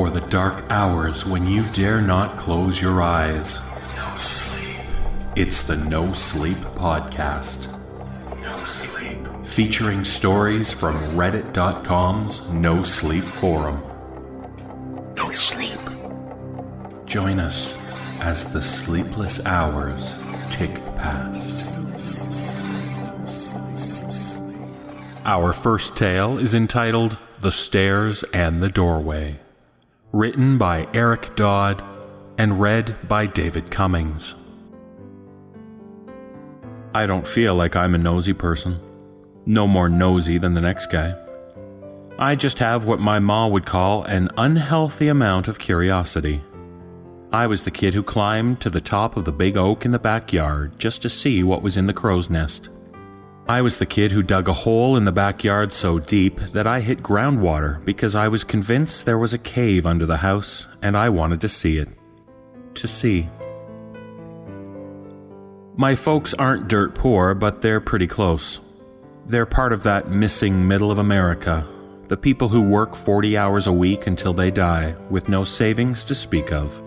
for the dark hours when you dare not close your eyes. No sleep. It's the NoSleep Podcast. No sleep. Featuring stories from Reddit.com's NoSleep forum. No sleep. Join us as the sleepless hours tick past. Our first tale is entitled The Stairs and the Doorway, written by Eric Dodd and read by David Cummings. I don't feel like I'm a nosy person. No more nosy than the next guy. I just have what my ma would call an unhealthy amount of curiosity. I was the kid who climbed to the top of the big oak in the backyard just to see what was in the crow's nest. I was the kid who dug a hole in the backyard so deep that I hit groundwater because I was convinced there was a cave under the house and I wanted to see it. To see. My folks aren't dirt poor, but they're pretty close. They're part of that missing middle of America, the people who work 40 hours a week until they die with no savings to speak of.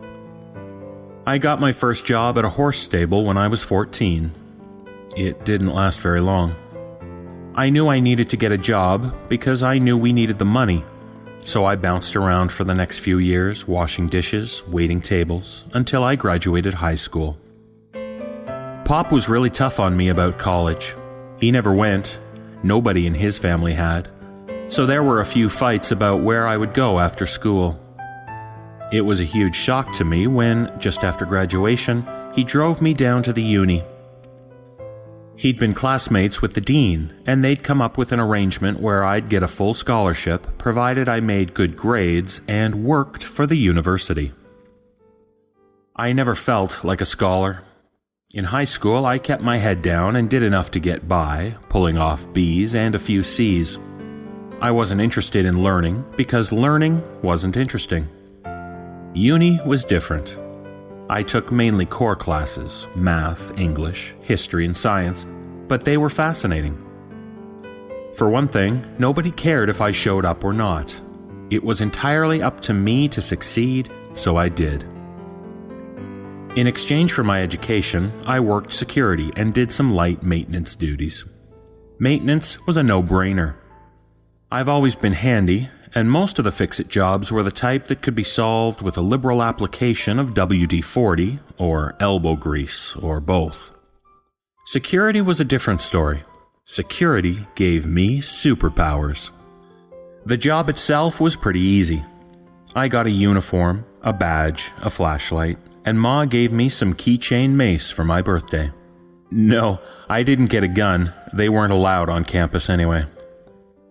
I got my first job at a horse stable when I was 14. It didn't last very long. I knew I needed to get a job because I knew we needed the money, so I bounced around for the next few years, washing dishes, waiting tables, until I graduated high school. Pop was really tough on me about college. He never went. Nobody in his family had. So there were a few fights about where I would go after school. It was a huge shock to me when, just after graduation, he drove me down to the uni. He'd been classmates with the dean, and they'd come up with an arrangement where I'd get a full scholarship provided I made good grades and worked for the university. I never felt like a scholar. In high school, I kept my head down and did enough to get by, pulling off B's and a few C's. I wasn't interested in learning because learning wasn't interesting. Uni was different. I took mainly core classes, math, English, history, and science, but they were fascinating. For one thing, nobody cared if I showed up or not. It was entirely up to me to succeed, so I did. In exchange for my education, I worked security and did some light maintenance duties. Maintenance was a no-brainer. I've always been handy, and most of the fix-it jobs were the type that could be solved with a liberal application of WD-40 or elbow grease or both. Security was a different story. Security gave me superpowers. The job itself was pretty easy. I got a uniform, a badge, a flashlight, and Ma gave me some keychain mace for my birthday. No, I didn't get a gun. They weren't allowed on campus anyway.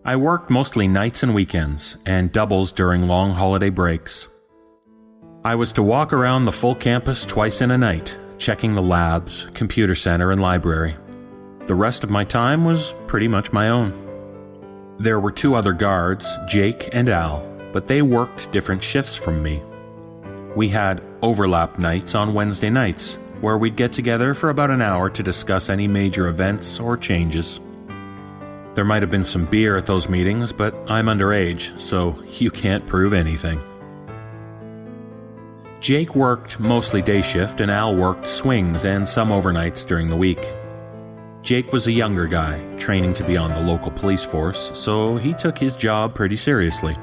I worked mostly nights and weekends, and doubles during long holiday breaks. I was to walk around the full campus twice in a night, checking the labs, computer center, and library. The rest of my time was pretty much my own. There were two other guards, Jake and Al, but they worked different shifts from me. We had overlap nights on Wednesday nights, where we'd get together for about an hour to discuss any major events or changes. There might have been some beer at those meetings, but I'm underage, so you can't prove anything. Jake worked mostly day shift and Al worked swings and some overnights during the week. Jake was a younger guy, training to be on the local police force, so he took his job pretty seriously.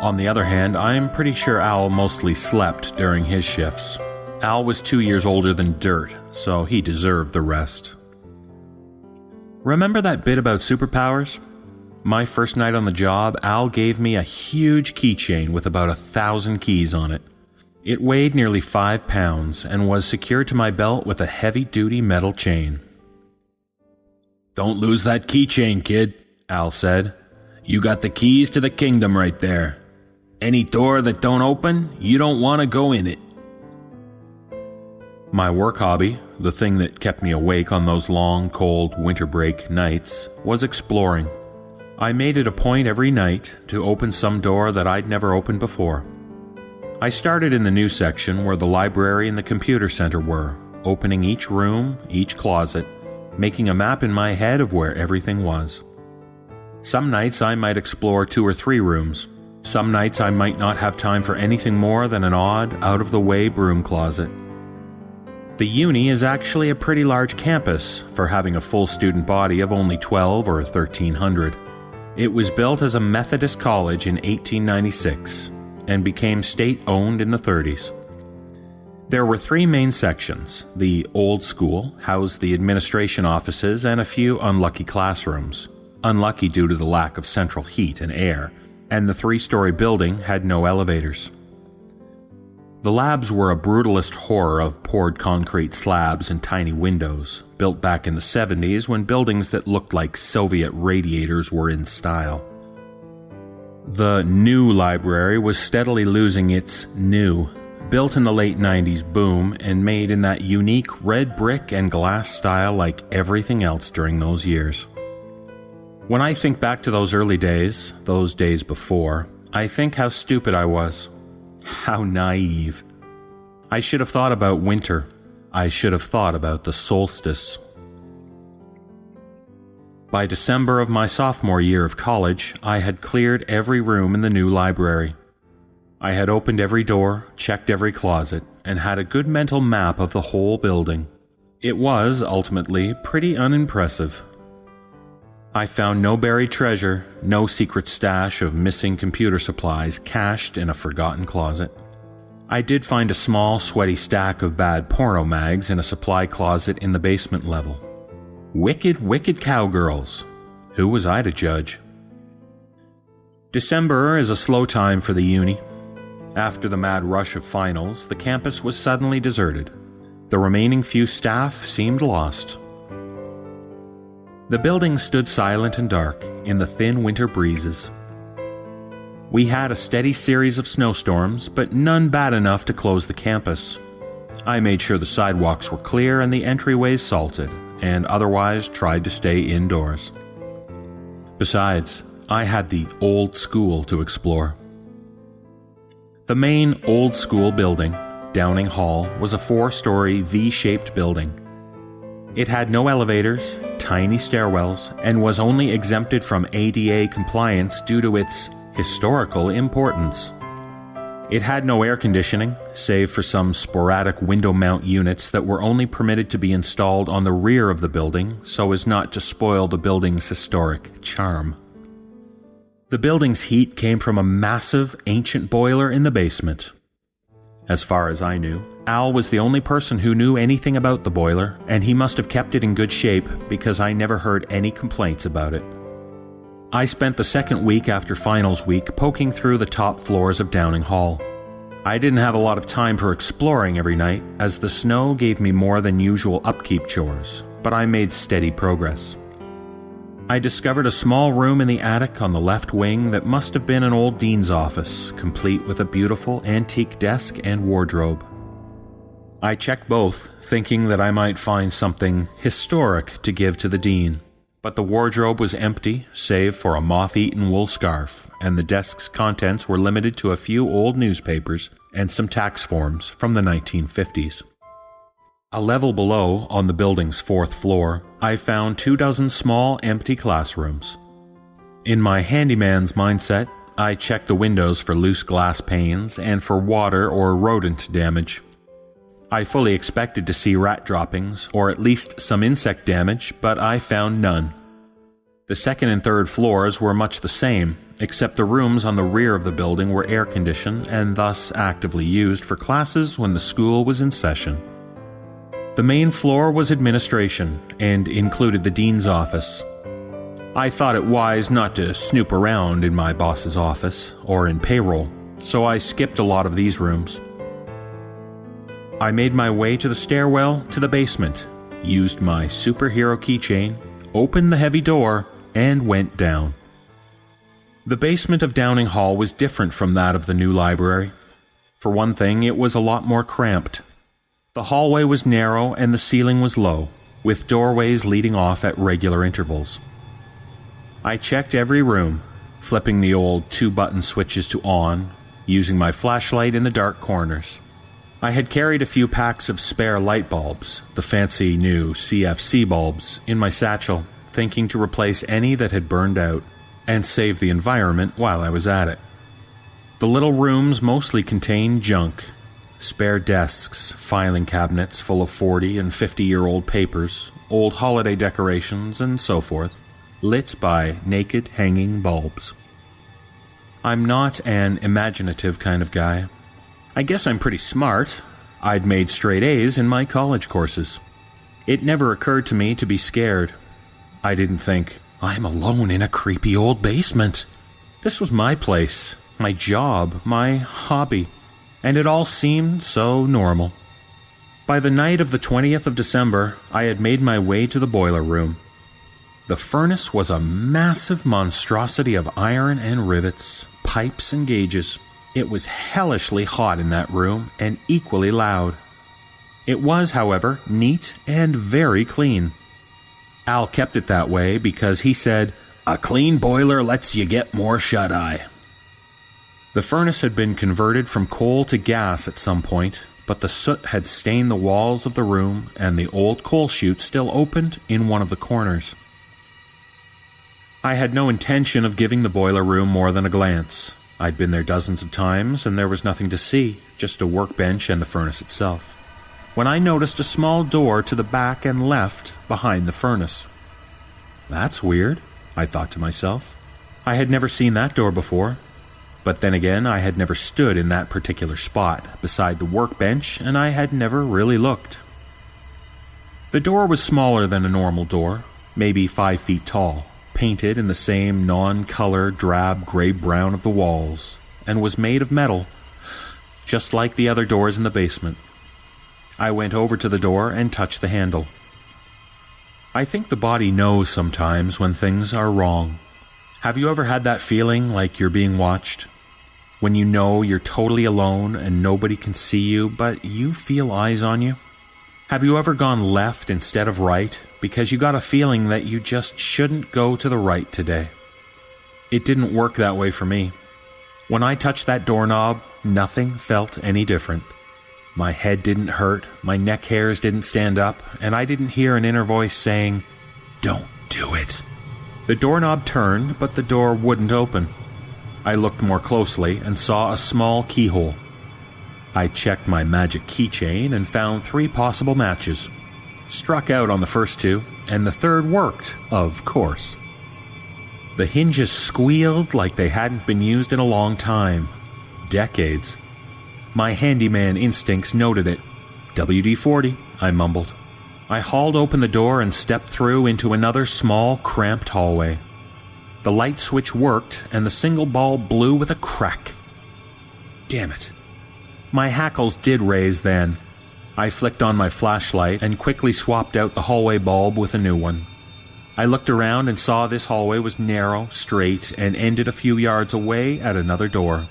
On the other hand, I'm pretty sure Al mostly slept during his shifts. Al was 2 years older than dirt, so he deserved the rest. Remember that bit about superpowers? My first night on the job, Al gave me a huge keychain with about 1,000 keys on it. It weighed nearly 5 pounds and was secured to my belt with a heavy-duty metal chain. "Don't lose that keychain, kid," Al said. "You got the keys to the kingdom right there. Any door that don't open, you don't want to go in it." My work hobby, the thing that kept me awake on those long, cold winter break nights, was exploring. I made it a point every night to open some door that I'd never opened before. I started in the new section where the library and the computer center were, opening each room, each closet, making a map in my head of where everything was. Some nights I might explore 2 or 3 rooms. Some nights I might not have time for anything more than an odd, out-of-the-way broom closet. The uni is actually a pretty large campus for having a full student body of only 12 or 1,300. It was built as a Methodist college in 1896 and became state-owned in the 30s. There were 3 main sections. The old school housed the administration offices and a few unlucky classrooms, unlucky due to the lack of central heat and air, and the 3-story building had no elevators. The labs were a brutalist horror of poured concrete slabs and tiny windows, built back in the 70s when buildings that looked like Soviet radiators were in style. The new library was steadily losing its new, built in the late 90s boom and made in that unique red brick and glass style like everything else during those years. When I think back to those early days, those days before, I think how stupid I was. How naive. I should have thought about winter. I should have thought about the solstice. By December of my sophomore year of college, I had cleared every room in the new library. I had opened every door, checked every closet, and had a good mental map of the whole building. It was, ultimately, pretty unimpressive. I found no buried treasure, no secret stash of missing computer supplies cached in a forgotten closet. I did find a small, sweaty stack of bad porno mags in a supply closet in the basement level. Wicked, wicked cowgirls. Who was I to judge? December is a slow time for the uni. After the mad rush of finals, the campus was suddenly deserted. The remaining few staff seemed lost. The building stood silent and dark in the thin winter breezes. We had a steady series of snowstorms, but none bad enough to close the campus. I made sure the sidewalks were clear and the entryways salted, and otherwise tried to stay indoors. Besides, I had the old school to explore. The main old school building, Downing Hall, was a 4-story V-shaped building. It had no elevators, tiny stairwells, and was only exempted from ADA compliance due to its historical importance. It had no air conditioning, save for some sporadic window mount units that were only permitted to be installed on the rear of the building so as not to spoil the building's historic charm. The building's heat came from a massive, ancient boiler in the basement. As far as I knew, Al was the only person who knew anything about the boiler, and he must have kept it in good shape because I never heard any complaints about it. I spent the second week after finals week poking through the top floors of Downing Hall. I didn't have a lot of time for exploring every night, as the snow gave me more than usual upkeep chores, but I made steady progress. I discovered a small room in the attic on the left wing that must have been an old dean's office, complete with a beautiful antique desk and wardrobe. I checked both, thinking that I might find something historic to give to the dean, but the wardrobe was empty, save for a moth-eaten wool scarf, and the desk's contents were limited to a few old newspapers and some tax forms from the 1950s. A level below, on the building's 4th floor, I found 24 small, empty classrooms. In my handyman's mindset, I checked the windows for loose glass panes and for water or rodent damage. I fully expected to see rat droppings, or at least some insect damage, but I found none. The 2nd and 3rd floors were much the same, except the rooms on the rear of the building were air-conditioned and thus actively used for classes when the school was in session. The main floor was administration, and included the dean's office. I thought it wise not to snoop around in my boss's office, or in payroll, so I skipped a lot of these rooms. I made my way to the stairwell to the basement, used my superhero keychain, opened the heavy door, and went down. The basement of Downing Hall was different from that of the new library. For one thing, it was a lot more cramped. The hallway was narrow and the ceiling was low, with doorways leading off at regular intervals. I checked every room, flipping the old 2-button switches to on, using my flashlight in the dark corners. I had carried a few packs of spare light bulbs, the fancy new CFC bulbs, in my satchel, thinking to replace any that had burned out, and save the environment while I was at it. The little rooms mostly contained junk. Spare desks, filing cabinets full of 40 and 50-year-old papers, old holiday decorations, and so forth, lit by naked hanging bulbs. I'm not an imaginative kind of guy. I guess I'm pretty smart. I'd made straight A's in my college courses. It never occurred to me to be scared. I didn't think, I'm alone in a creepy old basement. This was my place, my job, my hobby, and it all seemed so normal. By the night of the 20th of December, I had made my way to the boiler room. The furnace was a massive monstrosity of iron and rivets, pipes and gauges. It was hellishly hot in that room and equally loud. It was, however, neat and very clean. Al kept it that way because he said, "A clean boiler lets you get more shut-eye." The furnace had been converted from coal to gas at some point, but the soot had stained the walls of the room and the old coal chute still opened in one of the corners. I had no intention of giving the boiler room more than a glance. I'd been there dozens of times, and there was nothing to see, just a workbench and the furnace itself, when I noticed a small door to the back and left behind the furnace. That's weird, I thought to myself. I had never seen that door before, but then again, I had never stood in that particular spot beside the workbench, and I had never really looked. The door was smaller than a normal door, maybe 5 feet tall, painted in the same non-color drab gray-brown of the walls, and was made of metal, just like the other doors in the basement. I went over to the door and touched the handle. I think the body knows sometimes when things are wrong. Have you ever had that feeling like you're being watched? When you know you're totally alone and nobody can see you, but you feel eyes on you? Have you ever gone left instead of right because you got a feeling that you just shouldn't go to the right today? It didn't work that way for me. When I touched that doorknob, nothing felt any different. My head didn't hurt, my neck hairs didn't stand up, and I didn't hear an inner voice saying, "Don't do it." The doorknob turned, but the door wouldn't open. I looked more closely and saw a small keyhole. I checked my magic keychain and found 3 possible matches. Struck out on the first 2, and the third worked, of course. The hinges squealed like they hadn't been used in a long time. Decades. My handyman instincts noted it. "WD-40, I mumbled. I hauled open the door and stepped through into another small, cramped hallway. The light switch worked, and the single bulb blew with a crack. Damn it. My hackles did raise then. I flicked on my flashlight and quickly swapped out the hallway bulb with a new one. I looked around and saw this hallway was narrow, straight, and ended a few yards away at another door.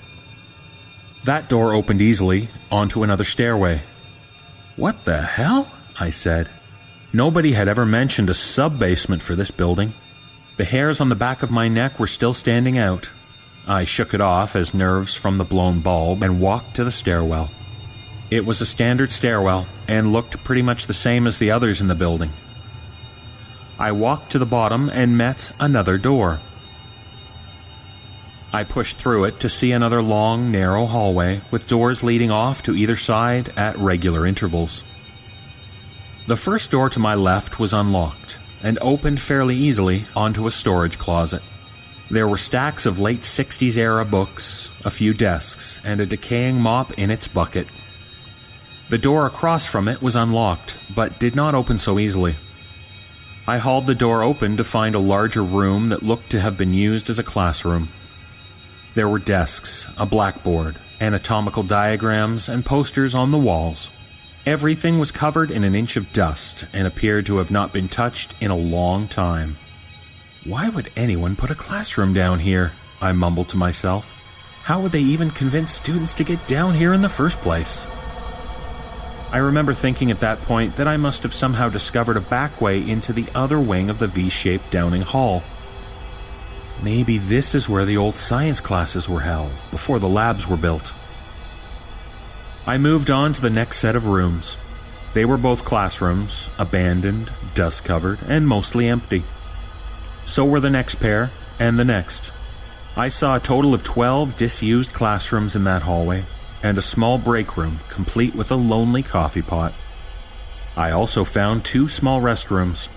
That door opened easily onto another stairway. "What the hell?" I said. Nobody had ever mentioned a sub-basement for this building. The hairs on the back of my neck were still standing out. I shook it off as nerves from the blown bulb and walked to the stairwell. It was a standard stairwell and looked pretty much the same as the others in the building. I walked to the bottom and met another door. I pushed through it to see another long, narrow hallway with doors leading off to either side at regular intervals. The first door to my left was unlocked and opened fairly easily onto a storage closet. There were stacks of late 60s era books, a few desks, and a decaying mop in its bucket. The door across from it was unlocked, but did not open so easily. I hauled the door open to find a larger room that looked to have been used as a classroom. There were desks, a blackboard, anatomical diagrams, and posters on the walls. Everything was covered in an inch of dust and appeared to have not been touched in a long time. Why would anyone put a classroom down here? I mumbled to myself. How would they even convince students to get down here in the first place? I remember thinking at that point that I must have somehow discovered a back way into the other wing of the V-shaped Downing Hall. Maybe this is where the old science classes were held, before the labs were built. I moved on to the next set of rooms. They were both classrooms, abandoned, dust-covered, and mostly empty. So were the next pair, and the next. I saw a total of 12 disused classrooms in that hallway, and a small break room complete with a lonely coffee pot. I also found 2 small restrooms.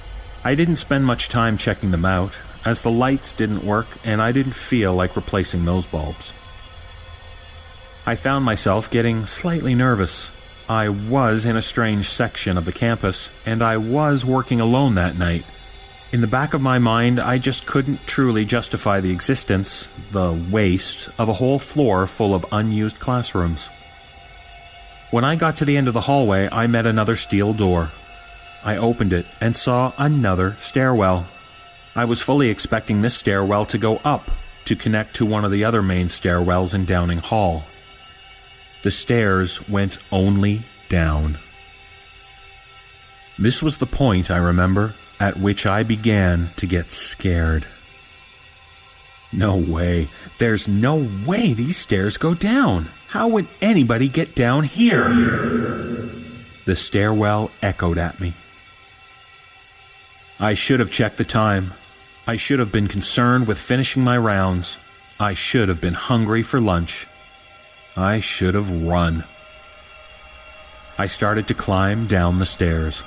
I didn't spend much time checking them out, as the lights didn't work and I didn't feel like replacing those bulbs. I found myself getting slightly nervous. I was in a strange section of the campus, and I was working alone that night. In the back of my mind, I just couldn't truly justify the existence, the waste, of a whole floor full of unused classrooms. When I got to the end of the hallway, I met another steel door. I opened it and saw another stairwell. I was fully expecting this stairwell to go up to connect to one of the other main stairwells in Downing Hall. The stairs went only down. This was the point, I remember, at which I began to get scared. No way. There's no way these stairs go down. How would anybody get down here? The stairwell echoed at me. I should have checked the time. I should have been concerned with finishing my rounds. I should have been hungry for lunch. I should have run. I started to climb down the stairs.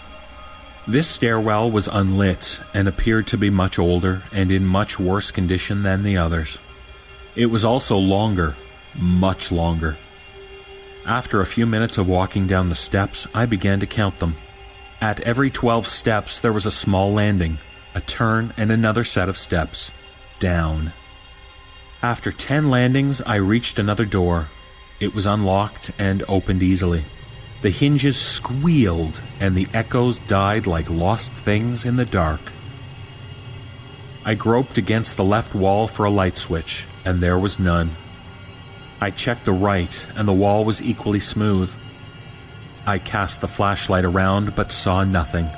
This stairwell was unlit and appeared to be much older and in much worse condition than the others. It was also longer, much longer. After a few minutes of walking down the steps, I began to count them. At every 12 steps, there was a small landing, a turn, and another set of steps. Down. After 10 landings, I reached another door. It was unlocked and opened easily. The hinges squealed, and the echoes died like lost things in the dark. I groped against the left wall for a light switch, and there was none. I checked the right, and the wall was equally smooth. I cast the flashlight around, but saw nothing.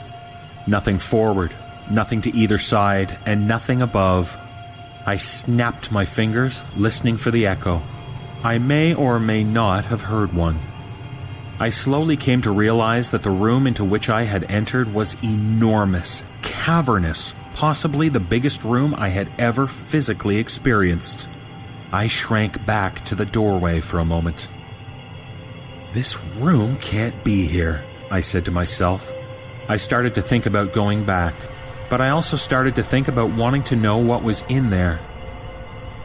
Nothing forward, nothing to either side, and nothing above. I snapped my fingers, listening for the echo. I may or may not have heard one. I slowly came to realize that the room into which I had entered was enormous, cavernous, possibly the biggest room I had ever physically experienced. I shrank back to the doorway for a moment. This room can't be here, I said to myself. I started to think about going back, but I also started to think about wanting to know what was in there.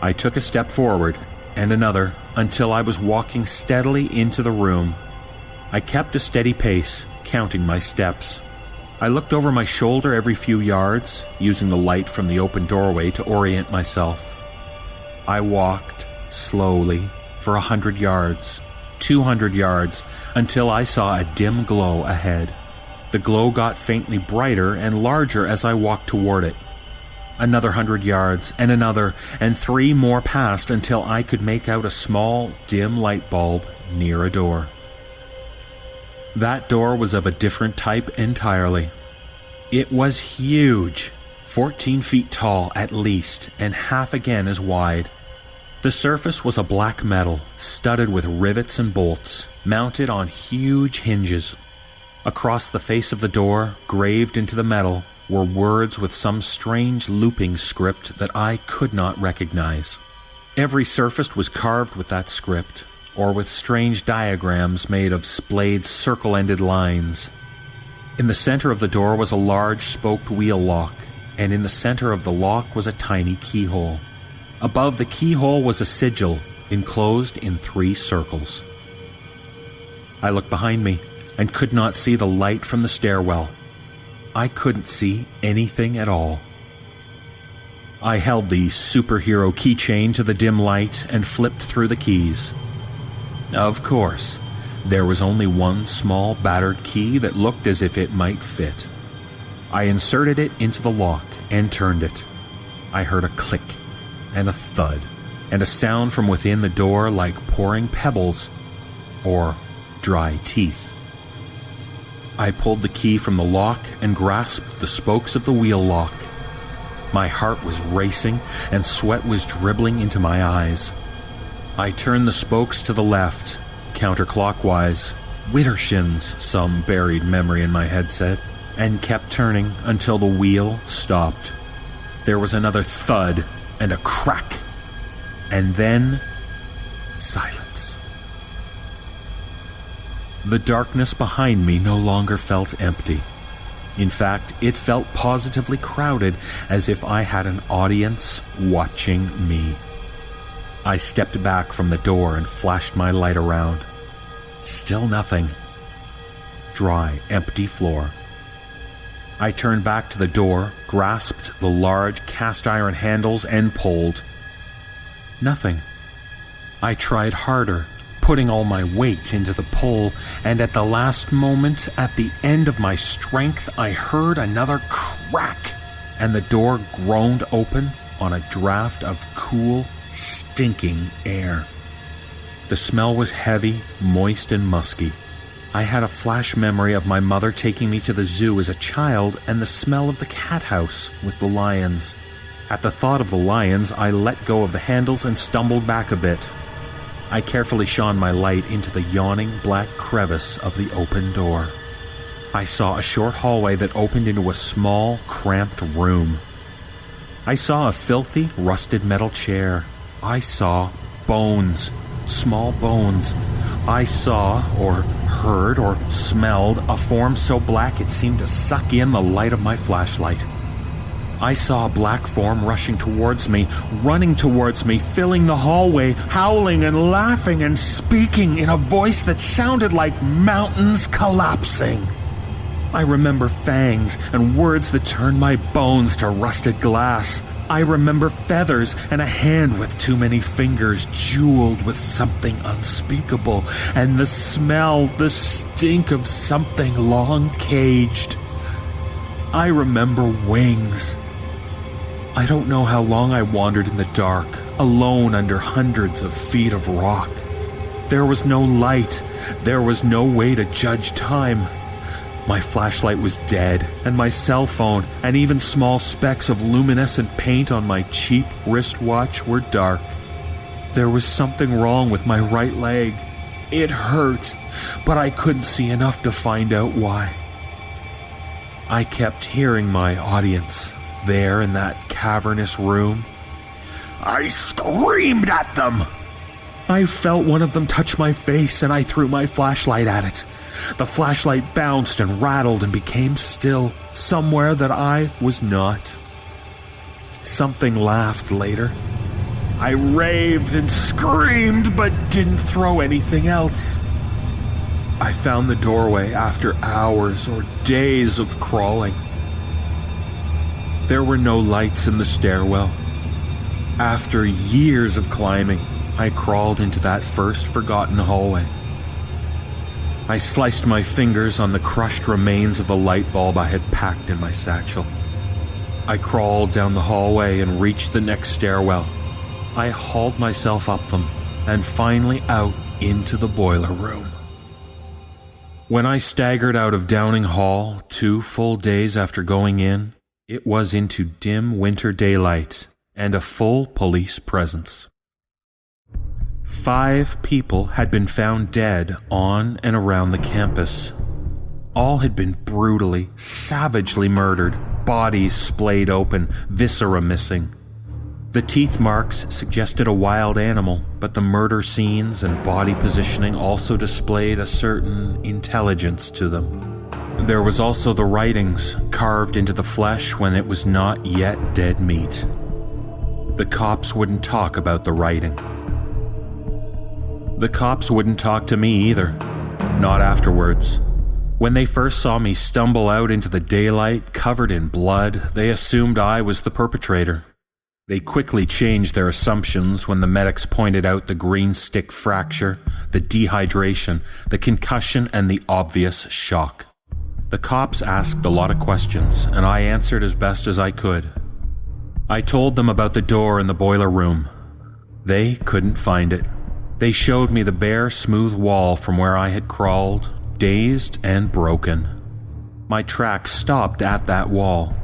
I took a step forward, and another, until I was walking steadily into the room. I kept a steady pace, counting my steps. I looked over my shoulder every few yards, using the light from the open doorway to orient myself. I walked, slowly, for 100 yards, 200 yards, until I saw a dim glow ahead. The glow got faintly brighter and larger as I walked toward it. Another 100 yards, and another, and 3 more passed until I could make out a small, dim light bulb near a door. That door was of a different type entirely. It was huge, 14 feet tall at least, and half again as wide. The surface was a black metal, studded with rivets and bolts, mounted on huge hinges. Across the face of the door, graved into the metal, were words with some strange looping script that I could not recognize. Every surface was carved with that script, or with strange diagrams made of splayed circle-ended lines. In the center of the door was a large spoked wheel lock, and in the center of the lock was a tiny keyhole. Above the keyhole was a sigil, enclosed in 3 circles. I looked behind me, and could not see the light from the stairwell. I couldn't see anything at all. I held the superhero keychain to the dim light and flipped through the keys. Of course, there was only one small battered key that looked as if it might fit. I inserted it into the lock and turned it. I heard a click and a thud and a sound from within the door like pouring pebbles or dry teeth. I pulled the key from the lock and grasped the spokes of the wheel lock. My heart was racing and sweat was dribbling into my eyes. I turned the spokes to the left, counterclockwise, widdershins, some buried memory in my head said, and kept turning until the wheel stopped. There was another thud and a crack. and then silence. The darkness behind me no longer felt empty. In fact, it felt positively crowded, as if I had an audience watching me. I stepped back from the door and flashed my light around. Still nothing. Dry, empty floor. I turned back to the door, grasped the large cast iron handles, and pulled. Nothing. I tried harder, putting all my weight into the pull, and at the last moment, at the end of my strength, I heard another crack, and the door groaned open on a draft of cool, stinking air. The smell was heavy, moist, and musky. I had a flash memory of my mother taking me to the zoo as a child and the smell of the cat house with the lions. At the thought of the lions, I let go of the handles and stumbled back a bit. I carefully shone my light into the yawning black crevice of the open door. I saw a short hallway that opened into a small, cramped room. I saw a filthy, rusted metal chair. I saw bones, small bones. I saw, or heard, or smelled a form so black it seemed to suck in the light of my flashlight. I saw a black form rushing towards me, running towards me, filling the hallway, howling and laughing and speaking in a voice that sounded like mountains collapsing. I remember fangs and words that turned my bones to rusted glass. I remember feathers and a hand with too many fingers, jeweled with something unspeakable, and the smell, the stink of something long caged. I remember wings. I don't know how long I wandered in the dark, alone under hundreds of feet of rock. There was no light. There was no way to judge time. My flashlight was dead, and my cell phone, and even small specks of luminescent paint on my cheap wristwatch were dark. There was something wrong with my right leg. It hurt, but I couldn't see enough to find out why. I kept hearing my audience there in that cavernous room. I screamed at them. I felt one of them touch my face, and I threw my flashlight at it. The flashlight bounced and rattled and became still, somewhere that I was not. Something laughed later. I raved and screamed, but didn't throw anything else. I found the doorway after hours or days of crawling. There were no lights in the stairwell. After years of climbing, I crawled into that first forgotten hallway. I sliced my fingers on the crushed remains of the light bulb I had packed in my satchel. I crawled down the hallway and reached the next stairwell. I hauled myself up them and finally out into the boiler room. When I staggered out of Downing Hall 2 full days after going in, it was into dim winter daylight and a full police presence. 5 people had been found dead on and around the campus. All had been brutally, savagely murdered, bodies splayed open, viscera missing. The teeth marks suggested a wild animal, but the murder scenes and body positioning also displayed a certain intelligence to them. There was also the writings carved into the flesh when it was not yet dead meat. The cops wouldn't talk about the writing. The cops wouldn't talk to me either, not afterwards. When they first saw me stumble out into the daylight covered in blood, they assumed I was the perpetrator. They quickly changed their assumptions when the medics pointed out the green stick fracture, the dehydration, the concussion, and the obvious shock. The cops asked a lot of questions, and I answered as best as I could. I told them about the door in the boiler room. They couldn't find it. They showed me the bare, smooth wall from where I had crawled, dazed and broken. My tracks stopped at that wall.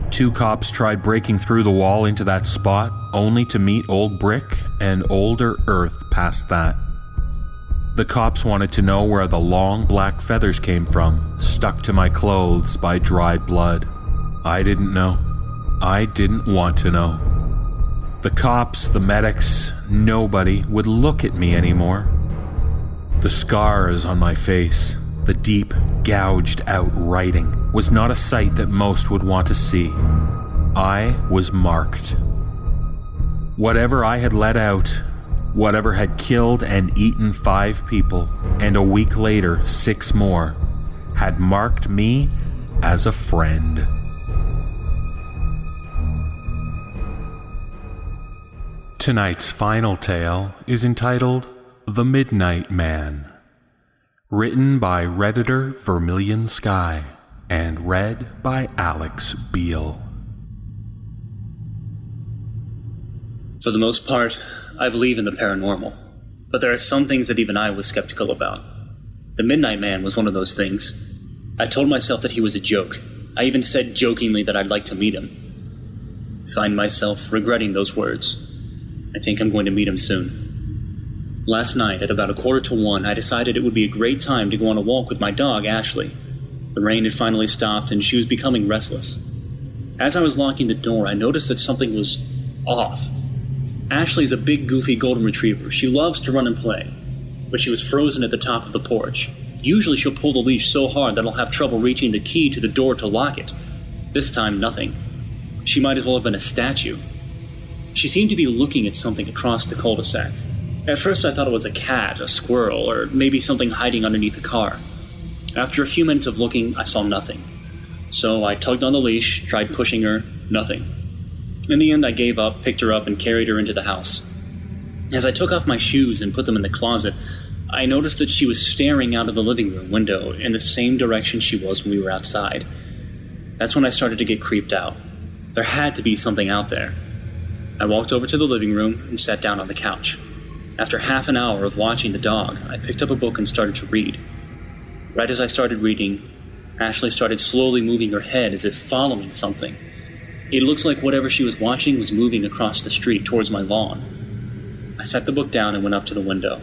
2 cops tried breaking through the wall into that spot, only to meet old brick and older earth past that. The cops wanted to know where the long black feathers came from, stuck to my clothes by dried blood. I didn't know. I didn't want to know. The cops, the medics, nobody would look at me anymore. The scars on my face, the deep, gouged out writing, was not a sight that most would want to see. I was marked. Whatever I had let out, whatever had killed and eaten 5 people, and a week later 6 more, had marked me as a friend. Tonight's final tale is entitled The Midnight Man, written by Redditor Vermilion Sky and read by Alex Beal. For the most part, I believe in the paranormal, but there are some things that even I was skeptical about. The Midnight Man was one of those things. I told myself that he was a joke. I even said jokingly that I'd like to meet him. I find myself regretting those words. I think I'm going to meet him soon. Last night, at about 1:45, I decided it would be a great time to go on a walk with my dog, Ashley. The rain had finally stopped, and she was becoming restless. As I was locking the door, I noticed that something was off. Ashley's a big, goofy golden retriever. She loves to run and play, but she was frozen at the top of the porch. Usually she'll pull the leash so hard that I'll have trouble reaching the key to the door to lock it. This time, nothing. She might as well have been a statue. She seemed to be looking at something across the cul-de-sac. At first I thought it was a cat, a squirrel, or maybe something hiding underneath a car. After a few minutes of looking, I saw nothing. So I tugged on the leash, tried pushing her, nothing. In the end, I gave up, picked her up, and carried her into the house. As I took off my shoes and put them in the closet, I noticed that she was staring out of the living room window in the same direction she was when we were outside. That's when I started to get creeped out. There had to be something out there. I walked over to the living room and sat down on the couch. After half an hour of watching the dog, I picked up a book and started to read. Right as I started reading, Ashley started slowly moving her head as if following something. It looked like whatever she was watching was moving across the street towards my lawn. I set the book down and went up to the window.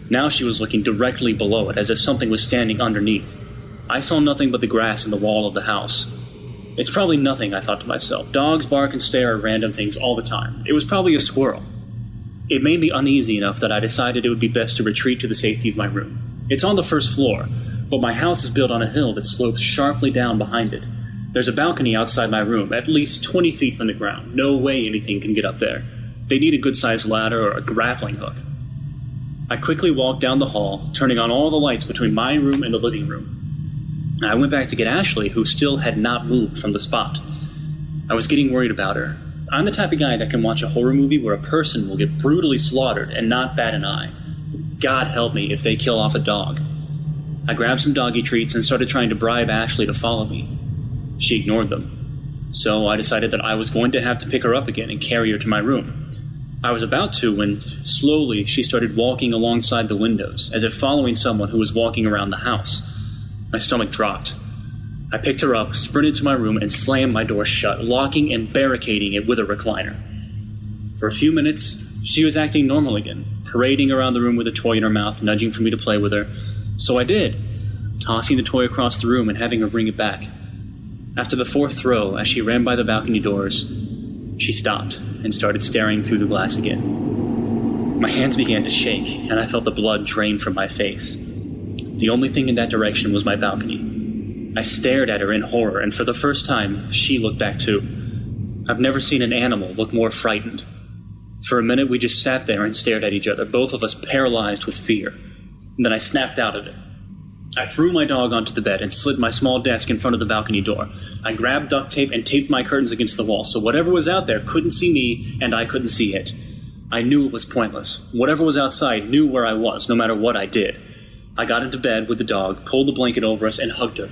Now she was looking directly below it, as if something was standing underneath. I saw nothing but the grass and the wall of the house. It's probably nothing, I thought to myself. Dogs bark and stare at random things all the time. It was probably a squirrel. It made me uneasy enough that I decided it would be best to retreat to the safety of my room. It's on the first floor, but my house is built on a hill that slopes sharply down behind it. There's a balcony outside my room, at least 20 feet from the ground. No way anything can get up there. They need a good-sized ladder or a grappling hook. I quickly walked down the hall, turning on all the lights between my room and the living room. I went back to get Ashley, who still had not moved from the spot. I was getting worried about her. I'm the type of guy that can watch a horror movie where a person will get brutally slaughtered and not bat an eye. God help me if they kill off a dog. I grabbed some doggy treats and started trying to bribe Ashley to follow me. She ignored them. So I decided that I was going to have to pick her up again and carry her to my room. I was about to when, slowly, she started walking alongside the windows, as if following someone who was walking around the house. My stomach dropped. I picked her up, sprinted to my room, and slammed my door shut, locking and barricading it with a recliner. For a few minutes, she was acting normal again, parading around the room with a toy in her mouth, nudging for me to play with her. So I did, tossing the toy across the room and having her bring it back. After the 4th throw, as she ran by the balcony doors, she stopped and started staring through the glass again. My hands began to shake, and I felt the blood drain from my face. The only thing in that direction was my balcony. I stared at her in horror, and for the first time, she looked back too. I've never seen an animal look more frightened. For a minute, we just sat there and stared at each other, both of us paralyzed with fear. And then I snapped out of it. I threw my dog onto the bed and slid my small desk in front of the balcony door. I grabbed duct tape and taped my curtains against the wall, so whatever was out there couldn't see me, and I couldn't see it. I knew it was pointless. Whatever was outside knew where I was, no matter what I did. I got into bed with the dog, pulled the blanket over us, and hugged her.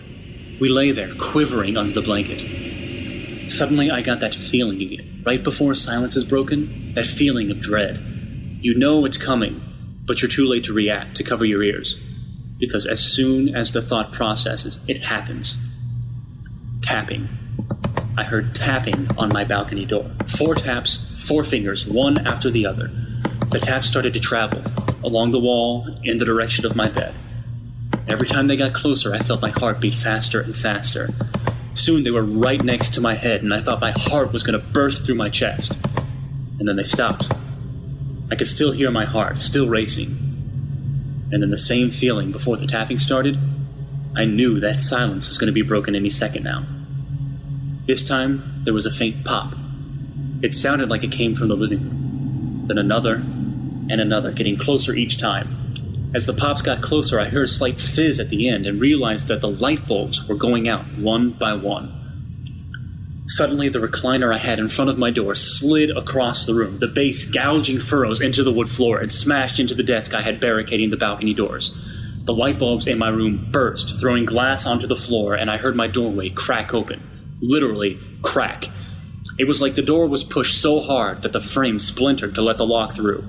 We lay there, quivering under the blanket. Suddenly, I got that feeling again, right before silence is broken, that feeling of dread. You know it's coming, but you're too late to react, to cover your ears. Because as soon as the thought processes, it happens. Tapping. I heard tapping on my balcony door. 4 taps, 4 fingers, one after the other. The taps started to travel, along the wall, in the direction of my bed. Every time they got closer, I felt my heart beat faster and faster. Soon they were right next to my head, and I thought my heart was going to burst through my chest. and then they stopped. I could still hear my heart, still racing. And then the same feeling before the tapping started, I knew that silence was going to be broken any second now. This time, there was a faint pop. It sounded like it came from the living room. Then another, and another, getting closer each time. As the pops got closer, I heard a slight fizz at the end and realized that the light bulbs were going out one by one. Suddenly, the recliner I had in front of my door slid across the room, the base gouging furrows into the wood floor and smashed into the desk I had barricading the balcony doors. The light bulbs in my room burst, throwing glass onto the floor, and I heard my doorway crack open. Literally crack. It was like the door was pushed so hard that the frame splintered to let the lock through.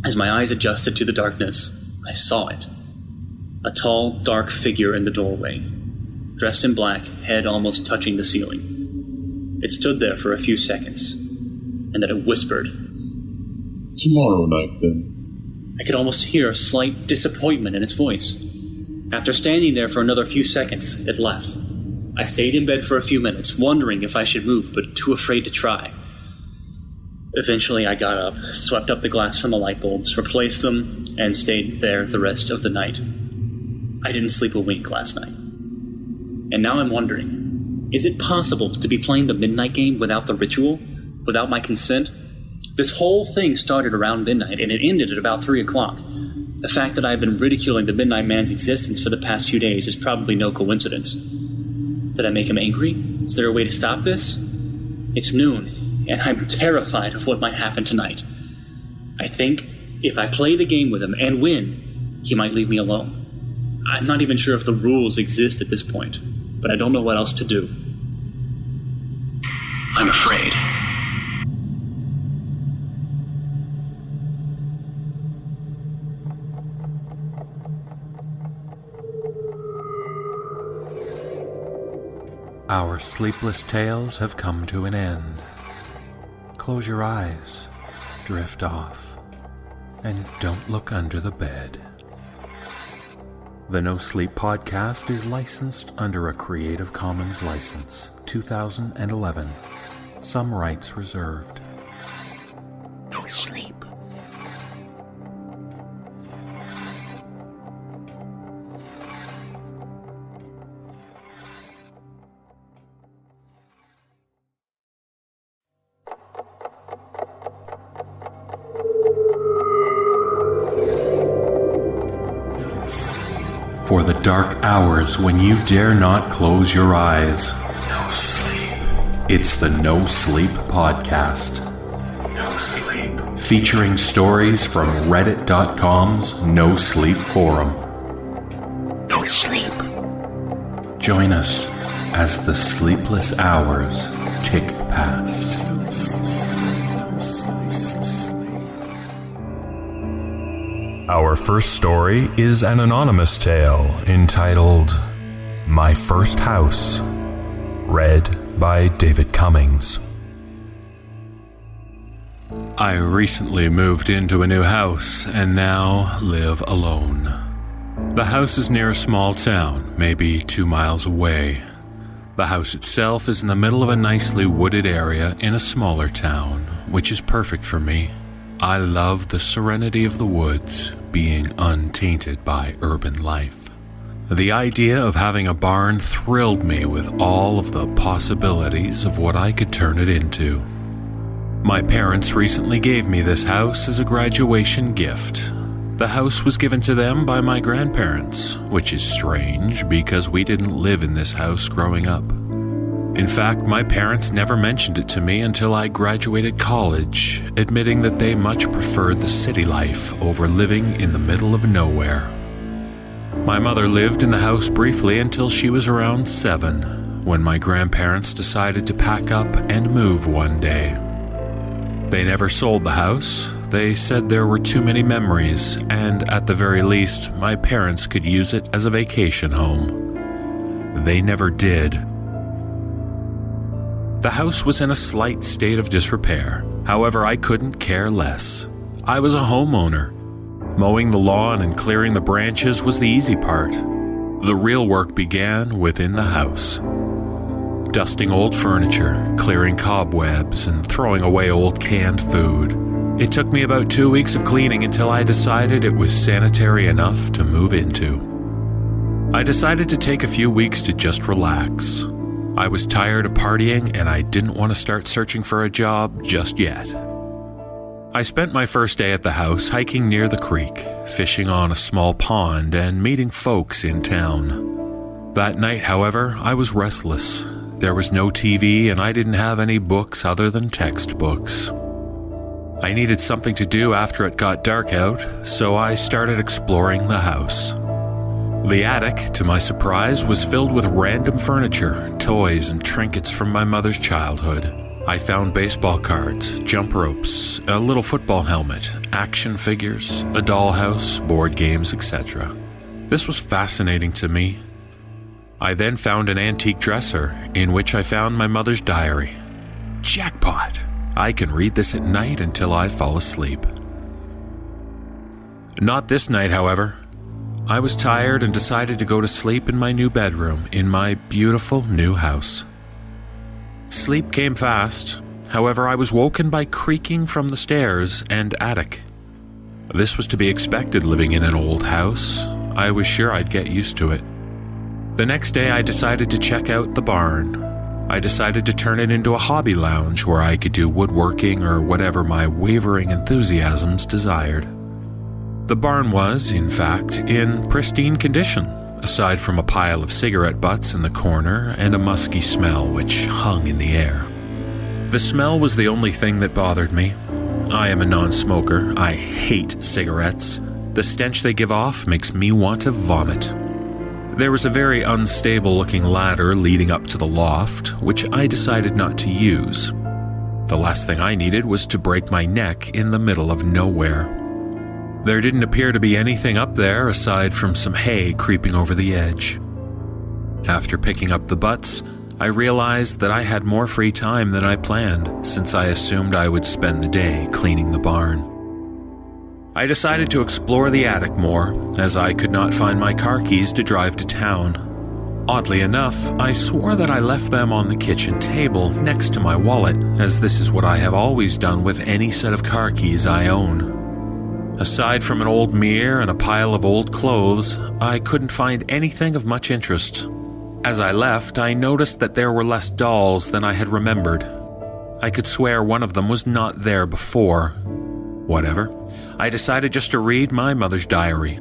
As my eyes adjusted to the darkness, I saw it. A tall, dark figure in the doorway, dressed in black, head almost touching the ceiling. It stood there for a few seconds, and then it whispered. "Tomorrow night, then." I could almost hear a slight disappointment in its voice. After standing there for another few seconds, it left. I stayed in bed for a few minutes, wondering if I should move, but too afraid to try. Eventually, I got up, swept up the glass from the light bulbs, replaced them, and stayed there the rest of the night. I didn't sleep a wink last night. And now I'm wondering, is it possible to be playing the midnight game without the ritual? Without my consent? This whole thing started around midnight, and it ended at about 3 o'clock. The fact that I've been ridiculing the Midnight Man's existence for the past few days is probably no coincidence. Did I make him angry? Is there a way to stop this? It's noon, and I'm terrified of what might happen tonight. I think if I play the game with him and win, he might leave me alone. I'm not even sure if the rules exist at this point, but I don't know what else to do. I'm afraid. Our sleepless tales have come to an end. Close your eyes, drift off, and don't look under the bed. The NoSleep Podcast is licensed under a Creative Commons license, 2011. Some rights reserved. No sleep. For the dark hours when you dare not close your eyes. No sleep. It's the No Sleep Podcast. No sleep. Featuring stories from Reddit.com's No Sleep forum. No sleep. Join us as the sleepless hours tick past. Our first story is an anonymous tale entitled My First House, read by David Cummings. I recently moved into a new house and now live alone. The house is near a small town, maybe 2 miles away. The house itself is in the middle of a nicely wooded area in a smaller town, which is perfect for me. I love the serenity of the woods, being untainted by urban life. The idea of having a barn thrilled me with all of the possibilities of what I could turn it into. My parents recently gave me this house as a graduation gift. The house was given to them by my grandparents, which is strange because we didn't live in this house growing up. In fact, my parents never mentioned it to me until I graduated college, admitting that they much preferred the city life over living in the middle of nowhere. My mother lived in the house briefly until she was around 7, when my grandparents decided to pack up and move one day. They never sold the house. They said there were too many memories, and at the very least, my parents could use it as a vacation home. They never did. The house was in a slight state of disrepair. However, I couldn't care less. I was a homeowner. Mowing the lawn and clearing the branches was the easy part. The real work began within the house. dusting old furniture, clearing cobwebs, and throwing away old canned food. It took me about 2 weeks of cleaning until I decided it was sanitary enough to move into. I decided to take a few weeks to just relax. I was tired of partying and I didn't want to start searching for a job just yet. I spent my first day at the house hiking near the creek, fishing on a small pond, and meeting folks in town. That night, however, I was restless. There was no TV and I didn't have any books other than textbooks. I needed something to do after it got dark out, so I started exploring the house. The attic, to my surprise, was filled with random furniture, toys, and trinkets from my mother's childhood. I found baseball cards, jump ropes, a little football helmet, action figures, a dollhouse, board games, etc. This was fascinating to me. I then found an antique dresser, in which I found my mother's diary. Jackpot! I can read this at night until I fall asleep. Not this night, however. I was tired and decided to go to sleep in my new bedroom in my beautiful new house. Sleep came fast. However, I was woken by creaking from the stairs and attic. This was to be expected living in an old house. I was sure I'd get used to it. The next day, I decided to check out the barn. I decided to turn it into a hobby lounge where I could do woodworking or whatever my wavering enthusiasms desired. The barn was, in fact, in pristine condition, aside from a pile of cigarette butts in the corner and a musky smell which hung in the air. The smell was the only thing that bothered me. I am a non-smoker. I hate cigarettes. The stench they give off makes me want to vomit. There was a very unstable-looking ladder leading up to the loft, which I decided not to use. The last thing I needed was to break my neck in the middle of nowhere. There didn't appear to be anything up there aside from some hay creeping over the edge. After picking up the butts, I realized that I had more free time than I planned, since I assumed I would spend the day cleaning the barn. I decided to explore the attic more, as I could not find my car keys to drive to town. Oddly enough, I swore that I left them on the kitchen table next to my wallet, as this is what I have always done with any set of car keys I own. Aside from an old mirror and a pile of old clothes, I couldn't find anything of much interest. As I left, I noticed that there were less dolls than I had remembered. I could swear one of them was not there before. Whatever. I decided just to read my mother's diary.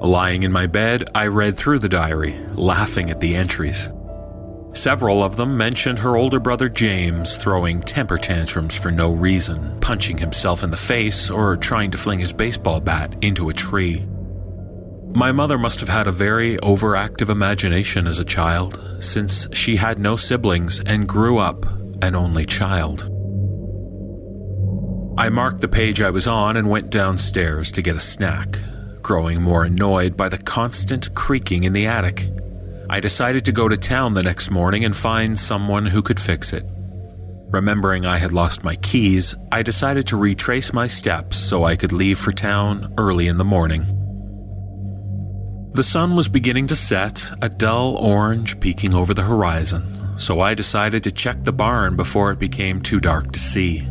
Lying in my bed, I read through the diary, laughing at the entries. Several of them mentioned her older brother James throwing temper tantrums for no reason, punching himself in the face, or trying to fling his baseball bat into a tree. My mother must have had a very overactive imagination as a child, since she had no siblings and grew up an only child. I marked the page I was on and went downstairs to get a snack, growing more annoyed by the constant creaking in the attic. I decided to go to town the next morning and find someone who could fix it. Remembering I had lost my keys, I decided to retrace my steps so I could leave for town early in the morning. The sun was beginning to set, a dull orange peeking over the horizon, so I decided to check the barn before it became too dark to see.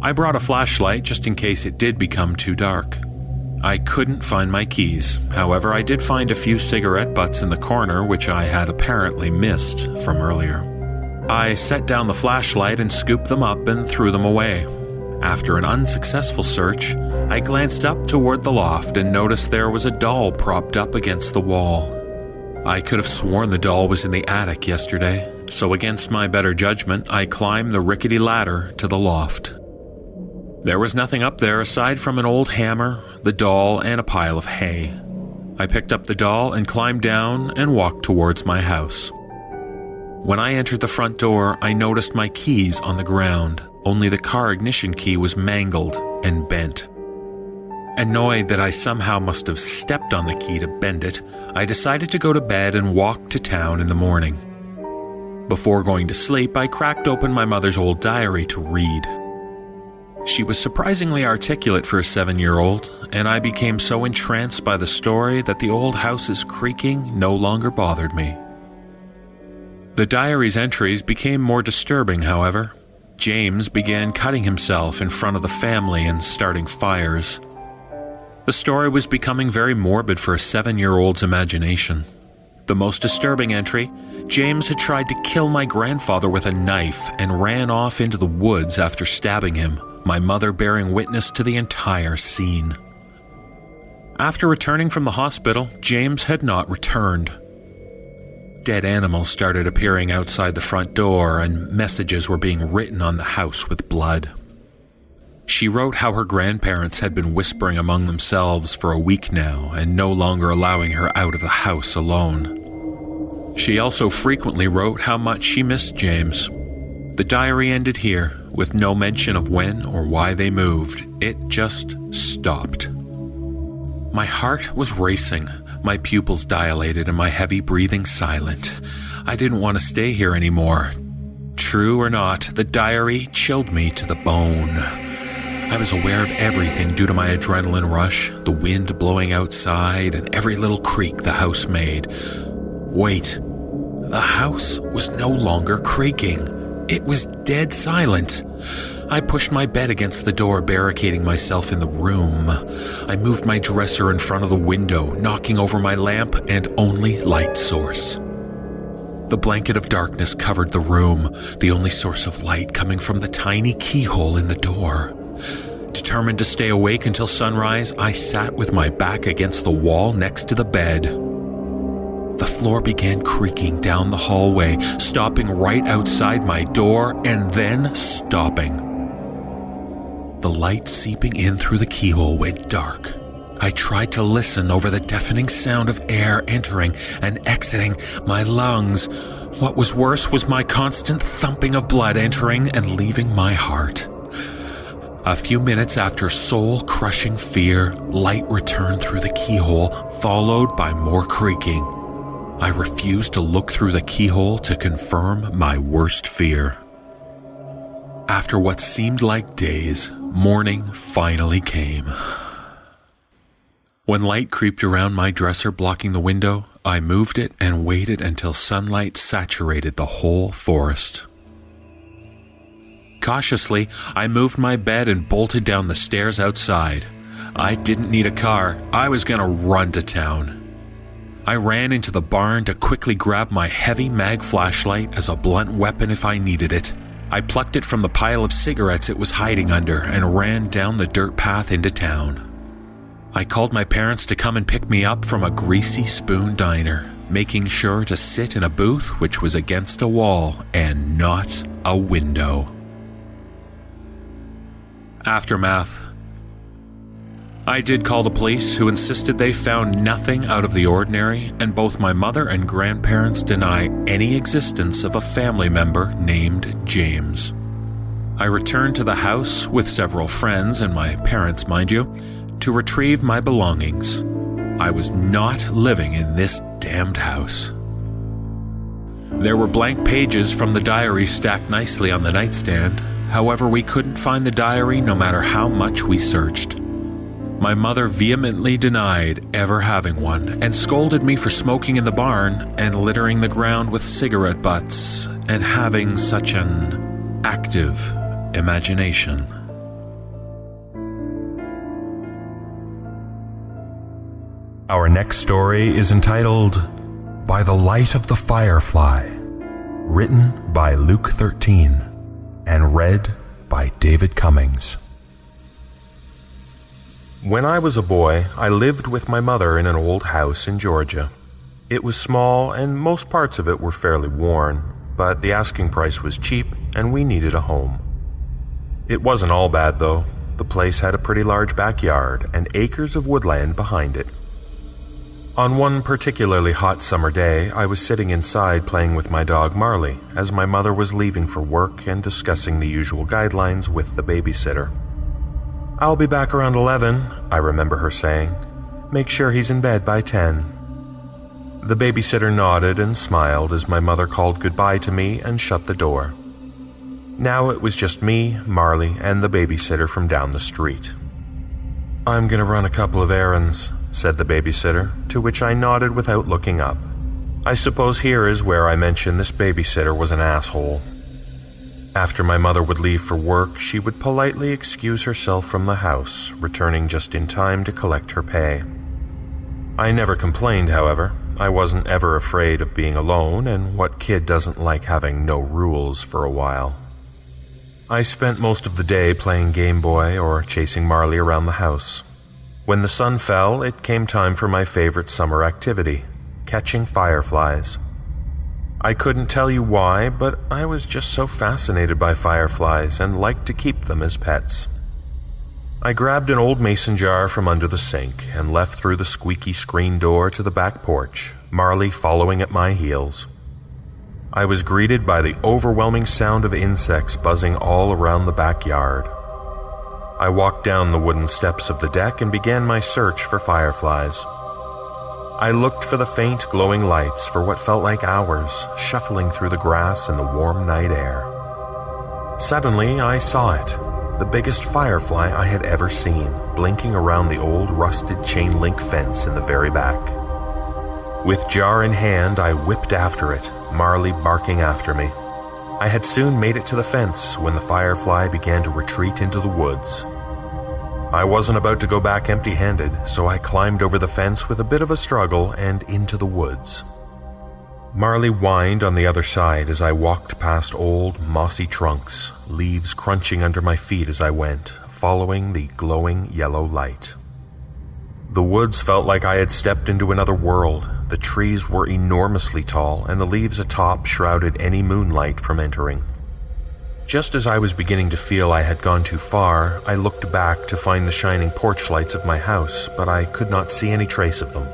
I brought a flashlight just in case it did become too dark. I couldn't find my keys. However, I did find a few cigarette butts in the corner, which I had apparently missed from earlier. I set down the flashlight and scooped them up and threw them away. After an unsuccessful search, I glanced up toward the loft and noticed there was a doll propped up against the wall. I could have sworn the doll was in the attic yesterday, so against my better judgment, I climbed the rickety ladder to the loft. There was nothing up there aside from an old hammer, the doll, and a pile of hay. I picked up the doll and climbed down and walked towards my house. When I entered the front door, I noticed my keys on the ground. Only the car ignition key was mangled and bent. Annoyed that I somehow must have stepped on the key to bend it, I decided to go to bed and walk to town in the morning. Before going to sleep, I cracked open my mother's old diary to read. She was surprisingly articulate for a 7-year-old, and I became so entranced by the story that the old house's creaking no longer bothered me. The diary's entries became more disturbing, however. James began cutting himself in front of the family and starting fires. The story was becoming very morbid for a 7-year-old's imagination. The most disturbing entry, James had tried to kill my grandfather with a knife and ran off into the woods after stabbing him, my mother bearing witness to the entire scene. After returning from the hospital, James had not returned. Dead animals started appearing outside the front door, and messages were being written on the house with blood. She wrote how her grandparents had been whispering among themselves for a week now and no longer allowing her out of the house alone. She also frequently wrote how much she missed James. The diary ended here, with no mention of when or why they moved. It just stopped. My heart was racing, my pupils dilated, and my heavy breathing silent. I didn't want to stay here anymore. True or not, the diary chilled me to the bone. I was aware of everything due to my adrenaline rush, the wind blowing outside, and every little creak the house made. Wait, the house was no longer creaking. It was dead silent. I pushed my bed against the door, barricading myself in the room. I moved my dresser in front of the window, knocking over my lamp and only light source. The blanket of darkness covered the room, the only source of light coming from the tiny keyhole in the door. Determined to stay awake until sunrise, I sat with my back against the wall next to the bed. The floor began creaking down the hallway, stopping right outside my door, and then stopping. The light seeping in through the keyhole went dark. I tried to listen over the deafening sound of air entering and exiting my lungs. What was worse was my constant thumping of blood entering and leaving my heart. A few minutes after soul-crushing fear, light returned through the keyhole, followed by more creaking. I refused to look through the keyhole to confirm my worst fear. After what seemed like days, morning finally came. When light creeped around my dresser blocking the window, I moved it and waited until sunlight saturated the whole forest. Cautiously, I moved my bed and bolted down the stairs outside. I didn't need a car. I was going to run to town. I ran into the barn to quickly grab my heavy mag flashlight as a blunt weapon if I needed it. I plucked it from the pile of cigarettes it was hiding under and ran down the dirt path into town. I called my parents to come and pick me up from a Greasy Spoon diner, making sure to sit in a booth which was against a wall and not a window. Aftermath. I did call the police, who insisted they found nothing out of the ordinary, and both my mother and grandparents deny any existence of a family member named James. I returned to the house with several friends, and my parents, mind you, to retrieve my belongings. I was not living in this damned house. There were blank pages from the diary stacked nicely on the nightstand. However, we couldn't find the diary no matter how much we searched. My mother vehemently denied ever having one and scolded me for smoking in the barn and littering the ground with cigarette butts and having such an active imagination. Our next story is entitled By the Light of the Firefly, written by Luke 13 and read by David Cummings. When I was a boy, I lived with my mother in an old house in Georgia. It was small and most parts of it were fairly worn, but the asking price was cheap and we needed a home. It wasn't all bad though. The place had a pretty large backyard and acres of woodland behind it. On one particularly hot summer day, I was sitting inside playing with my dog Marley as my mother was leaving for work and discussing the usual guidelines with the babysitter. "I'll be back around 11, I remember her saying. "Make sure he's in bed by 10. The babysitter nodded and smiled as my mother called goodbye to me and shut the door. Now it was just me, Marley, and the babysitter from down the street. "I'm gonna run a couple of errands," said the babysitter, to which I nodded without looking up. I suppose here is where I mention this babysitter was an asshole. After my mother would leave for work, she would politely excuse herself from the house, returning just in time to collect her pay. I never complained, however. I wasn't ever afraid of being alone, and what kid doesn't like having no rules for a while? I spent most of the day playing Game Boy or chasing Marley around the house. When the sun fell, it came time for my favorite summer activity, catching fireflies. I couldn't tell you why, but I was just so fascinated by fireflies and liked to keep them as pets. I grabbed an old mason jar from under the sink and left through the squeaky screen door to the back porch, Marley following at my heels. I was greeted by the overwhelming sound of insects buzzing all around the backyard. I walked down the wooden steps of the deck and began my search for fireflies. I looked for the faint glowing lights for what felt like hours, shuffling through the grass in the warm night air. Suddenly, I saw it, the biggest firefly I had ever seen, blinking around the old rusted chain link fence in the very back. With jar in hand, I whipped after it, Marley barking after me. I had soon made it to the fence when the firefly began to retreat into the woods. I wasn't about to go back empty-handed, so I climbed over the fence with a bit of a struggle and into the woods. Marley whined on the other side as I walked past old, mossy trunks, leaves crunching under my feet as I went, following the glowing yellow light. The woods felt like I had stepped into another world. The trees were enormously tall, and the leaves atop shrouded any moonlight from entering. Just as I was beginning to feel I had gone too far, I looked back to find the shining porch lights of my house, but I could not see any trace of them.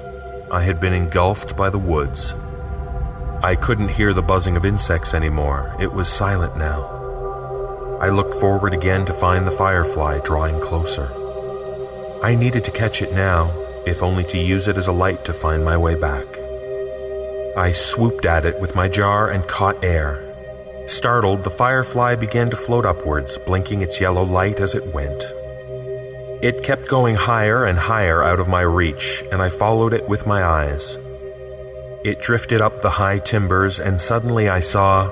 I had been engulfed by the woods. I couldn't hear the buzzing of insects anymore. It was silent now. I looked forward again to find the firefly drawing closer. I needed to catch it now, if only to use it as a light to find my way back. I swooped at it with my jar and caught air. Startled, the firefly began to float upwards, blinking its yellow light as it went. It kept going higher and higher out of my reach, and I followed it with my eyes. It drifted up the high timbers, and suddenly I saw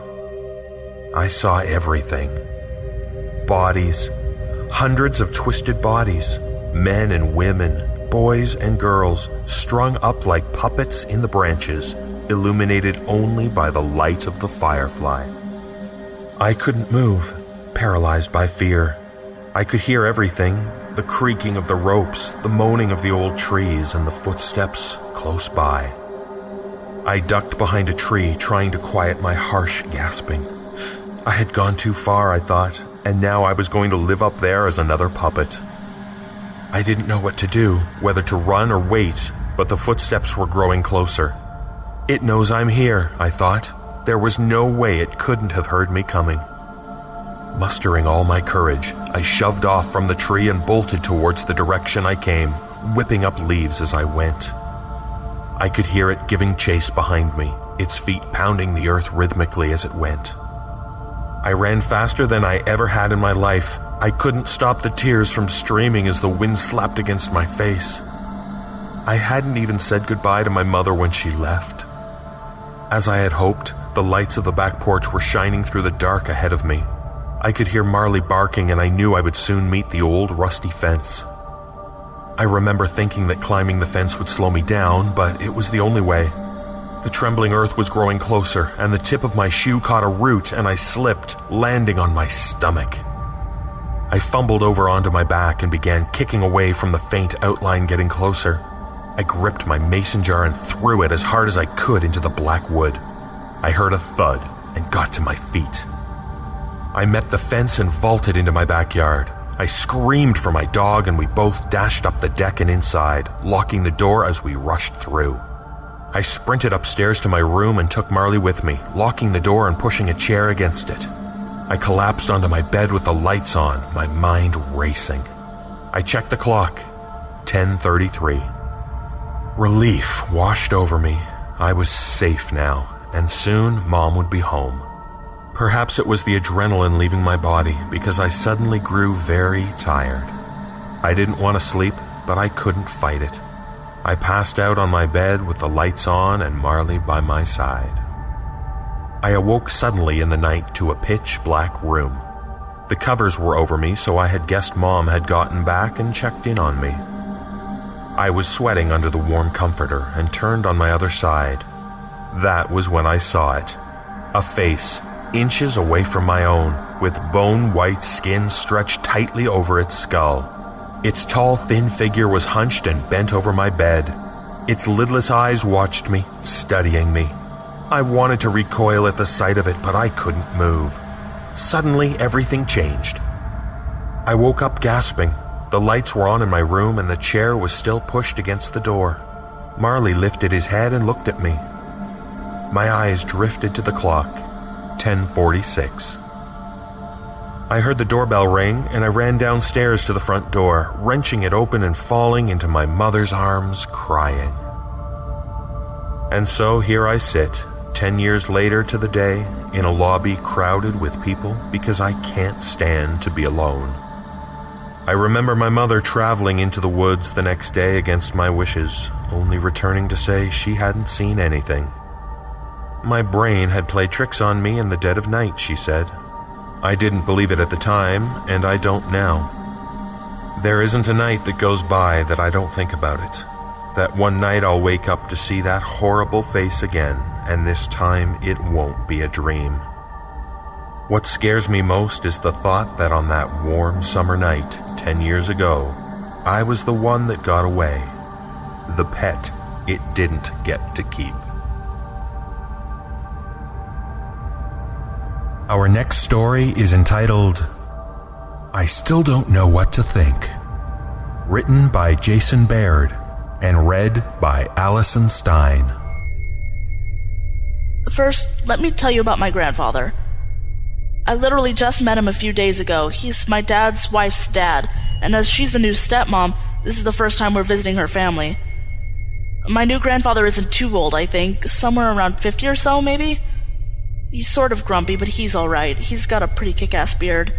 everything. Bodies. Hundreds of twisted bodies. Men and women, boys and girls, strung up like puppets in the branches, illuminated only by the light of the firefly. I couldn't move, paralyzed by fear. I could hear everything, the creaking of the ropes, the moaning of the old trees, and the footsteps close by. I ducked behind a tree, trying to quiet my harsh gasping. I had gone too far, I thought, and now I was going to live up there as another puppet. I didn't know what to do, whether to run or wait, but the footsteps were growing closer. It knows I'm here, I thought. There was no way it couldn't have heard me coming. Mustering all my courage, I shoved off from the tree and bolted towards the direction I came, whipping up leaves as I went. I could hear it giving chase behind me, its feet pounding the earth rhythmically as it went. I ran faster than I ever had in my life. I couldn't stop the tears from streaming as the wind slapped against my face. I hadn't even said goodbye to my mother when she left. As I had hoped, the lights of the back porch were shining through the dark ahead of me. I could hear Marley barking, and I knew I would soon meet the old rusty fence. I remember thinking that climbing the fence would slow me down, but it was the only way. The trembling earth was growing closer, and the tip of my shoe caught a root, and I slipped, landing on my stomach. I fumbled over onto my back and began kicking away from the faint outline getting closer. I gripped my mason jar and threw it as hard as I could into the black wood. I heard a thud and got to my feet. I met the fence and vaulted into my backyard. I screamed for my dog, and we both dashed up the deck and inside, locking the door as we rushed through. I sprinted upstairs to my room and took Marley with me, locking the door and pushing a chair against it. I collapsed onto my bed with the lights on, my mind racing. I checked the clock. 10:33. Relief washed over me. I was safe now, and soon Mom would be home. Perhaps it was the adrenaline leaving my body, because I suddenly grew very tired. I didn't want to sleep, but I couldn't fight it. I passed out on my bed with the lights on and Marley by my side. I awoke suddenly in the night to a pitch-black room. The covers were over me, so I had guessed Mom had gotten back and checked in on me. I was sweating under the warm comforter and turned on my other side. That was when I saw it. A face, inches away from my own, with bone-white skin stretched tightly over its skull. Its tall, thin figure was hunched and bent over my bed. Its lidless eyes watched me, studying me. I wanted to recoil at the sight of it, but I couldn't move. Suddenly, everything changed. I woke up gasping. The lights were on in my room and the chair was still pushed against the door. Marley lifted his head and looked at me. My eyes drifted to the clock, 10:46. I heard the doorbell ring and I ran downstairs to the front door, wrenching it open and falling into my mother's arms, crying. And so here I sit, 10 years later to the day, in a lobby crowded with people because I can't stand to be alone. I remember my mother traveling into the woods the next day against my wishes, only returning to say she hadn't seen anything. My brain had played tricks on me in the dead of night, she said. I didn't believe it at the time, and I don't now. There isn't a night that goes by that I don't think about it. That one night I'll wake up to see that horrible face again, and this time it won't be a dream. What scares me most is the thought that on that warm summer night, 10 years ago, I was the one that got away. The pet it didn't get to keep. Our next story is entitled, I Still Don't Know What to Think. Written by Jason Baird and read by Allison Stein. First, let me tell you about my grandfather. I literally just met him a few days ago. He's my dad's wife's dad, and as she's the new stepmom, this is the first time we're visiting her family. My new grandfather isn't too old, I think, somewhere around 50 or so, maybe? He's sort of grumpy, but he's alright. He's got a pretty kick-ass beard.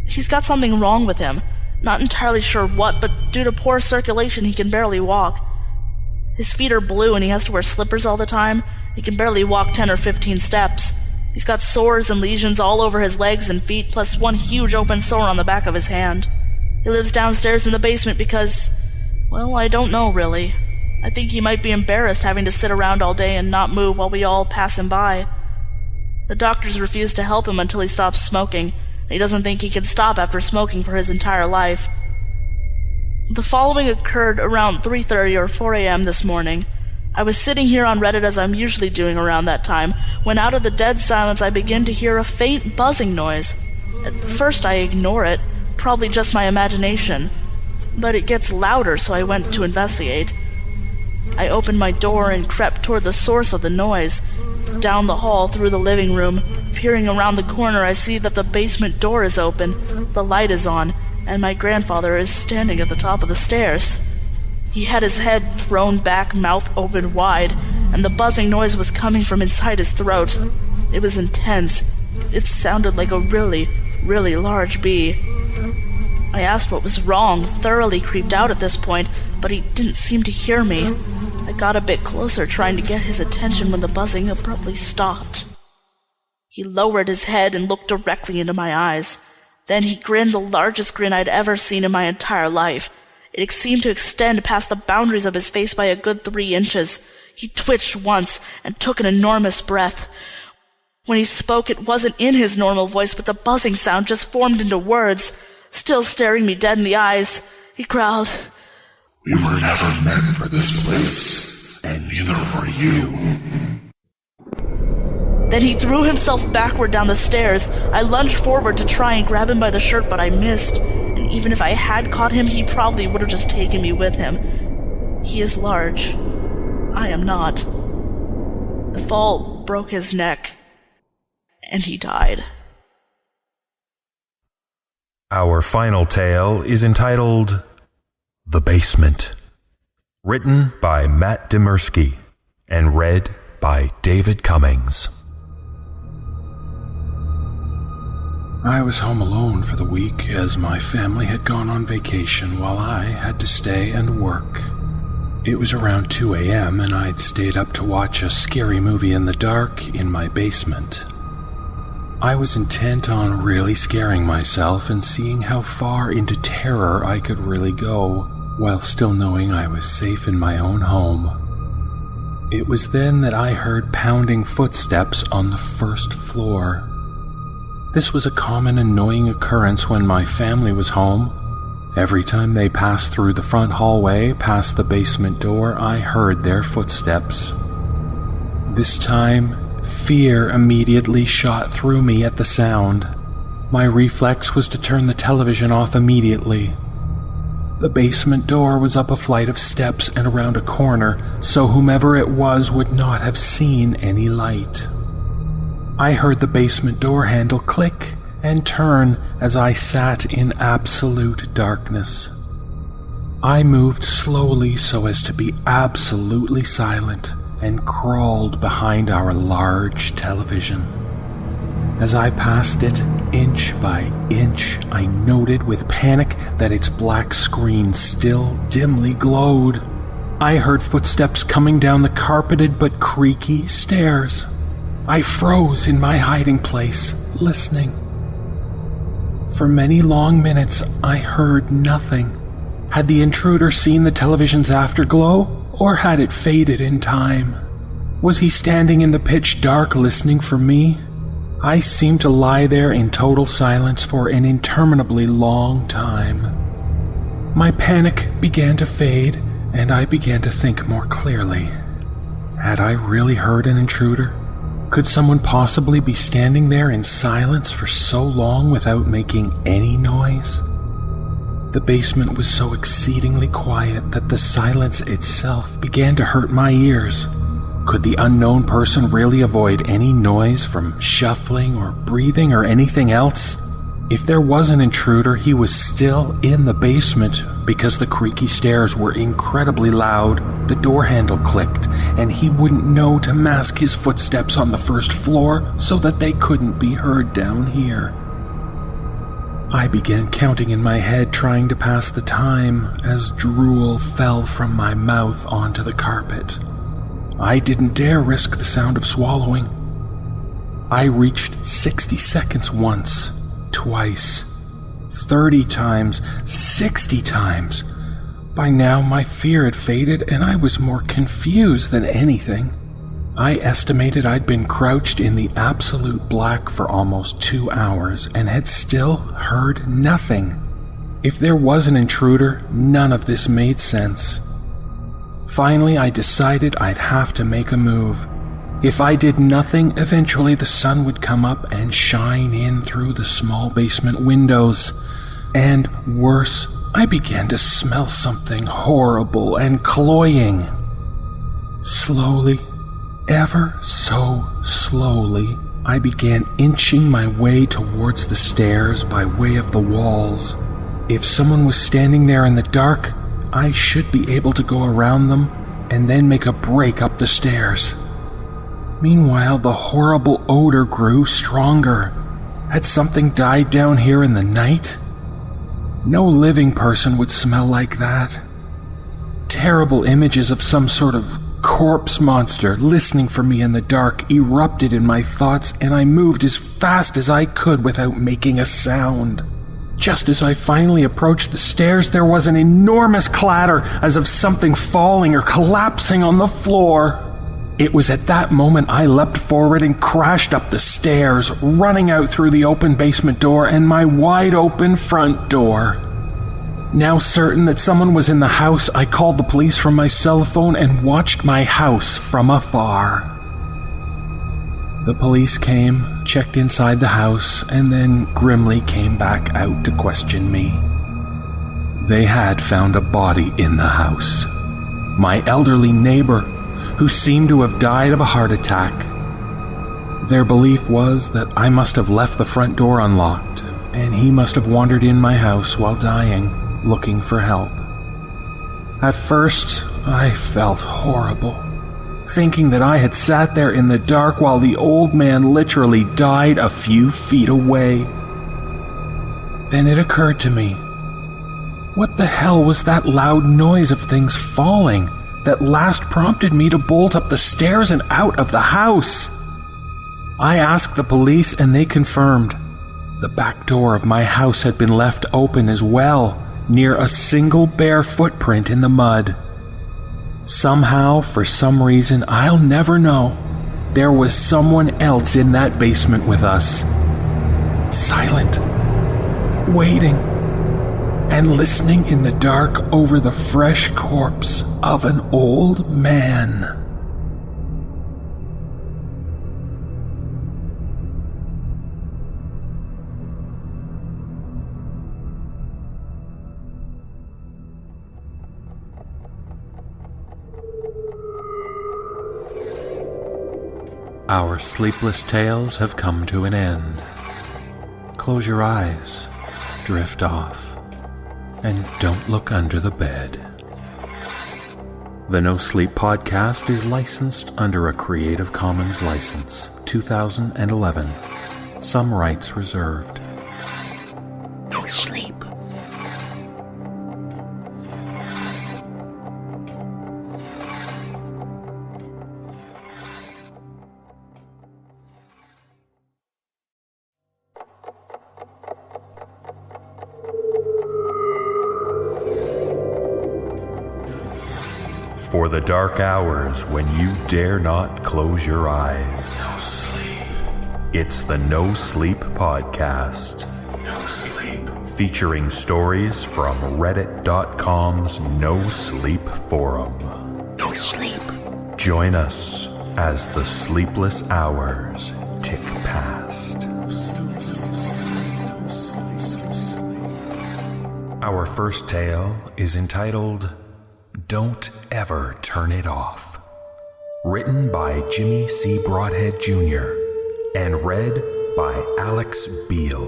He's got something wrong with him. Not entirely sure what, but due to poor circulation, he can barely walk. His feet are blue and he has to wear slippers all the time. He can barely walk 10 or 15 steps. He's got sores and lesions all over his legs and feet, plus one huge open sore on the back of his hand. He lives downstairs in the basement because, well, I don't know really. I think he might be embarrassed having to sit around all day and not move while we all pass him by. The doctors refuse to help him until he stops smoking. He doesn't think he can stop after smoking for his entire life. The following occurred around 3:30 or 4 a.m. this morning. I was sitting here on Reddit as I'm usually doing around that time, when out of the dead silence I begin to hear a faint buzzing noise. At first I ignore it, probably just my imagination. But it gets louder, so I went to investigate. I opened my door and crept toward the source of the noise. Down the hall, through the living room, peering around the corner, I see that the basement door is open, the light is on, and my grandfather is standing at the top of the stairs. He had his head thrown back, mouth open wide, and the buzzing noise was coming from inside his throat. It was intense. It sounded like a really, really large bee. I asked what was wrong, thoroughly creeped out at this point, but he didn't seem to hear me. I got a bit closer, trying to get his attention when the buzzing abruptly stopped. He lowered his head and looked directly into my eyes. Then he grinned the largest grin I'd ever seen in my entire life. It seemed to extend past the boundaries of his face by a good 3 inches. He twitched once and took an enormous breath. When he spoke, it wasn't in his normal voice, but the buzzing sound just formed into words. Still staring me dead in the eyes, he growled, "We were never meant for this place, and neither were you." Then he threw himself backward down the stairs. I lunged forward to try and grab him by the shirt, but I missed. And even if I had caught him, he probably would have just taken me with him. He is large. I am not. The fall broke his neck, and he died. Our final tale is entitled, The Basement. Written by Matt Demersky and read by David Cummings. I was home alone for the week as my family had gone on vacation while I had to stay and work. It was around 2 a.m. and I'd stayed up to watch a scary movie in the dark in my basement. I was intent on really scaring myself and seeing how far into terror I could really go, while still knowing I was safe in my own home. It was then that I heard pounding footsteps on the first floor. This was a common annoying occurrence when my family was home. Every time they passed through the front hallway, past the basement door, I heard their footsteps. This time, fear immediately shot through me at the sound. My reflex was to turn the television off immediately. The basement door was up a flight of steps and around a corner, so whomever it was would not have seen any light. I heard the basement door handle click and turn as I sat in absolute darkness. I moved slowly so as to be absolutely silent and crawled behind our large television. As I passed it, inch by inch, I noted with panic that its black screen still dimly glowed. I heard footsteps coming down the carpeted but creaky stairs. I froze in my hiding place, listening. For many long minutes, I heard nothing. Had the intruder seen the television's afterglow, or had it faded in time? Was he standing in the pitch dark listening for me? I seemed to lie there in total silence for an interminably long time. My panic began to fade, and I began to think more clearly. Had I really heard an intruder? Could someone possibly be standing there in silence for so long without making any noise? The basement was so exceedingly quiet that the silence itself began to hurt my ears. Could the unknown person really avoid any noise from shuffling or breathing or anything else? If there was an intruder, he was still in the basement because the creaky stairs were incredibly loud, the door handle clicked, and he wouldn't know to mask his footsteps on the first floor so that they couldn't be heard down here. I began counting in my head, trying to pass the time as drool fell from my mouth onto the carpet. I didn't dare risk the sound of swallowing. I reached 60 seconds once, twice, 30 times, 60 times. By now my fear had faded and I was more confused than anything. I estimated I'd been crouched in the absolute black for almost 2 hours and had still heard nothing. If there was an intruder, none of this made sense. Finally, I decided I'd have to make a move. If I did nothing, eventually the sun would come up and shine in through the small basement windows. And worse, I began to smell something horrible and cloying. Slowly, ever so slowly, I began inching my way towards the stairs by way of the walls. If someone was standing there in the dark, I should be able to go around them and then make a break up the stairs. Meanwhile, the horrible odor grew stronger. Had something died down here in the night? No living person would smell like that. Terrible images of some sort of corpse monster listening for me in the dark erupted in my thoughts, and I moved as fast as I could without making a sound. Just as I finally approached the stairs, there was an enormous clatter as of something falling or collapsing on the floor. It was at that moment I leapt forward and crashed up the stairs, running out through the open basement door and my wide open front door. Now certain that someone was in the house, I called the police from my cell phone and watched my house from afar. The police came, checked inside the house, and then grimly came back out to question me. They had found a body in the house. My elderly neighbor, who seemed to have died of a heart attack. Their belief was that I must have left the front door unlocked, and he must have wandered in my house while dying, looking for help. At first, I felt horrible, thinking that I had sat there in the dark while the old man literally died a few feet away. Then it occurred to me, what the hell was that loud noise of things falling, that last prompted me to bolt up the stairs and out of the house. I asked the police and they confirmed. The back door of my house had been left open as well, near a single bare footprint in the mud. Somehow, for some reason I'll never know, there was someone else in that basement with us. Silent, waiting, and listening in the dark over the fresh corpse of an old man. Our sleepless tales have come to an end. Close your eyes, drift off, and don't look under the bed. The No Sleep Podcast is licensed under a Creative Commons license, 2011. Some rights reserved. No sleep. For the dark hours when you dare not close your eyes. No sleep. It's the No Sleep Podcast. No sleep. Featuring stories from Reddit.com's No Sleep Forum. No sleep. Join us as the sleepless hours tick past. Our first tale is entitled Don't Ever Turn It Off. Written by Jimmy C. Broadhead Jr. and read by Alex Beal.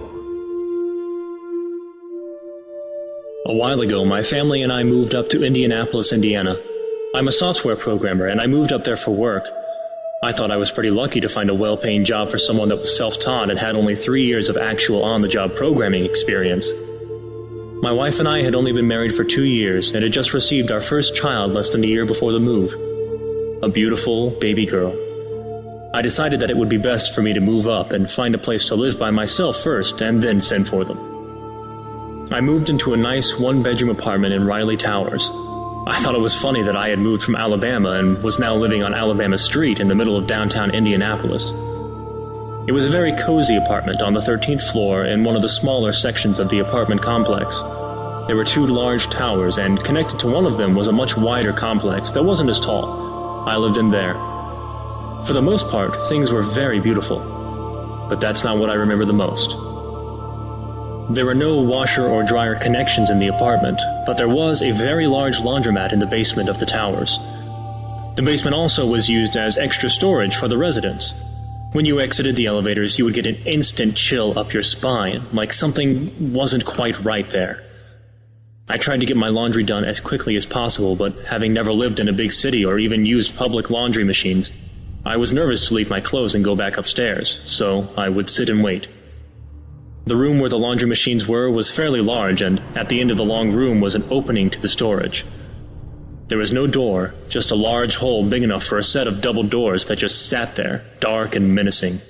A while ago, my family and I moved up to Indianapolis, Indiana. I'm a software programmer, and I moved up there for work. I thought I was pretty lucky to find a well-paying job for someone that was self-taught and had only 3 years of actual on-the-job programming experience. My wife and I had only been married for 2 years and had just received our first child less than a year before the move. A beautiful baby girl. I decided that it would be best for me to move up and find a place to live by myself first and then send for them. I moved into a nice one-bedroom apartment in Riley Towers. I thought it was funny that I had moved from Alabama and was now living on Alabama Street in the middle of downtown Indianapolis. It was a very cozy apartment on the 13th floor in one of the smaller sections of the apartment complex. There were 2 large towers, and connected to one of them was a much wider complex that wasn't as tall. I lived in there. For the most part, things were very beautiful. But that's not what I remember the most. There were no washer or dryer connections in the apartment, but there was a very large laundromat in the basement of the towers. The basement also was used as extra storage for the residents. When you exited the elevators, you would get an instant chill up your spine, like something wasn't quite right there. I tried to get my laundry done as quickly as possible, but having never lived in a big city or even used public laundry machines, I was nervous to leave my clothes and go back upstairs, so I would sit and wait. The room where the laundry machines were was fairly large, and at the end of the long room was an opening to the storage. There was no door, just a large hole big enough for a set of double doors that just sat there, dark and menacing.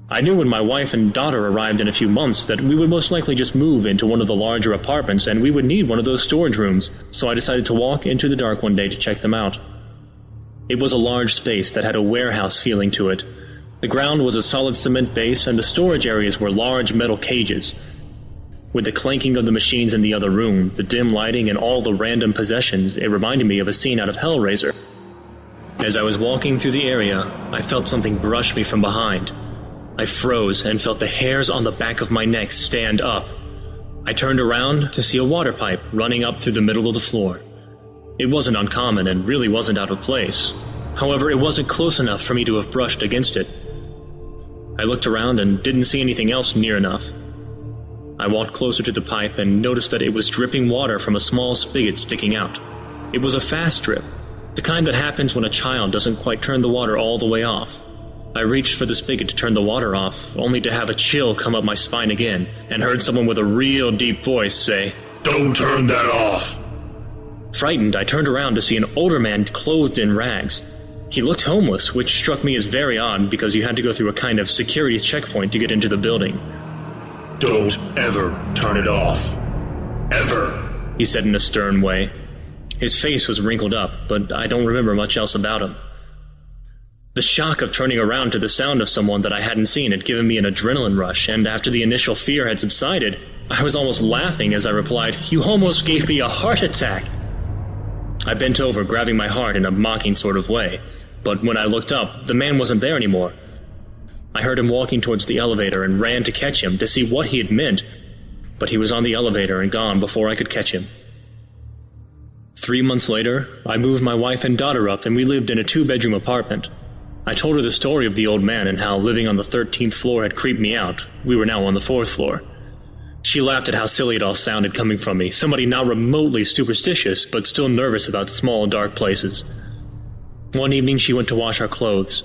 I knew when my wife and daughter arrived in a few months that we would most likely just move into one of the larger apartments and we would need one of those storage rooms, so I decided to walk into the dark one day to check them out. It was a large space that had a warehouse feeling to it. The ground was a solid cement base and the storage areas were large metal cages. With the clanking of the machines in the other room, the dim lighting, and all the random possessions, it reminded me of a scene out of Hellraiser. As I was walking through the area, I felt something brush me from behind. I froze and felt the hairs on the back of my neck stand up. I turned around to see a water pipe running up through the middle of the floor. It wasn't uncommon and really wasn't out of place. However, it wasn't close enough for me to have brushed against it. I looked around and didn't see anything else near enough. I walked closer to the pipe and noticed that it was dripping water from a small spigot sticking out. It was a fast drip, the kind that happens when a child doesn't quite turn the water all the way off. I reached for the spigot to turn the water off, only to have a chill come up my spine again, and heard someone with a real deep voice say, Don't turn that off! Frightened, I turned around to see an older man clothed in rags. He looked homeless, which struck me as very odd because you had to go through a kind of security checkpoint to get into the building. "Don't ever turn it off. Ever," he said in a stern way. His face was wrinkled up, but I don't remember much else about him. The shock of turning around to the sound of someone that I hadn't seen had given me an adrenaline rush, and after the initial fear had subsided, I was almost laughing as I replied, "You almost gave me a heart attack." I bent over, grabbing my heart in a mocking sort of way, but when I looked up, the man wasn't there anymore. I heard him walking towards the elevator and ran to catch him to see what he had meant, but he was on the elevator and gone before I could catch him. 3 months later, I moved my wife and daughter up and we lived in a 2-bedroom apartment. I told her the story of the old man and how living on the 13th floor had creeped me out. We were now on the 4th floor. She laughed at how silly it all sounded coming from me, somebody not remotely superstitious, but still nervous about small, dark places. One evening she went to wash our clothes.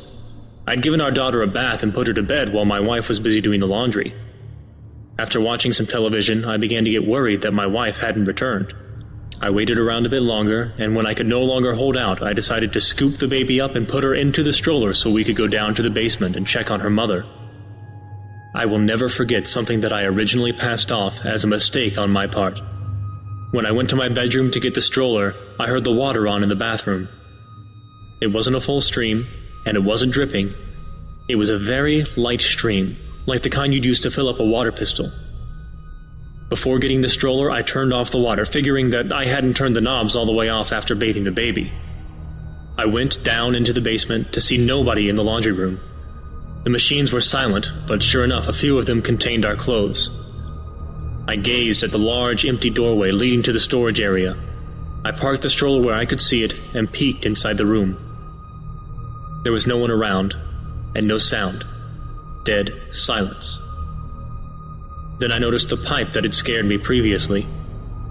I'd given our daughter a bath and put her to bed while my wife was busy doing the laundry. After watching some television, I began to get worried that my wife hadn't returned. I waited around a bit longer, and when I could no longer hold out, I decided to scoop the baby up and put her into the stroller so we could go down to the basement and check on her mother. I will never forget something that I originally passed off as a mistake on my part. When I went to my bedroom to get the stroller, I heard the water on in the bathroom. It wasn't a full stream, and it wasn't dripping. It was a very light stream, like the kind you'd use to fill up a water pistol. Before getting the stroller, I turned off the water, figuring that I hadn't turned the knobs all the way off after bathing the baby. I went down into the basement to see nobody in the laundry room. The machines were silent, but sure enough, a few of them contained our clothes. I gazed at the large, empty doorway leading to the storage area. I parked the stroller where I could see it and peeked inside the room. There was no one around, and no sound. Dead silence. Then I noticed the pipe that had scared me previously.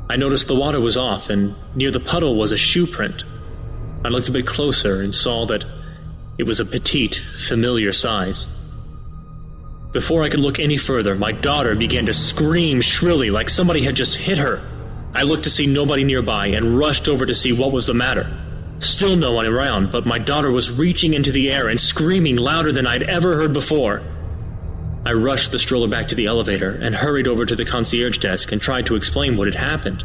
I noticed the water was off, and near the puddle was a shoe print. I looked a bit closer and saw that it was a petite, familiar size. Before I could look any further, my daughter began to scream shrilly like somebody had just hit her. I looked to see nobody nearby and rushed over to see what was the matter. Still no one around, but my daughter was reaching into the air and screaming louder than I'd ever heard before. I rushed the stroller back to the elevator and hurried over to the concierge desk and tried to explain what had happened.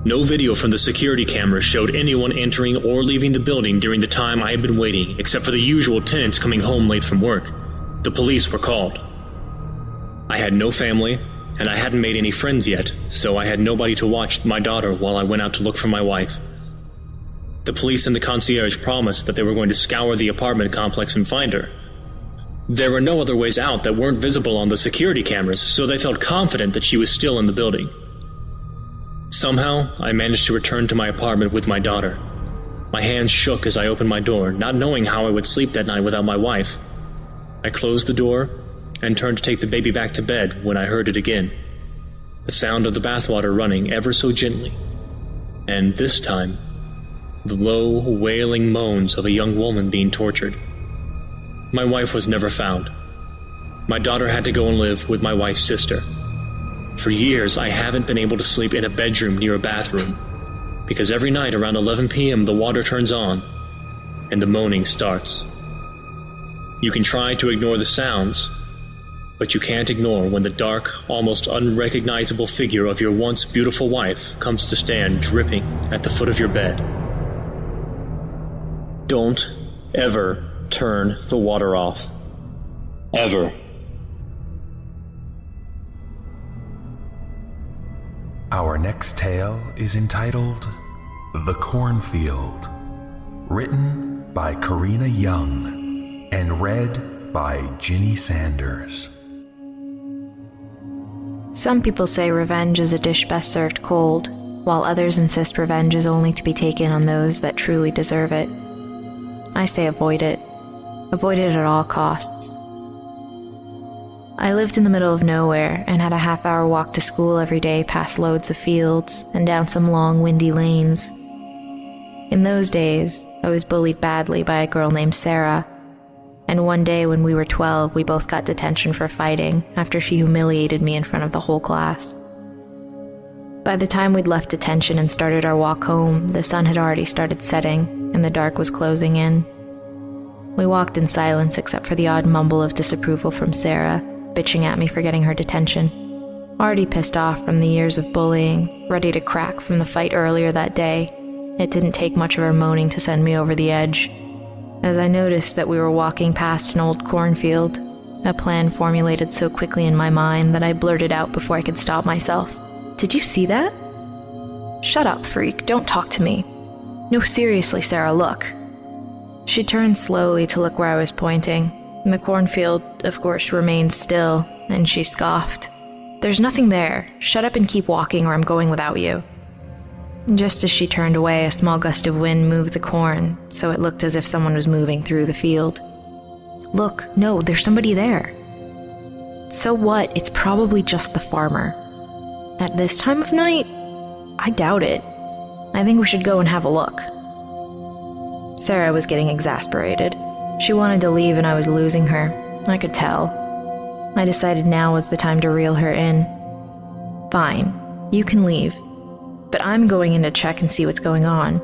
No video from the security cameras showed anyone entering or leaving the building during the time I had been waiting, except for the usual tenants coming home late from work. The police were called. I had no family, and I hadn't made any friends yet, so I had nobody to watch my daughter while I went out to look for my wife. The police and the concierge promised that they were going to scour the apartment complex and find her. There were no other ways out that weren't visible on the security cameras, so they felt confident that she was still in the building. Somehow, I managed to return to my apartment with my daughter. My hands shook as I opened my door, not knowing how I would sleep that night without my wife. I closed the door and turned to take the baby back to bed when I heard it again. The sound of the bathwater running ever so gently. And this time, the low, wailing moans of a young woman being tortured. My wife was never found. My daughter had to go and live with my wife's sister. For years, I haven't been able to sleep in a bedroom near a bathroom, because every night around 11 p.m. the water turns on, and the moaning starts. You can try to ignore the sounds, but you can't ignore when the dark, almost unrecognizable figure of your once beautiful wife comes to stand dripping at the foot of your bed. Don't ever turn the water off. Ever. Our next tale is entitled The Cornfield, written by Karina Young and read by Ginny Sanders. Some people say revenge is a dish best served cold, while others insist revenge is only to be taken on those that truly deserve it. I say avoid it. Avoid it at all costs. I lived in the middle of nowhere and had a half-hour walk to school every day past loads of fields and down some long, windy lanes. In those days, I was bullied badly by a girl named Sarah, and one day when we were 12, we both got detention for fighting after she humiliated me in front of the whole class. By the time we'd left detention and started our walk home, the sun had already started setting, and the dark was closing in. We walked in silence except for the odd mumble of disapproval from Sarah, bitching at me for getting her detention. Already pissed off from the years of bullying, ready to crack from the fight earlier that day, it didn't take much of her moaning to send me over the edge. As I noticed that we were walking past an old cornfield, a plan formulated so quickly in my mind that I blurted out before I could stop myself. "Did you see that?" "Shut up, freak. Don't talk to me." "No, seriously, Sarah, look." She turned slowly to look where I was pointing, and the cornfield, of course, remained still, and she scoffed. "There's nothing there. Shut up and keep walking or I'm going without you." Just as she turned away, a small gust of wind moved the corn, so it looked as if someone was moving through the field. "Look, no, there's somebody there." "So what? It's probably just the farmer." "At this time of night? I doubt it. I think we should go and have a look." Sarah was getting exasperated. She wanted to leave and I was losing her. I could tell. I decided now was the time to reel her in. "Fine, you can leave, but I'm going in to check and see what's going on.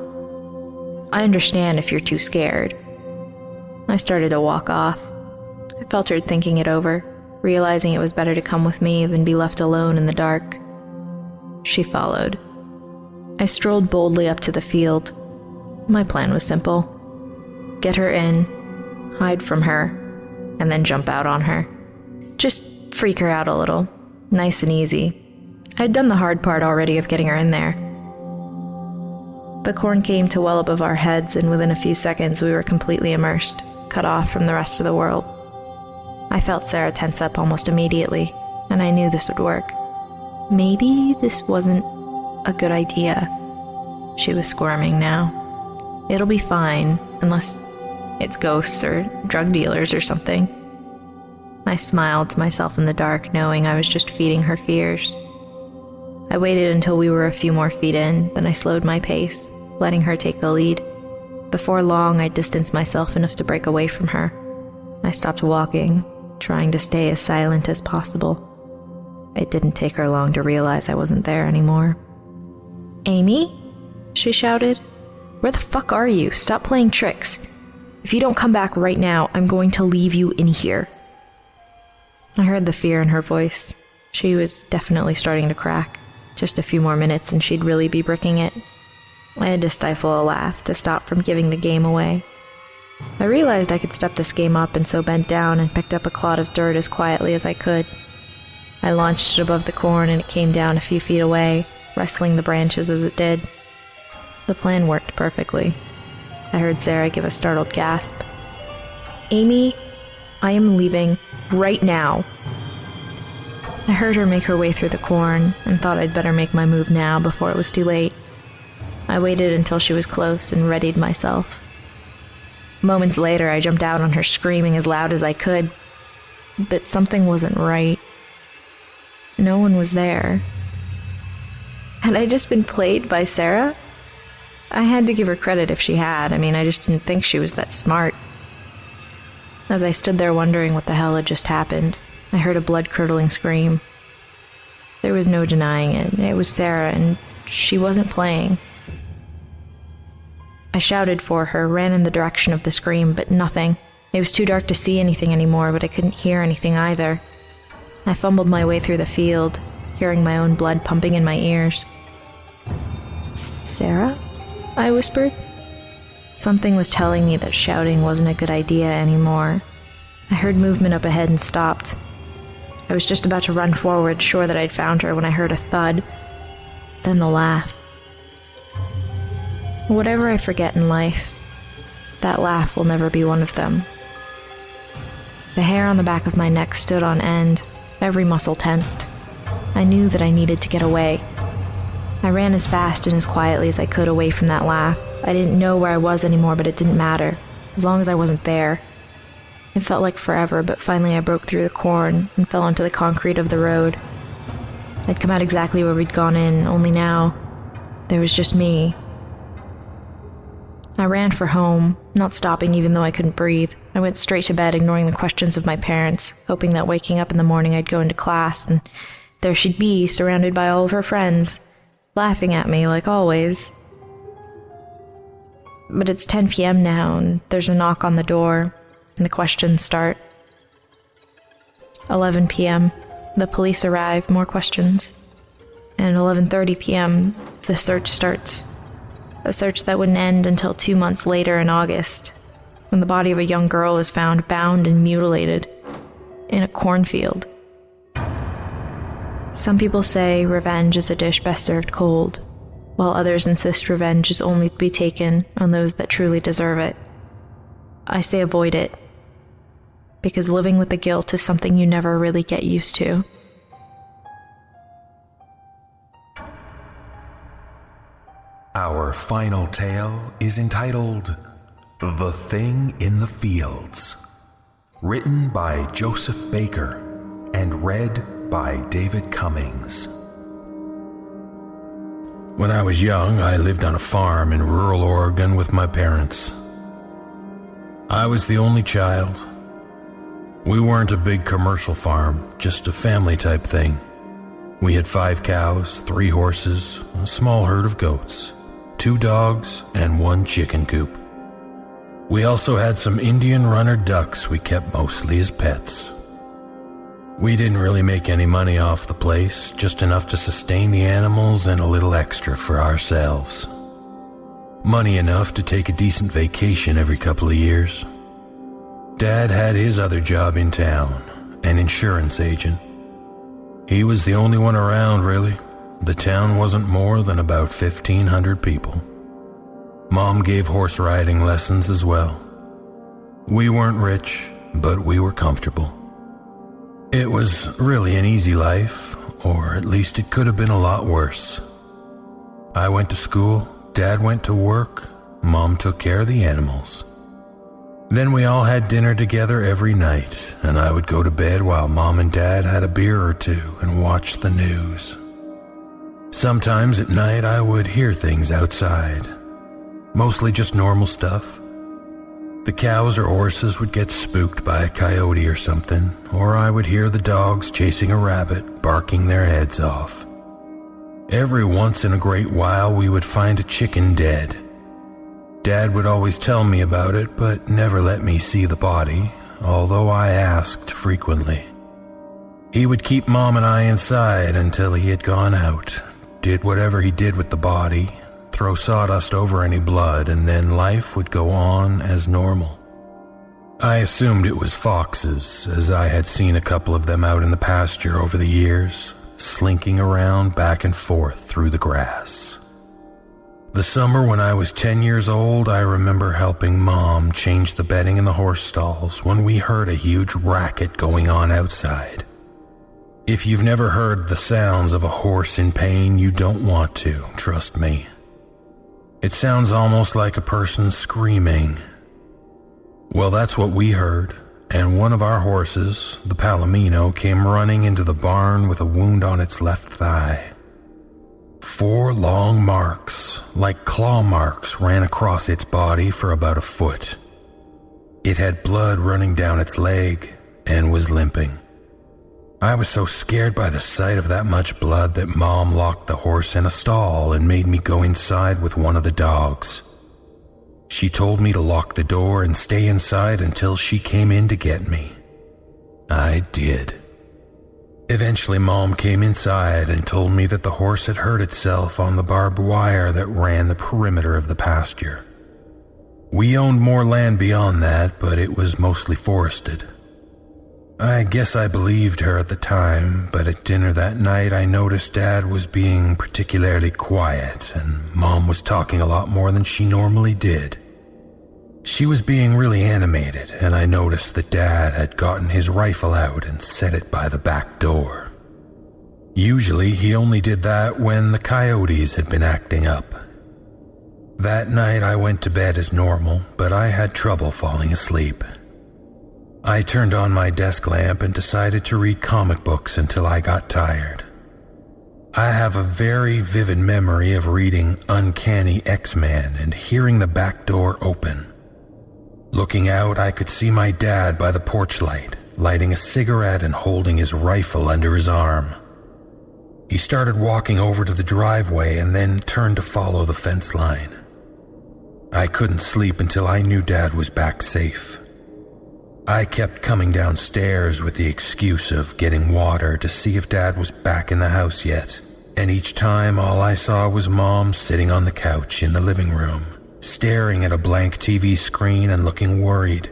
I understand if you're too scared." I started to walk off. I felt her thinking it over, realizing it was better to come with me than be left alone in the dark. She followed. I strolled boldly up to the field. My plan was simple. Get her in, hide from her, and then jump out on her. Just freak her out a little. Nice and easy. I'd done the hard part already of getting her in there. The corn came to well above our heads, and within a few seconds we were completely immersed, cut off from the rest of the world. I felt Sarah tense up almost immediately, and I knew this would work. Maybe this wasn't a good idea. She was squirming now. "It'll be fine, unless it's ghosts or drug dealers or something." I smiled to myself in the dark, knowing I was just feeding her fears. I waited until we were a few more feet in, then I slowed my pace, letting her take the lead. Before long, I distanced myself enough to break away from her. I stopped walking, trying to stay as silent as possible. It didn't take her long to realize I wasn't there anymore. "Amy?" she shouted. "Where the fuck are you? Stop playing tricks. If you don't come back right now, I'm going to leave you in here." I heard the fear in her voice. She was definitely starting to crack. Just a few more minutes and she'd really be bricking it. I had to stifle a laugh to stop from giving the game away. I realized I could step this game up and so bent down and picked up a clod of dirt as quietly as I could. I launched it above the corn and it came down a few feet away, wrestling the branches as it did. The plan worked perfectly. I heard Sarah give a startled gasp. "Amy, I am leaving right now." I heard her make her way through the corn and thought I'd better make my move now before it was too late. I waited until she was close and readied myself. Moments later, I jumped out on her screaming as loud as I could, but something wasn't right. No one was there. Had I just been played by Sarah? I had to give her credit if she had. I just didn't think she was that smart. As I stood there wondering what the hell had just happened, I heard a blood-curdling scream. There was no denying it. It was Sarah, and she wasn't playing. I shouted for her, ran in the direction of the scream, but nothing. It was too dark to see anything anymore, but I couldn't hear anything either. I fumbled my way through the field, hearing my own blood pumping in my ears. "Sarah?" I whispered. Something was telling me that shouting wasn't a good idea anymore. I heard movement up ahead and stopped. I was just about to run forward, sure that I'd found her, when I heard a thud, then the laugh. Whatever I forget in life, that laugh will never be one of them. The hair on the back of my neck stood on end, every muscle tensed. I knew that I needed to get away. I ran as fast and as quietly as I could away from that laugh. I didn't know where I was anymore, but it didn't matter, as long as I wasn't there. It felt like forever, but finally I broke through the corn and fell onto the concrete of the road. I'd come out exactly where we'd gone in, only now there was just me. I ran for home, not stopping even though I couldn't breathe. I went straight to bed, ignoring the questions of my parents, hoping that waking up in the morning I'd go into class, and there she'd be, surrounded by all of her friends. laughing at me like always. But it's 10 p.m. now, and there's a knock on the door, and the questions start. 11 p.m., the police arrive, more questions. And 11:30 p.m., the search starts. A search that wouldn't end until 2 months later in August, when the body of a young girl is found bound and mutilated in a cornfield. Some people say revenge is a dish best served cold, while others insist revenge is only to be taken on those that truly deserve it. I say avoid it, because living with the guilt is something you never really get used to. Our final tale is entitled The Thing in the Fields, written by Joseph Baker and read by David Cummings. When I was young, I lived on a farm in rural Oregon with my parents. I was the only child. We weren't a big commercial farm, just a family type thing. We had 5 cows, 3 horses, a small herd of goats, 2 dogs, and 1 chicken coop. We also had some Indian runner ducks we kept mostly as pets. We didn't really make any money off the place, just enough to sustain the animals and a little extra for ourselves. Money enough to take a decent vacation every couple of years. Dad had his other job in town, an insurance agent. He was the only one around, really. The town wasn't more than about 1,500 people. Mom gave horse riding lessons as well. We weren't rich, but we were comfortable. It was really an easy life, or at least it could have been a lot worse. I went to school, Dad went to work, Mom took care of the animals. Then we all had dinner together every night, and I would go to bed while Mom and Dad had a beer or two and watched the news. Sometimes at night I would hear things outside, mostly just normal stuff. The cows or horses would get spooked by a coyote or something, or I would hear the dogs chasing a rabbit, barking their heads off. Every once in a great while we would find a chicken dead. Dad would always tell me about it, but never let me see the body, although I asked frequently. He would keep Mom and I inside until he had gone out, did whatever he did with the body, throw sawdust over any blood, and then life would go on as normal. I assumed it was foxes, as I had seen a couple of them out in the pasture over the years, slinking around back and forth through the grass. The summer when I was 10 years old, I remember helping Mom change the bedding in the horse stalls when we heard a huge racket going on outside. If you've never heard the sounds of a horse in pain, you don't want to, trust me. It sounds almost like a person screaming. Well, that's what we heard, and one of our horses, the Palomino, came running into the barn with a wound on its left thigh. 4 long marks, like claw marks, ran across its body for about a foot. It had blood running down its leg and was limping. I was so scared by the sight of that much blood that Mom locked the horse in a stall and made me go inside with one of the dogs. She told me to lock the door and stay inside until she came in to get me. I did. Eventually, Mom came inside and told me that the horse had hurt itself on the barbed wire that ran the perimeter of the pasture. We owned more land beyond that, but it was mostly forested. I guess I believed her at the time, but at dinner that night I noticed Dad was being particularly quiet, and Mom was talking a lot more than she normally did. She was being really animated, and I noticed that Dad had gotten his rifle out and set it by the back door. Usually he only did that when the coyotes had been acting up. That night I went to bed as normal, but I had trouble falling asleep. I turned on my desk lamp and decided to read comic books until I got tired. I have a very vivid memory of reading Uncanny X-Men and hearing the back door open. Looking out, I could see my dad by the porch light, lighting a cigarette and holding his rifle under his arm. He started walking over to the driveway and then turned to follow the fence line. I couldn't sleep until I knew Dad was back safe. I kept coming downstairs with the excuse of getting water to see if Dad was back in the house yet, and each time all I saw was Mom sitting on the couch in the living room, staring at a blank TV screen and looking worried,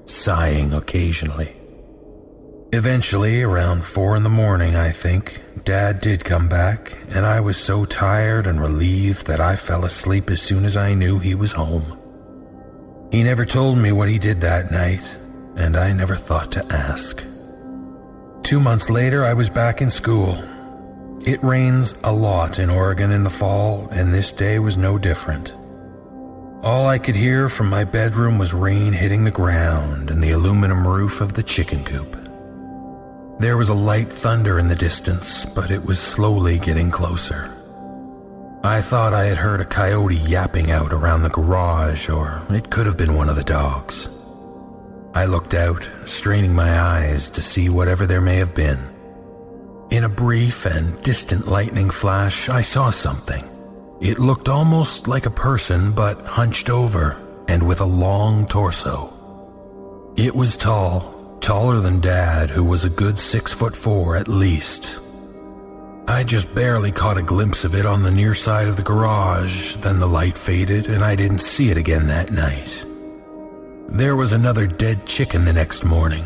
sighing occasionally. Eventually, around 4 a.m, I think, Dad did come back, and I was so tired and relieved that I fell asleep as soon as I knew he was home. He never told me what he did that night, and I never thought to ask. 2 months later, I was back in school. It rains a lot in Oregon in the fall, and this day was no different. All I could hear from my bedroom was rain hitting the ground and the aluminum roof of the chicken coop. There was a light thunder in the distance, but it was slowly getting closer. I thought I had heard a coyote yapping out around the garage, or it could have been one of the dogs. I looked out, straining my eyes to see whatever there may have been. In a brief and distant lightning flash, I saw something. It looked almost like a person, but hunched over and with a long torso. It was tall, taller than Dad, who was a good 6'4" at least. I just barely caught a glimpse of it on the near side of the garage, then the light faded and I didn't see it again that night. There was another dead chicken the next morning,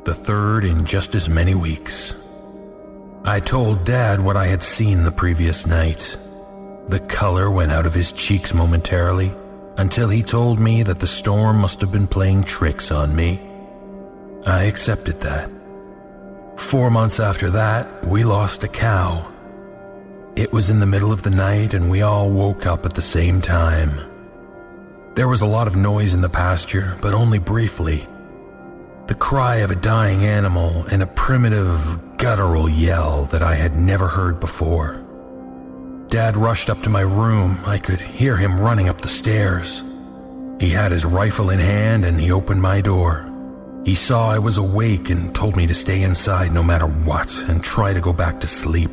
the third in just as many weeks. I told Dad what I had seen the previous night. The color went out of his cheeks momentarily, until he told me that the storm must have been playing tricks on me. I accepted that. 4 months after that, we lost a cow. It was in the middle of the night and we all woke up at the same time. There was a lot of noise in the pasture, but only briefly. The cry of a dying animal and a primitive, guttural yell that I had never heard before. Dad rushed up to my room. I could hear him running up the stairs. He had his rifle in hand and he opened my door. He saw I was awake and told me to stay inside no matter what and try to go back to sleep.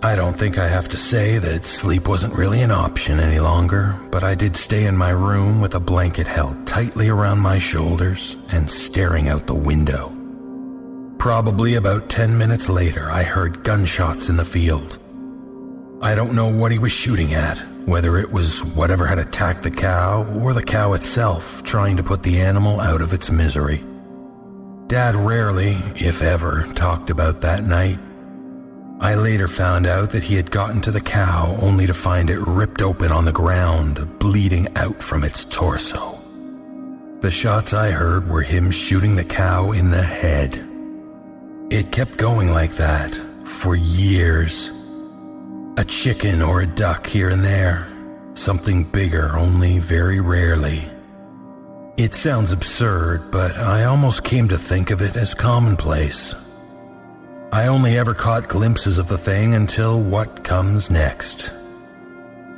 I don't think I have to say that sleep wasn't really an option any longer, but I did stay in my room with a blanket held tightly around my shoulders and staring out the window. Probably about 10 minutes later, I heard gunshots in the field. I don't know what he was shooting at, whether it was whatever had attacked the cow or the cow itself trying to put the animal out of its misery. Dad rarely, if ever, talked about that night. I later found out that he had gotten to the cow only to find it ripped open on the ground, bleeding out from its torso. The shots I heard were him shooting the cow in the head. It kept going like that for years. A chicken or a duck here and there, something bigger only very rarely. It sounds absurd, but I almost came to think of it as commonplace. I only ever caught glimpses of the thing until what comes next.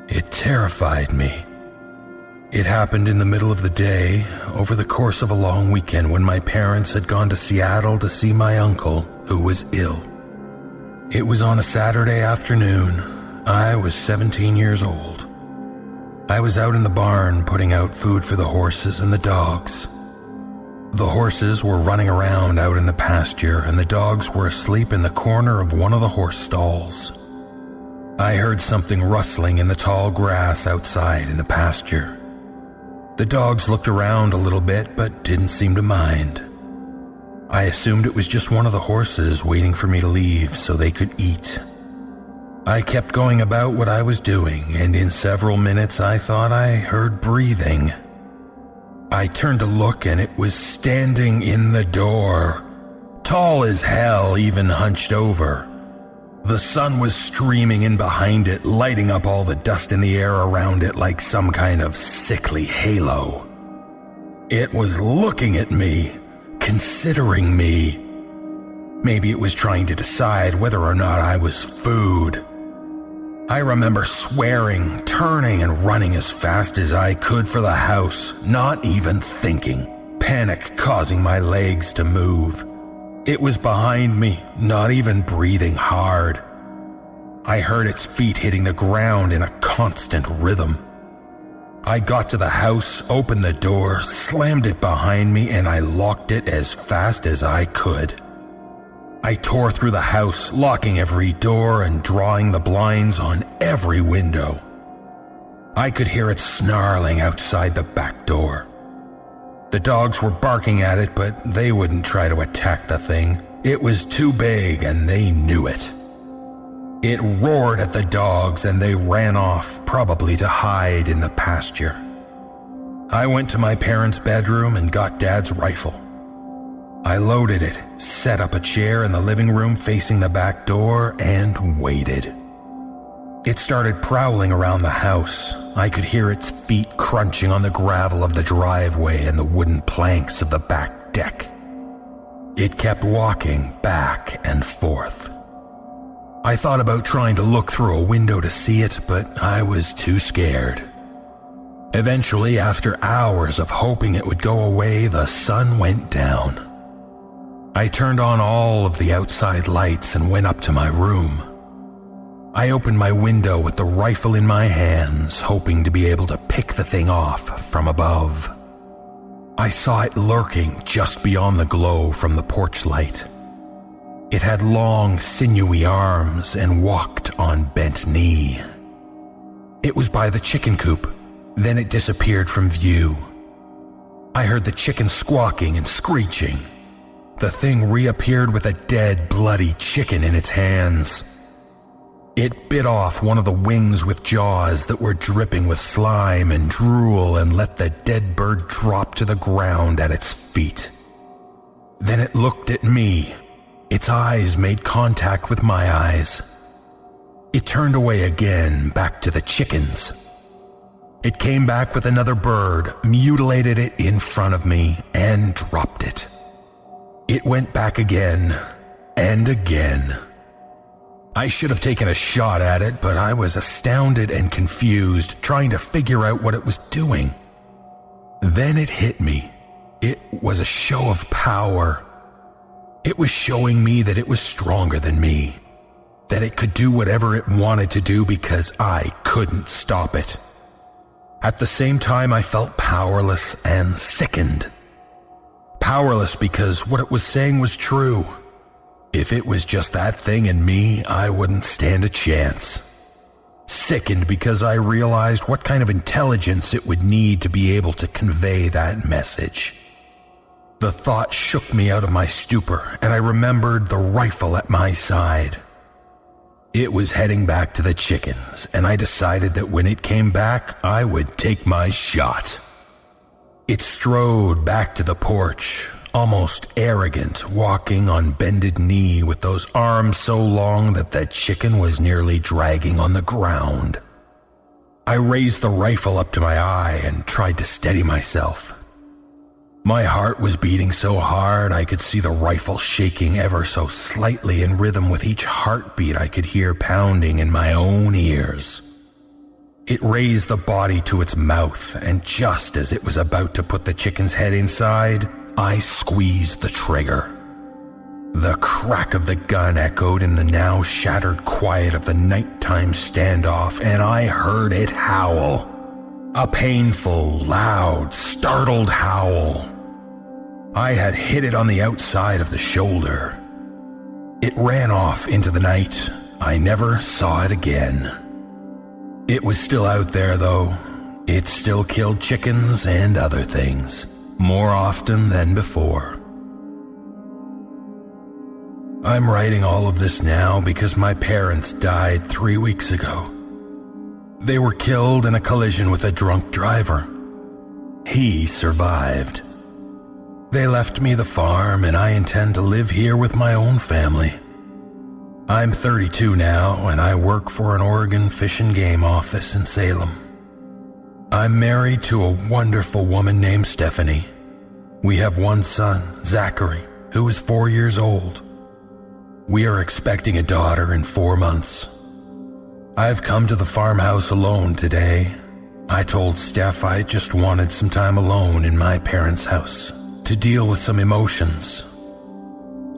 It terrified me. It happened in the middle of the day, over the course of a long weekend when my parents had gone to Seattle to see my uncle, who was ill. It was on a Saturday afternoon. I was 17 years old. I was out in the barn putting out food for the horses and the dogs. The horses were running around out in the pasture and the dogs were asleep in the corner of one of the horse stalls. I heard something rustling in the tall grass outside in the pasture. The dogs looked around a little bit but didn't seem to mind. I assumed it was just one of the horses waiting for me to leave so they could eat. I kept going about what I was doing, and in several minutes I thought I heard breathing. I turned to look and it was standing in the door, tall as hell, even hunched over. The sun was streaming in behind it, lighting up all the dust in the air around it like some kind of sickly halo. It was looking at me, considering me. Maybe it was trying to decide whether or not I was food. I remember swearing, turning and running as fast as I could for the house, not even thinking, panic causing my legs to move. It was behind me, not even breathing hard. I heard its feet hitting the ground in a constant rhythm. I got to the house, opened the door, slammed it behind me, and I locked it as fast as I could. I tore through the house, locking every door and drawing the blinds on every window. I could hear it snarling outside the back door. The dogs were barking at it, but they wouldn't try to attack the thing. It was too big, and they knew it. It roared at the dogs, and they ran off, probably to hide in the pasture. I went to my parents' bedroom and got Dad's rifle. I loaded it, set up a chair in the living room facing the back door, and waited. It started prowling around the house. I could hear its feet crunching on the gravel of the driveway and the wooden planks of the back deck. It kept walking back and forth. I thought about trying to look through a window to see it, but I was too scared. Eventually, after hours of hoping it would go away, the sun went down. I turned on all of the outside lights and went up to my room. I opened my window with the rifle in my hands, hoping to be able to pick the thing off from above. I saw it lurking just beyond the glow from the porch light. It had long, sinewy arms and walked on bent knee. It was by the chicken coop. Then it disappeared from view. I heard the chicken squawking and screeching. The thing reappeared with a dead, bloody chicken in its hands. It bit off one of the wings with jaws that were dripping with slime and drool and let the dead bird drop to the ground at its feet. Then it looked at me. Its eyes made contact with my eyes. It turned away again, back to the chickens. It came back with another bird, mutilated it in front of me, and dropped it. It went back again, and again. I should have taken a shot at it, but I was astounded and confused, trying to figure out what it was doing. Then it hit me. It was a show of power. It was showing me that it was stronger than me, that it could do whatever it wanted to do because I couldn't stop it. At the same time, I felt powerless and sickened. Powerless because what it was saying was true. If it was just that thing and me, I wouldn't stand a chance. Sickened because I realized what kind of intelligence it would need to be able to convey that message. The thought shook me out of my stupor, and I remembered the rifle at my side. It was heading back to the chickens, and I decided that when it came back, I would take my shot. It strode back to the porch, almost arrogant, walking on bended knee with those arms so long that the chicken was nearly dragging on the ground. I raised the rifle up to my eye and tried to steady myself. My heart was beating so hard I could see the rifle shaking ever so slightly in rhythm with each heartbeat I could hear pounding in my own ears. It raised the body to its mouth, and just as it was about to put the chicken's head inside, I squeezed the trigger. The crack of the gun echoed in the now shattered quiet of the nighttime standoff, and I heard it howl. A painful, loud, startled howl. I had hit it on the outside of the shoulder. It ran off into the night. I never saw it again. It was still out there, though. It still killed chickens and other things, more often than before. I'm writing all of this now because my parents died 3 weeks ago. They were killed in a collision with a drunk driver. He survived. They left me the farm, and I intend to live here with my own family. I'm 32 now, and I work for an Oregon Fish and Game office in Salem. I'm married to a wonderful woman named Stephanie. We have one son, Zachary, who is 4 years old. We are expecting a daughter in 4 months. I've come to the farmhouse alone today. I told Steph I just wanted some time alone in my parents' house to deal with some emotions.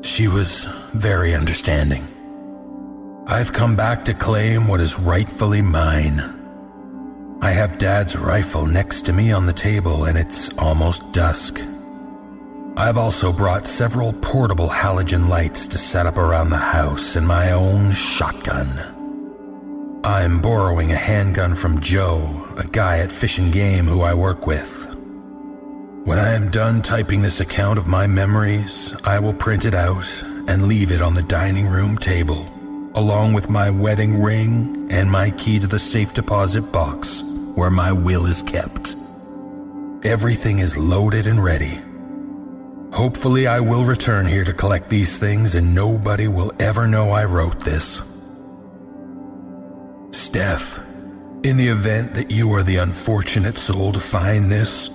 She was very understanding. I've come back to claim what is rightfully mine. I have Dad's rifle next to me on the table, and it's almost dusk. I've also brought several portable halogen lights to set up around the house and my own shotgun. I'm borrowing a handgun from Joe, a guy at Fish and Game who I work with. When I am done typing this account of my memories, I will print it out and leave it on the dining room table, along with my wedding ring and my key to the safe deposit box where my will is kept. Everything is loaded and ready. Hopefully I will return here to collect these things and nobody will ever know I wrote this. Steph, in the event that you are the unfortunate soul to find this,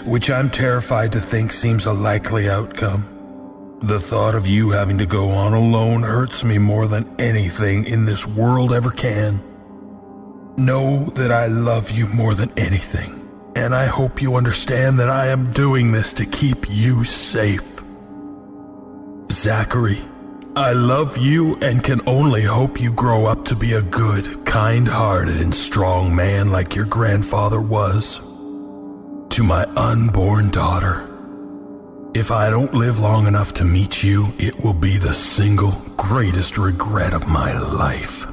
which I'm terrified to think seems a likely outcome, the thought of you having to go on alone hurts me more than anything in this world ever can. Know that I love you more than anything, and I hope you understand that I am doing this to keep you safe. Zachary, I love you and can only hope you grow up to be a good, kind-hearted, and strong man like your grandfather was. To my unborn daughter, if I don't live long enough to meet you, it will be the single greatest regret of my life.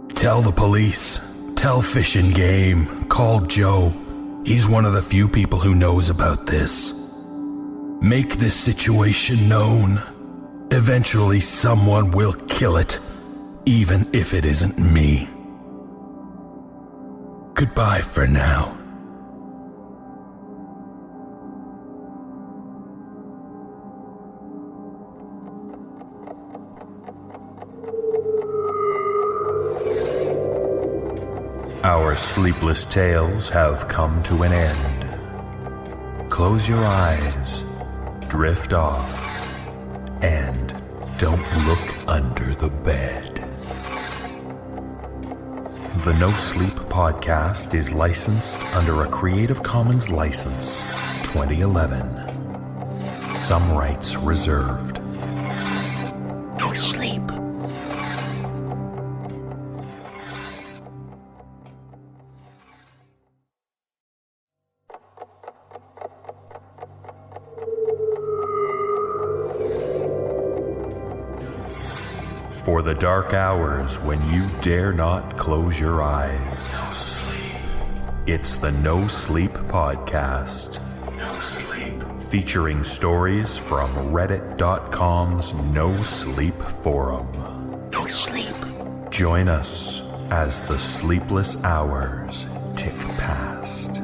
Tell the police, tell Fish and Game, call Joe. He's one of the few people who knows about this. Make this situation known. Eventually someone will kill it, even if it isn't me. Goodbye for now. Our sleepless tales have come to an end. Close your eyes, drift off, and don't look under the bed. The No Sleep Podcast is licensed under a Creative Commons license 2011. Some rights reserved. No sleep. For the dark hours when you dare not close your eyes. No sleep. It's the No Sleep Podcast. No sleep. Featuring stories from Reddit.com's No Sleep Forum. No sleep. Join us as the sleepless hours tick past.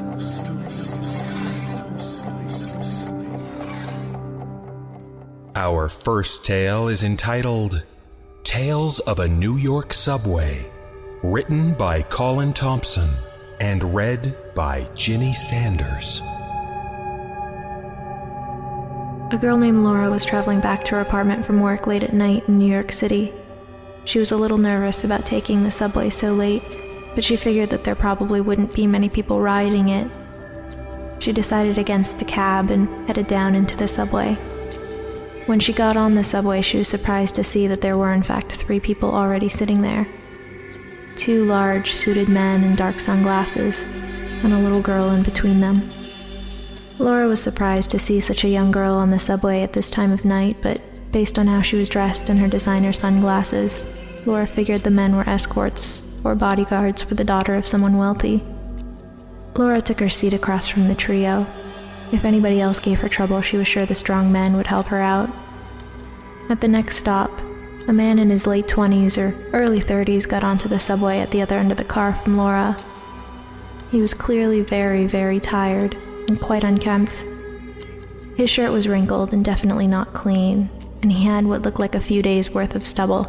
Our first tale is entitled Tales of a New York Subway, written by Colin Thompson and read by Ginny Sanders. A girl named Laura was traveling back to her apartment from work late at night in New York City. She was a little nervous about taking the subway so late, but she figured that there probably wouldn't be many people riding it. She decided against the cab and headed down into the subway. When she got on the subway, she was surprised to see that there were in fact 3 people already sitting there. 2 large, suited men in dark sunglasses, and a little girl in between them. Laura was surprised to see such a young girl on the subway at this time of night, but based on how she was dressed and her designer sunglasses, Laura figured the men were escorts or bodyguards for the daughter of someone wealthy. Laura took her seat across from the trio. If anybody else gave her trouble, she was sure the strong men would help her out. At the next stop, a man in his late 20s or early 30s got onto the subway at the other end of the car from Laura. He was clearly very, very tired and quite unkempt. His shirt was wrinkled and definitely not clean, and he had what looked like a few days' worth of stubble.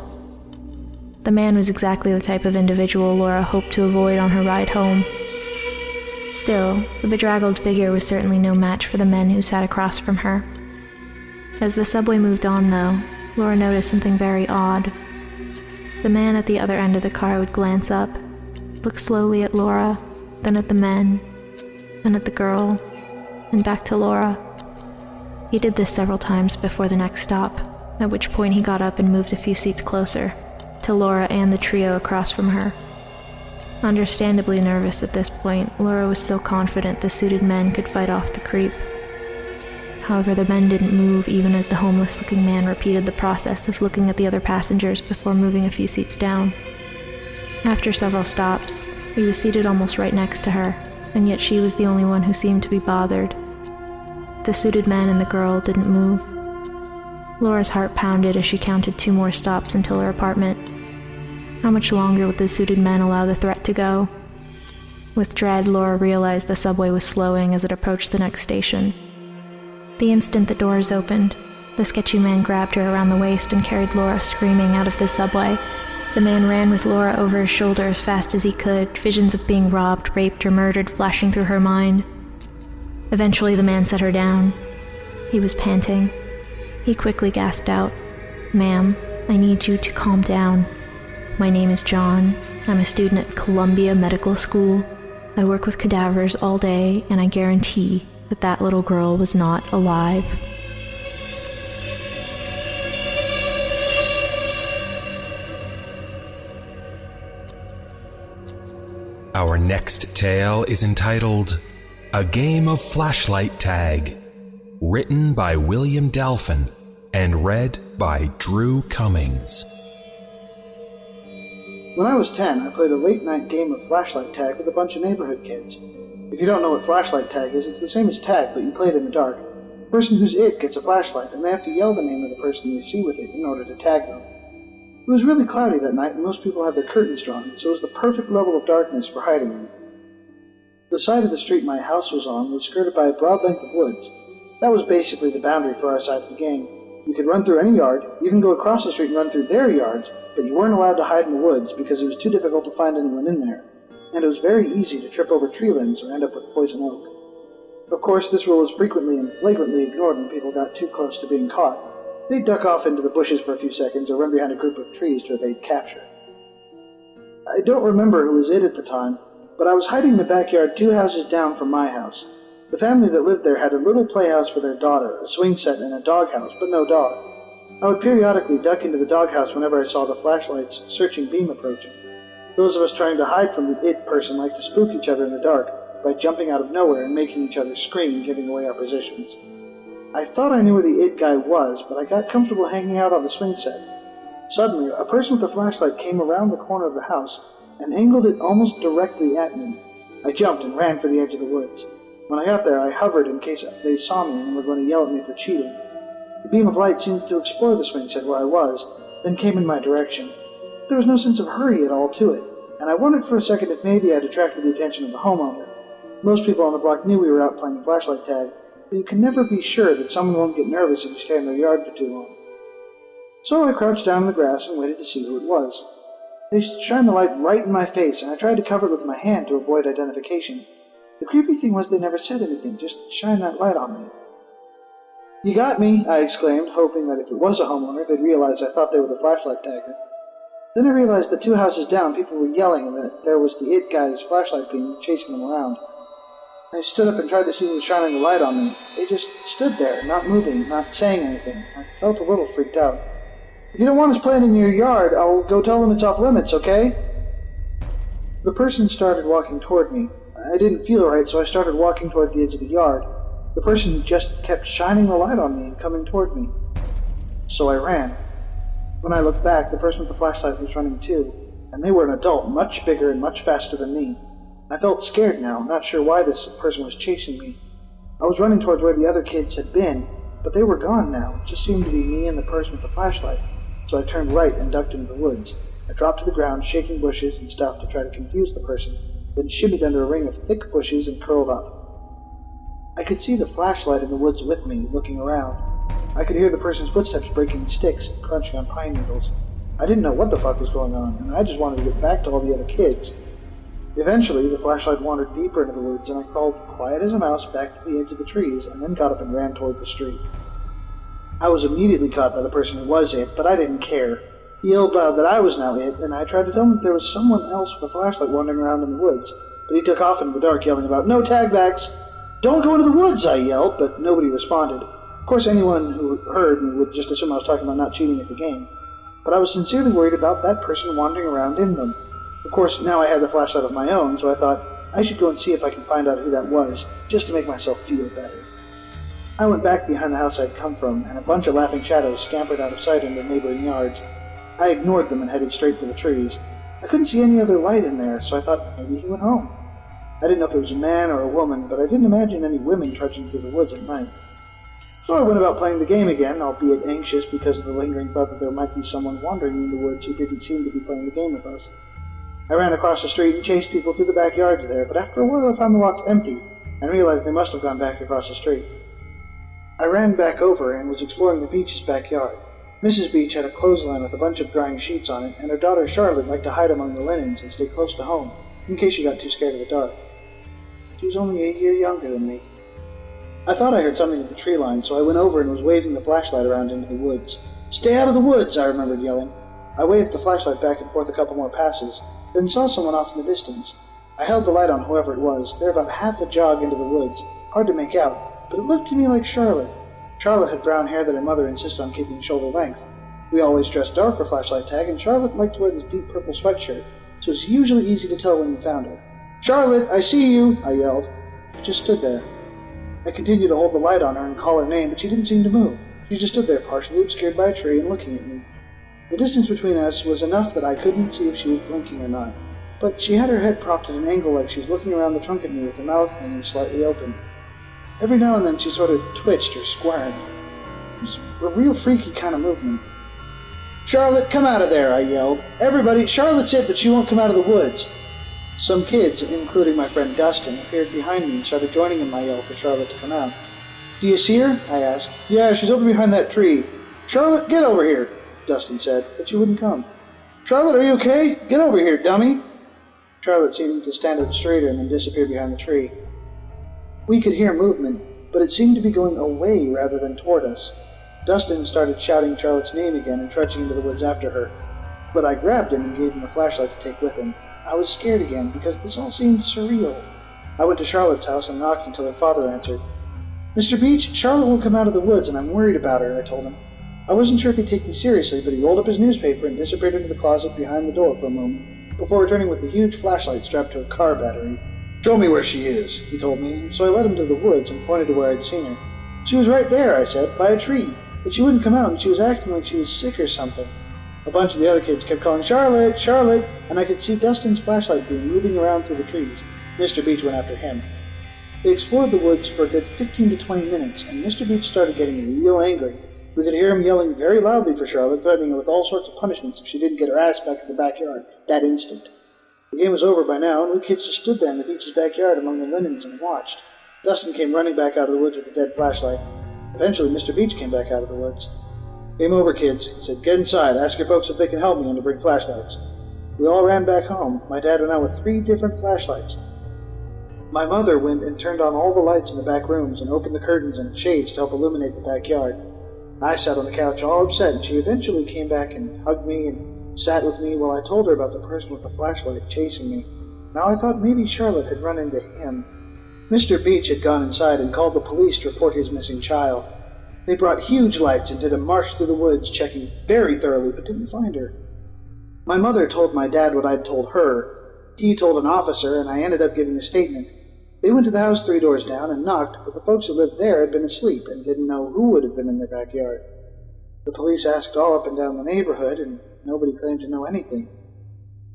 The man was exactly the type of individual Laura hoped to avoid on her ride home. Still, the bedraggled figure was certainly no match for the men who sat across from her. As the subway moved on, though, Laura noticed something very odd. The man at the other end of the car would glance up, look slowly at Laura, then at the men, then at the girl, and back to Laura. He did this several times before the next stop, at which point he got up and moved a few seats closer, to Laura and the trio across from her. Understandably nervous at this point, Laura was still confident the suited men could fight off the creep. However, the men didn't move even as the homeless-looking man repeated the process of looking at the other passengers before moving a few seats down. After several stops, he was seated almost right next to her, and yet she was the only one who seemed to be bothered. The suited man and the girl didn't move. Laura's heart pounded as she counted 2 more stops until her apartment. How much longer would the suited men allow the threat to go? With dread, Laura realized the subway was slowing as it approached the next station. The instant the doors opened, the sketchy man grabbed her around the waist and carried Laura screaming out of the subway. The man ran with Laura over his shoulder as fast as he could, visions of being robbed, raped, or murdered flashing through her mind. Eventually, the man set her down. He was panting. He quickly gasped out, "Ma'am, I need you to calm down. My name is John. I'm a student at Columbia Medical School. I work with cadavers all day, and I guarantee that little girl was not alive." Our next tale is entitled A Game of Flashlight Tag, written by William Delphin and read by Drew Cummings. When I was 10, I played a late-night game of flashlight tag with a bunch of neighborhood kids. If you don't know what flashlight tag is, it's the same as tag, but you play it in the dark. The person who's it gets a flashlight, and they have to yell the name of the person they see with it in order to tag them. It was really cloudy that night, and most people had their curtains drawn, so it was the perfect level of darkness for hiding in. The side of the street my house was on was skirted by a broad length of woods. That was basically the boundary for our side of the game. You could run through any yard, even go across the street and run through their yards, but you weren't allowed to hide in the woods because it was too difficult to find anyone in there, and it was very easy to trip over tree limbs or end up with poison oak. Of course, this rule was frequently and flagrantly ignored when people got too close to being caught. They'd duck off into the bushes for a few seconds or run behind a group of trees to evade capture. I don't remember who was it at the time, but I was hiding in the backyard 2 houses down from my house. The family that lived there had a little playhouse for their daughter, a swing set, and a doghouse, but no dog. I would periodically duck into the doghouse whenever I saw the flashlight's searching beam approaching. Those of us trying to hide from the it person like to spook each other in the dark by jumping out of nowhere and making each other scream, giving away our positions. I thought I knew where the it guy was, but I got comfortable hanging out on the swing set. Suddenly, a person with a flashlight came around the corner of the house and angled it almost directly at me. I jumped and ran for the edge of the woods. When I got there, I hovered in case they saw me and were going to yell at me for cheating. The beam of light seemed to explore the swing set where I was, then came in my direction. There was no sense of hurry at all to it, and I wondered for a second if maybe I'd attracted the attention of the homeowner. Most people on the block knew we were out playing flashlight tag, but you can never be sure that someone won't get nervous if you stay in their yard for too long. So I crouched down in the grass and waited to see who it was. They shined the light right in my face, and I tried to cover it with my hand to avoid identification. The creepy thing was they never said anything, just shined that light on me. "You got me," I exclaimed, hoping that if it was a homeowner, they'd realize I thought they were the flashlight tagger. Then I realized that 2 houses down, people were yelling and that there was the it guy's flashlight beam chasing them around. I stood up and tried to see who was shining the light on me. They just stood there, not moving, not saying anything. I felt a little freaked out. "If you don't want us playing in your yard, I'll go tell them it's off limits, okay?" The person started walking toward me. I didn't feel right, so I started walking toward the edge of the yard. The person just kept shining the light on me and coming toward me. So I ran. When I looked back, the person with the flashlight was running too, and they were an adult, much bigger and much faster than me. I felt scared now, not sure why this person was chasing me. I was running towards where the other kids had been, but they were gone now. It just seemed to be me and the person with the flashlight, so I turned right and ducked into the woods. I dropped to the ground, shaking bushes and stuff to try to confuse the person, then shimmied under a ring of thick bushes and curled up. I could see the flashlight in the woods with me, looking around. I could hear the person's footsteps breaking sticks and crunching on pine needles. I didn't know what the fuck was going on, and I just wanted to get back to all the other kids. Eventually, the flashlight wandered deeper into the woods, and I crawled quiet as a mouse back to the edge of the trees, and then got up and ran toward the street. I was immediately caught by the person who was it, but I didn't care. He yelled loud that I was now it, and I tried to tell him that there was someone else with a flashlight wandering around in the woods, but he took off into the dark, yelling about, "No tagbacks!" "Don't go into the woods," I yelled, but nobody responded. Of course, anyone who heard me would just assume I was talking about not cheating at the game, but I was sincerely worried about that person wandering around in them. Of course, now I had the flashlight of my own, so I thought I should go and see if I can find out who that was, just to make myself feel better. I went back behind the house I'd come from, and a bunch of laughing shadows scampered out of sight into neighboring yards. I ignored them and headed straight for the trees. I couldn't see any other light in there, so I thought maybe he went home. I didn't know if it was a man or a woman, but I didn't imagine any women trudging through the woods at night. So I went about playing the game again, albeit anxious because of the lingering thought that there might be someone wandering in the woods who didn't seem to be playing the game with us. I ran across the street and chased people through the backyards there, but after a while I found the lots empty and realized they must have gone back across the street. I ran back over and was exploring the Beach's backyard. Mrs. Beach had a clothesline with a bunch of drying sheets on it, and her daughter Charlotte liked to hide among the linens and stay close to home, in case she got too scared of the dark. She was only a year younger than me. I thought I heard something at the tree line, so I went over and was waving the flashlight around into the woods. "Stay out of the woods!" I remembered yelling. I waved the flashlight back and forth a couple more passes, then saw someone off in the distance. I held the light on whoever it was. They were about half a jog into the woods, hard to make out, but it looked to me like Charlotte. Charlotte had brown hair that her mother insisted on keeping shoulder length. We always dressed dark for flashlight tag, and Charlotte liked to wear this deep purple sweatshirt, so it was usually easy to tell when you found her. "Charlotte, I see you!" I yelled. She just stood there. I continued to hold the light on her and call her name, but she didn't seem to move. She just stood there, partially obscured by a tree and looking at me. The distance between us was enough that I couldn't see if she was blinking or not, but she had her head propped at an angle like she was looking around the trunk at me with her mouth hanging slightly open. Every now and then she sort of twitched or squirmed. It was a real freaky kind of movement. "Charlotte, come out of there!" I yelled. "Everybody, Charlotte's it, but she won't come out of the woods." Some kids, including my friend Dustin, appeared behind me and started joining in my yell for Charlotte to come out. "Do you see her?" I asked. "Yeah, she's over behind that tree." "Charlotte, get over here," Dustin said, but she wouldn't come. "Charlotte, are you okay? Get over here, dummy!" Charlotte seemed to stand up straighter and then disappeared behind the tree. We could hear movement, but it seemed to be going away rather than toward us. Dustin started shouting Charlotte's name again and trudging into the woods after her, but I grabbed him and gave him a flashlight to take with him. I was scared again because this all seemed surreal. I went to Charlotte's house and knocked until her father answered. "Mr. Beach, Charlotte won't come out of the woods and I'm worried about her," I told him. I wasn't sure if he'd take me seriously, but he rolled up his newspaper and disappeared into the closet behind the door for a moment, before returning with a huge flashlight strapped to a car battery. "Show me where she is," he told me, so I led him to the woods and pointed to where I'd seen her. "She was right there," I said, "by a tree, but she wouldn't come out and she was acting like she was sick or something." A bunch of the other kids kept calling, "Charlotte, Charlotte," and I could see Dustin's flashlight beam moving around through the trees. Mr. Beach went after him. They explored the woods for a good 15 to 20 minutes, and Mr. Beach started getting real angry. We could hear him yelling very loudly for Charlotte, threatening her with all sorts of punishments if she didn't get her ass back in the backyard that instant. The game was over by now, and we kids just stood there in the Beach's backyard among the linens and watched. Dustin came running back out of the woods with a dead flashlight. Eventually, Mr. Beach came back out of the woods. "Game over, kids," he said. "Get inside. Ask your folks if they can help me and to bring flashlights." We all ran back home. My dad went out with 3 different flashlights. My mother went and turned on all the lights in the back rooms and opened the curtains and shades to help illuminate the backyard. I sat on the couch all upset, and she eventually came back and hugged me and sat with me while I told her about the person with the flashlight chasing me. Now I thought maybe Charlotte had run into him. Mr. Beach had gone inside and called the police to report his missing child. They brought huge lights and did a march through the woods, checking very thoroughly, but didn't find her. My mother told my dad what I'd told her. He told an officer, and I ended up giving a statement. They went to the house 3 doors down and knocked, but the folks who lived there had been asleep and didn't know who would have been in their backyard. The police asked all up and down the neighborhood, and nobody claimed to know anything.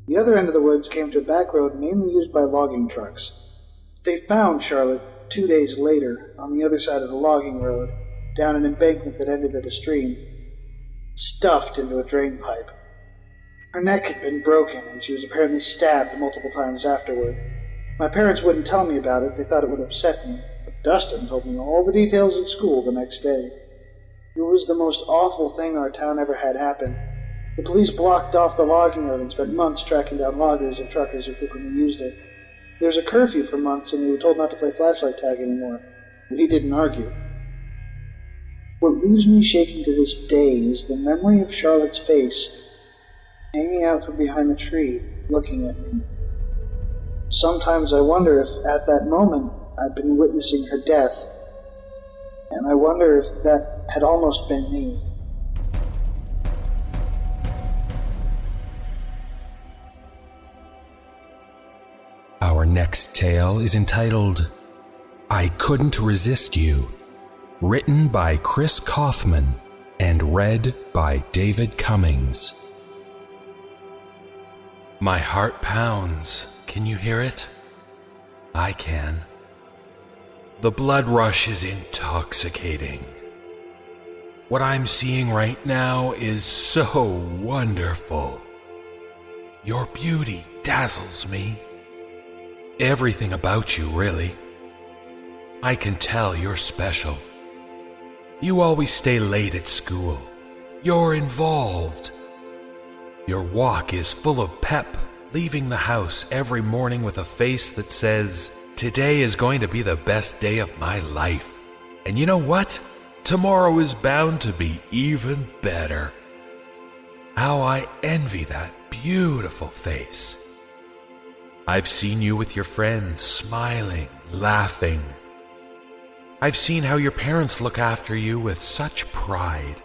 The other end of the woods came to a back road mainly used by logging trucks. They found Charlotte 2 days later on the other side of the logging road, down an embankment that ended at a stream, stuffed into a drain pipe. Her neck had been broken, and she was apparently stabbed multiple times afterward. My parents wouldn't tell me about it. They thought it would upset me, but Dustin told me all the details at school the next day. It was the most awful thing our town ever had happen. The police blocked off the logging road and spent months tracking down loggers and truckers who frequently used it. There was a curfew for months, and we were told not to play flashlight tag anymore, but he didn't argue. What leaves me shaking to this day is the memory of Charlotte's face, hanging out from behind the tree, looking at me. Sometimes I wonder if, at that moment, I'd been witnessing her death. And I wonder if that had almost been me. Our next tale is entitled, I Couldn't Resist You, written by Chris Kaufman and read by David Cummings. My heart pounds. Can you hear it? I can. The blood rush is intoxicating. What I'm seeing right now is so wonderful. Your beauty dazzles me. Everything about you, really. I can tell you're special. You always stay late at school. You're involved. Your walk is full of pep, leaving the house every morning with a face that says, today is going to be the best day of my life. And you know what? Tomorrow is bound to be even better. How I envy that beautiful face. I've seen you with your friends, smiling, laughing. I've seen how your parents look after you with such pride.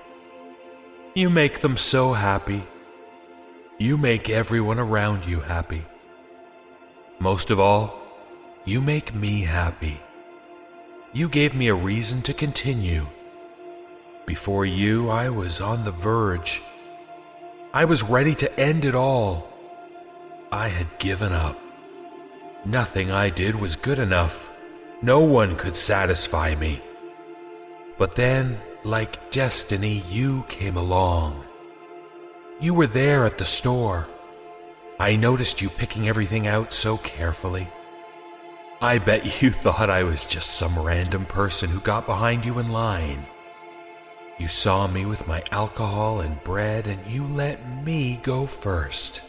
You make them so happy. You make everyone around you happy. Most of all, you make me happy. You gave me a reason to continue. Before you, I was on the verge. I was ready to end it all. I had given up. Nothing I did was good enough. No one could satisfy me. But then, like destiny, you came along. You were there at the store. I noticed you picking everything out so carefully. I bet you thought I was just some random person who got behind you in line. You saw me with my alcohol and bread, and you let me go first.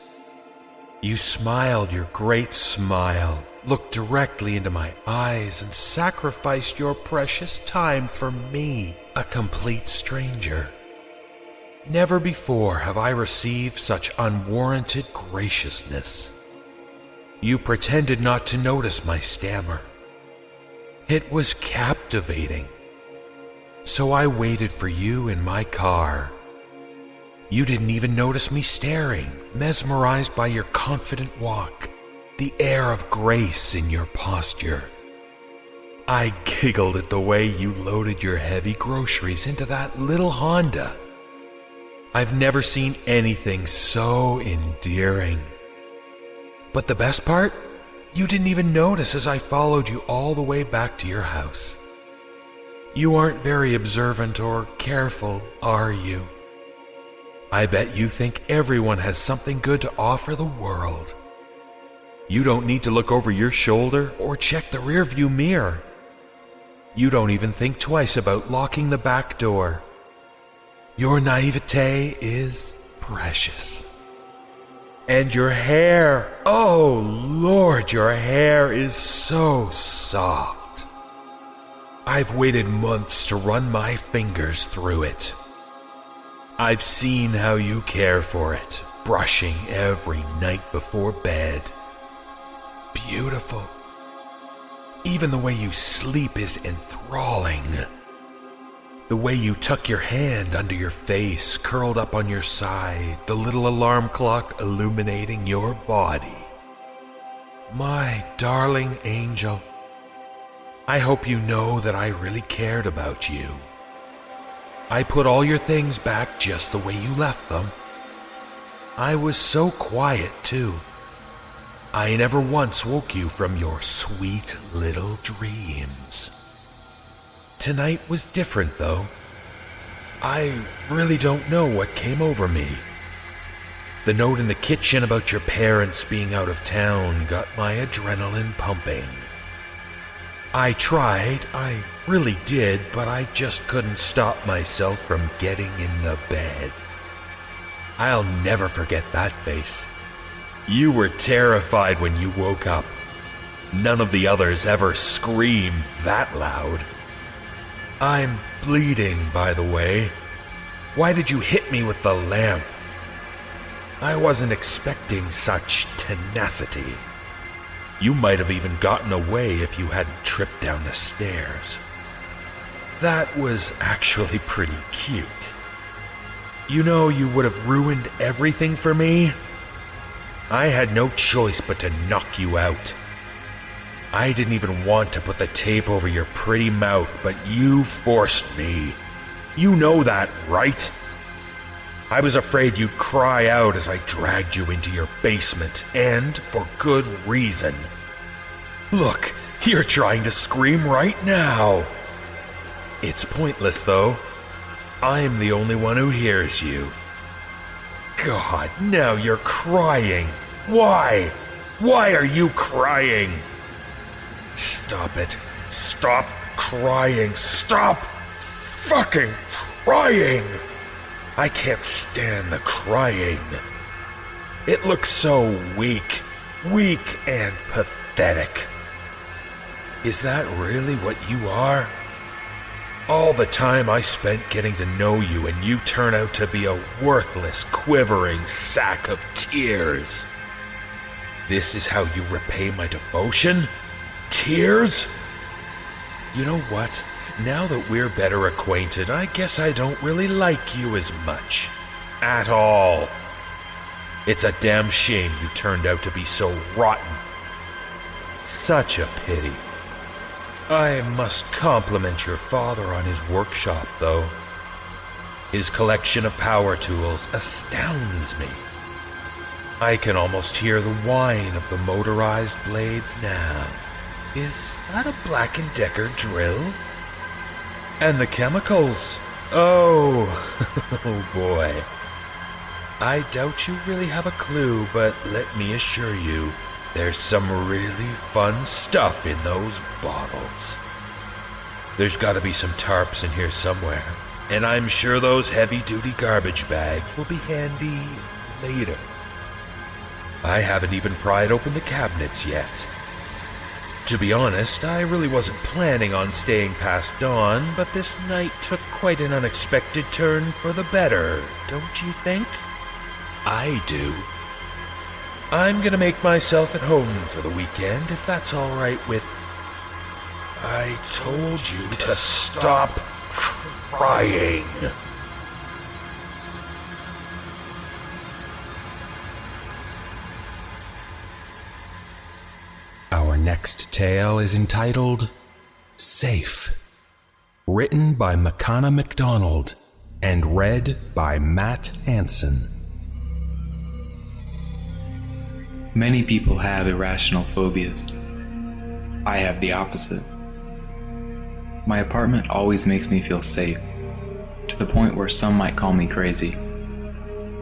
You smiled your great smile, looked directly into my eyes, and sacrificed your precious time for me, a complete stranger. Never before have I received such unwarranted graciousness. You pretended not to notice my stammer. It was captivating. So I waited for you in my car. You didn't even notice me staring, mesmerized by your confident walk, the air of grace in your posture. I giggled at the way you loaded your heavy groceries into that little Honda. I've never seen anything so endearing. But the best part? You didn't even notice as I followed you all the way back to your house. You aren't very observant or careful, are you? I bet you think everyone has something good to offer the world. You don't need to look over your shoulder or check the rearview mirror. You don't even think twice about locking the back door. Your naivete is precious. And your hair, oh Lord, your hair is so soft. I've waited months to run my fingers through it. I've seen how you care for it, brushing every night before bed. Beautiful. Even the way you sleep is enthralling. The way you tuck your hand under your face, curled up on your side, the little alarm clock illuminating your body. My darling angel, I hope you know that I really cared about you. I put all your things back just the way you left them. I was so quiet, too. I never once woke you from your sweet little dreams. Tonight was different, though. I really don't know what came over me. The note in the kitchen about your parents being out of town got my adrenaline pumping. I tried, I really did, but I just couldn't stop myself from getting in the bed. I'll never forget that face. You were terrified when you woke up. None of the others ever screamed that loud. I'm bleeding, by the way. Why did you hit me with the lamp? I wasn't expecting such tenacity. You might have even gotten away if you hadn't tripped down the stairs. That was actually pretty cute. You know, you would have ruined everything for me. I had no choice but to knock you out. I didn't even want to put the tape over your pretty mouth, but you forced me. You know that, right? I was afraid you'd cry out as I dragged you into your basement, and for good reason. Look, you're trying to scream right now. It's pointless, though. I'm the only one who hears you. God, now you're crying. Why? Why are you crying? Stop it. Stop crying. Stop fucking crying. I can't stand the crying. It looks so weak and pathetic. Is that really what you are? All the time I spent getting to know you, and you turn out to be a worthless, quivering sack of tears. This is how you repay my devotion? Tears? You know what? Now that we're better acquainted, I guess I don't really like you as much. At all. It's a damn shame you turned out to be so rotten. Such a pity. I must compliment your father on his workshop, though. His collection of power tools astounds me. I can almost hear the whine of the motorized blades now. Is that a Black & Decker drill? And the chemicals. Oh, oh boy. I doubt you really have a clue, but let me assure you, there's some really fun stuff in those bottles. There's gotta be some tarps in here somewhere, and I'm sure those heavy-duty garbage bags will be handy later. I haven't even pried open the cabinets yet. To be honest, I really wasn't planning on staying past dawn, but this night took quite an unexpected turn for the better, don't you think? I do. I'm gonna make myself at home for the weekend, if that's all right with... I told you to stop crying. Our next tale is entitled Safe, written by McConna McDonald and read by Matt Hansen. Many people have irrational phobias. I have the opposite. My apartment always makes me feel safe, to the point where some might call me crazy.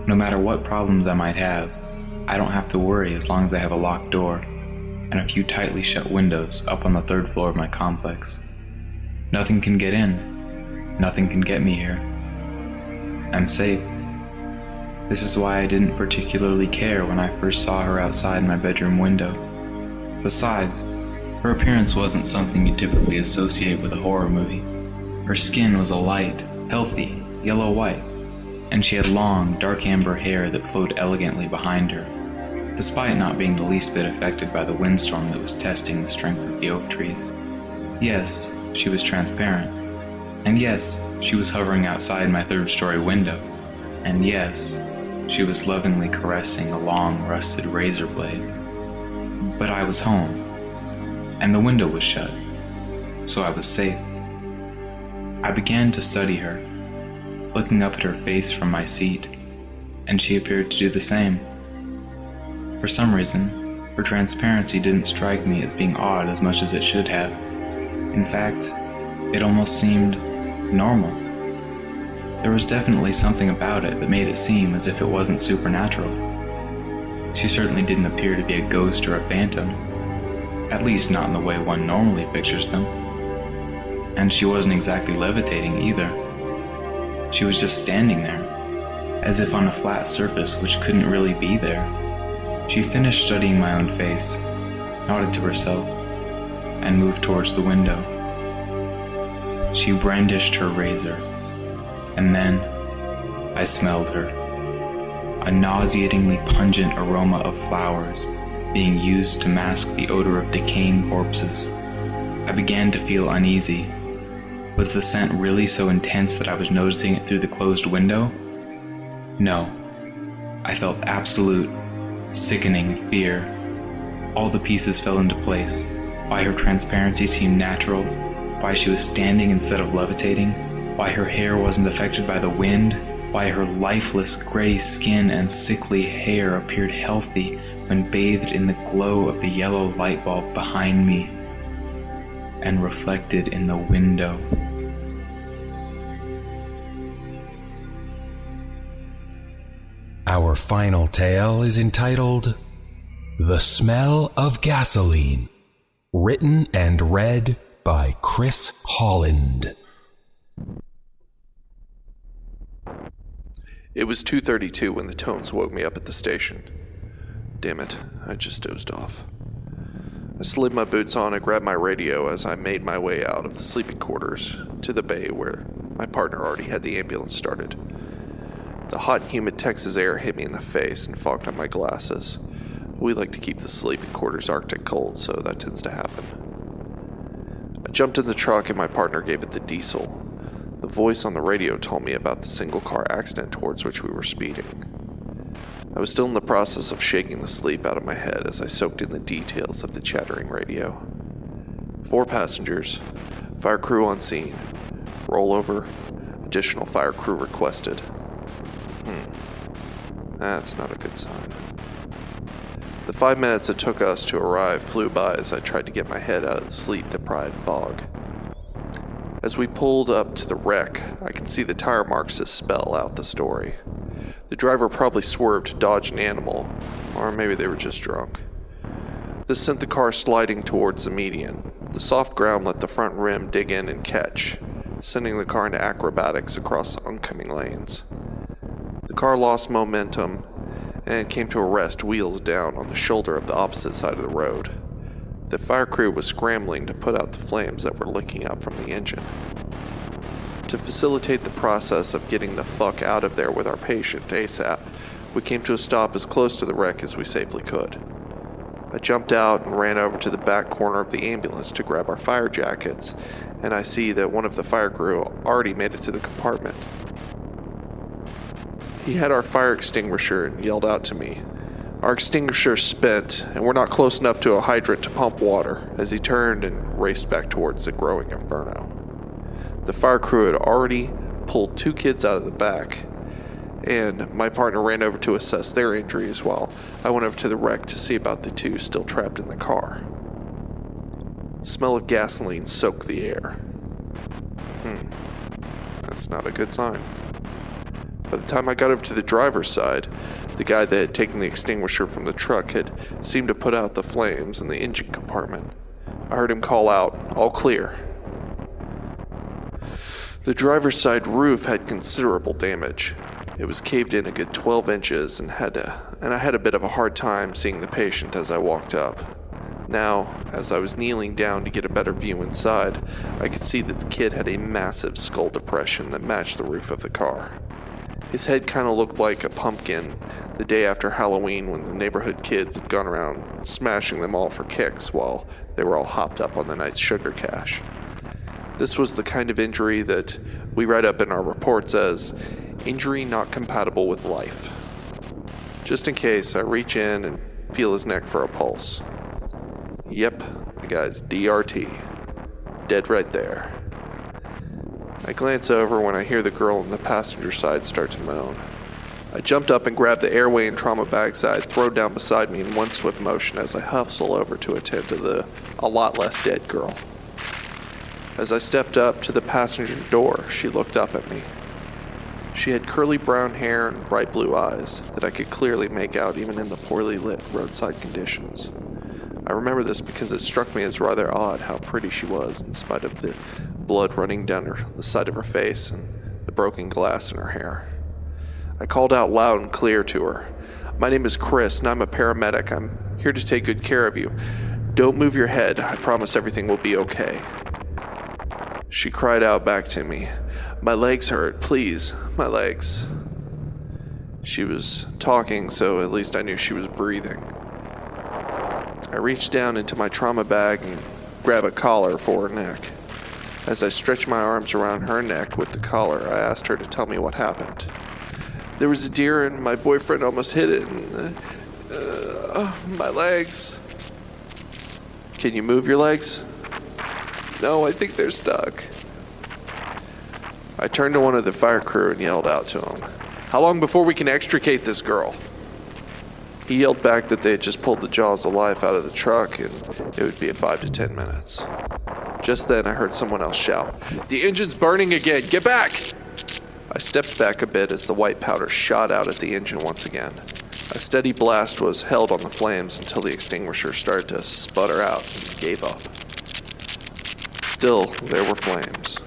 No matter what problems I might have, I don't have to worry as long as I have a locked door and a few tightly shut windows up on the 3rd floor of my complex. Nothing can get in. Nothing can get me here. I'm safe. This is why I didn't particularly care when I first saw her outside my bedroom window. Besides, her appearance wasn't something you typically associate with a horror movie. Her skin was a light, healthy, yellow-white, and she had long, dark amber hair that flowed elegantly behind her, despite not being the least bit affected by the windstorm that was testing the strength of the oak trees. Yes, she was transparent. And yes, she was hovering outside my 3rd-story window. And yes, she was lovingly caressing a long, rusted razor blade. But I was home, and the window was shut, so I was safe. I began to study her, looking up at her face from my seat, and she appeared to do the same. For some reason, her transparency didn't strike me as being odd as much as it should have. In fact, it almost seemed normal. There was definitely something about it that made it seem as if it wasn't supernatural. She certainly didn't appear to be a ghost or a phantom, at least not in the way one normally pictures them. And she wasn't exactly levitating either. She was just standing there, as if on a flat surface which couldn't really be there. She finished studying my own face, nodded to herself, and moved towards the window. She brandished her razor, and then I smelled her. A nauseatingly pungent aroma of flowers being used to mask the odor of decaying corpses. I began to feel uneasy. Was the scent really so intense that I was noticing it through the closed window? No. I felt absolute, sickening fear. All the pieces fell into place. Why her transparency seemed natural, why she was standing instead of levitating, why her hair wasn't affected by the wind, why her lifeless gray skin and sickly hair appeared healthy when bathed in the glow of the yellow light bulb behind me and reflected in the window. Our final tale is entitled The Smell of Gasoline, written and read by Chris Holland. It was 2:32 when the tones woke me up at the station. Damn it, I just dozed off. I slid my boots on and grabbed my radio as I made my way out of the sleeping quarters to the bay where my partner already had the ambulance started. The hot and humid Texas air hit me in the face and fogged up my glasses. We like to keep the sleeping quarters Arctic cold, so that tends to happen. I jumped in the truck and my partner gave it the diesel. The voice on the radio told me about the single car accident towards which we were speeding. I was still in the process of shaking the sleep out of my head as I soaked in the details of the chattering radio. 4 passengers, fire crew on scene, rollover, additional fire crew requested. That's not a good sign. The 5 minutes it took us to arrive flew by as I tried to get my head out of the sleep-deprived fog. As we pulled up to the wreck, I could see the tire marks that spell out the story. The driver probably swerved to dodge an animal, or maybe they were just drunk. This sent the car sliding towards the median. The soft ground let the front rim dig in and catch, sending the car into acrobatics across the oncoming lanes. The car lost momentum and came to a rest wheels down on the shoulder of the opposite side of the road. The fire crew was scrambling to put out the flames that were licking up from the engine. To facilitate the process of getting the fuck out of there with our patient ASAP, we came to a stop as close to the wreck as we safely could. I jumped out and ran over to the back corner of the ambulance to grab our fire jackets, and I see that one of the fire crew already made it to the compartment. He had our fire extinguisher and yelled out to me. Our extinguisher spent, and we're not close enough to a hydrant to pump water, as he turned and raced back towards the growing inferno. The fire crew had already pulled 2 kids out of the back, and my partner ran over to assess their injuries while I went over to the wreck to see about the 2 still trapped in the car. The smell of gasoline soaked the air. That's not a good sign. By the time I got over to the driver's side, the guy that had taken the extinguisher from the truck had seemed to put out the flames in the engine compartment. I heard him call out, "All clear." The driver's side roof had considerable damage. It was caved in a good 12 inches and I had a bit of a hard time seeing the patient as I walked up. Now, as I was kneeling down to get a better view inside, I could see that the kid had a massive skull depression that matched the roof of the car. His head kind of looked like a pumpkin the day after Halloween when the neighborhood kids had gone around smashing them all for kicks while they were all hopped up on the night's sugar cash. This was the kind of injury that we write up in our reports as injury not compatible with life. Just in case, I reach in and feel his neck for a pulse. Yep, the guy's DRT. Dead right there. I glance over when I hear the girl on the passenger side start to moan. I jumped up and grabbed the airway and trauma bags that I'd thrown down beside me in one swift motion as I hustle over to attend to the a lot less dead girl. As I stepped up to the passenger door, she looked up at me. She had curly brown hair and bright blue eyes that I could clearly make out even in the poorly lit roadside conditions. I remember this because it struck me as rather odd how pretty she was in spite of the blood running down the side of her face and the broken glass in her hair. I called out loud and clear to her. "My name is Chris and I'm a paramedic. I'm here to take good care of you. Don't move your head. I promise everything will be okay." She cried out back to me, "My legs hurt, please, my legs." She was talking, so at least I knew she was breathing. I reached down into my trauma bag and grabbed a collar for her neck. As I stretched my arms around her neck with the collar, I asked her to tell me what happened. There was a deer and my boyfriend almost hit it and... my legs. Can you move your legs? No, I think they're stuck. I turned to one of the fire crew and yelled out to him, "How long before we can extricate this girl?" He yelled back that they had just pulled the jaws of life out of the truck and it would be 5 to 10 minutes. Just then I heard someone else shout, "The engine's burning again, get back!" I stepped back a bit as the white powder shot out at the engine once again. A steady blast was held on the flames until the extinguisher started to sputter out and gave up. Still, there were flames.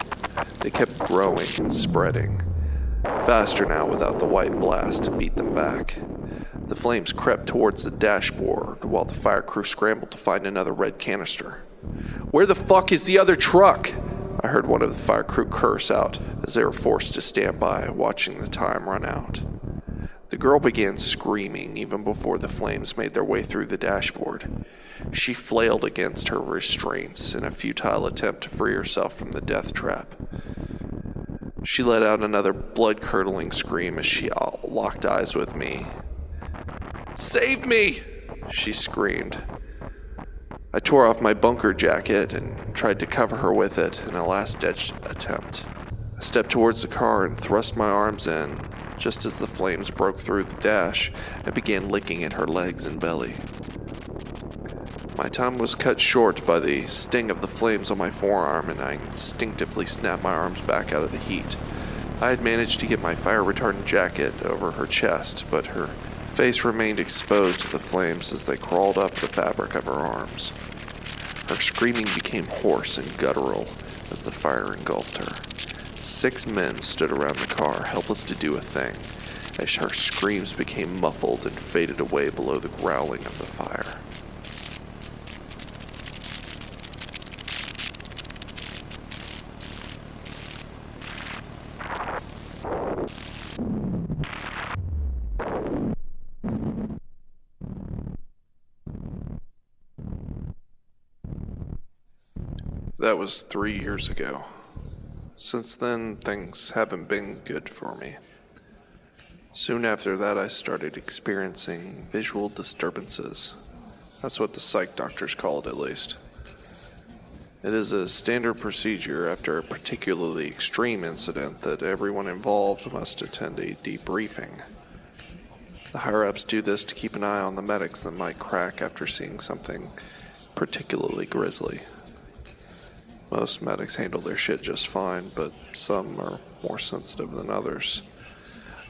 They kept growing and spreading, faster now without the white blast to beat them back. The flames crept towards the dashboard while the fire crew scrambled to find another red canister. "Where the fuck is the other truck?" I heard one of the fire crew curse out as they were forced to stand by, watching the time run out. The girl began screaming even before the flames made their way through the dashboard. She flailed against her restraints in a futile attempt to free herself from the death trap. She let out another blood-curdling scream as she locked eyes with me. "Save me!" she screamed. I tore off my bunker jacket and tried to cover her with it in a last-ditch attempt. I stepped towards the car and thrust my arms in, just as the flames broke through the dash and began licking at her legs and belly. My time was cut short by the sting of the flames on my forearm, and I instinctively snapped my arms back out of the heat. I had managed to get my fire-retardant jacket over her chest, but her face remained exposed to the flames as they crawled up the fabric of her arms. Her screaming became hoarse and guttural as the fire engulfed her. 6 men stood around the car, helpless to do a thing, as her screams became muffled and faded away below the growling of the fire. That was 3 years ago. Since then, things haven't been good for me. Soon after that, I started experiencing visual disturbances. That's what the psych doctors call it, at least. It is a standard procedure after a particularly extreme incident that everyone involved must attend a debriefing. The higher-ups do this to keep an eye on the medics that might crack after seeing something particularly grisly. Most medics handle their shit just fine, but some are more sensitive than others.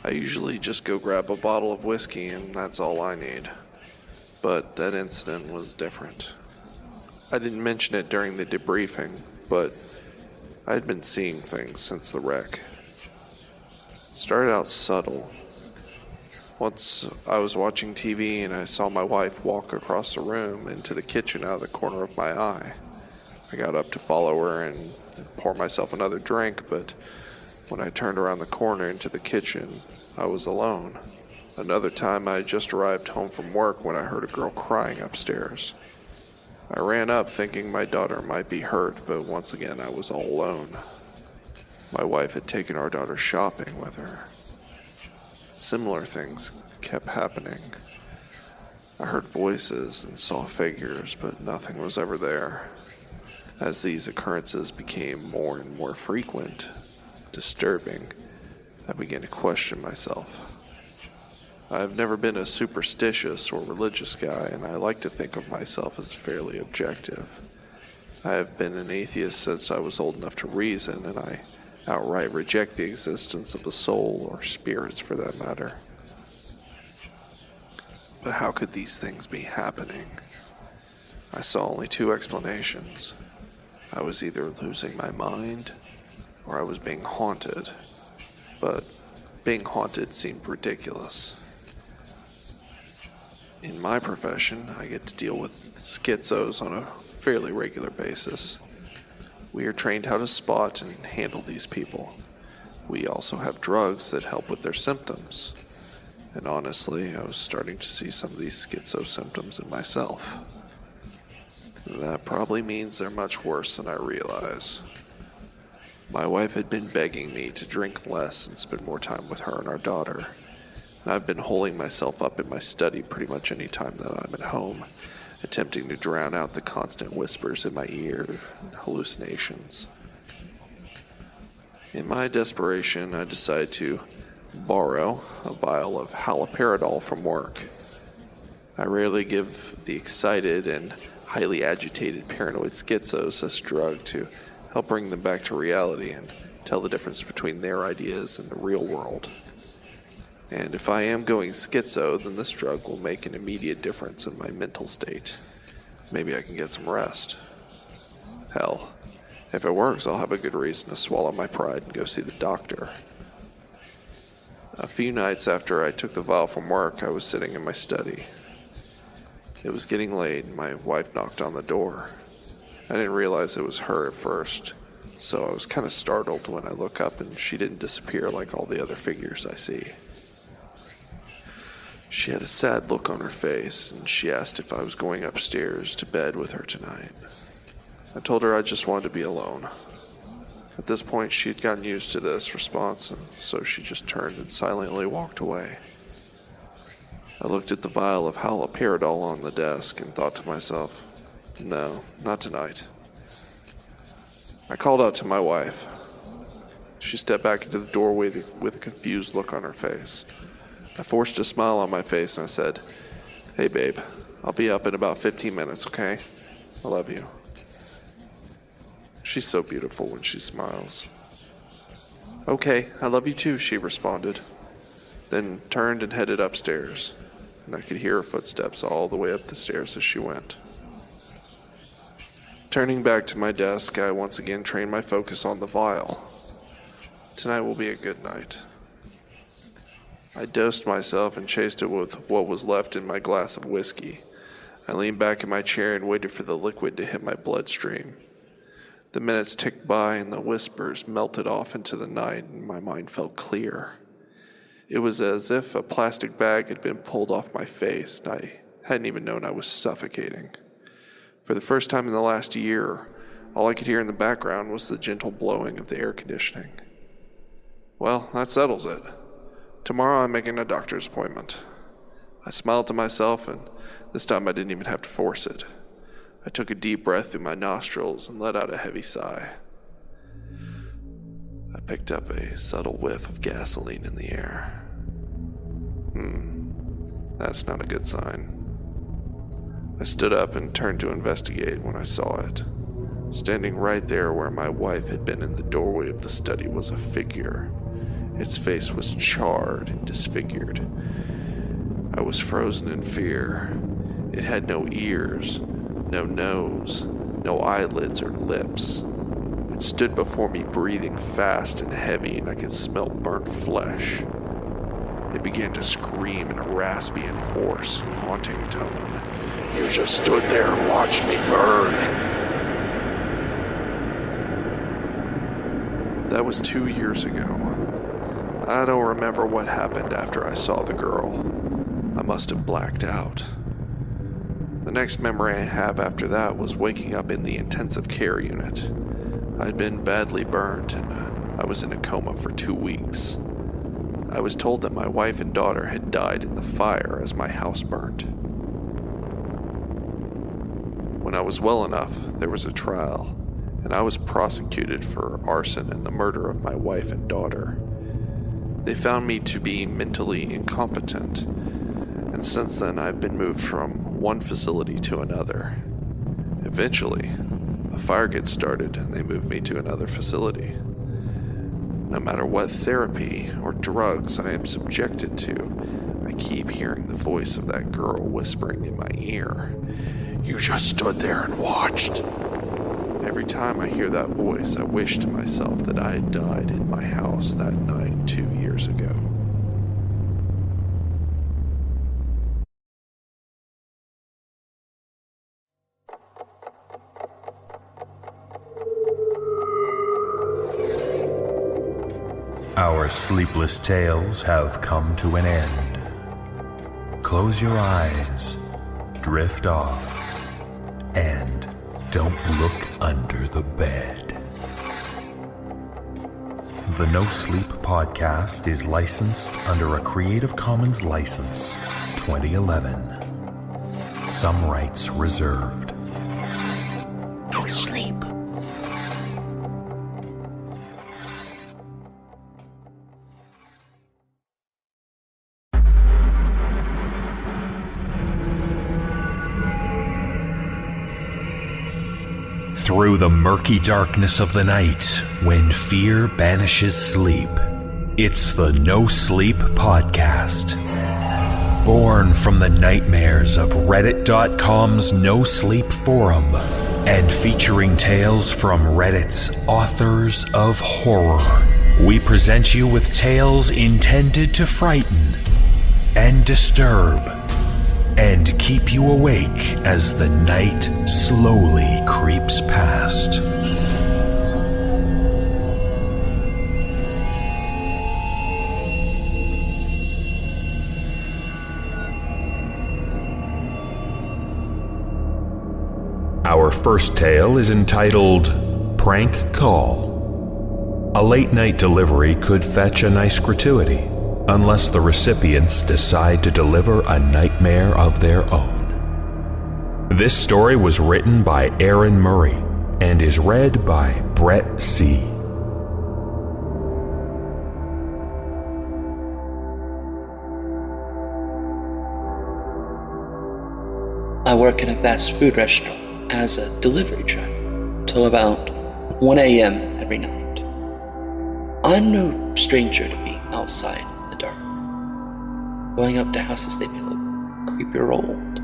I usually just go grab a bottle of whiskey and that's all I need. But that incident was different. I didn't mention it during the debriefing, but I had been seeing things since the wreck. It started out subtle. Once I was watching TV and I saw my wife walk across the room into the kitchen out of the corner of my eye. I got up to follow her and pour myself another drink, but when I turned around the corner into the kitchen, I was alone. Another time, I had just arrived home from work when I heard a girl crying upstairs. I ran up thinking my daughter might be hurt, but once again, I was all alone. My wife had taken our daughter shopping with her. Similar things kept happening. I heard voices and saw figures, but nothing was ever there. As these occurrences became more and more frequent, disturbing, I began to question myself. I have never been a superstitious or religious guy, and I like to think of myself as fairly objective. I have been an atheist since I was old enough to reason, and I outright reject the existence of the soul or spirits for that matter. But how could these things be happening? I saw only 2 explanations. I was either losing my mind, or I was being haunted. But being haunted seemed ridiculous. In my profession, I get to deal with schizos on a fairly regular basis. We are trained how to spot and handle these people. We also have drugs that help with their symptoms. And honestly, I was starting to see some of these schizo symptoms in myself. That probably means they're much worse than I realize. My wife had been begging me to drink less and spend more time with her and our daughter. And I've been holding myself up in my study pretty much any time that I'm at home, attempting to drown out the constant whispers in my ear and hallucinations. In my desperation, I decided to borrow a vial of haloperidol from work. I rarely give the excited and highly agitated paranoid schizos this drug to help bring them back to reality and tell the difference between their ideas and the real world. And if I am going schizo, then this drug will make an immediate difference in my mental state. Maybe I can get some rest. Hell, if it works, I'll have a good reason to swallow my pride and go see the doctor. A few nights after I took the vial from work, I was sitting in my study. It was getting late and my wife knocked on the door. I didn't realize it was her at first, so I was kind of startled when I look up and she didn't disappear like all the other figures I see. She had a sad look on her face, and she asked if I was going upstairs to bed with her tonight. I told her I just wanted to be alone. At this point, she had gotten used to this response, and so she just turned and silently walked away. I looked at the vial of haloperidol on the desk and thought to myself, no, not tonight. I called out to my wife. She stepped back into the doorway with a confused look on her face. I forced a smile on my face and I said, "Hey babe, I'll be up in about 15 minutes, okay? I love you." She's so beautiful when she smiles. "Okay, I love you too," she responded, then turned and headed upstairs, and I could hear her footsteps all the way up the stairs as she went. Turning back to my desk, I once again trained my focus on the vial. Tonight will be a good night. I dosed myself and chased it with what was left in my glass of whiskey. I leaned back in my chair and waited for the liquid to hit my bloodstream. The minutes ticked by and the whispers melted off into the night and my mind felt clear. It was as if a plastic bag had been pulled off my face and I hadn't even known I was suffocating. For the first time in the last year, all I could hear in the background was the gentle blowing of the air conditioning. Well, that settles it. Tomorrow I'm making a doctor's appointment. I smiled to myself, and this time I didn't even have to force it. I took a deep breath through my nostrils and let out a heavy sigh. I picked up a subtle whiff of gasoline in the air. That's not a good sign. I stood up and turned to investigate when I saw it. Standing right there where my wife had been in the doorway of the study was a figure. Its face was charred and disfigured. I was frozen in fear. It had no ears, no nose, no eyelids or lips. It stood before me breathing fast and heavy, and I could smell burnt flesh. It began to scream in a raspy and hoarse, haunting tone. "You just stood there and watched me burn." That was 2 years ago. I don't remember what happened after I saw the girl. I must have blacked out. The next memory I have after that was waking up in the intensive care unit. I'd been badly burned and I was in a coma for 2 weeks. I was told that my wife and daughter had died in the fire as my house burnt. When I was well enough, there was a trial, and I was prosecuted for arson and the murder of my wife and daughter. They found me to be mentally incompetent, and since then I've been moved from one facility to another. Eventually, a fire gets started and they move me to another facility. No matter what therapy or drugs I am subjected to, I keep hearing the voice of that girl whispering in my ear. "You just stood there and watched." Every time I hear that voice, I wish to myself that I had died in my house that night 2 years ago. Our sleepless tales have come to an end. Close your eyes, drift off, and don't look under the bed. The NoSleep Podcast is licensed under a Creative Commons license, 2011. Some rights reserved. No sleep. Through the murky darkness of the night, when fear banishes sleep, it's the NoSleep Podcast. Born from the nightmares of Reddit.com's NoSleep forum, and featuring tales from Reddit's authors of horror, we present you with tales intended to frighten and disturb and keep you awake as the night slowly creeps past. Our first tale is entitled Prank Call. A late night delivery could fetch a nice gratuity, unless the recipients decide to deliver a nightmare of their own. This story was written by Aaron Murray and is read by Brett C. I work in a fast food restaurant as a delivery driver till about 1 a.m. every night. I'm no stranger to being outside in the dark, going up to houses that may look creepy or old.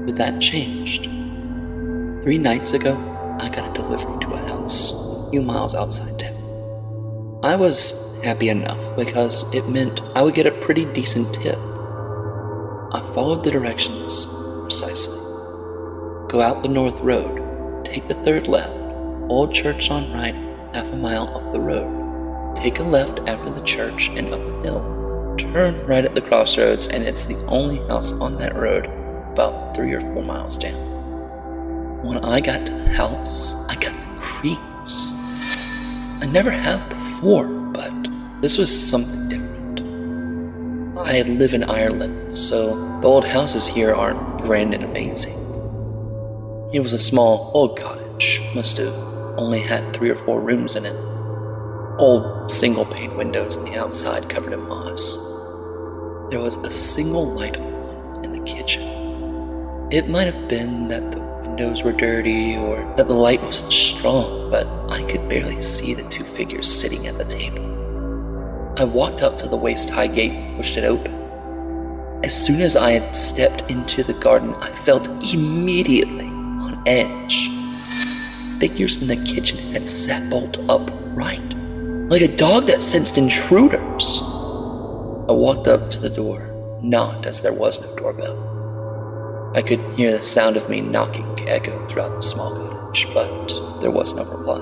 But that changed. 3 nights ago, I got a delivery to a house a few miles outside town. I was happy enough because it meant I would get a pretty decent tip. I followed the directions precisely. Go out the north road, take the third left, old church on right, half a mile up the road. Take a left after the church and up a hill. Turn right at the crossroads, and it's the only house on that road about 3 or 4 miles down. When I got to the house, I got the creeps. I never have before, but this was something different. I live in Ireland, so the old houses here aren't grand and amazing. It was a small, old cottage, must have only had 3 or 4 rooms in it. Old single-pane windows on the outside covered in moss. There was a single light on in the kitchen. It might have been that the windows were dirty or that the light wasn't strong, but I could barely see the 2 figures sitting at the table. I walked up to the waist-high gate and pushed it open. As soon as I had stepped into the garden, I felt immediately on edge. Figures in the kitchen had sat bolt upright, like a dog that sensed intruders. I walked up to the door, knocked as there was no doorbell. I could hear the sound of me knocking echo throughout the small cottage, but there was no reply.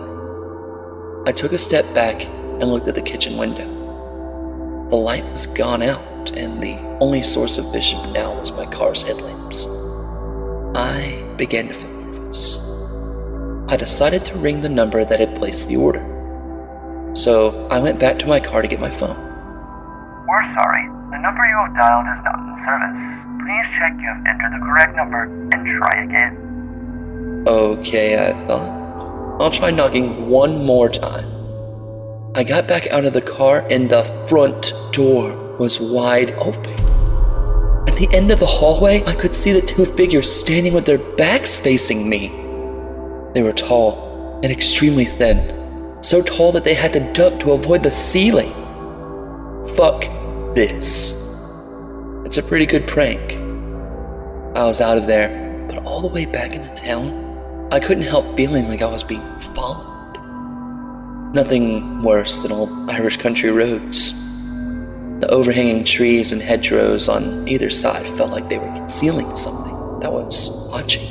I took a step back and looked at the kitchen window. The light was gone out, and the only source of vision now was my car's headlamps. I began to feel nervous. I decided to ring the number that had placed the order. So I went back to my car to get my phone. We're sorry, the number you have dialed is not in service. Please check you have entered the correct number and try again. Okay, I thought. I'll try knocking one more time. I got back out of the car and the front door was wide open. At the end of the hallway, I could see the 2 figures standing with their backs facing me. They were tall and extremely thin, so tall that they had to duck to avoid the ceiling. Fuck this. It's a pretty good prank. I was out of there, but all the way back into town, I couldn't help feeling like I was being followed. Nothing worse than old Irish country roads. The overhanging trees and hedgerows on either side felt like they were concealing something that was watching.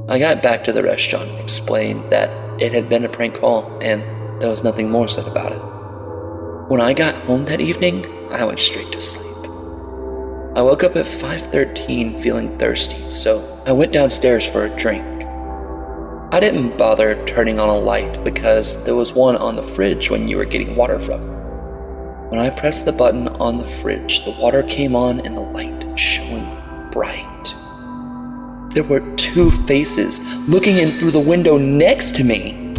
I got back to the restaurant and explained that it had been a prank call and there was nothing more said about it. When I got home that evening, I went straight to sleep. I woke up at 5:13 feeling thirsty, so I went downstairs for a drink. I didn't bother turning on a light because there was one on the fridge when you were getting water from. When I pressed the button on the fridge, the water came on and the light shone bright. There were two faces looking in through the window next to me.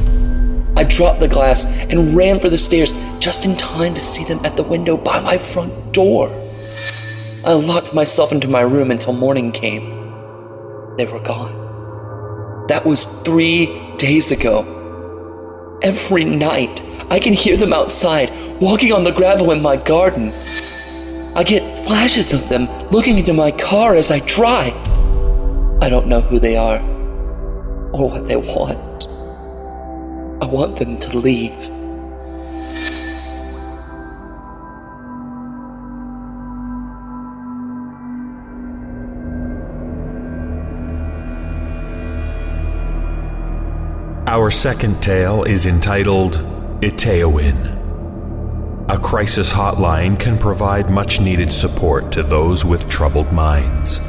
I dropped the glass and ran for the stairs just in time to see them at the window by my front door. I locked myself into my room until morning came. They were gone. That was 3 days ago. Every night, I can hear them outside, walking on the gravel in my garden. I get flashes of them looking into my car as I drive. I don't know who they are or what they want. I want them to leave. Our second tale is entitled Itaewin. A crisis hotline can provide much-needed support to those with troubled minds,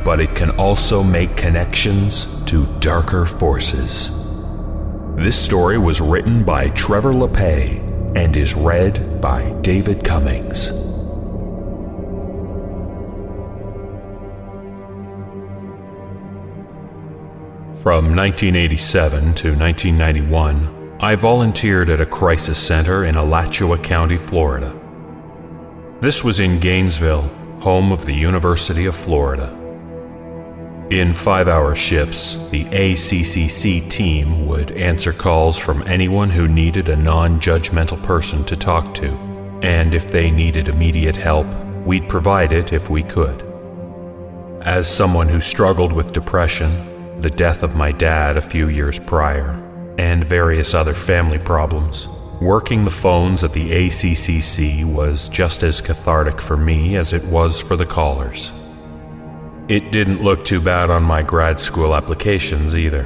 but it can also make connections to darker forces. This story was written by Trevor LePay and is read by David Cummings. From 1987 to 1991, I volunteered at a crisis center in Alachua County, Florida. This was in Gainesville, home of the University of Florida. In 5-hour shifts, the ACCC team would answer calls from anyone who needed a non-judgmental person to talk to, and if they needed immediate help, we'd provide it if we could. As someone who struggled with depression, the death of my dad a few years prior, and various other family problems, working the phones at the ACCC was just as cathartic for me as it was for the callers. It didn't look too bad on my grad school applications either.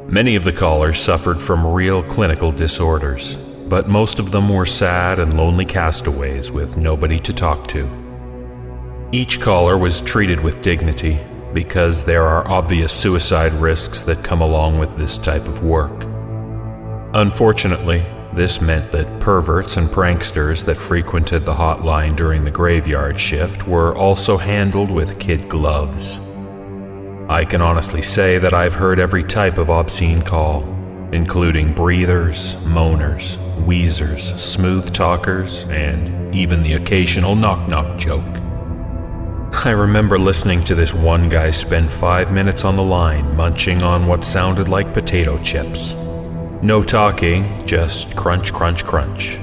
Many of the callers suffered from real clinical disorders, but most of them were sad and lonely castaways with nobody to talk to. Each caller was treated with dignity, because there are obvious suicide risks that come along with this type of work. Unfortunately, this meant that perverts and pranksters that frequented the hotline during the graveyard shift were also handled with kid gloves. I can honestly say that I've heard every type of obscene call, including breathers, moaners, wheezers, smooth talkers, and even the occasional knock-knock joke. I remember listening to this one guy spend 5 minutes on the line munching on what sounded like potato chips. No talking, just crunch, crunch, crunch.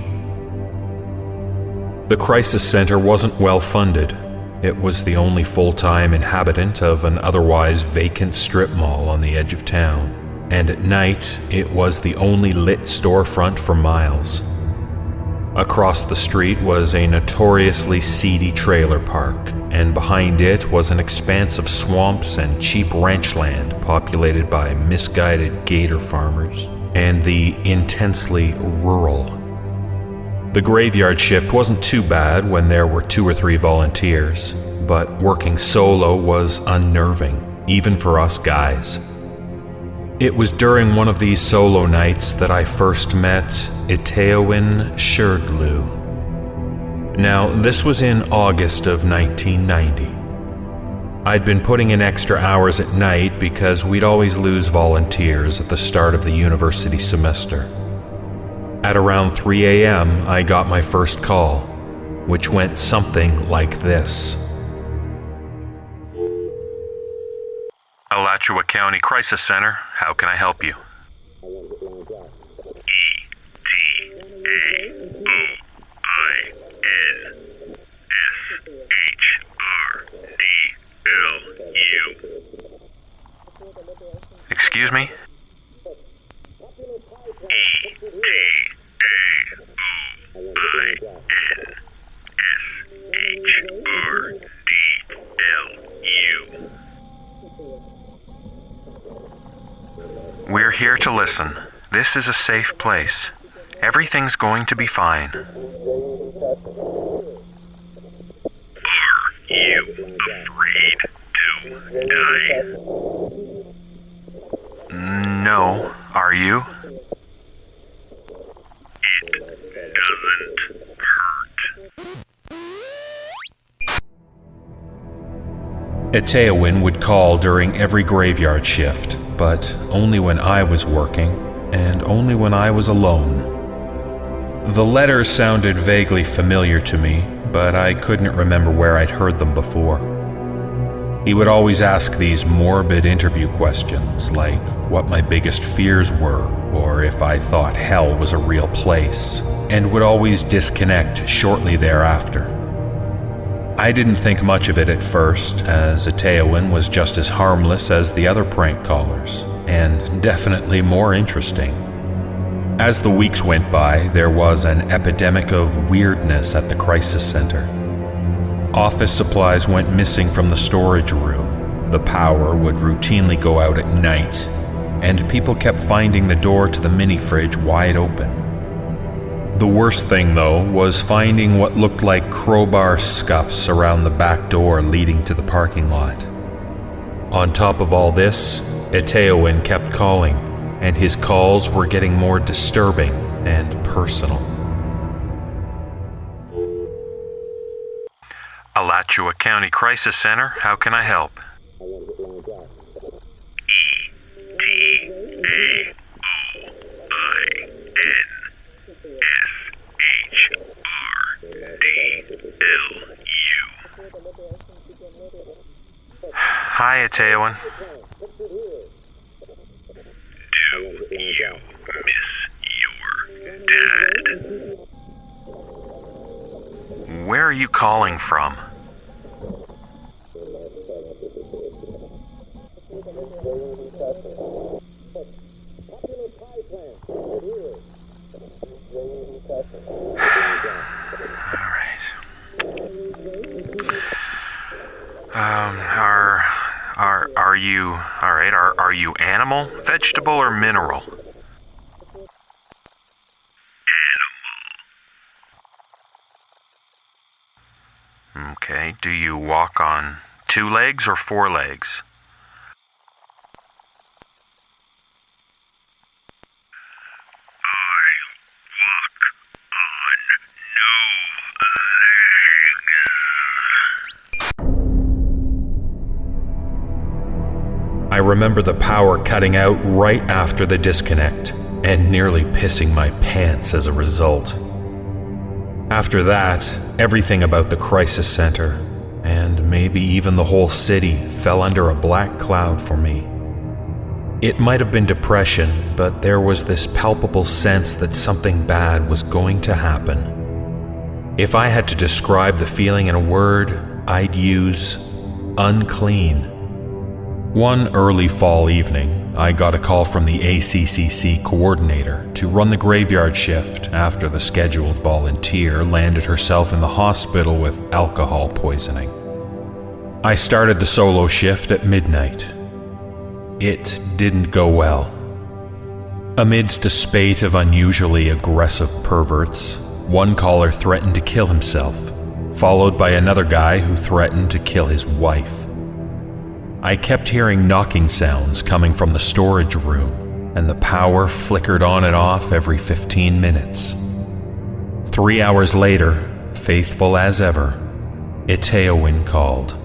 The crisis center wasn't well funded. It was the only full-time inhabitant of an otherwise vacant strip mall on the edge of town, and at night it was the only lit storefront for miles. Across the street was a notoriously seedy trailer park, and behind it was an expanse of swamps and cheap ranch land populated by misguided gator farmers and the intensely rural. The graveyard shift wasn't too bad when there were 2 or 3 volunteers, but working solo was unnerving, even for us guys. It was during one of these solo nights that I first met Itaewin Sherdlu. Now, this was in August of 1990. I'd been putting in extra hours at night because we'd always lose volunteers at the start of the university semester. At around 3 a.m., I got my first call, which went something like this. Alachua County Crisis Center, how can I help you? Excuse me? We're here to listen. This is a safe place. Everything's going to be fine. Are you afraid to die? No. Are you? It doesn't hurt. Eteowin would call during every graveyard shift, but only when I was working, and only when I was alone. The letters sounded vaguely familiar to me, but I couldn't remember where I'd heard them before. He would always ask these morbid interview questions, like what my biggest fears were, or if I thought hell was a real place, and would always disconnect shortly thereafter. I didn't think much of it at first, as Eteowin was just as harmless as the other prank callers, and definitely more interesting. As the weeks went by, there was an epidemic of weirdness at the crisis center. Office supplies went missing from the storage room, the power would routinely go out at night, and people kept finding the door to the mini-fridge wide open. The worst thing, though, was finding what looked like crowbar scuffs around the back door leading to the parking lot. On top of all this, Eteowin kept calling, and his calls were getting more disturbing and personal. Alachua County Crisis Center, how can I help? Hi, Eteowin. Do you miss your dad? Where are you calling from? Are you animal, vegetable, or mineral? Animal. Okay, do you walk on 2 legs or 4 legs? I remember the power cutting out right after the disconnect, and nearly pissing my pants as a result. After that, everything about the crisis center, and maybe even the whole city, fell under a black cloud for me. It might have been depression, but there was this palpable sense that something bad was going to happen. If I had to describe the feeling in a word, I'd use unclean. One early fall evening, I got a call from the ACCC coordinator to run the graveyard shift after the scheduled volunteer landed herself in the hospital with alcohol poisoning. I started the solo shift at midnight. It didn't go well. Amidst a spate of unusually aggressive perverts, one caller threatened to kill himself, followed by another guy who threatened to kill his wife. I kept hearing knocking sounds coming from the storage room, and the power flickered on and off every 15 minutes. 3 hours later, faithful as ever, Eteowin called.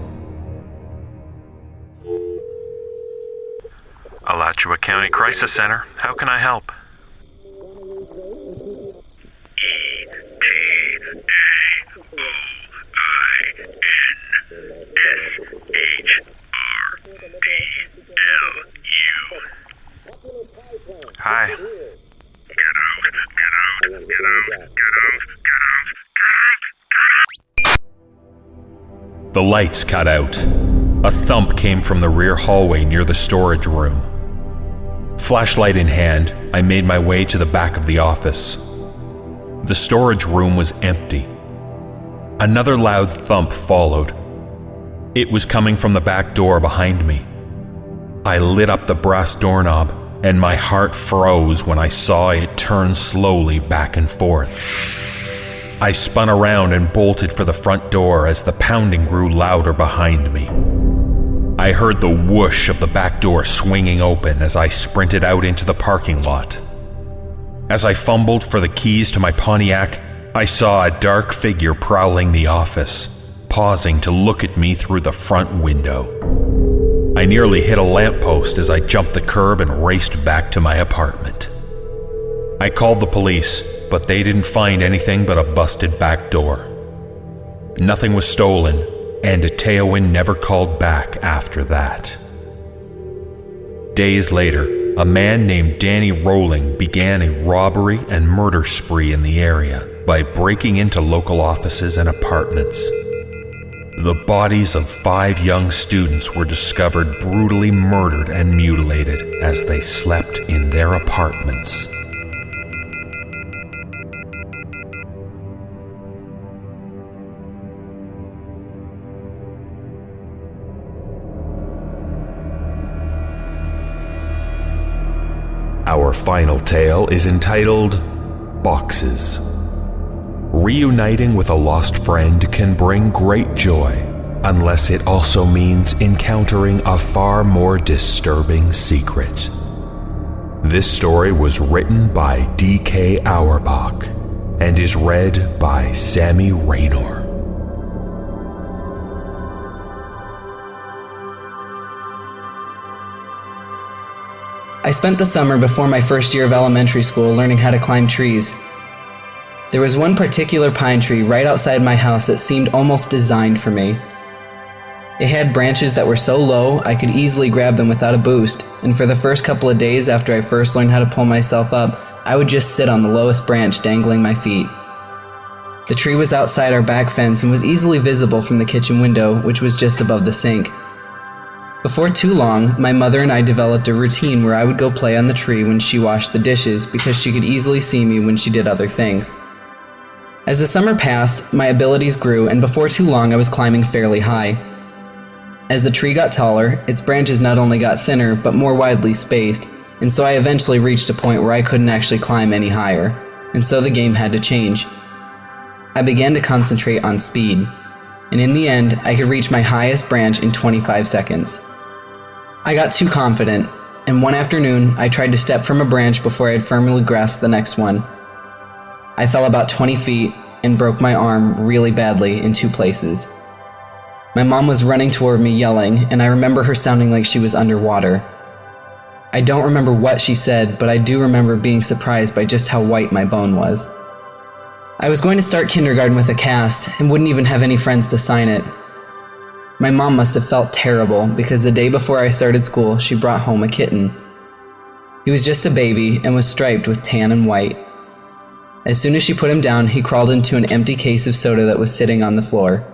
Alachua County Crisis Center, how can I help? Hi. Get out. The lights cut out. A thump came from the rear hallway near the storage room. Flashlight in hand, I made my way to the back of the office. The storage room was empty. Another loud thump followed. It was coming from the back door behind me. I lit up the brass doorknob, and my heart froze when I saw it turn slowly back and forth. I spun around and bolted for the front door as the pounding grew louder behind me. I heard the whoosh of the back door swinging open as I sprinted out into the parking lot. As I fumbled for the keys to my Pontiac, I saw a dark figure prowling the office, pausing to look at me through the front window. I nearly hit a lamppost as I jumped the curb and raced back to my apartment. I called the police, but they didn't find anything but a busted back door. Nothing was stolen, and Teowin never called back after that. Days later, a man named Danny Rowling began a robbery and murder spree in the area by breaking into local offices and apartments. The bodies of 5 young students were discovered brutally murdered and mutilated as they slept in their apartments. Our final tale is entitled Boxes. Reuniting with a lost friend can bring great joy, unless it also means encountering a far more disturbing secret. This story was written by D.K. Auerbach and is read by Sammy Raynor. I spent the summer before my first year of elementary school learning how to climb trees. There was one particular pine tree right outside my house that seemed almost designed for me. It had branches that were so low I could easily grab them without a boost, and for the first couple of days after I first learned how to pull myself up, I would just sit on the lowest branch dangling my feet. The tree was outside our back fence and was easily visible from the kitchen window, which was just above the sink. Before too long, my mother and I developed a routine where I would go play on the tree when she washed the dishes because she could easily see me when she did other things. As the summer passed, my abilities grew, and before too long I was climbing fairly high. As the tree got taller, its branches not only got thinner, but more widely spaced, and so I eventually reached a point where I couldn't actually climb any higher, and so the game had to change. I began to concentrate on speed, and in the end, I could reach my highest branch in 25 seconds. I got too confident, and one afternoon, I tried to step from a branch before I had firmly grasped the next one. I fell about 20 feet and broke my arm really badly in 2 places. My mom was running toward me yelling, and I remember her sounding like she was underwater. I don't remember what she said, but I do remember being surprised by just how white my bone was. I was going to start kindergarten with a cast and wouldn't even have any friends to sign it. My mom must have felt terrible because the day before I started school, she brought home a kitten. He was just a baby and was striped with tan and white. As soon as she put him down, he crawled into an empty case of soda that was sitting on the floor.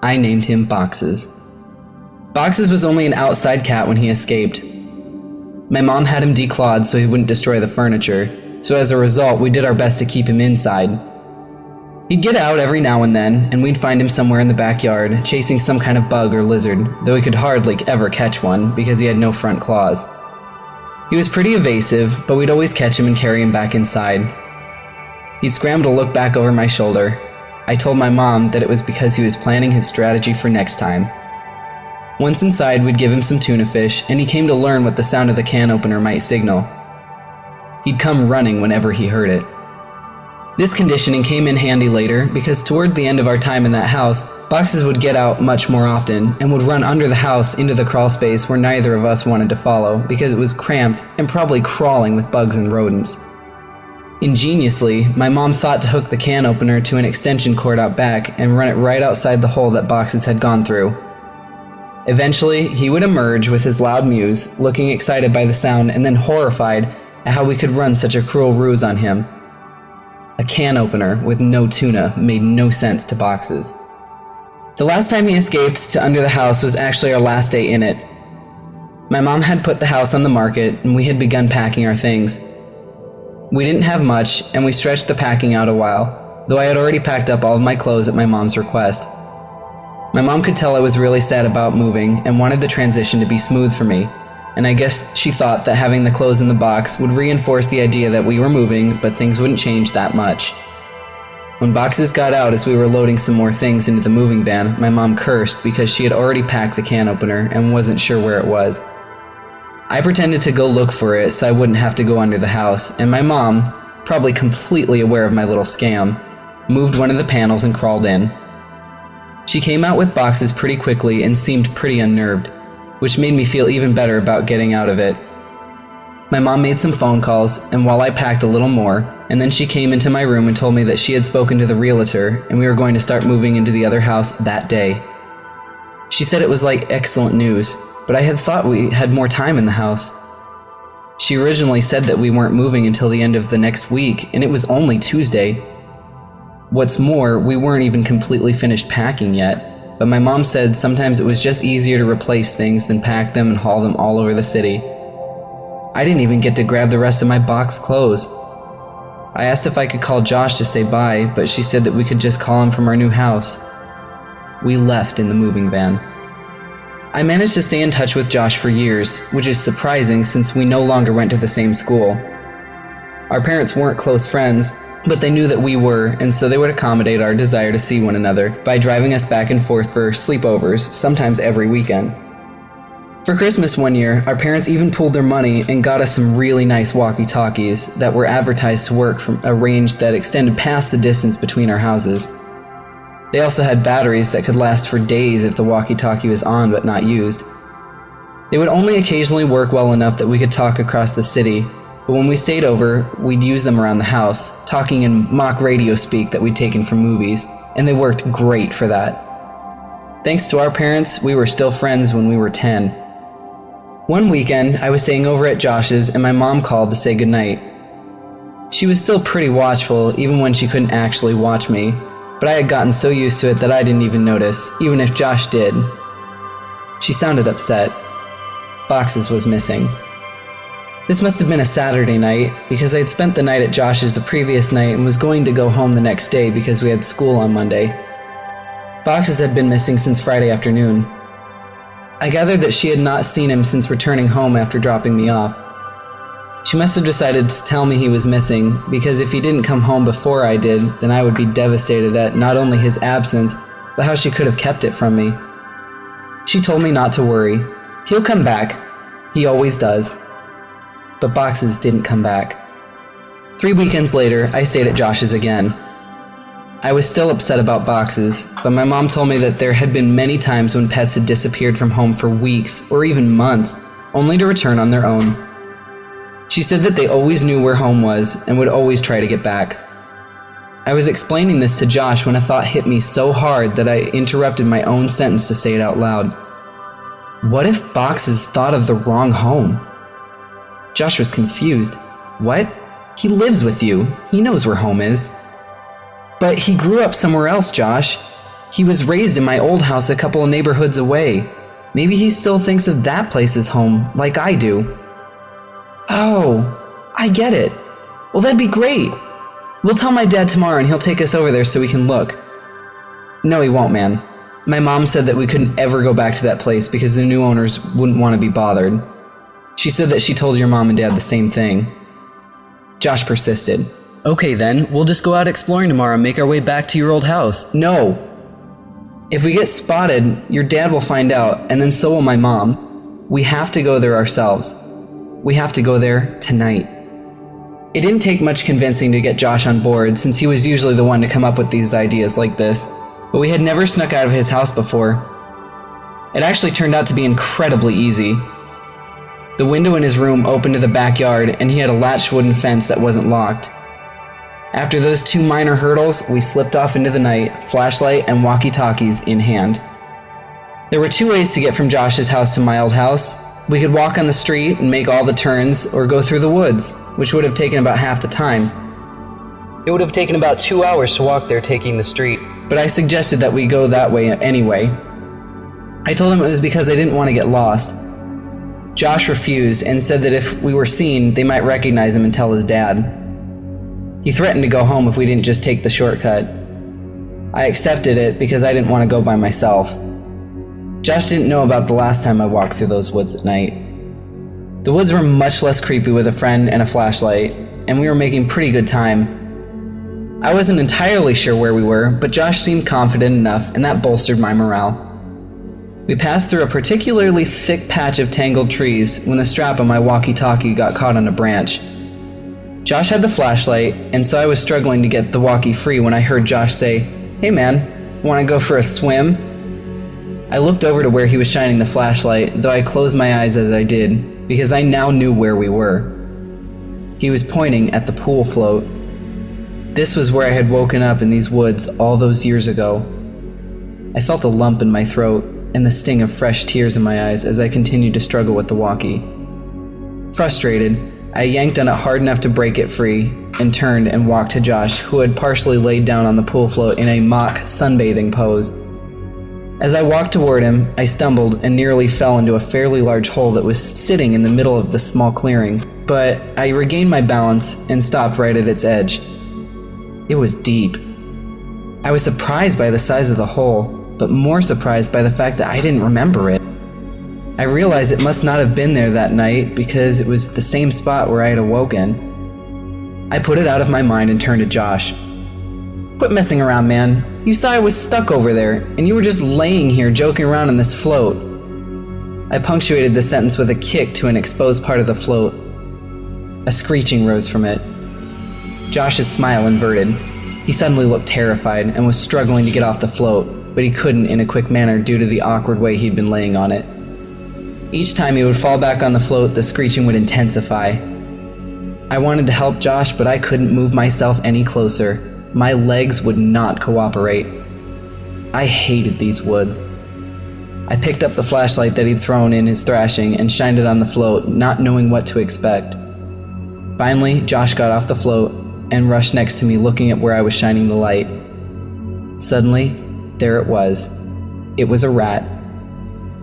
I named him Boxes. Boxes was only an outside cat when he escaped. My mom had him declawed so he wouldn't destroy the furniture, so as a result, we did our best to keep him inside. He'd get out every now and then, and we'd find him somewhere in the backyard, chasing some kind of bug or lizard, though he could hardly ever catch one because he had no front claws. He was pretty evasive, but we'd always catch him and carry him back inside. He'd scramble to look back over my shoulder. I told my mom that it was because he was planning his strategy for next time. Once inside, we'd give him some tuna fish, and he came to learn what the sound of the can opener might signal. He'd come running whenever he heard it. This conditioning came in handy later because toward the end of our time in that house, Boxes would get out much more often and would run under the house into the crawl space where neither of us wanted to follow because it was cramped and probably crawling with bugs and rodents. Ingeniously, my mom thought to hook the can opener to an extension cord out back and run it right outside the hole that Boxes had gone through. Eventually, he would emerge with his loud mews, looking excited by the sound and then horrified at how we could run such a cruel ruse on him. A can opener with no tuna made no sense to Boxes. The last time he escaped to under the house was actually our last day in it. My mom had put the house on the market and we had begun packing our things. We didn't have much and we stretched the packing out a while, though I had already packed up all of my clothes at my mom's request. My mom could tell I was really sad about moving and wanted the transition to be smooth for me, and I guess she thought that having the clothes in the box would reinforce the idea that we were moving, but things wouldn't change that much. When boxes got out as we were loading some more things into the moving van, my mom cursed because she had already packed the can opener and wasn't sure where it was. I pretended to go look for it so I wouldn't have to go under the house, and my mom, probably completely aware of my little scam, moved one of the panels and crawled in. She came out with boxes pretty quickly and seemed pretty unnerved, which made me feel even better about getting out of it. My mom made some phone calls, and while I packed a little more, and then she came into my room and told me that she had spoken to the realtor and we were going to start moving into the other house that day. She said it was like excellent news, but I had thought we had more time in the house. She originally said that we weren't moving until the end of the next week, and it was only Tuesday. What's more, we weren't even completely finished packing yet, but my mom said sometimes it was just easier to replace things than pack them and haul them all over the city. I didn't even get to grab the rest of my box clothes. I asked if I could call Josh to say bye, but she said that we could just call him from our new house. We left in the moving van. I managed to stay in touch with Josh for years, which is surprising since we no longer went to the same school. Our parents weren't close friends, but they knew that we were, and so they would accommodate our desire to see one another by driving us back and forth for sleepovers, sometimes every weekend. For Christmas one year, our parents even pooled their money and got us some really nice walkie-talkies that were advertised to work from a range that extended past the distance between our houses. They also had batteries that could last for days if the walkie-talkie was on but not used. They would only occasionally work well enough that we could talk across the city, but when we stayed over, we'd use them around the house, talking in mock radio speak that we'd taken from movies, and they worked great for that. Thanks to our parents, we were still friends when we were 10. One weekend, I was staying over at Josh's and my mom called to say goodnight. She was still pretty watchful even when she couldn't actually watch me, but I had gotten so used to it that I didn't even notice, even if Josh did. She sounded upset. Boxes was missing. This must have been a Saturday night, because I had spent the night at Josh's the previous night and was going to go home the next day because we had school on Monday. Boxes had been missing since Friday afternoon. I gathered that she had not seen him since returning home after dropping me off. She must have decided to tell me he was missing, because if he didn't come home before I did, then I would be devastated at not only his absence, but how she could have kept it from me. She told me not to worry. He'll come back. He always does. But Boxes didn't come back. 3 weekends later, I stayed at Josh's again. I was still upset about Boxes, but my mom told me that there had been many times when pets had disappeared from home for weeks or even months, only to return on their own. She said that they always knew where home was and would always try to get back. I was explaining this to Josh when a thought hit me so hard that I interrupted my own sentence to say it out loud. What if Boxes thought of the wrong home? Josh was confused. What? He lives with you. He knows where home is. But he grew up somewhere else, Josh. He was raised in my old house a couple of neighborhoods away. Maybe he still thinks of that place as home, like I do. Oh, I get it. Well, that'd be great. We'll tell my dad tomorrow and he'll take us over there so we can look. No, he won't, man. My mom said that we couldn't ever go back to that place because the new owners wouldn't want to be bothered. She said that she told your mom and dad the same thing. Josh persisted. Okay then, we'll just go out exploring tomorrow and make our way back to your old house. No. If we get spotted, your dad will find out, and then so will my mom. We have to go there ourselves. We have to go there tonight. It didn't take much convincing to get Josh on board, since he was usually the one to come up with these ideas like this, but we had never snuck out of his house before. It actually turned out to be incredibly easy. The window in his room opened to the backyard, and he had a latched wooden fence that wasn't locked. After those 2 minor hurdles, we slipped off into the night, flashlight and walkie-talkies in hand. There were 2 ways to get from Josh's house to my old house. We could walk on the street and make all the turns, or go through the woods, which would have taken about half the time. It would have taken about 2 hours to walk there taking the street, but I suggested that we go that way anyway. I told him it was because I didn't want to get lost. Josh refused and said that if we were seen, they might recognize him and tell his dad. He threatened to go home if we didn't just take the shortcut. I accepted it because I didn't want to go by myself. Josh didn't know about the last time I walked through those woods at night. The woods were much less creepy with a friend and a flashlight, and we were making pretty good time. I wasn't entirely sure where we were, but Josh seemed confident enough, and that bolstered my morale. We passed through a particularly thick patch of tangled trees when the strap on my walkie-talkie got caught on a branch. Josh had the flashlight, and so I was struggling to get the walkie free when I heard Josh say, "Hey man, wanna go for a swim?" I looked over to where he was shining the flashlight, though I closed my eyes as I did, because I now knew where we were. He was pointing at the pool float. This was where I had woken up in these woods all those years ago. I felt a lump in my throat and the sting of fresh tears in my eyes as I continued to struggle with the walkie. Frustrated, I yanked on it hard enough to break it free and turned and walked to Josh, who had partially laid down on the pool float in a mock sunbathing pose. As I walked toward him, I stumbled and nearly fell into a fairly large hole that was sitting in the middle of the small clearing, but I regained my balance and stopped right at its edge. It was deep. I was surprised by the size of the hole, but more surprised by the fact that I didn't remember it. I realized it must not have been there that night because it was the same spot where I had awoken. I put it out of my mind and turned to Josh. "Quit messing around, man. You saw I was stuck over there, and you were just laying here joking around on this float." I punctuated the sentence with a kick to an exposed part of the float. A screeching rose from it. Josh's smile inverted. He suddenly looked terrified and was struggling to get off the float, but he couldn't in a quick manner due to the awkward way he'd been laying on it. Each time he would fall back on the float, the screeching would intensify. I wanted to help Josh, but I couldn't move myself any closer. My legs would not cooperate. I hated these woods. I picked up the flashlight that he'd thrown in his thrashing and shined it on the float, not knowing what to expect. Finally, Josh got off the float and rushed next to me, looking at where I was shining the light. Suddenly, there it was. It was a rat.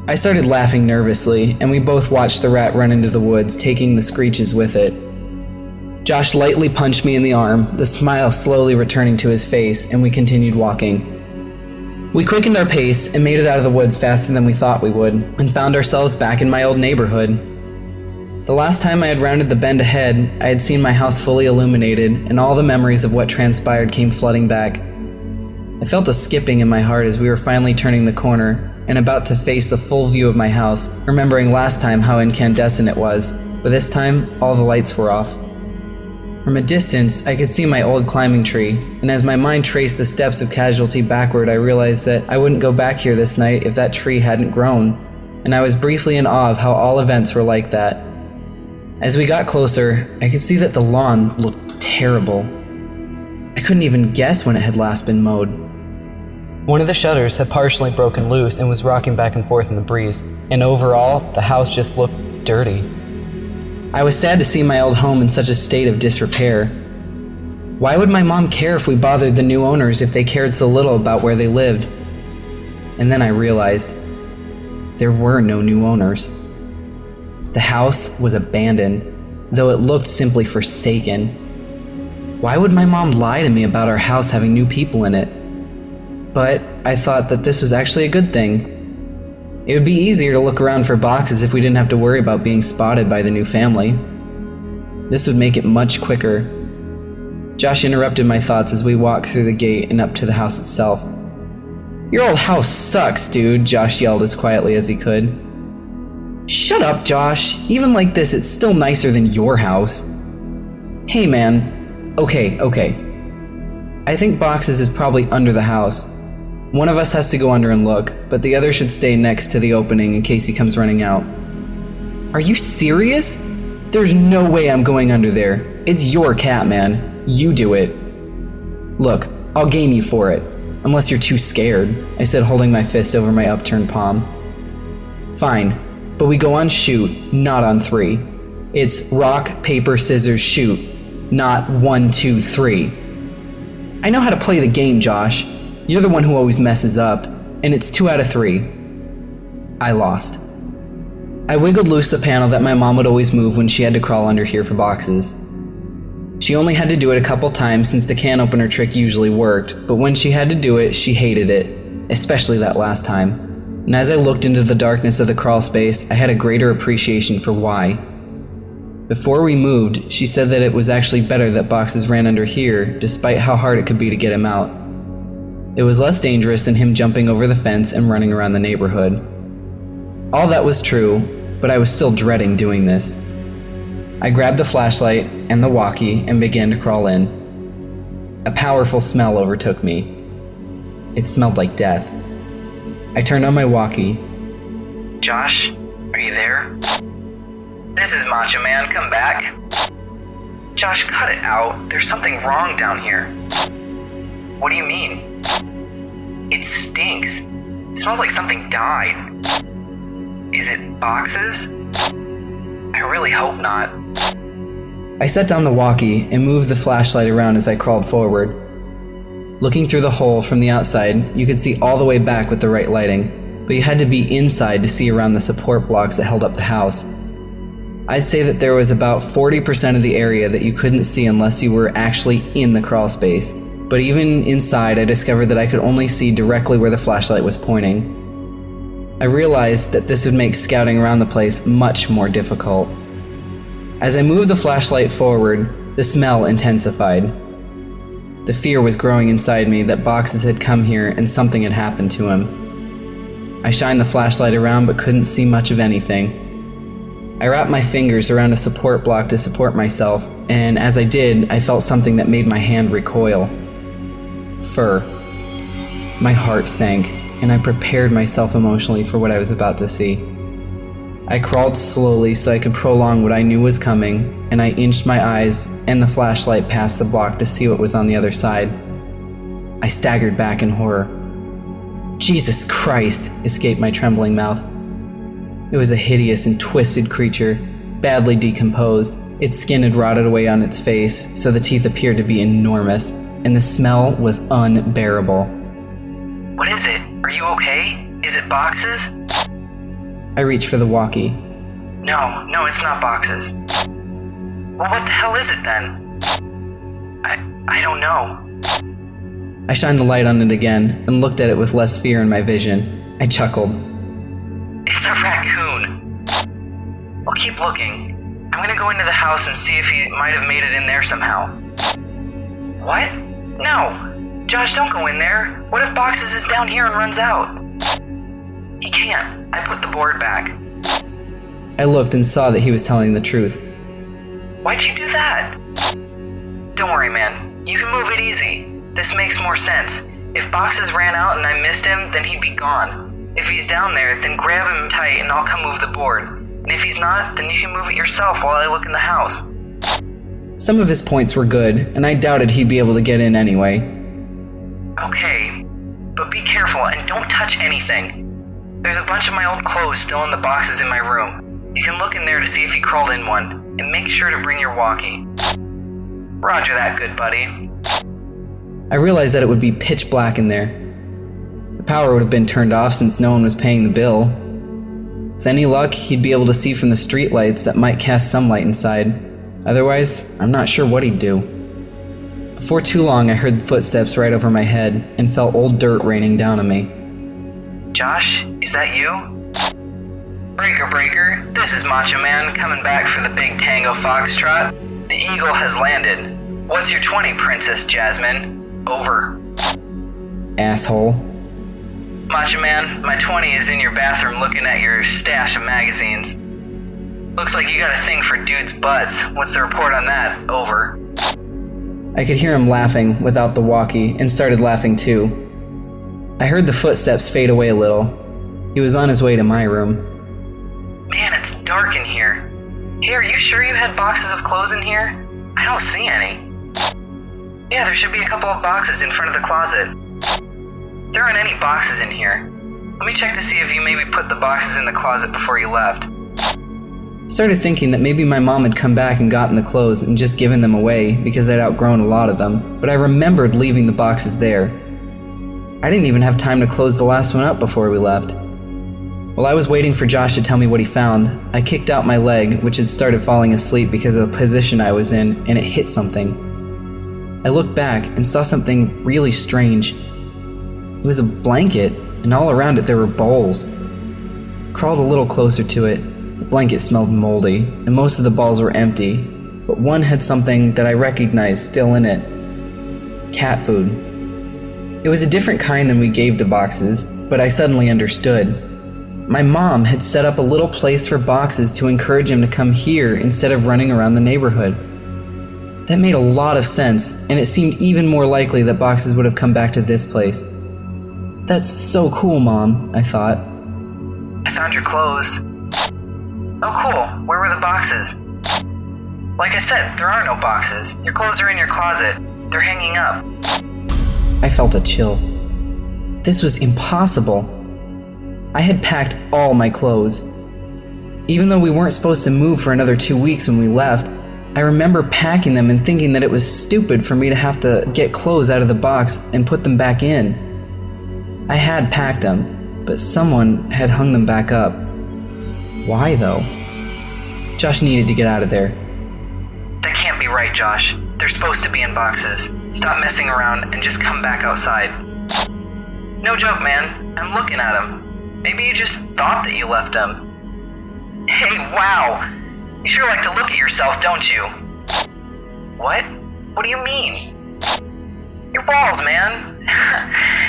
I started laughing nervously, and we both watched the rat run into the woods, taking the screeches with it. Josh lightly punched me in the arm, the smile slowly returning to his face, and we continued walking. We quickened our pace and made it out of the woods faster than we thought we would, and found ourselves back in my old neighborhood. The last time I had rounded the bend ahead, I had seen my house fully illuminated, and all the memories of what transpired came flooding back. I felt a skipping in my heart as we were finally turning the corner and about to face the full view of my house, remembering last time how incandescent it was, but this time all the lights were off. From a distance, I could see my old climbing tree, and as my mind traced the steps of casualty backward, I realized that I wouldn't go back here this night if that tree hadn't grown, and I was briefly in awe of how all events were like that. As we got closer, I could see that the lawn looked terrible. I couldn't even guess when it had last been mowed. One of the shutters had partially broken loose and was rocking back and forth in the breeze, and overall, the house just looked dirty. I was sad to see my old home in such a state of disrepair. Why would my mom care if we bothered the new owners if they cared so little about where they lived? And then I realized there were no new owners. The house was abandoned, though it looked simply forsaken. Why would my mom lie to me about our house having new people in it? But I thought that this was actually a good thing. It would be easier to look around for boxes if we didn't have to worry about being spotted by the new family. This would make it much quicker. Josh interrupted my thoughts as we walked through the gate and up to the house itself. "Your old house sucks, dude," Josh yelled as quietly as he could. "Shut up, Josh. Even like this, it's still nicer than your house." "Hey, man. Okay. I think boxes is probably under the house. One of us has to go under and look, but the other should stay next to the opening in case he comes running out." "Are you serious? There's no way I'm going under there. It's your cat, man. You do it." "Look, I'll game you for it, unless you're too scared," I said, holding my fist over my upturned palm. "Fine, but we go on shoot, not on 3. It's rock, paper, scissors, shoot, not 1, 2, 3. I know how to play the game, Josh. You're the one who always messes up, and it's 2 out of 3. I lost. I wiggled loose the panel that my mom would always move when she had to crawl under here for boxes. She only had to do it a couple times since the can opener trick usually worked, but when she had to do it, she hated it, especially that last time. And as I looked into the darkness of the crawl space, I had a greater appreciation for why. Before we moved, she said that it was actually better that boxes ran under here, despite how hard it could be to get him out. It was less dangerous than him jumping over the fence and running around the neighborhood. All that was true, but I was still dreading doing this. I grabbed the flashlight and the walkie and began to crawl in. A powerful smell overtook me. It smelled like death. I turned on my walkie. Josh, are you there? This is Macho Man, come back. Josh, cut it out. There's something wrong down here. What do you mean? It stinks. It smells like something died. Is it boxes? I really hope not. I set down the walkie and moved the flashlight around as I crawled forward. Looking through the hole from the outside, you could see all the way back with the right lighting, but you had to be inside to see around the support blocks that held up the house. I'd say that there was about 40% of the area that you couldn't see unless you were actually in the crawl space, but even inside I discovered that I could only see directly where the flashlight was pointing. I realized that this would make scouting around the place much more difficult. As I moved the flashlight forward, the smell intensified. The fear was growing inside me that boxes had come here and something had happened to him. I shined the flashlight around but couldn't see much of anything. I wrapped my fingers around a support block to support myself, and as I did, I felt something that made my hand recoil. Fur. My heart sank, and I prepared myself emotionally for what I was about to see. I crawled slowly so I could prolong what I knew was coming, and I inched my eyes and the flashlight past the block to see what was on the other side. I staggered back in horror. "Jesus Christ!" escaped my trembling mouth. It was a hideous and twisted creature, badly decomposed. Its skin had rotted away on its face, so the teeth appeared to be enormous, and the smell was unbearable. What is it? Are you okay? Is it boxes? I reached for the walkie. No, it's not boxes. Well, what the hell is it then? I don't know. I shined the light on it again and looked at it with less fear in my vision. I chuckled. It's a raccoon. Well, keep looking. I'm gonna go into the house and see if he might have made it in there somehow. What? No! Josh, don't go in there. What if Boxes is down here and runs out? He can't. I put the board back. I looked and saw that he was telling the truth. Why'd you do that? Don't worry, man. You can move it easy. This makes more sense. If Boxes ran out and I missed him, then he'd be gone. If he's down there, then grab him tight and I'll come move the board. And if he's not, then you can move it yourself while I look in the house. Some of his points were good, and I doubted he'd be able to get in anyway. Okay, but be careful and don't touch anything. There's a bunch of my old clothes still in the boxes in my room. You can look in there to see if he crawled in one, and make sure to bring your walkie. Roger that, good buddy. I realized that it would be pitch black in there. The power would have been turned off since no one was paying the bill. With any luck, he'd be able to see from the streetlights that might cast some light inside. Otherwise, I'm not sure what he'd do. Before too long, I heard footsteps right over my head and felt old dirt raining down on me. Josh, is that you? Breaker, this is Macho Man coming back for the big Tango Foxtrot. The Eagle has landed. What's your 20, Princess Jasmine? Over. Asshole. Macho Man, my 20 is in your bathroom looking at your stash of magazines. Looks like you got a thing for dudes' butts. What's the report on that? Over. I could hear him laughing without the walkie and started laughing too. I heard the footsteps fade away a little. He was on his way to my room. Man, it's dark in here. Hey, are you sure you had boxes of clothes in here? I don't see any. Yeah, there should be a couple of boxes in front of the closet. There aren't any boxes in here. Let me check to see if you maybe put the boxes in the closet before you left. I started thinking that maybe my mom had come back and gotten the clothes and just given them away because I'd outgrown a lot of them, but I remembered leaving the boxes there. I didn't even have time to close the last one up before we left. While I was waiting for Josh to tell me what he found, I kicked out my leg, which had started falling asleep because of the position I was in, and it hit something. I looked back and saw something really strange. It was a blanket, and all around it there were bowls. I crawled a little closer to it. The blanket smelled moldy, and most of the balls were empty, but one had something that I recognized still in it. Cat food. It was a different kind than we gave to boxes, but I suddenly understood. My mom had set up a little place for boxes to encourage him to come here instead of running around the neighborhood. That made a lot of sense, and it seemed even more likely that boxes would have come back to this place. That's so cool, Mom, I thought. I found your clothes. Oh, cool. Where were the boxes? Like I said, there are no boxes. Your clothes are in your closet. They're hanging up. I felt a chill. This was impossible. I had packed all my clothes. Even though we weren't supposed to move for another 2 weeks when we left, I remember packing them and thinking that it was stupid for me to have to get clothes out of the box and put them back in. I had packed them, but someone had hung them back up. Why, though? Josh needed to get out of there. That can't be right, Josh. They're supposed to be in boxes. Stop messing around and just come back outside. No joke, man. I'm looking at them. Maybe you just thought that you left them. Hey, wow! You sure like to look at yourself, don't you? What? What do you mean? Your walls, man.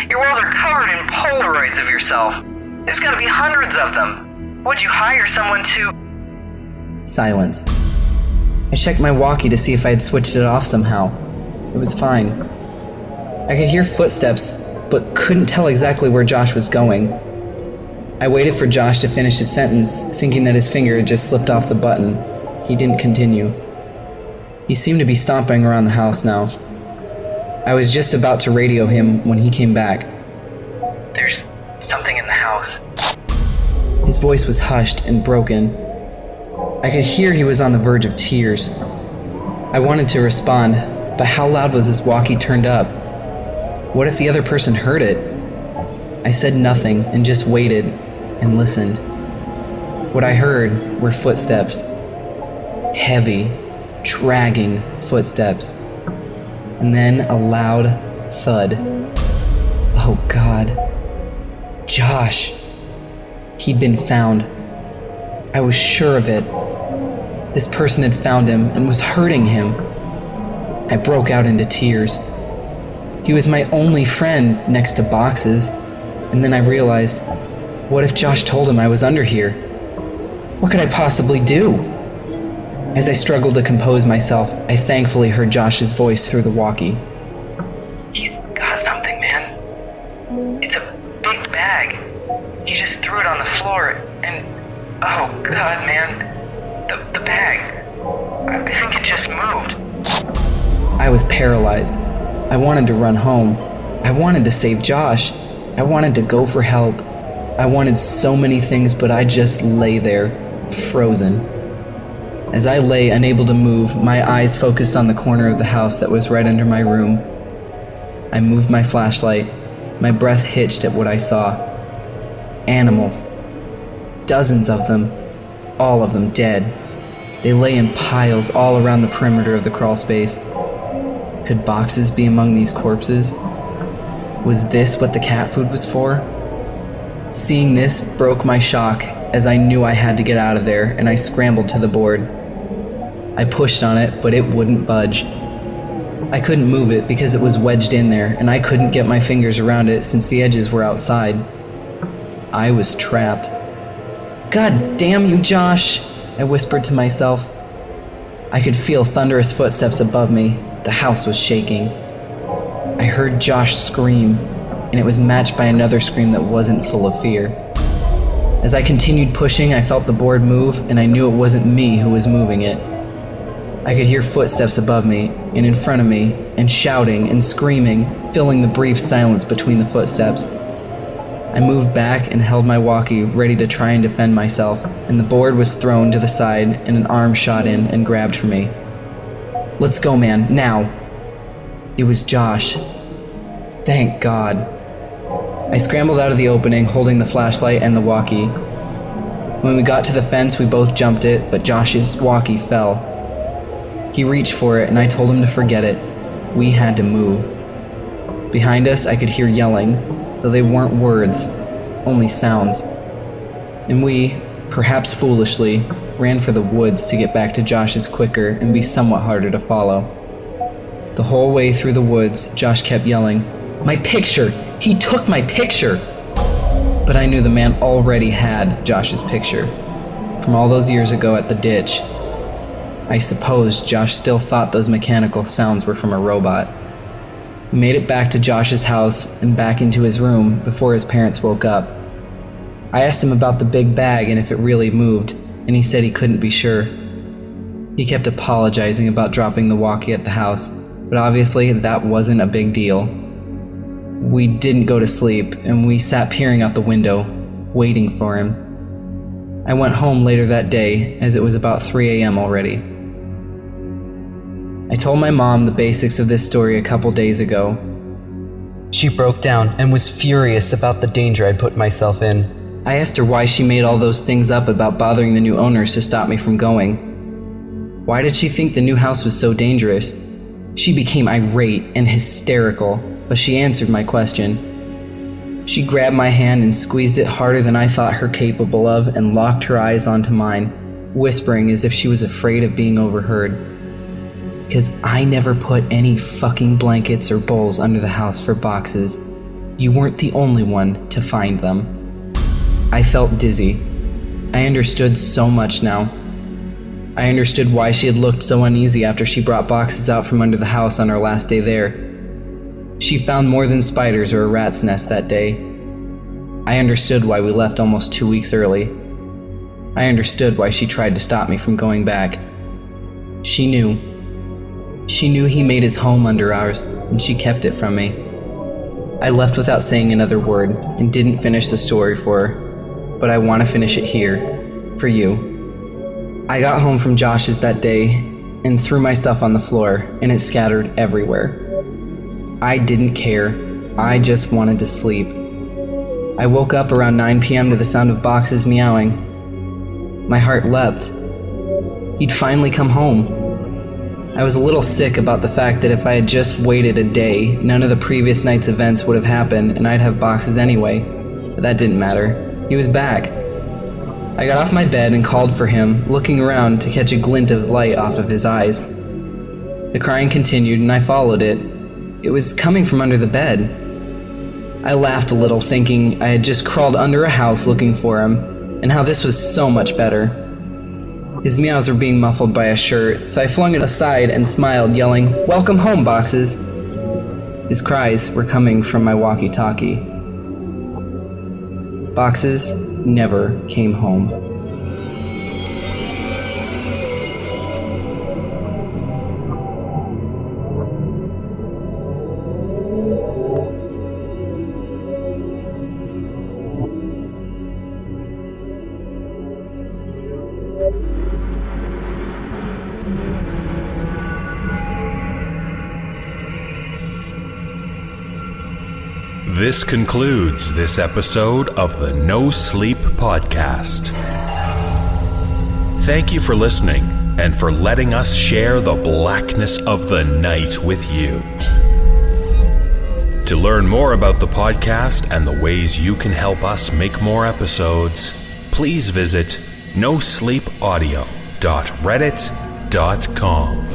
Your walls are covered in Polaroids of yourself. There's gotta be hundreds of them. Would you hire someone to... Silence. I checked my walkie to see if I had switched it off somehow. It was fine. I could hear footsteps, but couldn't tell exactly where Josh was going. I waited for Josh to finish his sentence, thinking that his finger had just slipped off the button. He didn't continue. He seemed to be stomping around the house now. I was just about to radio him when he came back. There's something in the house. His voice was hushed and broken. I could hear he was on the verge of tears. I wanted to respond, but how loud was his walkie turned up? What if the other person heard it? I said nothing and just waited and listened. What I heard were footsteps. Heavy, dragging footsteps. And then a loud thud. Oh God. Josh. He'd been found. I was sure of it. This person had found him and was hurting him. I broke out into tears. He was my only friend next to boxes. And then I realized, what if Josh told him I was under here? What could I possibly do? As I struggled to compose myself, I thankfully heard Josh's voice through the walkie. He's got something, man. It's a big bag. He just threw it on the floor, and... oh, God, man. The bag. I think it just moved. I was paralyzed. I wanted to run home. I wanted to save Josh. I wanted to go for help. I wanted so many things, but I just lay there, frozen. As I lay unable to move, my eyes focused on the corner of the house that was right under my room. I moved my flashlight. My breath hitched at what I saw. Animals. Dozens of them. All of them dead. They lay in piles all around the perimeter of the crawl space. Could boxes be among these corpses? Was this what the cat food was for? Seeing this broke my shock as I knew I had to get out of there, and I scrambled to the board. I pushed on it, but it wouldn't budge. I couldn't move it because it was wedged in there, and I couldn't get my fingers around it since the edges were outside. I was trapped. God damn you, Josh, I whispered to myself. I could feel thunderous footsteps above me. The house was shaking. I heard Josh scream, and it was matched by another scream that wasn't full of fear. As I continued pushing, I felt the board move, and I knew it wasn't me who was moving it. I could hear footsteps above me, and in front of me, and shouting and screaming, filling the brief silence between the footsteps. I moved back and held my walkie, ready to try and defend myself, and the board was thrown to the side, and an arm shot in and grabbed for me. Let's go, man, now! It was Josh. Thank God. I scrambled out of the opening, holding the flashlight and the walkie. When we got to the fence, we both jumped it, but Josh's walkie fell. He reached for it, and I told him to forget it. We had to move. Behind us, I could hear yelling, though they weren't words, only sounds. And we perhaps foolishly, ran for the woods to get back to Josh's quicker and be somewhat harder to follow. The whole way through the woods, Josh kept yelling, "My picture! He took my picture!" But I knew the man already had Josh's picture from all those years ago at the ditch. I suppose Josh still thought those mechanical sounds were from a robot. We made it back to Josh's house and back into his room before his parents woke up. I asked him about the big bag and if it really moved, and he said he couldn't be sure. He kept apologizing about dropping the walkie at the house, but obviously that wasn't a big deal. We didn't go to sleep, and we sat peering out the window, waiting for him. I went home later that day, as it was about 3 a.m. already. I told my mom the basics of this story a couple days ago. She broke down and was furious about the danger I'd put myself in. I asked her why she made all those things up about bothering the new owners to stop me from going. Why did she think the new house was so dangerous? She became irate and hysterical, but she answered my question. She grabbed my hand and squeezed it harder than I thought her capable of and locked her eyes onto mine, whispering as if she was afraid of being overheard. Because I never put any fucking blankets or bowls under the house for boxes. You weren't the only one to find them. I felt dizzy. I understood so much now. I understood why she had looked so uneasy after she brought boxes out from under the house on our last day there. She found more than spiders or a rat's nest that day. I understood why we left almost 2 weeks early. I understood why she tried to stop me from going back. She knew. She knew he made his home under ours, and she kept it from me. I left without saying another word, and didn't finish the story for her, but I want to finish it here, for you. I got home from Josh's that day, and threw my stuff on the floor, and it scattered everywhere. I didn't care. I just wanted to sleep. I woke up around 9 p.m. to the sound of boxes meowing. My heart leapt. He'd finally come home. I was a little sick about the fact that if I had just waited a day, none of the previous night's events would have happened and I'd have boxes anyway. But that didn't matter. He was back. I got off my bed and called for him, looking around to catch a glint of light off of his eyes. The crying continued and I followed it. It was coming from under the bed. I laughed a little, thinking I had just crawled under a house looking for him, and how this was so much better. His meows were being muffled by a shirt, so I flung it aside and smiled, yelling, "Welcome home, Boxes!" His cries were coming from my walkie-talkie. Boxes never came home. This concludes this episode of the NoSleep Podcast. Thank you for listening and for letting us share the blackness of the night with you. To learn more about the podcast and the ways you can help us make more episodes, please visit nosleepaudio.reddit.com.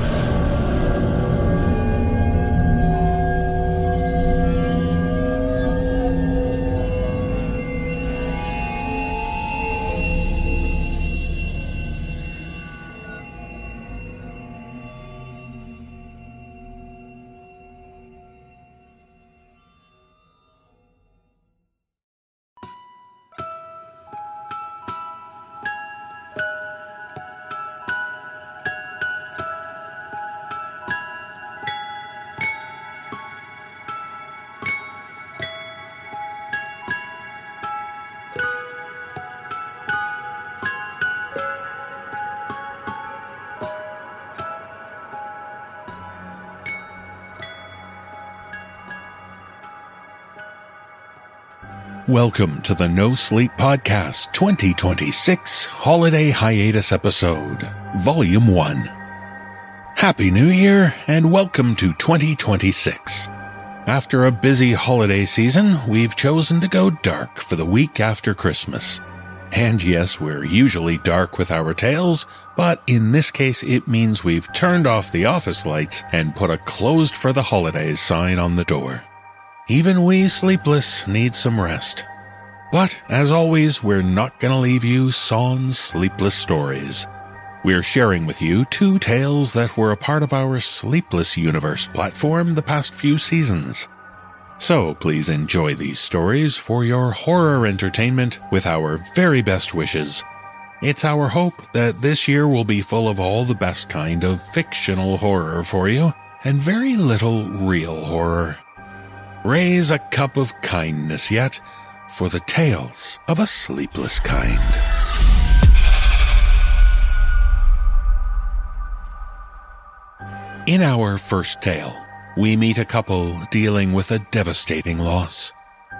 Welcome to the No Sleep Podcast 2026 Holiday Hiatus Episode, Volume 1. Happy New Year and welcome to 2026. After a busy holiday season, we've chosen to go dark for the week after Christmas. And yes, we're usually dark with our tales, but in this case it means we've turned off the office lights and put a closed for the holidays sign on the door. Even we sleepless need some rest. But, as always, we're not gonna leave you sans sleepless stories. We're sharing with you 2 tales that were a part of our Sleepless Universe platform the past few seasons. So please enjoy these stories for your horror entertainment with our very best wishes. It's our hope that this year will be full of all the best kind of fictional horror for you, and very little real horror. Raise a cup of kindness yet, for the tales of a sleepless kind. In our first tale, we meet a couple dealing with a devastating loss.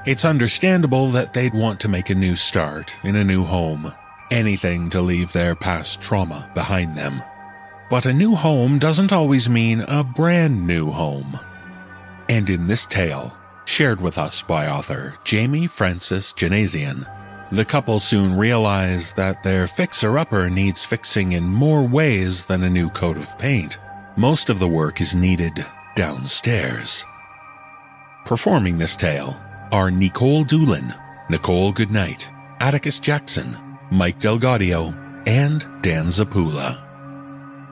It's understandable that they'd want to make a new start in a new home, anything to leave their past trauma behind them. But a new home doesn't always mean a brand new home. And in this tale, shared with us by author Jamie Francis Janazian, the couple soon realize that their fixer-upper needs fixing in more ways than a new coat of paint. Most of the work is needed downstairs. Performing this tale are Nicole Doolin, Nicole Goodnight, Atticus Jackson, Mike Delgadio, and Dan Zapula.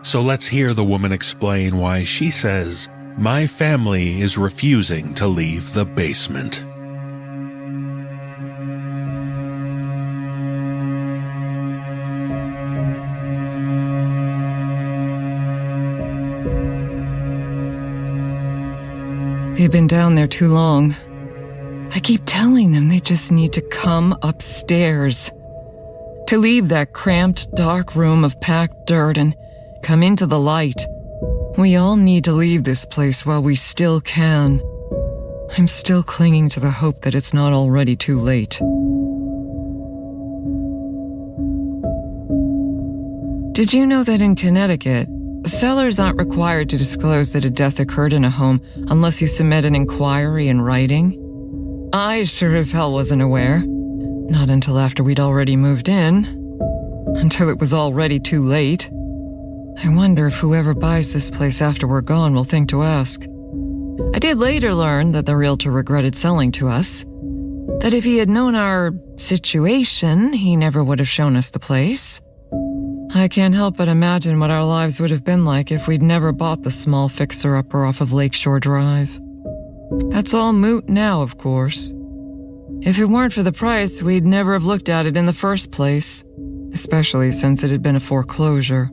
So let's hear the woman explain why she says, "My family is refusing to leave the basement." They've been down there too long. I keep telling them they just need to come upstairs. To leave that cramped, dark room of packed dirt and come into the light. We all need to leave this place while we still can. I'm still clinging to the hope that it's not already too late. Did you know that in Connecticut, sellers aren't required to disclose that a death occurred in a home unless you submit an inquiry in writing? I sure as hell wasn't aware. Not until after we'd already moved in. Until it was already too late. I wonder if whoever buys this place after we're gone will think to ask. I did later learn that the realtor regretted selling to us. That if he had known our situation, he never would have shown us the place. I can't help but imagine what our lives would have been like if we'd never bought the small fixer-upper off of Lakeshore Drive. That's all moot now, of course. If it weren't for the price, we'd never have looked at it in the first place, especially since it had been a foreclosure.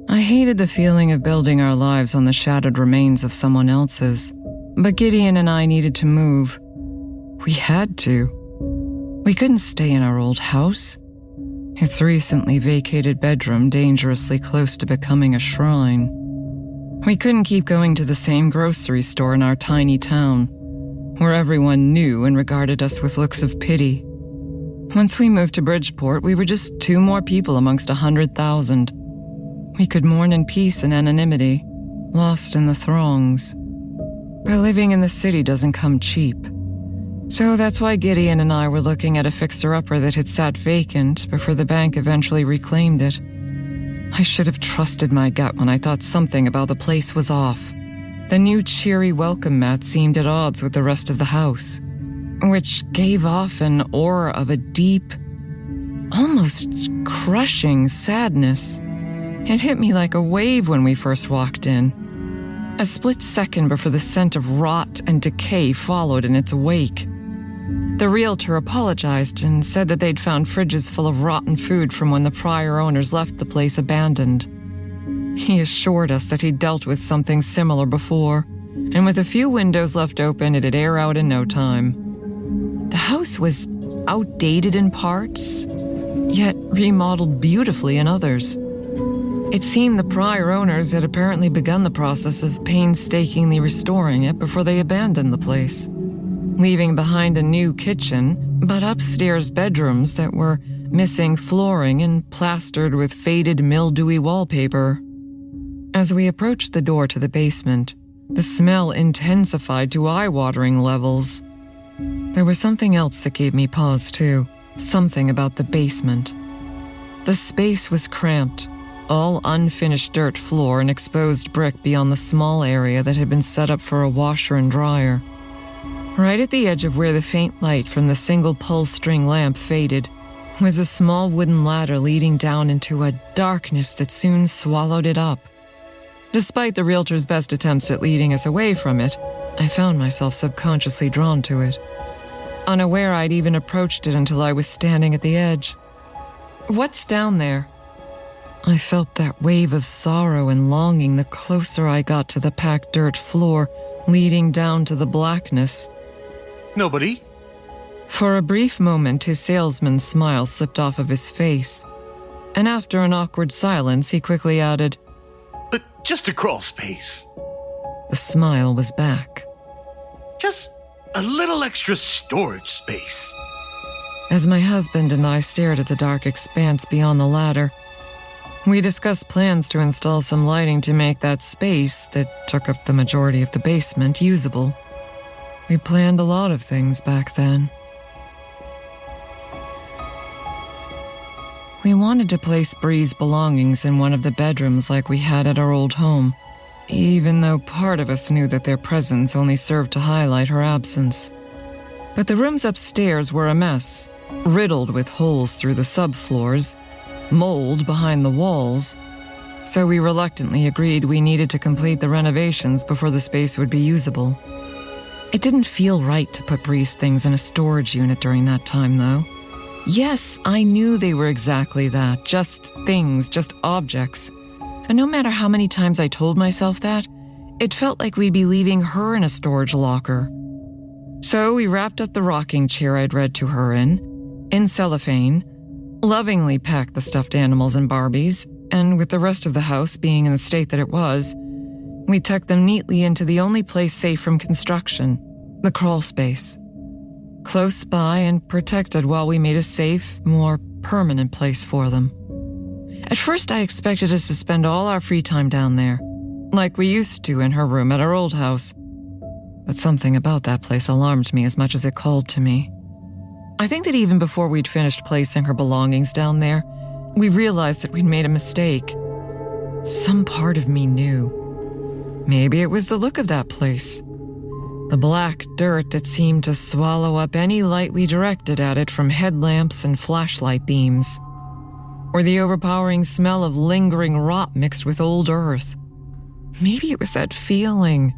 I hated the feeling of building our lives on the shattered remains of someone else's, but Gideon and I needed to move. We had to. We couldn't stay in our old house. Its recently vacated bedroom dangerously close to becoming a shrine. We couldn't keep going to the same grocery store in our tiny town, where everyone knew and regarded us with looks of pity. Once we moved to Bridgeport, we were just 2 more people amongst 100,000. We could mourn in peace and anonymity, lost in the throngs. But living in the city doesn't come cheap. So that's why Gideon and I were looking at a fixer-upper that had sat vacant before the bank eventually reclaimed it. I should have trusted my gut when I thought something about the place was off. The new cheery welcome mat seemed at odds with the rest of the house, which gave off an aura of a deep, almost crushing sadness. It hit me like a wave when we first walked in. A split second before the scent of rot and decay followed in its wake. The realtor apologized and said that they'd found fridges full of rotten food from when the prior owners left the place abandoned. He assured us that he'd dealt with something similar before, and with a few windows left open, it'd air out in no time. The house was outdated in parts, yet remodeled beautifully in others. It seemed the prior owners had apparently begun the process of painstakingly restoring it before they abandoned the place, leaving behind a new kitchen, but upstairs bedrooms that were missing flooring and plastered with faded, mildewy wallpaper. As we approached the door to the basement, the smell intensified to eye-watering levels. There was something else that gave me pause, too. Something about the basement. The space was cramped, all unfinished dirt floor and exposed brick beyond the small area that had been set up for a washer and dryer. Right at the edge of where the faint light from the single pull-string lamp faded was a small wooden ladder leading down into a darkness that soon swallowed it up. Despite the realtor's best attempts at leading us away from it, I found myself subconsciously drawn to it. Unaware I'd even approached it until I was standing at the edge. "What's down there?" I felt that wave of sorrow and longing the closer I got to the packed dirt floor, leading down to the blackness. "Nobody." For a brief moment, his salesman's smile slipped off of his face, and after an awkward silence, he quickly added, "But just a crawl space." The smile was back. "Just a little extra storage space." As my husband and I stared at the dark expanse beyond the ladder, we discussed plans to install some lighting to make that space that took up the majority of the basement usable. We planned a lot of things back then. We wanted to place Bree's belongings in one of the bedrooms like we had at our old home, even though part of us knew that their presence only served to highlight her absence. But the rooms upstairs were a mess, riddled with holes through the subfloors, mold behind the walls, so we reluctantly agreed we needed to complete the renovations before the space would be usable. It didn't feel right to put Bree's things in a storage unit during that time, though. Yes, I knew they were exactly that, just things, just objects. And no matter how many times I told myself that, it felt like we'd be leaving her in a storage locker. So we wrapped up the rocking chair I'd read to her in cellophane, lovingly packed the stuffed animals and Barbies, and with the rest of the house being in the state that it was, we tucked them neatly into the only place safe from construction, the crawl space. Close by and protected while we made a safe, more permanent place for them. At first, I expected us to spend all our free time down there, like we used to in her room at our old house. But something about that place alarmed me as much as it called to me. I think that even before we'd finished placing her belongings down there, we realized that we'd made a mistake. Some part of me knew. Maybe it was the look of that place. The black dirt that seemed to swallow up any light we directed at it from headlamps and flashlight beams. Or the overpowering smell of lingering rot mixed with old earth. Maybe it was that feeling.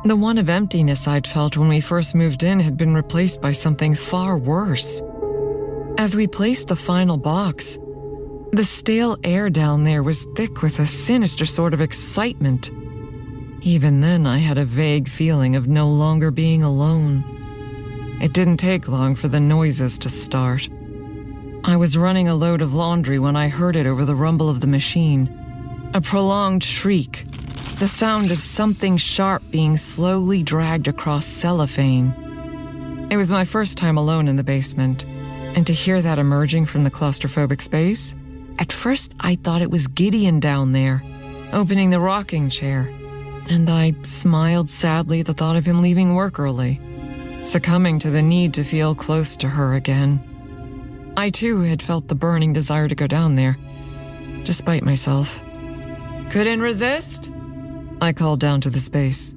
The one of emptiness I'd felt when we first moved in had been replaced by something far worse. As we placed the final box, the stale air down there was thick with a sinister sort of excitement. Even then, I had a vague feeling of no longer being alone. It didn't take long for the noises to start. I was running a load of laundry when I heard it over the rumble of the machine. A prolonged shriek, the sound of something sharp being slowly dragged across cellophane. It was my first time alone in the basement, and to hear that emerging from the claustrophobic space, at first I thought it was Gideon down there, opening the rocking chair. And I smiled sadly at the thought of him leaving work early, succumbing to the need to feel close to her again. I too had felt the burning desire to go down there, despite myself. "Couldn't resist?" I called down to the space.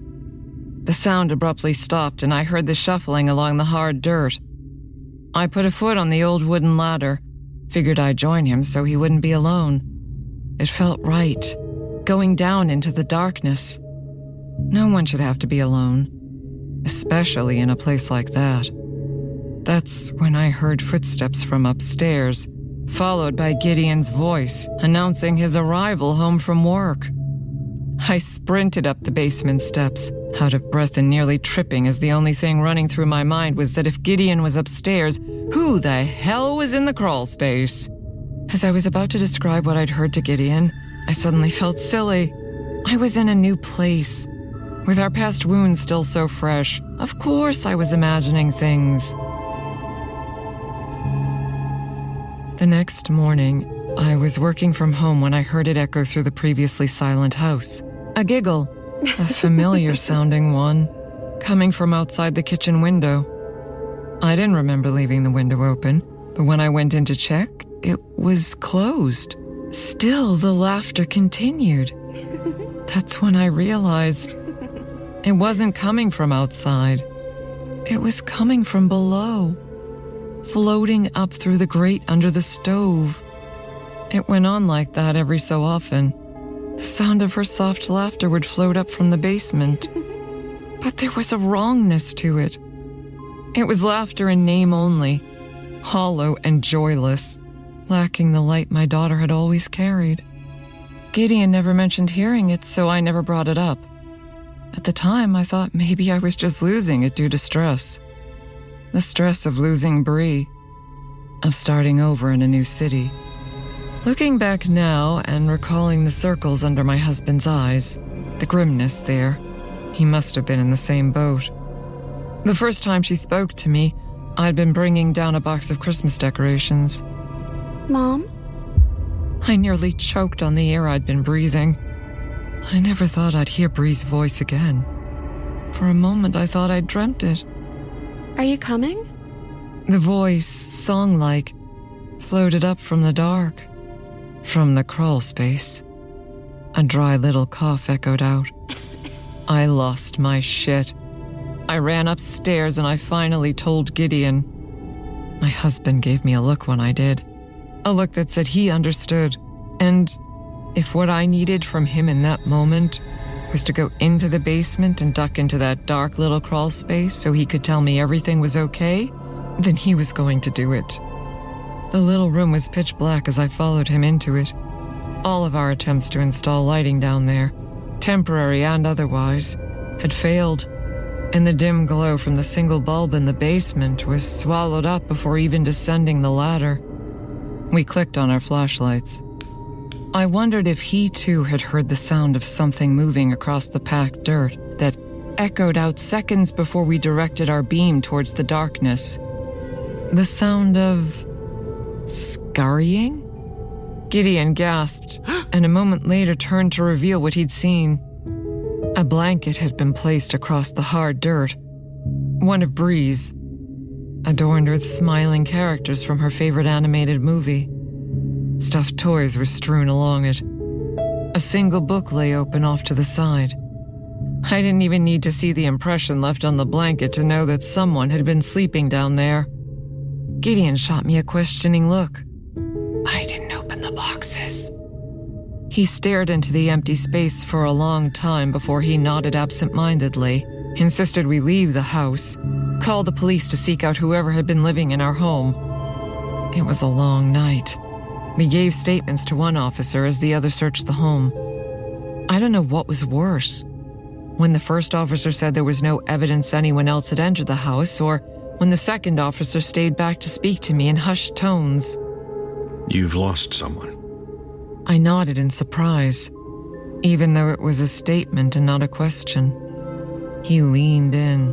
The sound abruptly stopped and I heard the shuffling along the hard dirt. I put a foot on the old wooden ladder, figured I'd join him so he wouldn't be alone. It felt right, going down into the darkness. No one should have to be alone, especially in a place like that. That's when I heard footsteps from upstairs, followed by Gideon's voice announcing his arrival home from work. I sprinted up the basement steps, out of breath and nearly tripping, as the only thing running through my mind was that if Gideon was upstairs, who the hell was in the crawl space? As I was about to describe what I'd heard to Gideon, I suddenly felt silly. I was in a new place. With our past wounds still so fresh, of course I was imagining things. The next morning, I was working from home when I heard it echo through the previously silent house. A giggle, a familiar-sounding one, coming from outside the kitchen window. I didn't remember leaving the window open, But when I went in to check, it was closed. Still, the laughter continued. That's when I realized it wasn't coming from outside. It was coming from below, floating up through the grate under the stove. It went on like that every so often. The sound of her soft laughter would float up from the basement. But there was a wrongness to it. It was laughter in name only, hollow and joyless, lacking the light my daughter had always carried. Gideon never mentioned hearing it, so I never brought it up. At the time, I thought maybe I was just losing it due to stress. The stress of losing Bree, of starting over in a new city. Looking back now and recalling the circles under my husband's eyes, the grimness there, he must have been in the same boat. The first time she spoke to me, I'd been bringing down a box of Christmas decorations. Mom? I nearly choked on the air I'd been breathing. I never thought I'd hear Bree's voice again. For a moment, I thought I'd dreamt it. Are you coming? The voice, song-like, floated up from the dark, from the crawl space. A dry little cough echoed out. I lost my shit. I ran upstairs and I finally told Gideon. My husband gave me a look when I did. A look that said he understood. And if what I needed from him in that moment was to go into the basement and duck into that dark little crawl space so he could tell me everything was okay, then he was going to do it. The little room was pitch black as I followed him into it. All of our attempts to install lighting down there, temporary and otherwise, had failed, and the dim glow from the single bulb in the basement was swallowed up before even descending the ladder. We clicked on our flashlights. I wondered if he too had heard the sound of something moving across the packed dirt that echoed out seconds before we directed our beam towards the darkness. The sound of scurrying? Gideon gasped, and a moment later turned to reveal what he'd seen. A blanket had been placed across the hard dirt, one of Bree's, adorned with smiling characters from her favorite animated movie. Stuffed toys were strewn along it. A single book lay open off to the side. I didn't even need to see the impression left on the blanket to know that someone had been sleeping down there. Gideon shot me a questioning look. I didn't open the boxes. He stared into the empty space for a long time before he nodded absent-mindedly, insisted we leave the house, call the police to seek out whoever had been living in our home. It was a long night. We gave statements to one officer as the other searched the home. I don't know what was worse. When the first officer said there was no evidence anyone else had entered the house, or when the second officer stayed back to speak to me in hushed tones. You've lost someone. I nodded in surprise, even though it was a statement and not a question. He leaned in.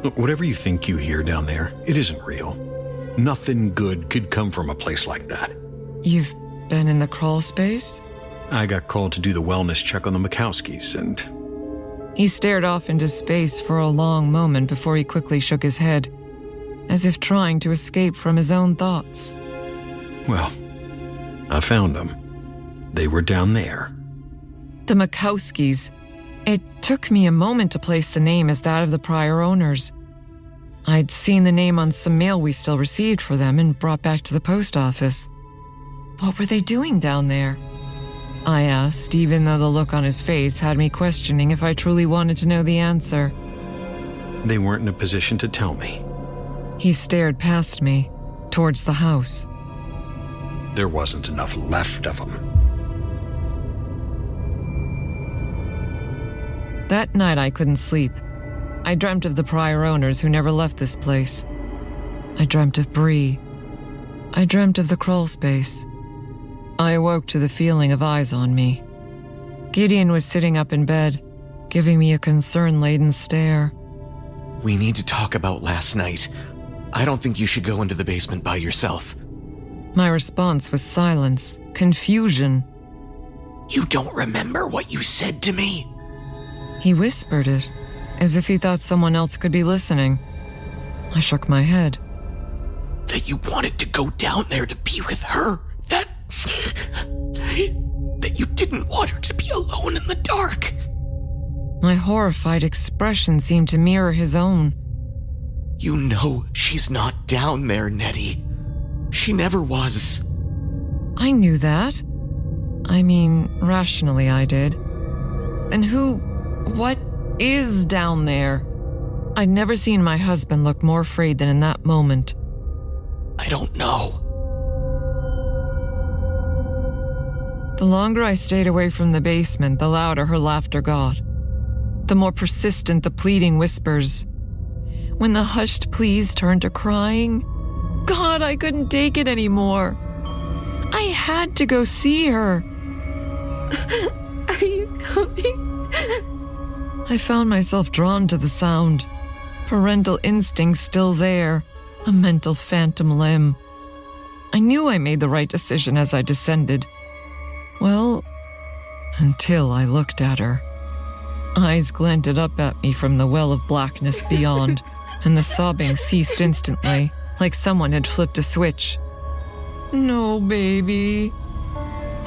Look, whatever you think you hear down there, it isn't real. Nothing good could come from a place like that. You've been in the crawl space? I got called to do the wellness check on the Mikowskis, and... He stared off into space for a long moment before he quickly shook his head, as if trying to escape from his own thoughts. Well, I found them. They were down there. The Mikowskis. It took me a moment to place the name as that of the prior owners. I'd seen the name on some mail we still received for them and brought back to the post office. What were they doing down there? I asked, even though the look on his face had me questioning if I truly wanted to know the answer. They weren't in a position to tell me. He stared past me, towards the house. There wasn't enough left of them. That night I couldn't sleep. I dreamt of the prior owners who never left this place. I dreamt of Bree. I dreamt of the crawl space. I awoke to the feeling of eyes on me. Gideon was sitting up in bed, giving me a concern-laden stare. We need to talk about last night. I don't think you should go into the basement by yourself. My response was silence, confusion. You don't remember what you said to me? He whispered it, as if he thought someone else could be listening. I shook my head. that you wanted to go down there to be with her. That you didn't want her to be alone in the dark. My horrified expression seemed to mirror his own. You know she's not down there, Nettie. She never was. I knew that. I mean, rationally I did. And what is down there? I'd never seen my husband look more afraid than in that moment. I don't know. The longer I stayed away from the basement, the louder her laughter got. The more persistent the pleading whispers. When the hushed pleas turned to crying, God, I couldn't take it anymore. I had to go see her. Are you coming? I found myself drawn to the sound. Parental instinct still there, a mental phantom limb. I knew I made the right decision as I descended. Well, until I looked at her. Eyes glinted up at me from the well of blackness beyond, and the sobbing ceased instantly, like someone had flipped a switch. No, baby.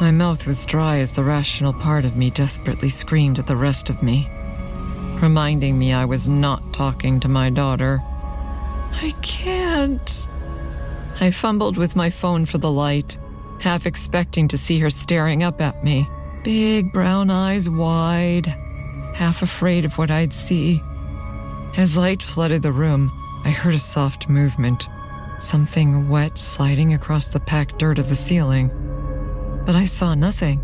My mouth was dry as the rational part of me desperately screamed at the rest of me, reminding me I was not talking to my daughter. I can't. I fumbled with my phone for the light, half expecting to see her staring up at me, big brown eyes wide, half afraid of what I'd see. As light flooded the room, I heard a soft movement, something wet sliding across the packed dirt of the ceiling. But I saw nothing.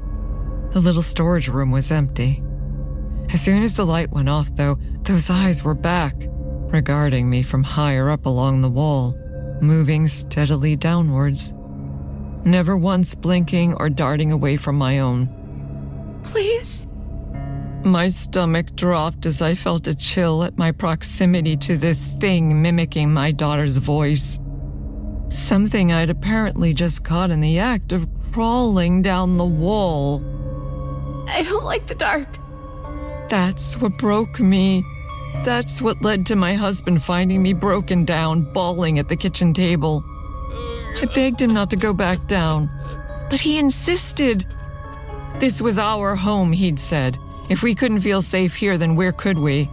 The little storage room was empty. As soon as the light went off, though, those eyes were back, regarding me from higher up along the wall, moving steadily downwards, never once blinking or darting away from my own. Please? My stomach dropped as I felt a chill at my proximity to the thing mimicking my daughter's voice. Something I'd apparently just caught in the act of crawling down the wall. I don't like the dark. That's what broke me. That's what led to my husband finding me broken down, bawling at the kitchen table. I begged him not to go back down, but he insisted. This was our home, he'd said. If we couldn't feel safe here, then where could we?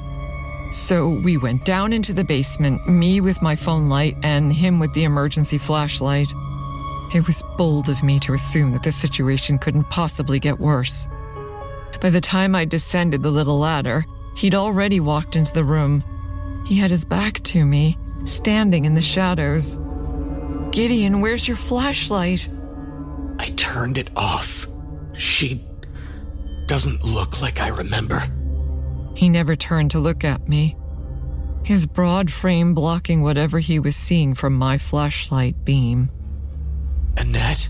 So we went down into the basement, me with my phone light and him with the emergency flashlight. It was bold of me to assume that the situation couldn't possibly get worse. By the time I descended the little ladder, he'd already walked into the room. He had his back to me, standing in the shadows. Gideon, where's your flashlight? I turned it off. She doesn't look like I remember. He never turned to look at me, his broad frame blocking whatever he was seeing from my flashlight beam. Annette,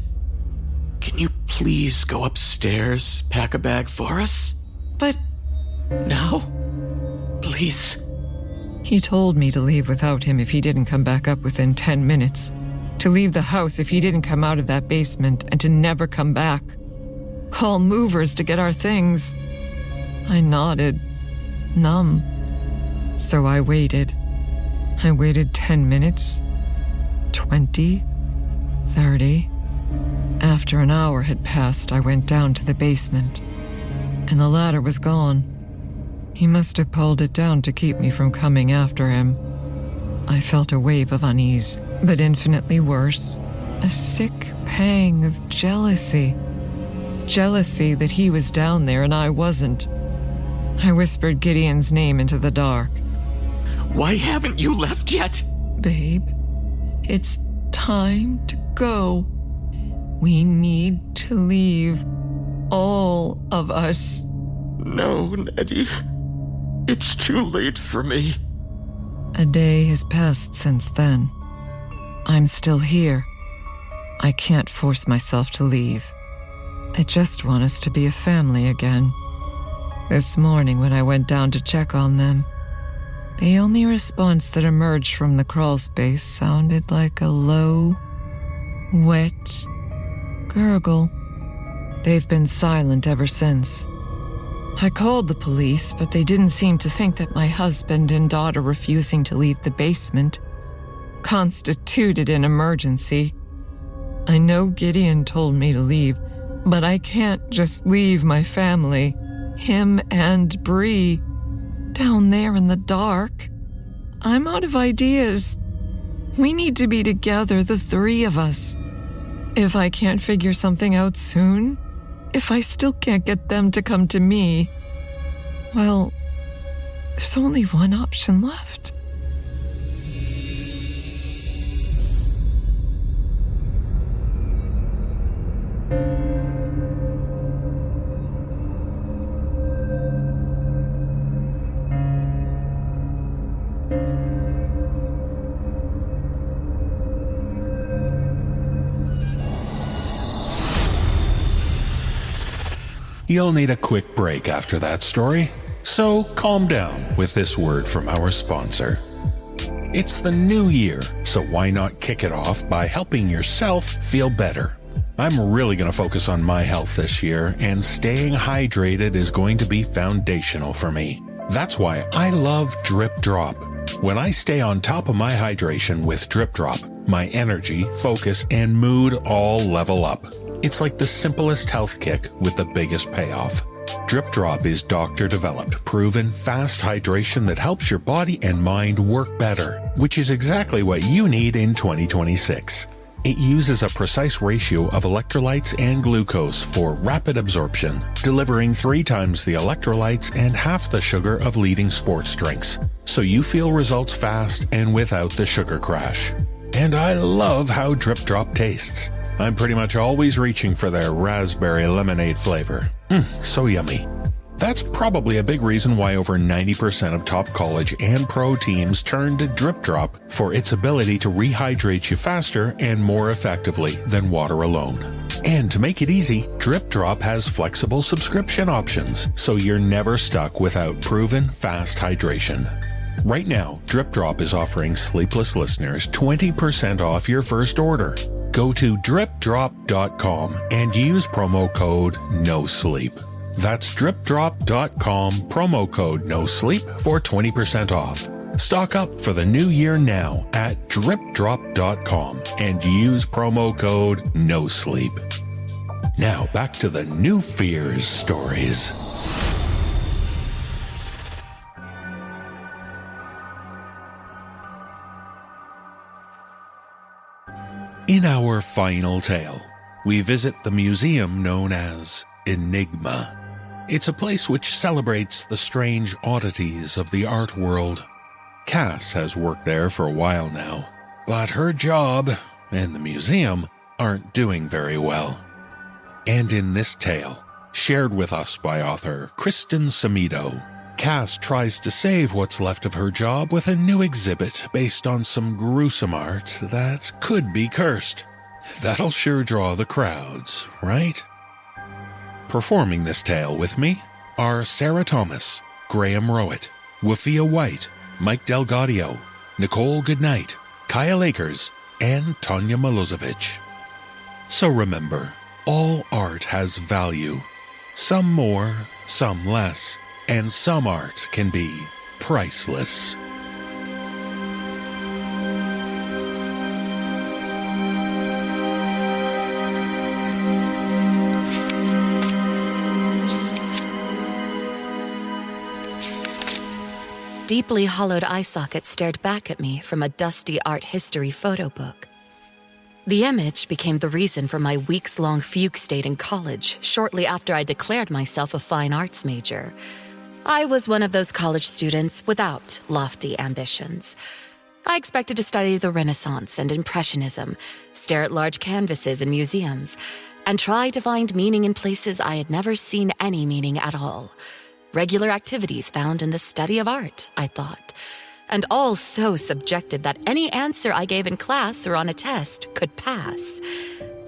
can you please go upstairs, pack a bag for us? But... Now? Please? He told me to leave without him if he didn't come back up within 10 minutes, to leave the house if he didn't come out of that basement, and to never come back. Call movers to get our things. I nodded, numb. So I waited. I waited 10 minutes, 20, 30. After an hour had passed, I went down to the basement, and the ladder was gone. He must have pulled it down to keep me from coming after him. I felt a wave of unease, but infinitely worse, a sick pang of jealousy. Jealousy that he was down there and I wasn't. I whispered Gideon's name into the dark. Why haven't you left yet? Babe, it's time to go. We need to leave. All of us. No, Nettie. It's too late for me. A day has passed since then. I'm still here. I can't force myself to leave. I just want us to be a family again. This morning when I went down to check on them, the only response that emerged from the crawl space sounded like a low, wet gurgle. They've been silent ever since. I called the police, but they didn't seem to think that my husband and daughter refusing to leave the basement constituted an emergency. I know Gideon told me to leave, but I can't just leave my family, him and Bree, down there in the dark. I'm out of ideas. We need to be together, the three of us. If I can't figure something out soon, if I still can't get them to come to me, well, there's only one option left. You'll need a quick break after that story, so calm down with this word from our sponsor. It's the new year, so why not kick it off by helping yourself feel better? I'm really going to focus on my health this year, and staying hydrated is going to be foundational for me. That's why I love Drip Drop. When I stay on top of my hydration with Drip Drop, my energy, focus, and mood all level up. It's like the simplest health kick with the biggest payoff. Drip Drop is doctor-developed, proven fast hydration that helps your body and mind work better, which is exactly what you need in 2026. It uses a precise ratio of electrolytes and glucose for rapid absorption, delivering 3 times the electrolytes and half the sugar of leading sports drinks, so you feel results fast and without the sugar crash. And I love how Drip Drop tastes. I'm pretty much always reaching for their raspberry lemonade flavor. So yummy. That's probably a big reason why over 90% of top college and pro teams turn to Drip Drop for its ability to rehydrate you faster and more effectively than water alone. And to make it easy, Drip Drop has flexible subscription options, so you're never stuck without proven fast hydration. Right now, Drip Drop is offering Sleepless listeners 20% off your first order. Go to dripdrop.com and use promo code NoSleep. That's dripdrop.com, promo code NoSleep for 20% off. Stock up for the new year now at dripdrop.com and use promo code NoSleep. Now back to the New Fears stories. In our final tale, we visit the museum known as Enigma. It's a place which celebrates the strange oddities of the art world. Cass has worked there for a while now, but her job and the museum aren't doing very well. And in this tale, shared with us by author Kristen Samido, Cass tries to save what's left of her job with a new exhibit based on some gruesome art that could be cursed. That'll sure draw the crowds, right? Performing this tale with me are Sarah Thomas, Graham Rowett, Wafia White, Mike Delgadio, Nicole Goodnight, Kyle Akers, and Tanya Milosevic. So remember, all art has value. Some more, some less, and some art can be priceless. Deeply hollowed eye socket stared back at me from a dusty art history photo book. The image became the reason for my weeks-long fugue state in college shortly after I declared myself a fine arts major. I was one of those college students without lofty ambitions. I expected to study the Renaissance and Impressionism, stare at large canvases in museums, and try to find meaning in places I had never seen any meaning at all. Regular activities found in the study of art, I thought, and all so subjective that any answer I gave in class or on a test could pass.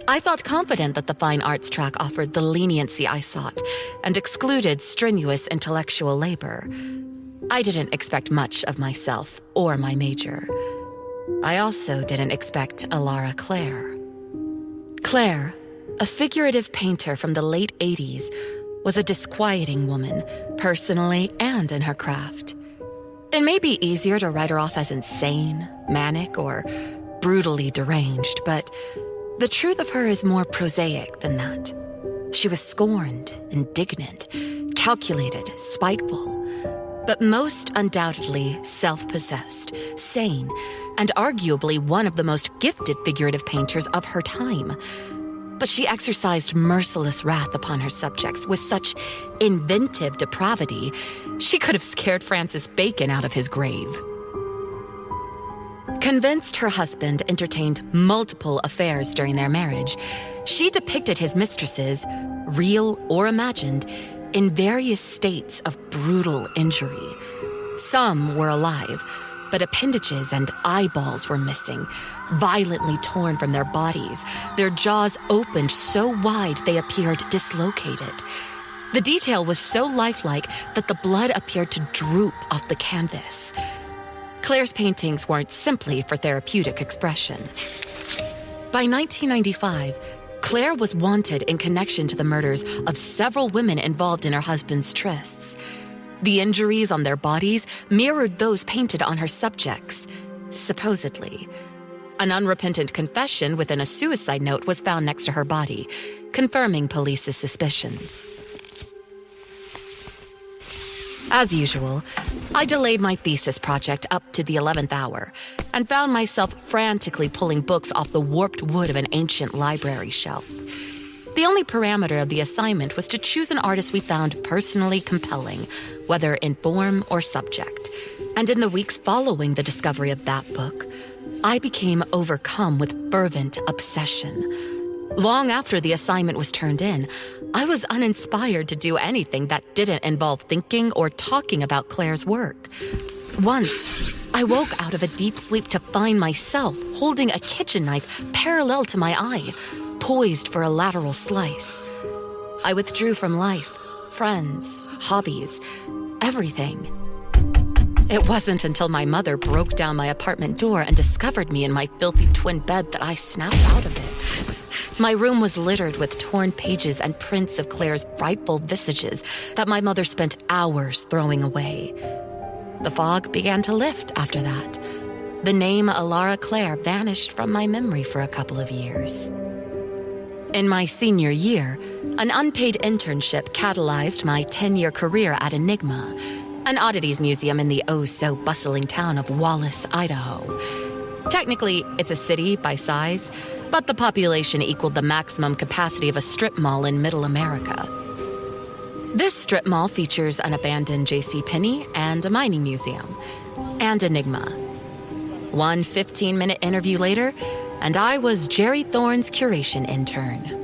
I felt confident that the fine arts track offered the leniency I sought and excluded strenuous intellectual labor. I didn't expect much of myself or my major. I also didn't expect Alara Clare. Clare, a figurative painter from the late 80s, was a disquieting woman, personally and in her craft. It may be easier to write her off as insane, manic, or brutally deranged, but the truth of her is more prosaic than that. She was scorned, indignant, calculated, spiteful, but most undoubtedly self-possessed, sane, and arguably one of the most gifted figurative painters of her time. But she exercised merciless wrath upon her subjects with such inventive depravity, she could have scared Francis Bacon out of his grave. Convinced her husband entertained multiple affairs during their marriage, she depicted his mistresses, real or imagined, in various states of brutal injury. Some were alive, but appendages and eyeballs were missing, violently torn from their bodies, their jaws opened so wide they appeared dislocated. The detail was so lifelike that the blood appeared to droop off the canvas. Claire's paintings weren't simply for therapeutic expression. By 1995, Claire was wanted in connection to the murders of several women involved in her husband's trysts. The injuries on their bodies mirrored those painted on her subjects, supposedly. An unrepentant confession within a suicide note was found next to her body, confirming police's suspicions. As usual, I delayed my thesis project up to the 11th hour and found myself frantically pulling books off the warped wood of an ancient library shelf. The only parameter of the assignment was to choose an artist we found personally compelling, whether in form or subject. And in the weeks following the discovery of that book, I became overcome with fervent obsession. Long after the assignment was turned in, I was uninspired to do anything that didn't involve thinking or talking about Claire's work. Once, I woke out of a deep sleep to find myself holding a kitchen knife parallel to my eye, poised for a lateral slice. I withdrew from life, friends, hobbies, everything. It wasn't until my mother broke down my apartment door and discovered me in my filthy twin bed that I snapped out of it. My room was littered with torn pages and prints of Claire's frightful visages that my mother spent hours throwing away. The fog began to lift after that. The name Alara Claire vanished from my memory for a couple of years. In my senior year, an unpaid internship catalyzed my 10-year career at Enigma, an oddities museum in the oh-so-bustling town of Wallace, Idaho. Technically, it's a city by size, but the population equaled the maximum capacity of a strip mall in Middle America. This strip mall features an abandoned JCPenney and a mining museum, and Enigma. One 15-minute interview later, and I was Jerry Thorne's curation intern.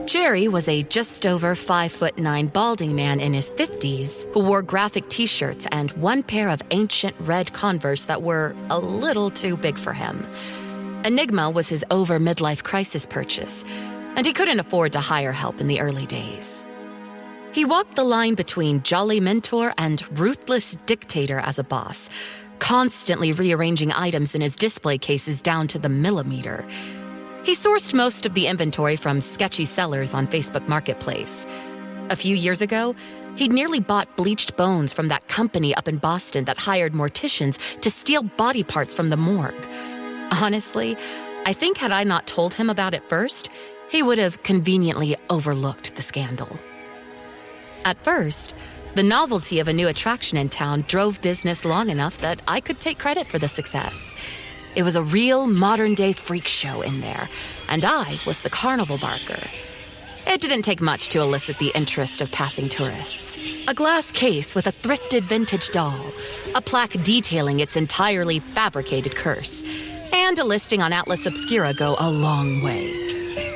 Jerry was a just over 5'9" balding man in his 50s who wore graphic t-shirts and one pair of ancient red Converse that were a little too big for him. Enigma was his over-midlife crisis purchase, and he couldn't afford to hire help in the early days. He walked the line between jolly mentor and ruthless dictator as a boss, constantly rearranging items in his display cases down to the millimeter. He sourced most of the inventory from sketchy sellers on Facebook Marketplace. A few years ago, he'd nearly bought bleached bones from that company up in Boston that hired morticians to steal body parts from the morgue. Honestly, I think had I not told him about it first, he would have conveniently overlooked the scandal. At first, the novelty of a new attraction in town drove business long enough that I could take credit for the success. It was a real modern-day freak show in there, and I was the carnival barker. It didn't take much to elicit the interest of passing tourists. A glass case with a thrifted vintage doll, a plaque detailing its entirely fabricated curse, and a listing on Atlas Obscura go a long way.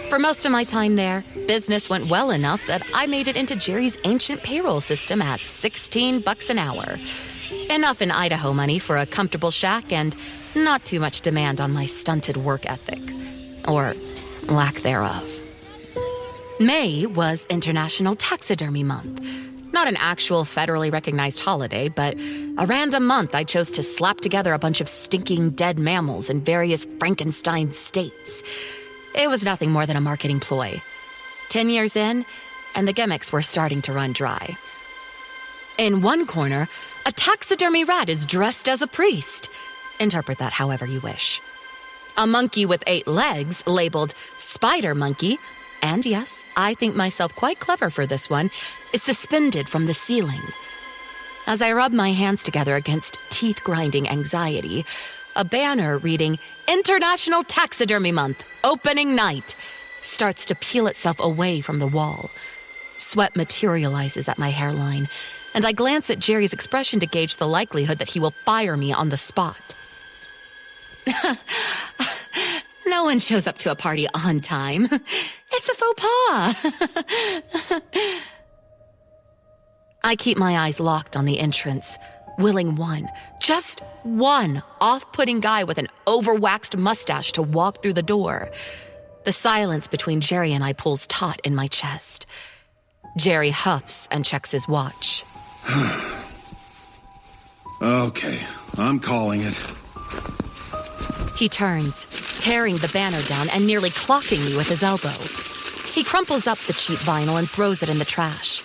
For most of my time there, business went well enough that I made it into Jerry's ancient payroll system at $16 an hour. Enough in Idaho money for a comfortable shack and not too much demand on my stunted work ethic. Or lack thereof. May was International Taxidermy Month. Not an actual federally recognized holiday, but a random month I chose to slap together a bunch of stinking dead mammals in various Frankenstein states. It was nothing more than a marketing ploy. 10 years in, and the gimmicks were starting to run dry. In one corner, a taxidermy rat is dressed as a priest. Interpret that however you wish. A monkey with 8 legs, labeled Spider Monkey, and yes, I think myself quite clever for this one, is suspended from the ceiling. As I rub my hands together against teeth-grinding anxiety, a banner reading International Taxidermy Month, Opening Night, starts to peel itself away from the wall. Sweat materializes at my hairline, and I glance at Jerry's expression to gauge the likelihood that he will fire me on the spot. No one shows up to a party on time. It's a faux pas. I keep my eyes locked on the entrance, willing one, just one, off-putting guy with an overwaxed mustache to walk through the door. The silence between Jerry and I pulls taut in my chest. Jerry huffs and checks his watch. Okay, I'm calling it. He turns, tearing the banner down and nearly clocking me with his elbow. He crumples up the cheap vinyl and throws it in the trash.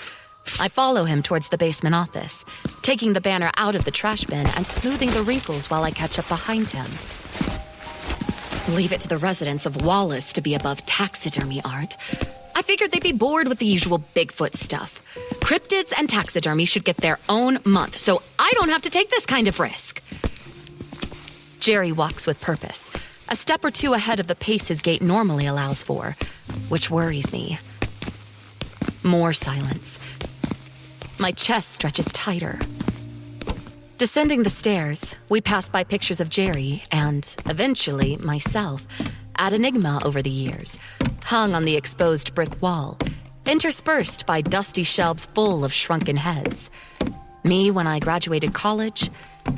I follow him towards the basement office, taking the banner out of the trash bin and smoothing the wrinkles while I catch up behind him. Leave it to the residents of Wallace to be above taxidermy art. I figured they'd be bored with the usual Bigfoot stuff. Cryptids and taxidermy should get their own month, so I don't have to take this kind of risk. Jerry walks with purpose, a step or two ahead of the pace his gait normally allows for, which worries me. More silence. My chest stretches tighter. Descending the stairs, we pass by pictures of Jerry and, eventually, myself, at Enigma over the years, hung on the exposed brick wall, interspersed by dusty shelves full of shrunken heads. Me when I graduated college,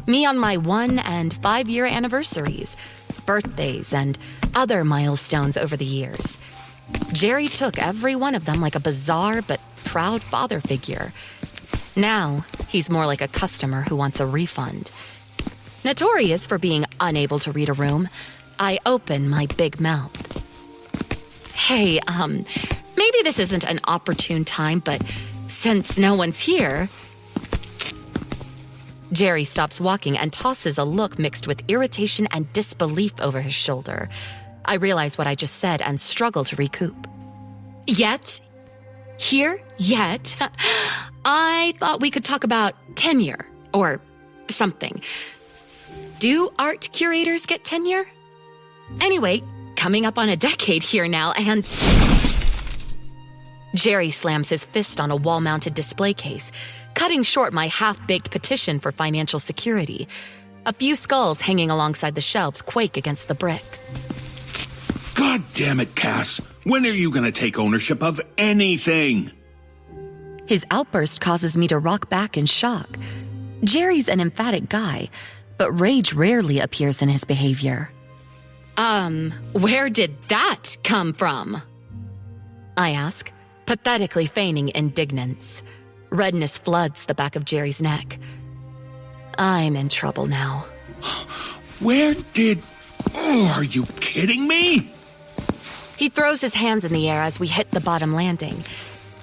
me on my 1- and 5-year anniversaries, birthdays, and other milestones over the years. Jerry took every one of them like a bizarre but proud father figure. Now, he's more like a customer who wants a refund. Notorious for being unable to read a room, I open my big mouth. Hey, maybe this isn't an opportune time, but since no one's here... Jerry stops walking and tosses a look mixed with irritation and disbelief over his shoulder. I realize what I just said and struggle to recoup. Yet? Here? Yet? I thought we could talk about tenure or something. Do art curators get tenure? Anyway, coming up on a decade here now, and... Jerry slams his fist on a wall-mounted display case, cutting short my half-baked petition for financial security. A few skulls hanging alongside the shelves quake against the brick. God damn it, Cass. When are you going to take ownership of anything? His outburst causes me to rock back in shock. Jerry's an emphatic guy, but rage rarely appears in his behavior. Where did that come from? I ask, pathetically feigning indignance. Redness floods the back of Jerry's neck. I'm in trouble now. Where did... Oh, are you kidding me? He throws his hands in the air as we hit the bottom landing.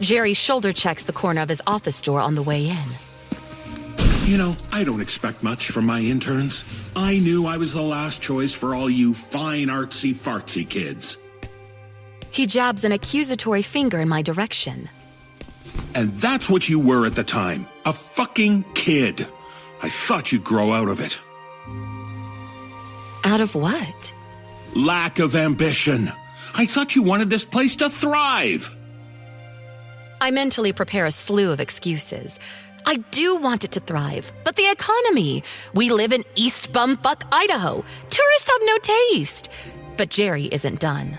Jerry shoulder checks the corner of his office door on the way in. You know, I don't expect much from my interns. I knew I was the last choice for all you fine artsy-fartsy kids. He jabs an accusatory finger in my direction. And that's what you were at the time. A fucking kid. I thought you'd grow out of it. Out of what? Lack of ambition. I thought you wanted this place to thrive. I mentally prepare a slew of excuses. I do want it to thrive, but the economy. We live in East Bumfuck, Idaho. Tourists have no taste. But Jerry isn't done.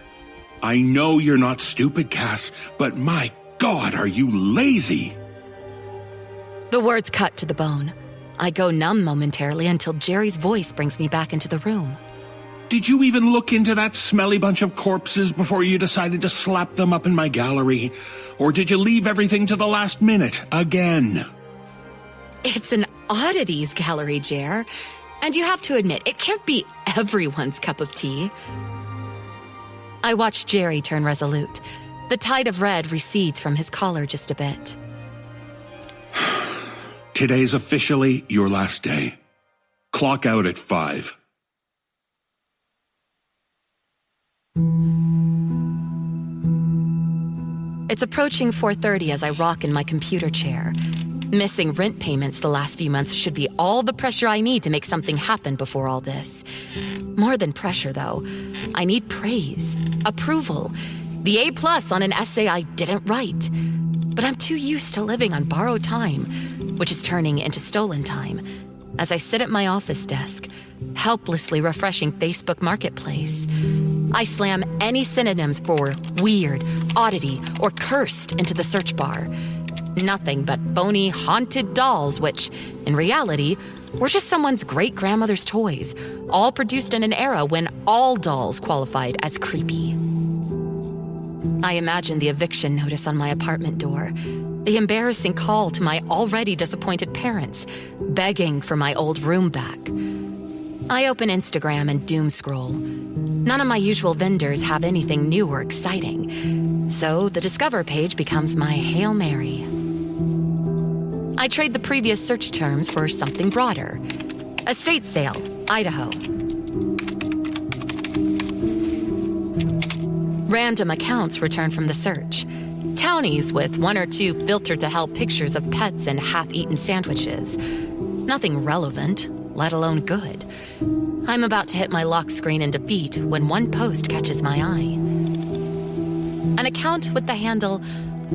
I know you're not stupid, Cass, but my God, are you lazy? The words cut to the bone. I go numb momentarily until Jerry's voice brings me back into the room. Did you even look into that smelly bunch of corpses before you decided to slap them up in my gallery? Or did you leave everything to the last minute again? It's an oddities gallery, Jer. And you have to admit, it can't be everyone's cup of tea. I watch Jerry turn resolute. The tide of red recedes from his collar just a bit. Today's officially your last day. Clock out at 5. It's approaching 4:30 as I rock in my computer chair. Missing rent payments the last few months should be all the pressure I need to make something happen before all this. More than pressure, though. I need praise, approval, the A+ on an essay I didn't write. But I'm too used to living on borrowed time, which is turning into stolen time, as I sit at my office desk, helplessly refreshing Facebook Marketplace. I slam any synonyms for weird, oddity, or cursed into the search bar. Nothing but phony, haunted dolls, which, in reality, were just someone's great-grandmother's toys, all produced in an era when all dolls qualified as creepy. I imagine the eviction notice on my apartment door, the embarrassing call to my already disappointed parents, begging for my old room back. I open Instagram and doom scroll. None of my usual vendors have anything new or exciting, so the Discover page becomes my Hail Mary. I trade the previous search terms for something broader. Estate sale, Idaho. Random accounts return from the search. Townies with 1 or 2 filter-to-hell pictures of pets and half-eaten sandwiches. Nothing relevant, let alone good. I'm about to hit my lock screen in defeat when one post catches my eye. An account with the handle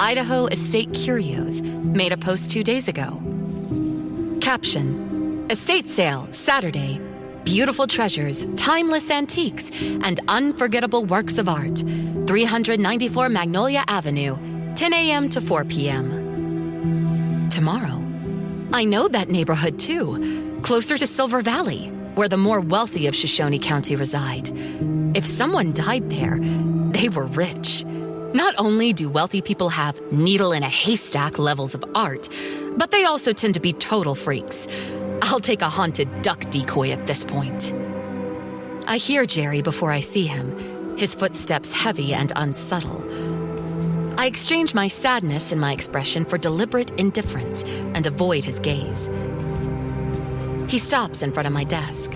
Idaho Estate Curios made a post 2 days ago. Caption: Estate sale, Saturday. Beautiful treasures, timeless antiques, and unforgettable works of art. 394 Magnolia Avenue, 10 a.m. to 4 p.m. Tomorrow. I know that neighborhood too, closer to Silver Valley, where the more wealthy of Shoshone County reside. If someone died there, they were rich. Not only do wealthy people have needle-in-a-haystack levels of art, but they also tend to be total freaks. I'll take a haunted duck decoy at this point. I hear Jerry before I see him, his footsteps heavy and unsubtle. I exchange my sadness in my expression for deliberate indifference and avoid his gaze. He stops in front of my desk.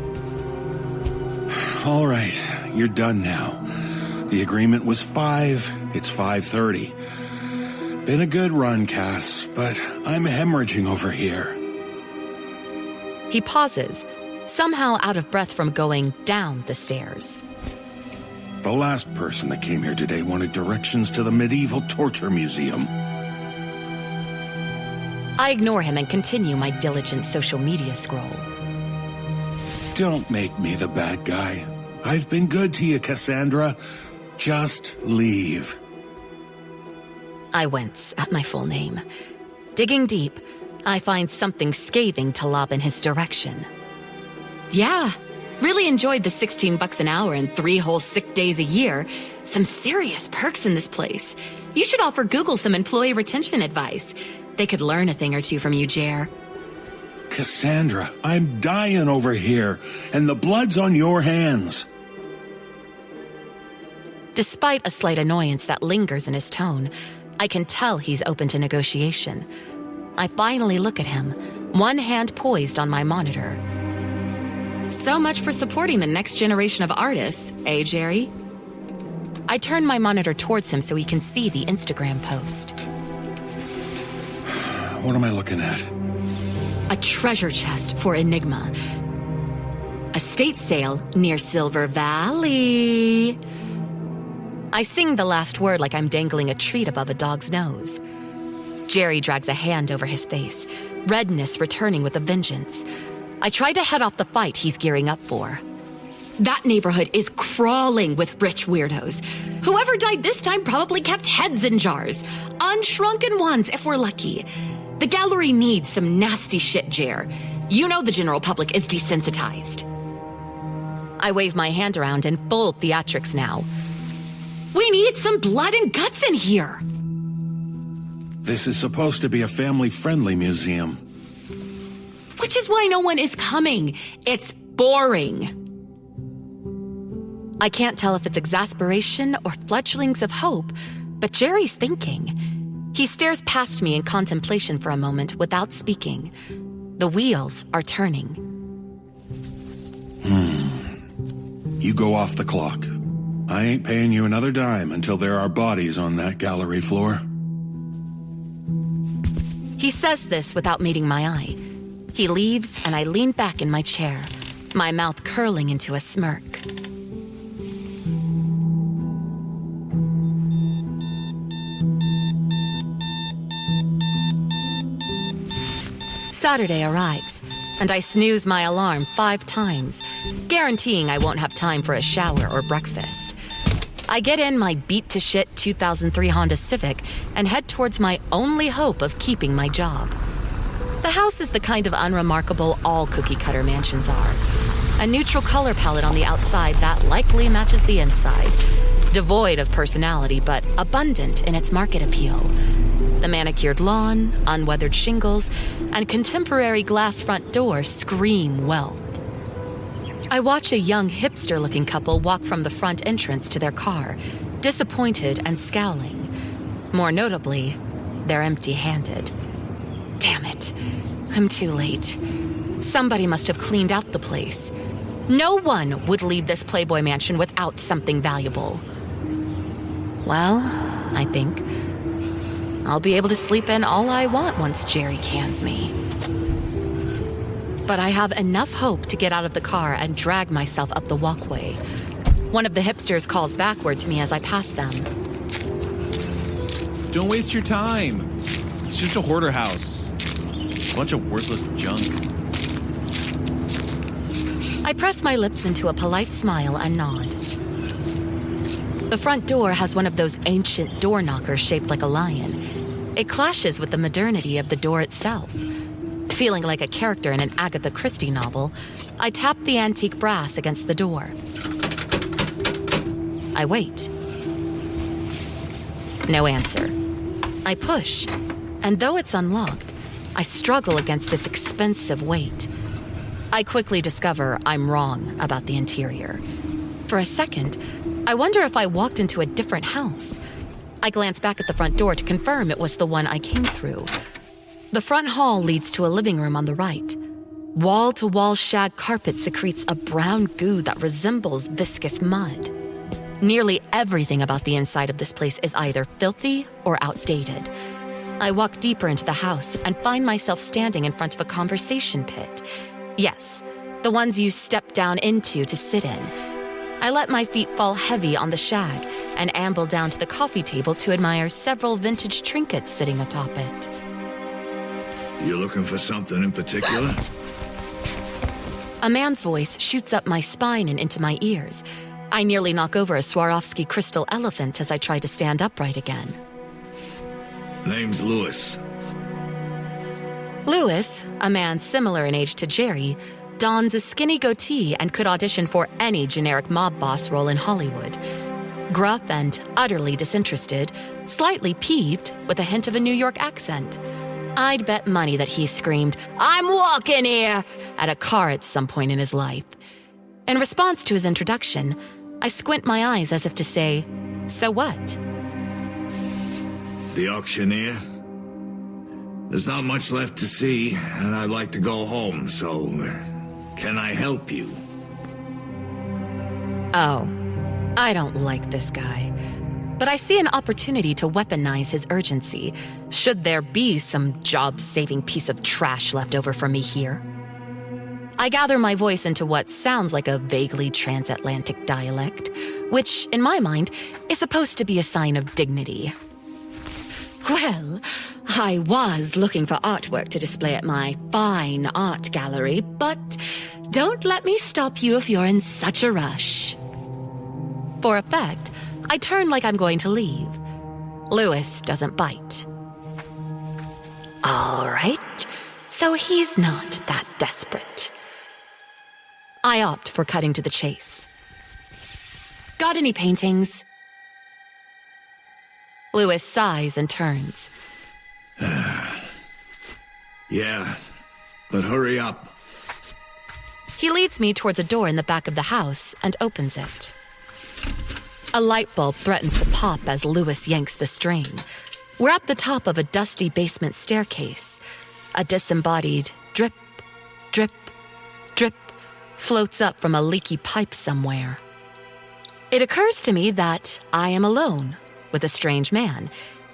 All right, you're done now. The agreement was 5. It's 5:30. Been a good run, Cass, but I'm hemorrhaging over here. He pauses, somehow out of breath from going down the stairs. The last person that came here today wanted directions to the medieval torture museum. I ignore him and continue my diligent social media scroll. Don't make me the bad guy. I've been good to you, Cassandra. Just leave. I wince at my full name. Digging deep, I find something scathing to lob in his direction. Yeah, really enjoyed the $16 an hour and 3 whole sick days a year. Some serious perks in this place. You should offer Google some employee retention advice. They could learn a thing or two from you, Jer. Cassandra, I'm dying over here, and the blood's on your hands. Despite a slight annoyance that lingers in his tone, I can tell he's open to negotiation. I finally look at him, one hand poised on my monitor. So much for supporting the next generation of artists, eh, Jerry? I turn my monitor towards him so he can see the Instagram post. What am I looking at? A treasure chest for Enigma. Estate sale near Silver Valley. I sing the last word like I'm dangling a treat above a dog's nose. Jerry drags a hand over his face, redness returning with a vengeance. I try to head off the fight he's gearing up for. That neighborhood is crawling with rich weirdos. Whoever died this time probably kept heads in jars. Unshrunken ones, if we're lucky. The gallery needs some nasty shit, Jer. You know the general public is desensitized. I wave my hand around in full theatrics now. We need some blood and guts in here. This is supposed to be a family-friendly museum. Which is why no one is coming. It's boring. I can't tell if it's exasperation or fledglings of hope, but Jerry's thinking. He stares past me in contemplation for a moment without speaking. The wheels are turning. You go off the clock. I ain't paying you another dime until there are bodies on that gallery floor. He says this without meeting my eye. He leaves, and I lean back in my chair, my mouth curling into a smirk. Saturday arrives, and I snooze my alarm 5 times, guaranteeing I won't have time for a shower or breakfast. I get in my beat-to-shit 2003 Honda Civic and head towards my only hope of keeping my job. The house is the kind of unremarkable all cookie-cutter mansions are. A neutral color palette on the outside that likely matches the inside. Devoid of personality, but abundant in its market appeal. The manicured lawn, unweathered shingles, and contemporary glass front door scream wealth. I watch a young hipster-looking couple walk from the front entrance to their car, disappointed and scowling. More notably, they're empty-handed. Damn it, I'm too late. Somebody must have cleaned out the place. No one would leave this Playboy mansion without something valuable. Well, I think I'll be able to sleep in all I want once Jerry cans me. But I have enough hope to get out of the car and drag myself up the walkway. One of the hipsters calls backward to me as I pass them. Don't waste your time. It's just a hoarder house. A bunch of worthless junk. I press my lips into a polite smile and nod. The front door has one of those ancient door knockers shaped like a lion. It clashes with the modernity of the door itself. Feeling like a character in an Agatha Christie novel, I tap the antique brass against the door. I wait. No answer. I push, and though it's unlocked, I struggle against its expensive weight. I quickly discover I'm wrong about the interior. For a second, I wonder if I walked into a different house. I glance back at the front door to confirm it was the one I came through. The front hall leads to a living room on the right. Wall-to-wall shag carpet secretes a brown goo that resembles viscous mud. Nearly everything about the inside of this place is either filthy or outdated. I walk deeper into the house and find myself standing in front of a conversation pit. Yes, the ones you step down into to sit in. I let my feet fall heavy on the shag and amble down to the coffee table to admire several vintage trinkets sitting atop it. You looking for something in particular? A man's voice shoots up my spine and into my ears. I nearly knock over a Swarovski crystal elephant as I try to stand upright again. Name's Lewis. Lewis, a man similar in age to Jerry, dons a skinny goatee and could audition for any generic mob boss role in Hollywood. Gruff and utterly disinterested, slightly peeved with a hint of a New York accent. I'd bet money that he screamed, "I'm walking here!" at a car at some point in his life. In response to his introduction, I squint my eyes as if to say, "So what?" The auctioneer? There's not much left to see, and I'd like to go home, so can I help you? Oh, I don't like this guy. But I see an opportunity to weaponize his urgency, should there be some job-saving piece of trash left over for me here. I gather my voice into what sounds like a vaguely transatlantic dialect, which, in my mind, is supposed to be a sign of dignity. Well, I was looking for artwork to display at my fine art gallery, but don't let me stop you if you're in such a rush. For effect, I turn like I'm going to leave. Lewis doesn't bite. All right, so he's not that desperate. I opt for cutting to the chase. Got any paintings? Lewis sighs and turns. Yeah, but hurry up. He leads me towards a door in the back of the house and opens it. A light bulb threatens to pop as Lewis yanks the string. We're at the top of a dusty basement staircase. A disembodied drip, drip, drip floats up from a leaky pipe somewhere. It occurs to me that I am alone with a strange man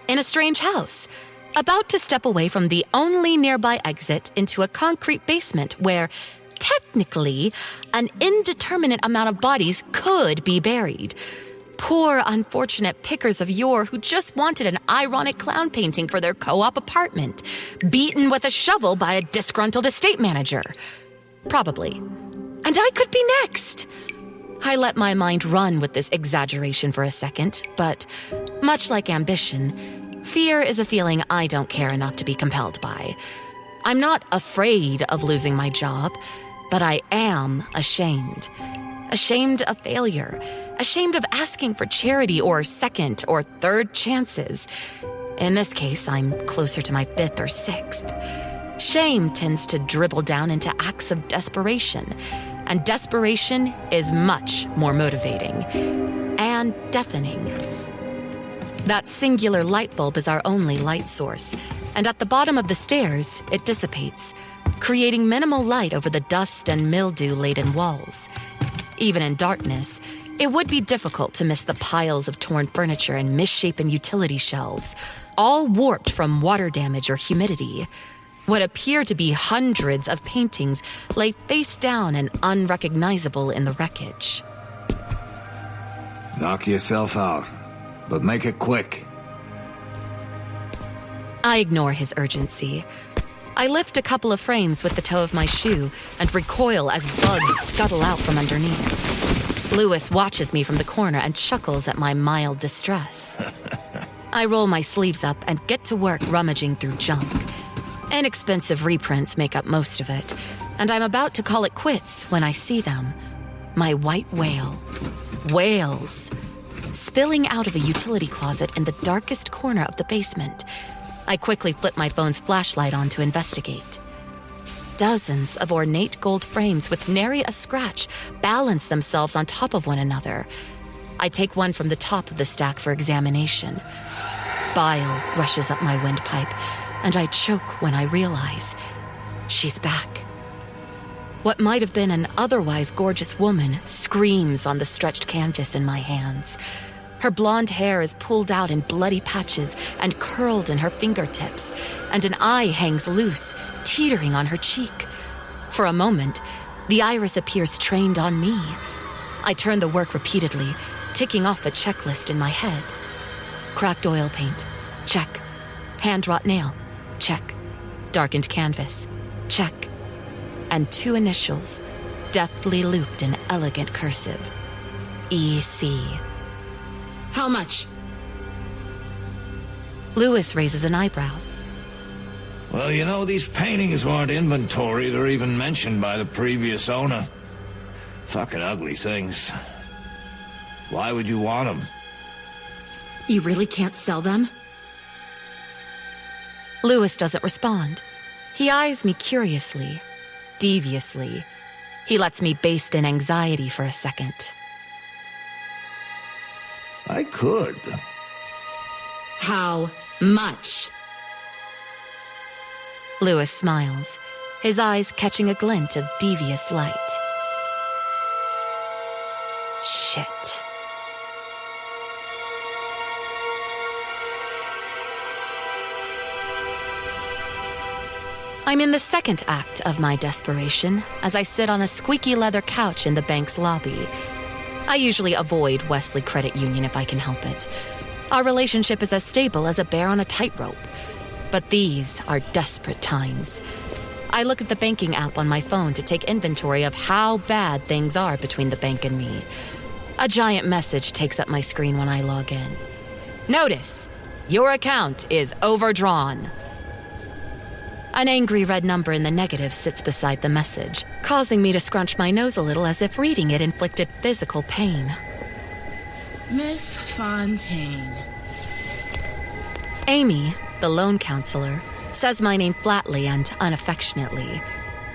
in a strange house, about to step away from the only nearby exit into a concrete basement where, technically, an indeterminate amount of bodies could be buried. Poor, unfortunate pickers of yore who just wanted an ironic clown painting for their co-op apartment, beaten with a shovel by a disgruntled estate manager. Probably. And I could be next. I let my mind run with this exaggeration for a second, but much like ambition, fear is a feeling I don't care enough to be compelled by. I'm not afraid of losing my job, but I am ashamed. Ashamed of failure. Ashamed of asking for charity or second or third chances. In this case, I'm closer to my 5th or 6th. Shame tends to dribble down into acts of desperation, and desperation is much more motivating and deafening. That singular light bulb is our only light source, and at the bottom of the stairs, it dissipates, creating minimal light over the dust and mildew-laden walls. Even in darkness, it would be difficult to miss the piles of torn furniture and misshapen utility shelves, all warped from water damage or humidity. What appear to be hundreds of paintings lay face down and unrecognizable in the wreckage. Knock yourself out, but make it quick. I ignore his urgency. I lift a couple of frames with the toe of my shoe and recoil as bugs scuttle out from underneath. Lewis watches me from the corner and chuckles at my mild distress. I roll my sleeves up and get to work rummaging through junk. Inexpensive reprints make up most of it, and I'm about to call it quits when I see them. My white whale. Whales. Spilling out of a utility closet in the darkest corner of the basement. I quickly flip my phone's flashlight on to investigate. Dozens of ornate gold frames with nary a scratch balance themselves on top of one another. I take one from the top of the stack for examination. Bile rushes up my windpipe, and I choke when I realize she's back. What might have been an otherwise gorgeous woman screams on the stretched canvas in my hands. Her blonde hair is pulled out in bloody patches and curled in her fingertips, and an eye hangs loose, teetering on her cheek. For a moment, the iris appears trained on me. I turn the work repeatedly, ticking off a checklist in my head. Cracked oil paint, check. Hand-wrought nail, check. Darkened canvas, check. And 2 initials, deftly looped in elegant cursive. E.C. How much? Lewis raises an eyebrow. Well, you know, these paintings weren't inventoried or even mentioned by the previous owner. Fucking ugly things. Why would you want them? You really can't sell them? Lewis doesn't respond. He eyes me curiously, deviously. He lets me baste in anxiety for a second. I could. How much? Lewis smiles, his eyes catching a glint of devious light. Shit. I'm in the second act of my desperation as I sit on a squeaky leather couch in the bank's lobby. I usually avoid Wesley Credit Union if I can help it. Our relationship is as stable as a bear on a tightrope. But these are desperate times. I look at the banking app on my phone to take inventory of how bad things are between the bank and me. A giant message takes up my screen when I log in. Notice, your account is overdrawn. An angry red number in the negative sits beside the message, causing me to scrunch my nose a little as if reading it inflicted physical pain. Miss Fontaine. Amy, the loan counselor, says my name flatly and unaffectionately.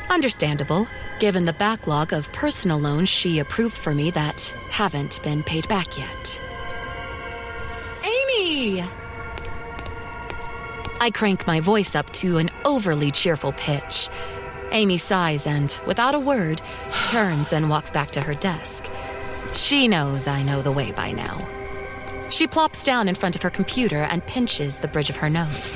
Understandable, given the backlog of personal loans she approved for me that haven't been paid back yet. Amy! I crank my voice up to an overly cheerful pitch. Amy sighs and, without a word, turns and walks back to her desk. She knows I know the way by now. She plops down in front of her computer and pinches the bridge of her nose.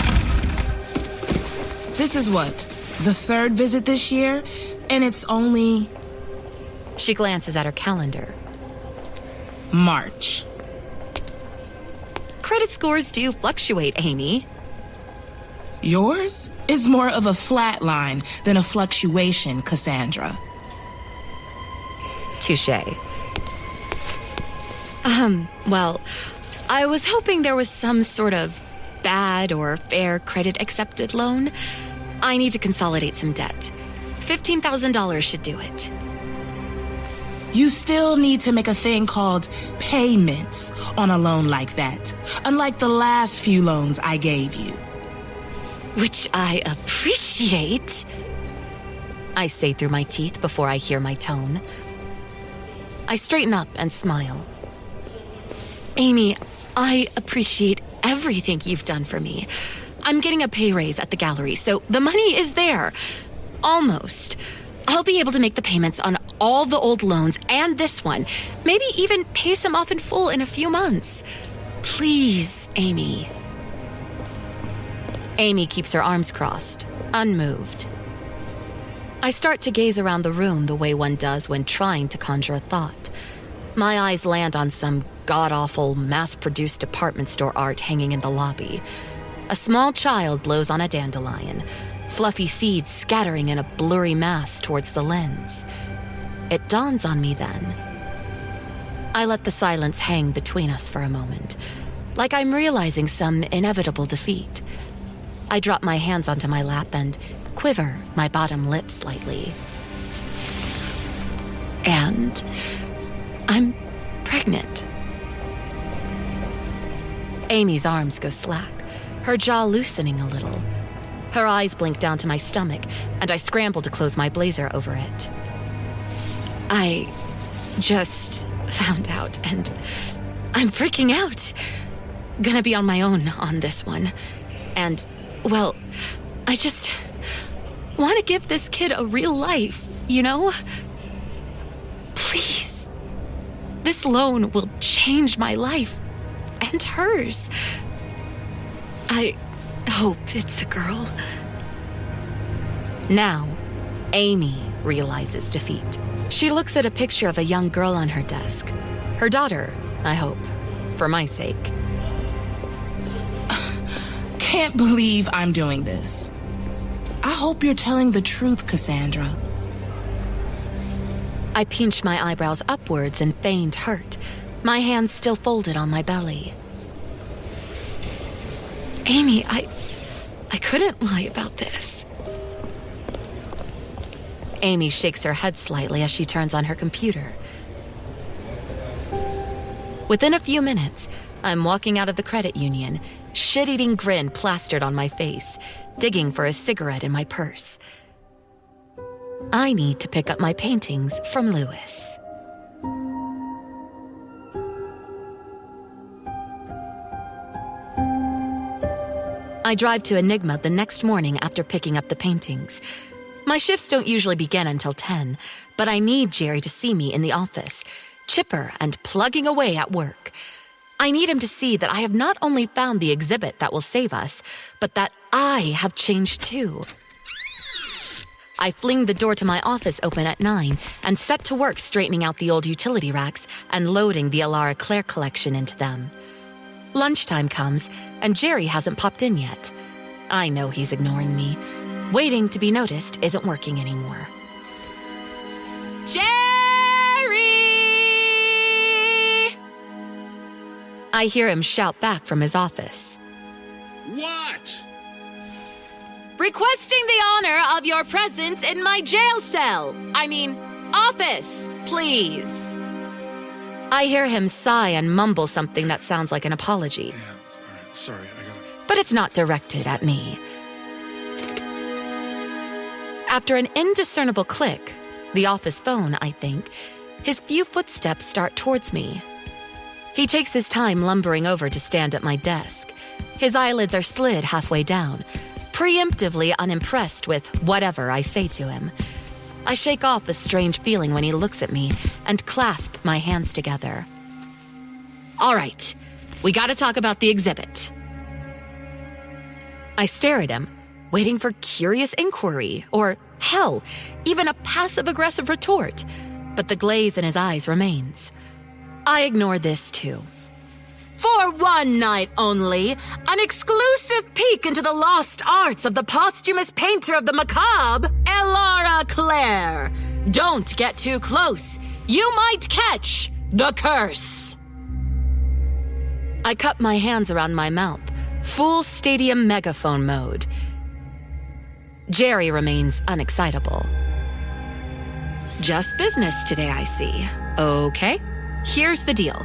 This is what? The third visit this year? And it's only... She glances at her calendar. March. Credit scores do fluctuate, Amy. Yours is more of a flat line than a fluctuation, Cassandra. Touché. Well, I was hoping there was some sort of bad or fair credit accepted loan. I need to consolidate some debt. $15,000 should do it. You still need to make a thing called payments on a loan like that, unlike the last few loans I gave you. Which I appreciate. I say through my teeth before I hear my tone. I straighten up and smile. Amy, I appreciate everything you've done for me. I'm getting a pay raise at the gallery, so the money is there. Almost. I'll be able to make the payments on all the old loans and this one. Maybe even pay some off in full in a few months. Please, Amy. Amy keeps her arms crossed, unmoved. I start to gaze around the room the way one does when trying to conjure a thought. My eyes land on some god-awful, mass-produced department store art hanging in the lobby. A small child blows on a dandelion, fluffy seeds scattering in a blurry mass towards the lens. It dawns on me then. I let the silence hang between us for a moment, like I'm realizing some inevitable defeat. I drop my hands onto my lap and quiver my bottom lip slightly. And I'm pregnant. Amy's arms go slack, her jaw loosening a little. Her eyes blink down to my stomach, and I scramble to close my blazer over it. I just found out, and I'm freaking out. Gonna be on my own on this one. And, well, I just want to give this kid a real life, you know? Please. This loan will change my life. And hers. I hope it's a girl. Now, Amy realizes defeat. She looks at a picture of a young girl on her desk. Her daughter, I hope, for my sake. Can't believe I'm doing this. I hope you're telling the truth, Cassandra. I pinch my eyebrows upwards in feigned hurt, my hands still folded on my belly. Amy, I couldn't lie about this. Amy shakes her head slightly as she turns on her computer. Within a few minutes, I'm walking out of the credit union, shit-eating grin plastered on my face, digging for a cigarette in my purse. I need to pick up my paintings from Lewis. I drive to Enigma the next morning after picking up the paintings. My shifts don't usually begin until 10, but I need Jerry to see me in the office, chipper and plugging away at work. I need him to see that I have not only found the exhibit that will save us, but that I have changed too. I fling the door to my office open at 9 and set to work straightening out the old utility racks and loading the Alara Claire collection into them. Lunchtime comes, and Jerry hasn't popped in yet. I know he's ignoring me. Waiting to be noticed isn't working anymore. Jerry! I hear him shout back from his office. What? Requesting the honor of your presence in my jail cell. Office, please. I hear him sigh and mumble something that sounds like an apology. Yeah, all right, sorry, I gotta... But it's not directed at me. After an indiscernible click, the office phone, I think, his few footsteps start towards me. He takes his time lumbering over to stand at my desk, His eyelids are slid halfway down, preemptively unimpressed with whatever I say to him. I shake off a strange feeling when he looks at me and clasp my hands together. All right, we gotta talk about the exhibit. I stare at him, waiting for curious inquiry, or hell, even a passive-aggressive retort, but the glaze in his eyes remains. I ignore this too. For one night only, an exclusive peek into the lost arts of the posthumous painter of the macabre, Elara Clare. Don't get too close. You might catch the curse. I cup my hands around my mouth, full stadium megaphone mode. Jerry remains unexcitable. Just business today, I see. Okay, here's the deal.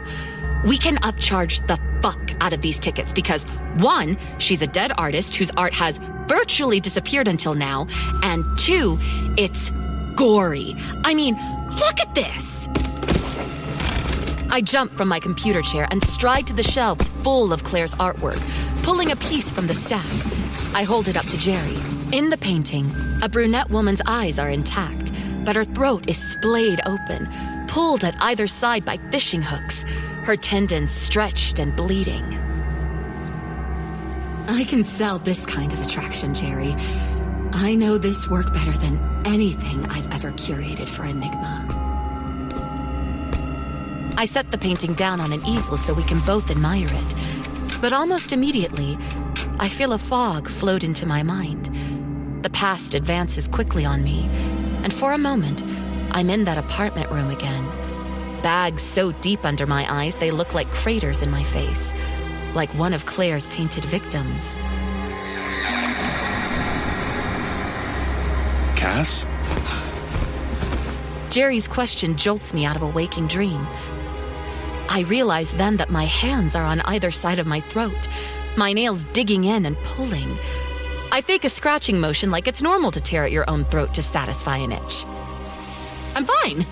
We can upcharge the fuck out of these tickets because, one, she's a dead artist whose art has virtually disappeared until now, and two, it's gory. I mean, look at this! I jump from my computer chair and stride to the shelves full of Claire's artwork, pulling a piece from the stack. I hold it up to Jerry. In the painting, a brunette woman's eyes are intact, but her throat is splayed open, pulled at either side by fishing hooks, her tendons stretched and bleeding. I can sell this kind of attraction, Jerry. I know this work better than anything I've ever curated for Enigma. I set the painting down on an easel so we can both admire it, but almost immediately, I feel a fog float into my mind. The past advances quickly on me, and for a moment, I'm in that apartment room again. Bags so deep under my eyes they look like craters in my face, like one of Claire's painted victims. Cass? Jerry's question jolts me out of a waking dream. I realize then that my hands are on either side of my throat, my nails digging in and pulling. I fake a scratching motion like it's normal to tear at your own throat to satisfy an itch. I'm fine.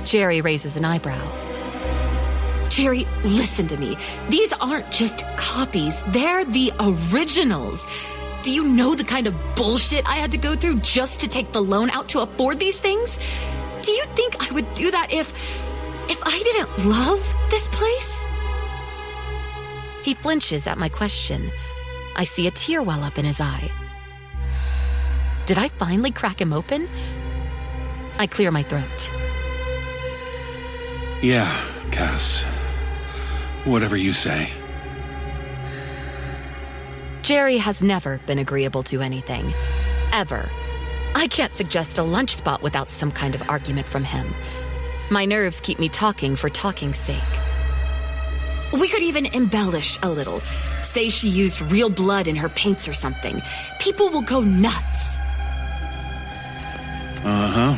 Jerry raises an eyebrow. Jerry, listen to me. These aren't just copies. They're the originals. Do you know the kind of bullshit I had to go through just to take the loan out to afford these things? Do you think I would do that if I didn't love this place? He flinches at my question. I see a tear well up in his eye. Did I finally crack him open? I clear my throat. Yeah, Cass. Whatever you say. Jerry has never been agreeable to anything. Ever. I can't suggest a lunch spot without some kind of argument from him. My nerves keep me talking for talking's sake. We could even embellish a little. Say she used real blood in her paints or something. People will go nuts. Uh-huh.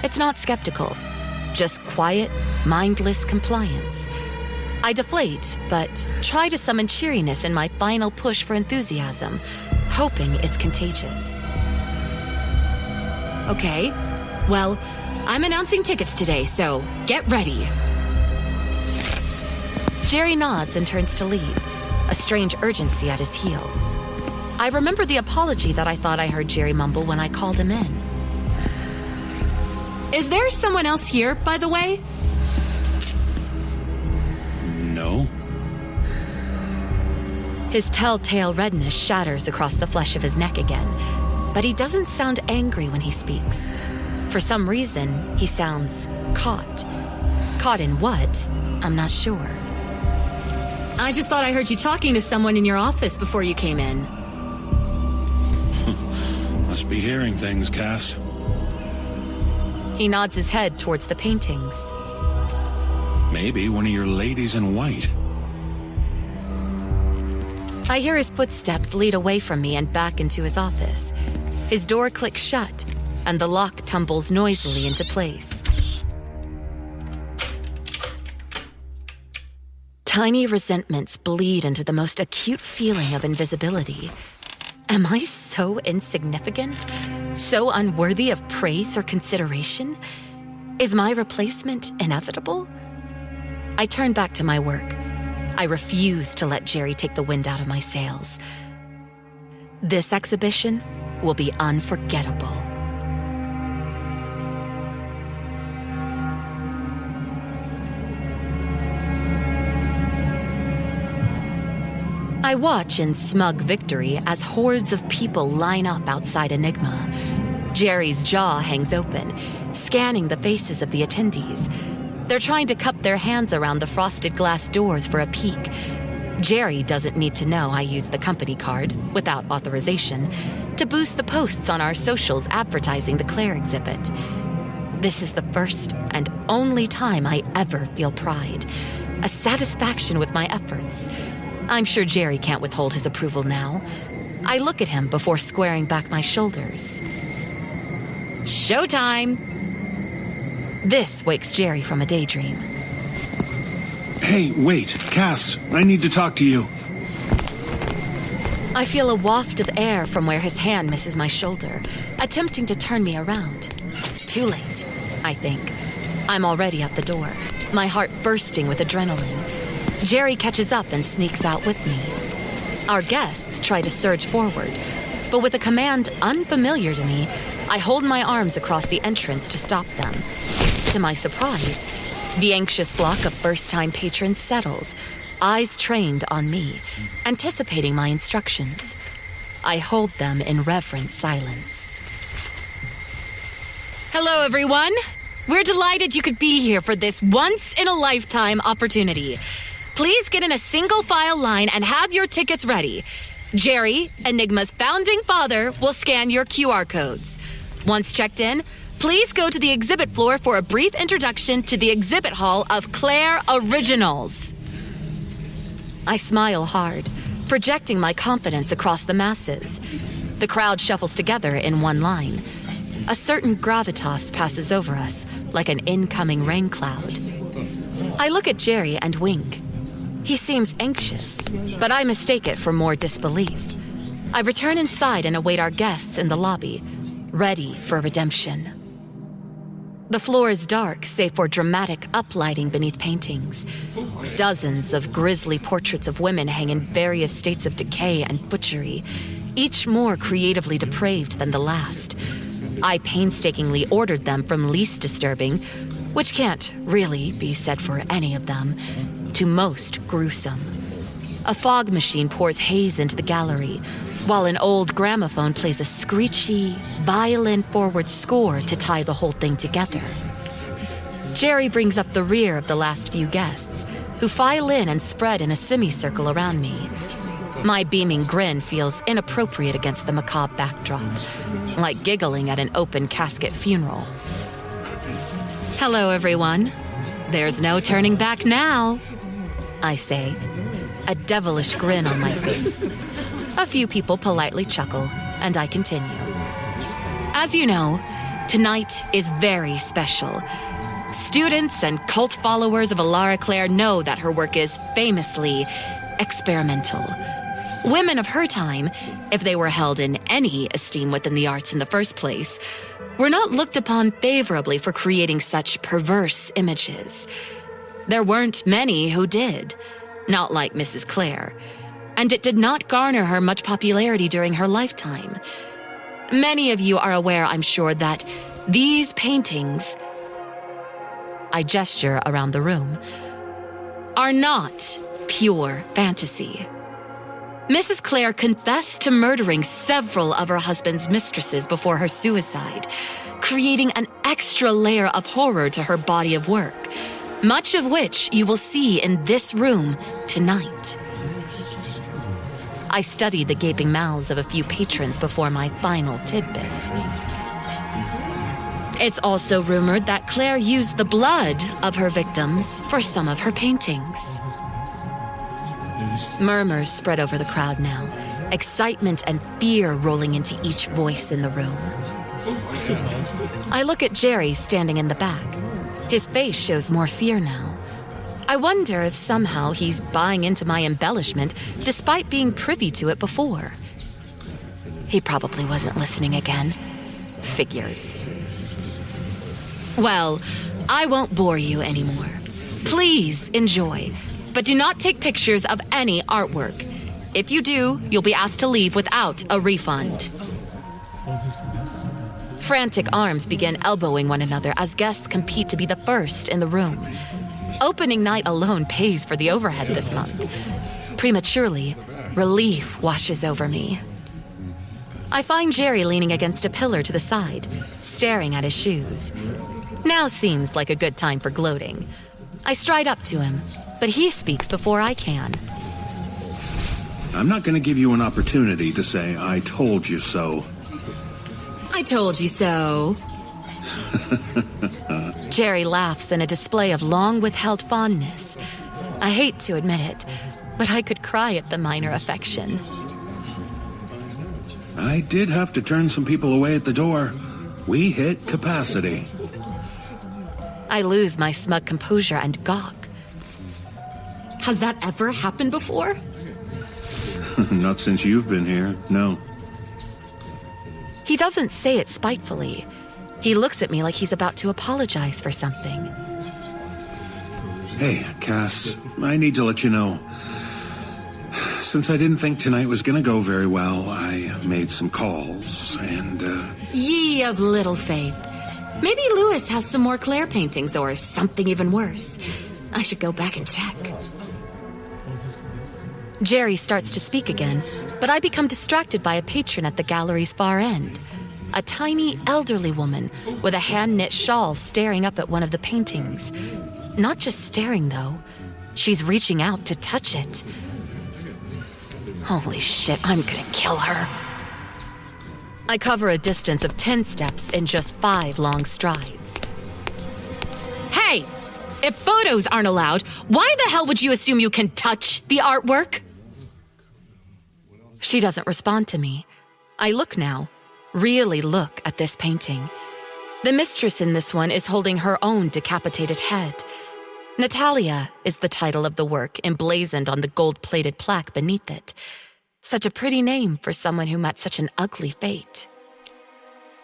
It's not skeptical. Just quiet, mindless compliance. I deflate, but try to summon cheeriness in my final push for enthusiasm, hoping it's contagious. Okay, well, I'm announcing tickets today, so get ready. Jerry nods and turns to leave, a strange urgency at his heel. I remember the apology that I thought I heard Jerry mumble when I called him in. Is there someone else here, by the way? No. His telltale redness shatters across the flesh of his neck again, but he doesn't sound angry when he speaks. For some reason, he sounds caught. Caught in what? I'm not sure. I just thought I heard you talking to someone in your office before you came in. Must be hearing things, Cass. He nods his head towards the paintings. Maybe one of your ladies in white. I hear his footsteps lead away from me and back into his office. His door clicks shut, and the lock tumbles noisily into place. Tiny resentments bleed into the most acute feeling of invisibility. Am I so insignificant? So unworthy of praise or consideration? Is my replacement inevitable? I turn back to my work, I refuse to let Jerry take the wind out of my sails. This exhibition will be unforgettable. I watch in smug victory as hordes of people line up outside Enigma. Jerry's jaw hangs open, scanning the faces of the attendees. They're trying to cup their hands around the frosted glass doors for a peek. Jerry doesn't need to know I used the company card, without authorization, to boost the posts on our socials advertising the Claire exhibit. This is the first and only time I ever feel pride, a satisfaction with my efforts. I'm sure Jerry can't withhold his approval now. I look at him before squaring back my shoulders. Showtime! This wakes Jerry from a daydream. Hey, wait, Cass, I need to talk to you. I feel a waft of air from where his hand misses my shoulder, attempting to turn me around. Too late, I think. I'm already at the door, my heart bursting with adrenaline. Jerry catches up and sneaks out with me. Our guests try to surge forward, but with a command unfamiliar to me, I hold my arms across the entrance to stop them. To my surprise, the anxious flock of first-time patrons settles, eyes trained on me, anticipating my instructions. I hold them in reverent silence. Hello, everyone. We're delighted you could be here for this once-in-a-lifetime opportunity. Please get in a single-file line and have your tickets ready. Jerry, Enigma's founding father, will scan your QR codes. Once checked in, please go to the exhibit floor for a brief introduction to the exhibit hall of Claire Originals. I smile hard, projecting my confidence across the masses. The crowd shuffles together in one line. A certain gravitas passes over us, like an incoming rain cloud. I look at Jerry and wink. He seems anxious, but I mistake it for more disbelief. I return inside and await our guests in the lobby, ready for redemption. The floor is dark, save for dramatic uplighting beneath paintings. Dozens of grisly portraits of women hang in various states of decay and butchery, each more creatively depraved than the last. I painstakingly ordered them from least disturbing, which can't really be said for any of them, to most gruesome. A fog machine pours haze into the gallery, while an old gramophone plays a screechy, violin-forward score to tie the whole thing together. Jerry brings up the rear of the last few guests, who file in and spread in a semicircle around me. My beaming grin feels inappropriate against the macabre backdrop, like giggling at an open casket funeral. Hello, everyone. There's no turning back now, I say, a devilish grin on my face. A few people politely chuckle, and I continue. As you know, tonight is very special. Students and cult followers of Alara Claire know that her work is famously experimental. Women of her time, if they were held in any esteem within the arts in the first place, were not looked upon favorably for creating such perverse images. There weren't many who did, not like Mrs. Claire, and it did not garner her much popularity during her lifetime. Many of you are aware, I'm sure, that these paintings, I gesture around the room, are not pure fantasy. Mrs. Claire confessed to murdering several of her husband's mistresses before her suicide, creating an extra layer of horror to her body of work, much of which you will see in this room tonight. I study the gaping mouths of a few patrons before my final tidbit. It's also rumored that Claire used the blood of her victims for some of her paintings. Murmurs spread over the crowd now, excitement and fear rolling into each voice in the room. I look at Jerry standing in the back. His face shows more fear now. I wonder if somehow he's buying into my embellishment despite being privy to it before. He probably wasn't listening again. Figures. Well, I won't bore you anymore. Please enjoy. but do not take pictures of any artwork. If you do, you'll be asked to leave without a refund. Frantic arms begin elbowing one another as guests compete to be the first in the room. Opening night alone pays for the overhead this month. Prematurely, relief washes over me. I find Jerry leaning against a pillar to the side, staring at his shoes. Now seems like a good time for gloating. I stride up to him, but he speaks before I can. I'm not going to give you an opportunity to say, I told you so. I told you so. Jerry laughs in a display of long-withheld fondness. I hate to admit it, but I could cry at the minor affection. I did have to turn some people away at the door. We hit capacity. I lose my smug composure and gawk. Has that ever happened before? Not since you've been here, no. He doesn't say it spitefully. He looks at me like he's about to apologize for something. Hey, Cass, I need to let you know. Since I didn't think tonight was going to go very well, I made some calls, and, Ye of little faith. Maybe Lewis has some more Claire paintings or something even worse. I should go back and check. Jerry starts to speak again, but I become distracted by a patron at the gallery's far end. A tiny, elderly woman with a hand-knit shawl staring up at one of the paintings. Not just staring, though. She's reaching out to touch it. Holy shit, I'm gonna kill her. I cover a distance of 10 steps in just 5 long strides. Hey! If photos aren't allowed, why the hell would you assume you can touch the artwork? She doesn't respond to me. I look now, really look at this painting. The mistress in this one is holding her own decapitated head. Natalia is the title of the work emblazoned on the gold-plated plaque beneath it. Such a pretty name for someone who met such an ugly fate.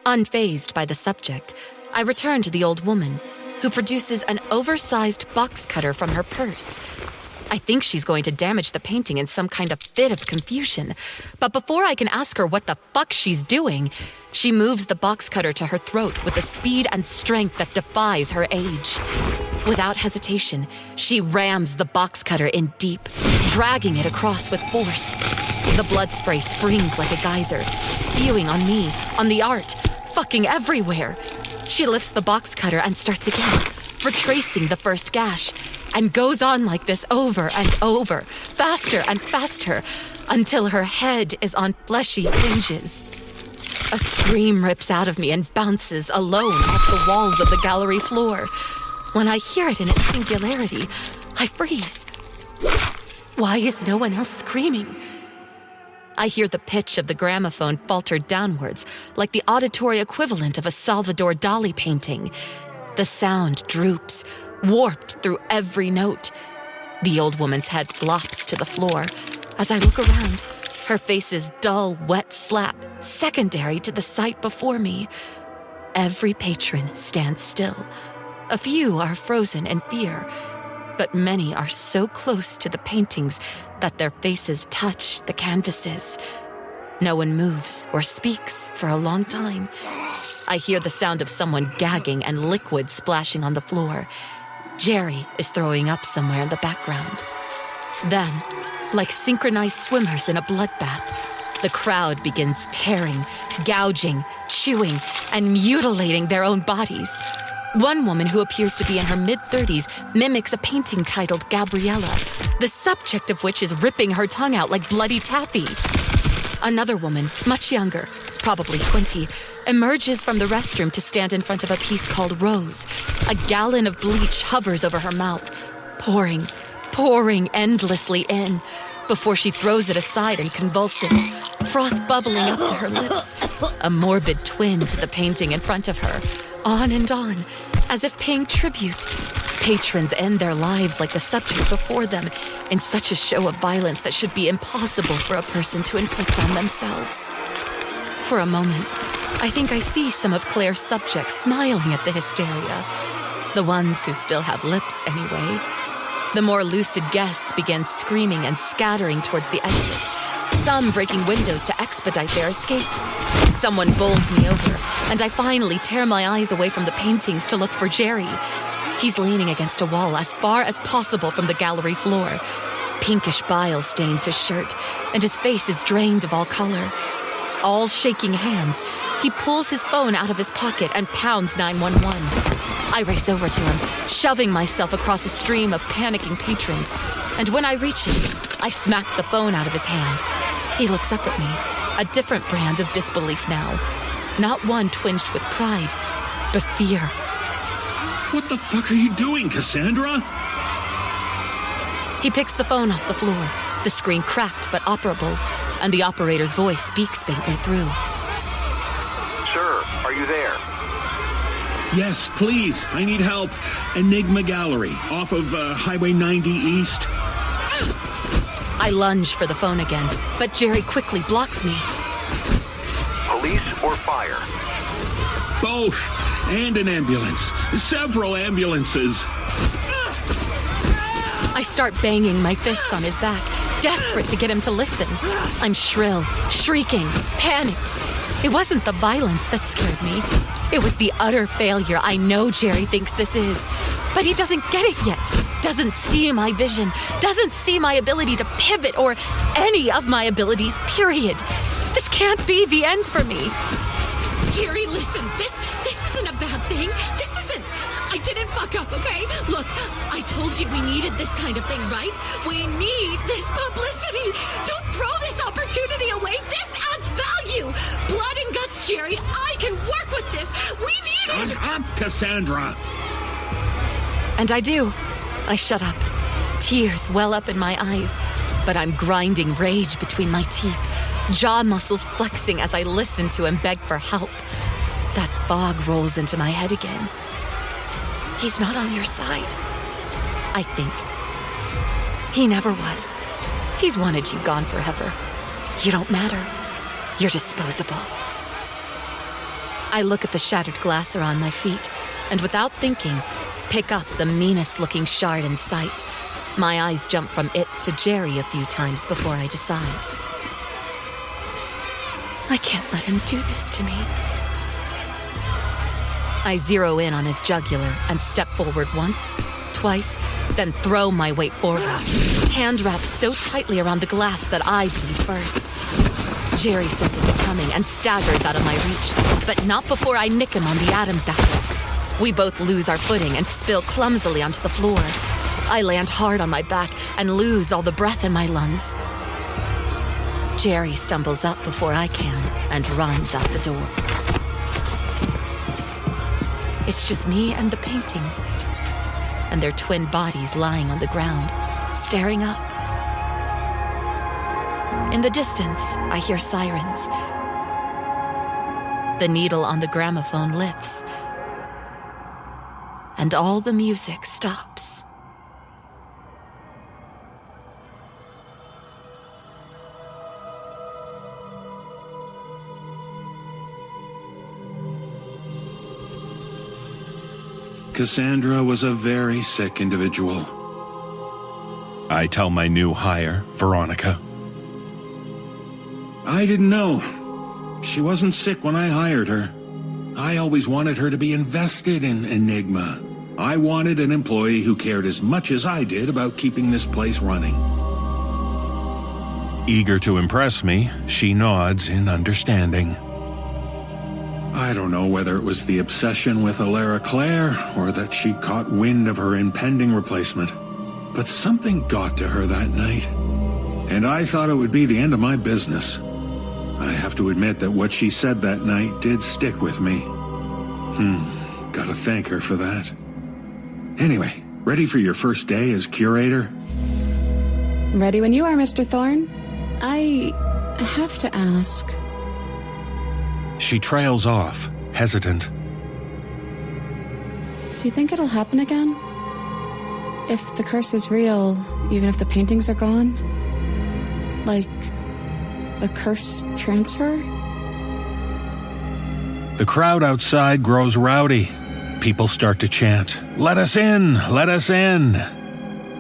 Unfazed by the subject, I return to the old woman, who produces an oversized box cutter from her purse. I think she's going to damage the painting in some kind of fit of confusion, but before I can ask her what the fuck she's doing, she moves the box cutter to her throat with a speed and strength that defies her age. Without hesitation, she rams the box cutter in deep, dragging it across with force. The blood spray springs like a geyser, spewing on me, on the art, fucking everywhere. She lifts the box cutter and starts again, retracing the first gash, and goes on like this over and over, faster and faster, until her head is on fleshy hinges. A scream rips out of me and bounces alone off the walls of the gallery floor. When I hear it in its singularity, I freeze. Why is no one else screaming? I hear the pitch of the gramophone falter downwards, like the auditory equivalent of a Salvador Dali painting. The sound droops, warped through every note. The old woman's head flops to the floor. As I look around, her face's dull, wet slap, secondary to the sight before me. Every patron stands still. A few are frozen in fear, but many are so close to the paintings that their faces touch the canvases. No one moves or speaks for a long time. I hear the sound of someone gagging and liquid splashing on the floor. Jerry is throwing up somewhere in the background. Then, like synchronized swimmers in a bloodbath, the crowd begins tearing, gouging, chewing, and mutilating their own bodies. One woman who appears to be in her mid-30s mimics a painting titled Gabriella, the subject of which is ripping her tongue out like bloody taffy. Another woman, much younger, probably 20, emerges from the restroom to stand in front of a piece called Rose. A gallon of bleach hovers over her mouth, pouring endlessly in, before she throws it aside and convulses, froth bubbling up to her lips, a morbid twin to the painting in front of her. On and on, as if paying tribute. Patrons end their lives like the subject before them, in such a show of violence that should be impossible for a person to inflict on themselves. For a moment, I think I see some of Claire's subjects smiling at the hysteria. The ones who still have lips, anyway. The more lucid guests began screaming and scattering towards the exit, some breaking windows to expedite their escape. Someone bowls me over, and I finally tear my eyes away from the paintings to look for Jerry. He's leaning against a wall as far as possible from the gallery floor. Pinkish bile stains his shirt, and his face is drained of all color. All shaking hands, he pulls his phone out of his pocket and pounds 911. I race over to him, shoving myself across a stream of panicking patrons, and when I reach him, I smack the phone out of his hand. He looks up at me, a different brand of disbelief now. Not one twinged with pride, but fear. What the fuck are you doing, Cassandra? He picks the phone off the floor, the screen cracked but operable, and the operator's voice speaks faintly through. Sir, are you there? Yes, please. I need help. Enigma Gallery, off of Highway 90 East. I lunge for the phone again, but Jerry quickly blocks me. Police or fire? Both. And an ambulance. Several ambulances. I start banging my fists on his back, desperate to get him to listen. I'm shrill, shrieking, panicked. It wasn't the violence that scared me. It was the utter failure I know Jerry thinks this is. But he doesn't get it yet. Doesn't see my vision. Doesn't see my ability to pivot or any of my abilities, period. This can't be the end for me. Jerry, listen. This isn't a bad thing. This isn't. I didn't fuck up, okay? Look, I told you we needed this kind of thing, right? We need this publicity. Don't throw this opportunity away. This adds value. Blood and guts, Jerry. I can work with this. We need it. Shut up, Cassandra. And I do. I shut up. Tears well up in my eyes, but I'm grinding rage between my teeth, jaw muscles flexing as I listen to him beg for help. That fog rolls into my head again. He's not on your side, I think. He never was. He's wanted you gone forever. You don't matter. You're disposable. I look at the shattered glass around my feet, and without thinking, pick up the meanest-looking shard in sight. My eyes jump from it to Jerry a few times before I decide. I can't let him do this to me. I zero in on his jugular and step forward once, twice, then throw my weight forward, hand wrapped so tightly around the glass that I bleed first. Jerry senses it coming and staggers out of my reach, but not before I nick him on the Adam's apple. We both lose our footing and spill clumsily onto the floor. I land hard on my back and lose all the breath in my lungs. Jerry stumbles up before I can and runs out the door. It's just me and the paintings, and their twin bodies lying on the ground, staring up. In the distance, I hear sirens. The needle on the gramophone lifts, and all the music stops. Cassandra was a very sick individual. I tell my new hire, Veronica. I didn't know. She wasn't sick when I hired her. I always wanted her to be invested in Enigma. I wanted an employee who cared as much as I did about keeping this place running. Eager to impress me, she nods in understanding. I don't know whether it was the obsession with Alara Claire or that she caught wind of her impending replacement, but something got to her that night, and I thought it would be the end of my business. I have to admit that what she said that night did stick with me. Gotta thank her for that. Anyway, ready for your first day as curator? Ready when you are, Mr. Thorne. I have to ask. She trails off, hesitant. Do you think it'll happen again? If the curse is real, even if the paintings are gone? Like a curse transfer? The crowd outside grows rowdy. People start to chant, "Let us in! Let us in!"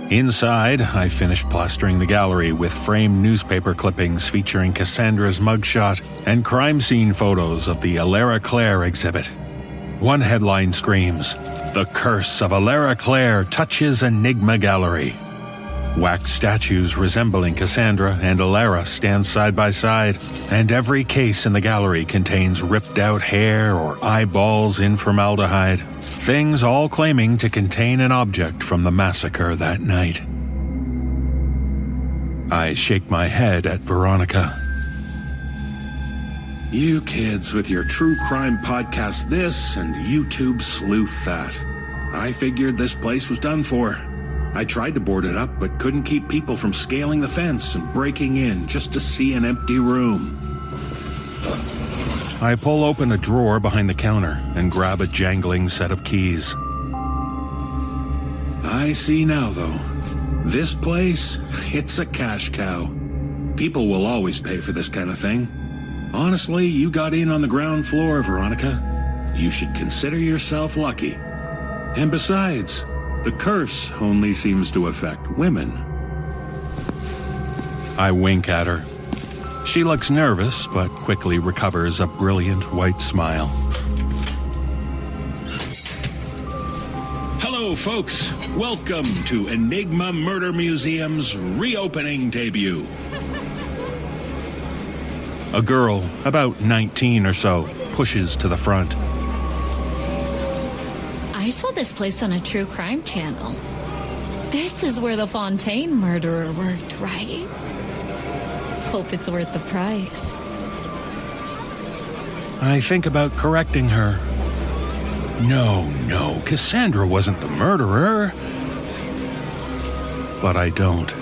Inside, I finished plastering the gallery with framed newspaper clippings featuring Cassandra's mugshot and crime scene photos of the Alara Claire exhibit. One headline screams, "The Curse of Alara Claire Touches Enigma Gallery." Wax statues resembling Cassandra and Alara stand side by side, and every case in the gallery contains ripped-out hair or eyeballs in formaldehyde, things all claiming to contain an object from the massacre that night. I shake my head at Veronica. You kids with your true crime podcast this and YouTube sleuth that. I figured this place was done for. I tried to board it up, but couldn't keep people from scaling the fence and breaking in just to see an empty room. I pull open a drawer behind the counter and grab a jangling set of keys. I see now, though. This place, it's a cash cow. People will always pay for this kind of thing. Honestly, you got in on the ground floor, Veronica. You should consider yourself lucky. And besides, the curse only seems to affect women. I wink at her. She looks nervous, but quickly recovers a brilliant white smile. Hello, folks. Welcome to Enigma Murder Museum's reopening debut. A girl, about 19 or so, pushes to the front. I saw this place on a true crime channel. This is where the Fontaine murderer worked, right? Hope it's worth the price. I think about correcting her. No, Cassandra wasn't the murderer. But I don't.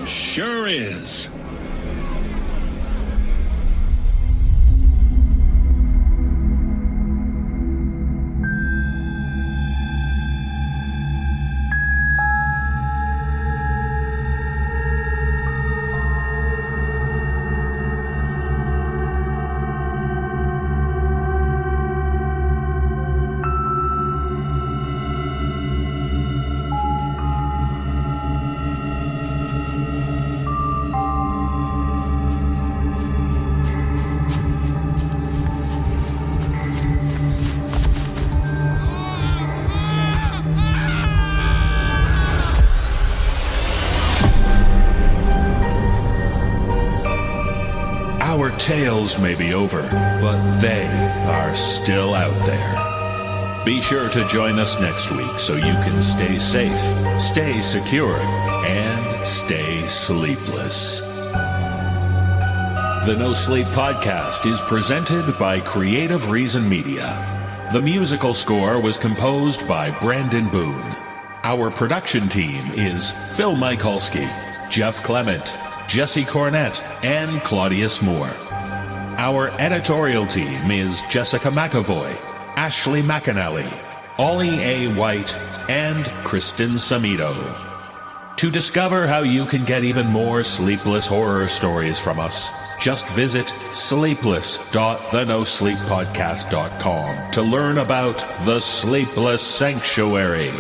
Sure is. Our tales may be over, but they are still out there. Be sure to join us next week so you can stay safe, stay secure, and stay sleepless. The No Sleep Podcast is presented by Creative Reason Media. The musical score was composed by Brandon Boone. Our production team is Phil Michalski, Jeff Clement, Jesse Cornett, and Claudius Moore. Our editorial team is Jessica McAvoy, Ashley McAnally, Ollie A. White, and Kristen Samido. To discover how you can get even more sleepless horror stories from us, just visit sleepless.thenosleeppodcast.com to learn about The Sleepless Sanctuary.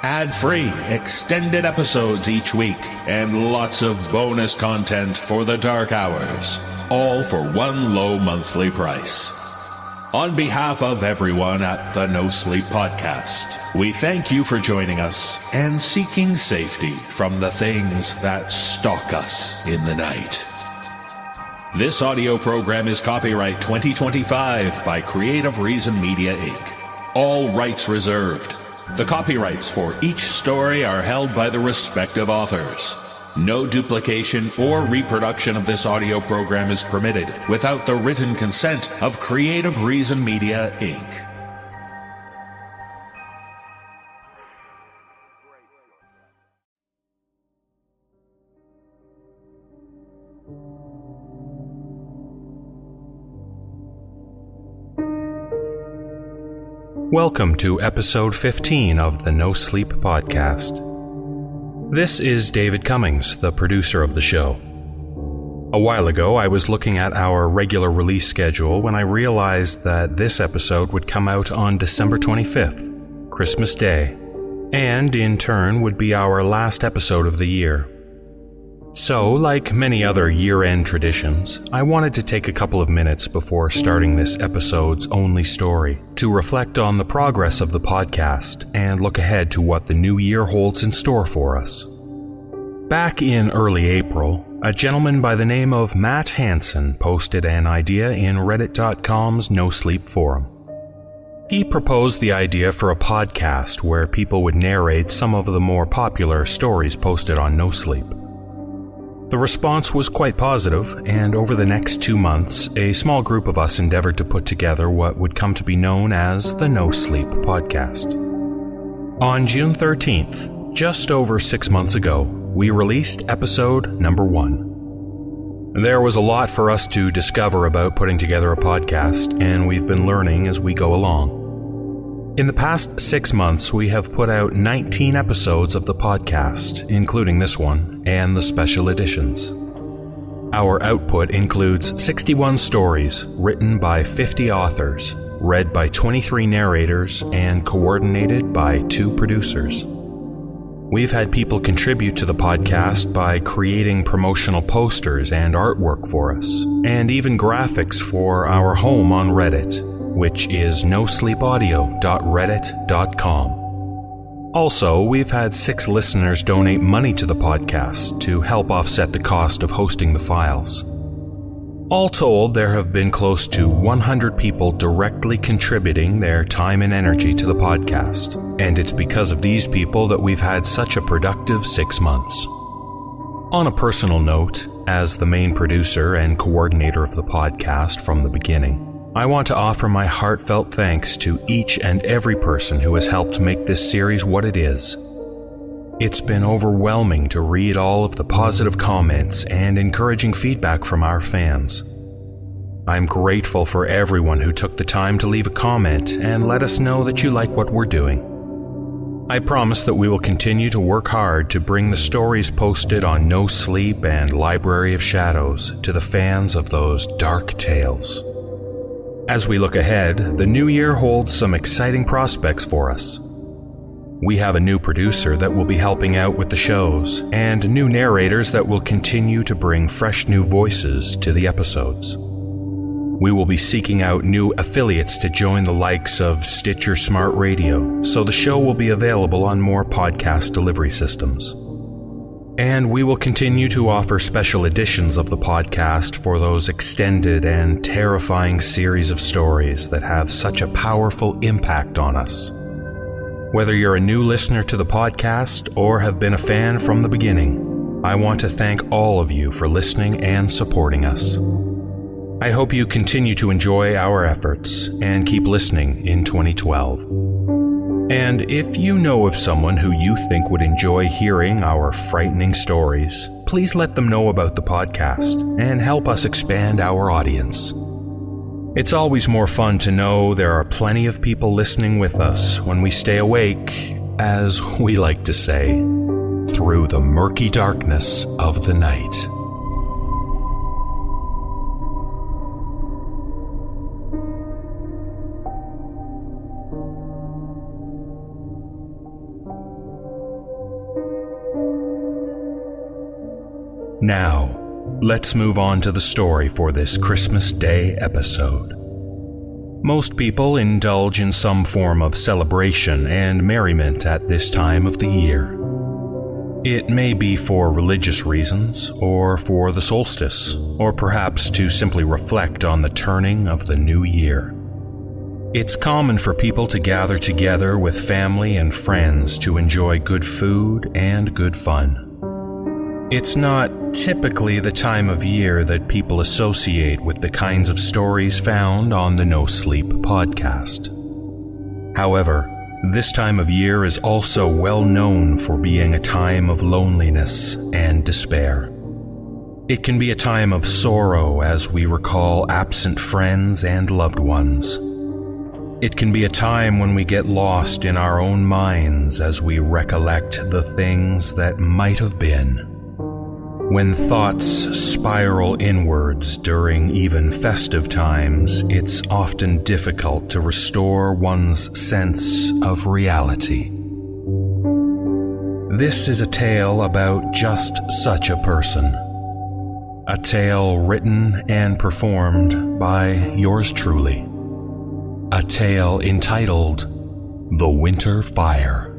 Ad-free, extended episodes each week, and lots of bonus content for the dark hours, all for one low monthly price. On behalf of everyone at the No Sleep Podcast, we thank you for joining us and seeking safety from the things that stalk us in the night. This audio program is copyright 2025 by Creative Reason Media, Inc. All rights reserved. The copyrights for each story are held by the respective authors. No duplication or reproduction of this audio program is permitted without the written consent of Creative Reason Media, Inc. Welcome to episode 15 of the No Sleep Podcast. This is David Cummings, the producer of the show. A while ago, I was looking at our regular release schedule when I realized that this episode would come out on December 25th, Christmas Day. and in turn would be our last episode of the year. So, like many other year-end traditions, I wanted to take a couple of minutes before starting this episode's only story to reflect on the progress of the podcast and look ahead to what the new year holds in store for us. Back in early April, a gentleman by the name of Matt Hansen posted an idea in reddit.com's NoSleep forum. He proposed the idea for a podcast where people would narrate some of the more popular stories posted on NoSleep. The response was quite positive, and over the next 2 months, a small group of us endeavored to put together what would come to be known as the NoSleep Podcast. On June 13th, just over 6 months ago, we released episode number 1. There was a lot for us to discover about putting together a podcast, and we've been learning as we go along. In the past 6 months, we have put out 19 episodes of the podcast, including this one, and the special editions. Our output includes 61 stories written by 50 authors, read by 23 narrators, and coordinated by 2 producers. We've had people contribute to the podcast by creating promotional posters and artwork for us, and even graphics for our home on Reddit, which is nosleepaudio.reddit.com. Also, we've had 6 listeners donate money to the podcast to help offset the cost of hosting the files. All told, there have been close to 100 people directly contributing their time and energy to the podcast, and it's because of these people that we've had such a productive 6 months. On a personal note, as the main producer and coordinator of the podcast from the beginning, I want to offer my heartfelt thanks to each and every person who has helped make this series what it is. It's been overwhelming to read all of the positive comments and encouraging feedback from our fans. I'm grateful for everyone who took the time to leave a comment and let us know that you like what we're doing. I promise that we will continue to work hard to bring the stories posted on No Sleep and Library of Shadows to the fans of those dark tales. As we look ahead, the new year holds some exciting prospects for us. We have a new producer that will be helping out with the shows, and new narrators that will continue to bring fresh new voices to the episodes. We will be seeking out new affiliates to join the likes of Stitcher Smart Radio, so the show will be available on more podcast delivery systems. And we will continue to offer special editions of the podcast for those extended and terrifying series of stories that have such a powerful impact on us. Whether you're a new listener to the podcast or have been a fan from the beginning, I want to thank all of you for listening and supporting us. I hope you continue to enjoy our efforts and keep listening in 2012. And if you know of someone who you think would enjoy hearing our frightening stories, please let them know about the podcast and help us expand our audience. It's always more fun to know there are plenty of people listening with us when we stay awake, as we like to say, through the murky darkness of the night. Now, let's move on to the story for this Christmas Day episode. Most people indulge in some form of celebration and merriment at this time of the year. It may be for religious reasons, or for the solstice, or perhaps to simply reflect on the turning of the new year. It's common for people to gather together with family and friends to enjoy good food and good fun. It's not typically the time of year that people associate with the kinds of stories found on the No Sleep podcast. However, this time of year is also well known for being a time of loneliness and despair. It can be a time of sorrow as we recall absent friends and loved ones. It can be a time when we get lost in our own minds as we recollect the things that might have been. When thoughts spiral inwards during even festive times, it's often difficult to restore one's sense of reality. This is a tale about just such a person. A tale written and performed by yours truly. A tale entitled The Winter Fire.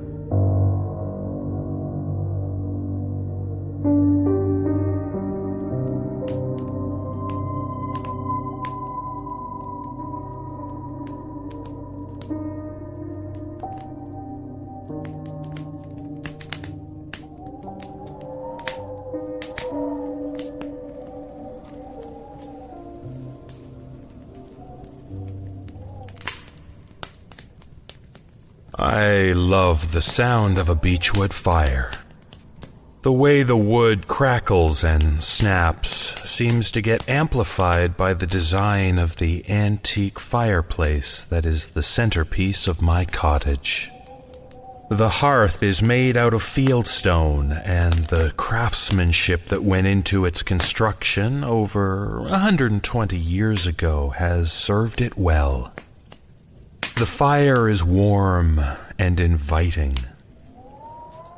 I love the sound of a beechwood fire. The way the wood crackles and snaps seems to get amplified by the design of the antique fireplace that is the centerpiece of my cottage. The hearth is made out of fieldstone, and the craftsmanship that went into its construction over 120 years ago has served it well. The fire is warm and inviting.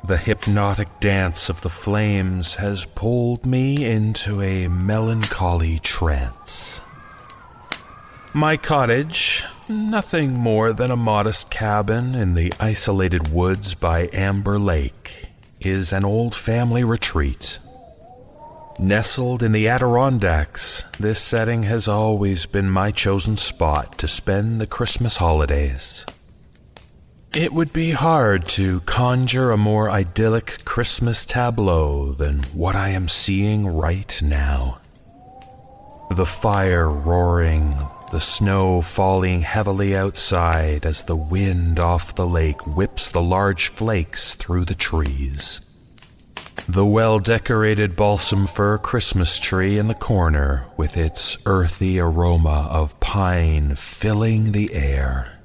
The hypnotic dance of the flames has pulled me into a melancholy trance. My cottage, nothing more than a modest cabin in the isolated woods by Amber Lake, is an old family retreat. Nestled in the Adirondacks, this setting has always been my chosen spot to spend the Christmas holidays. It would be hard to conjure a more idyllic Christmas tableau than what I am seeing right now. The fire roaring, the snow falling heavily outside as the wind off the lake whips the large flakes through the trees. The well-decorated balsam fir Christmas tree in the corner with its earthy aroma of pine filling the air.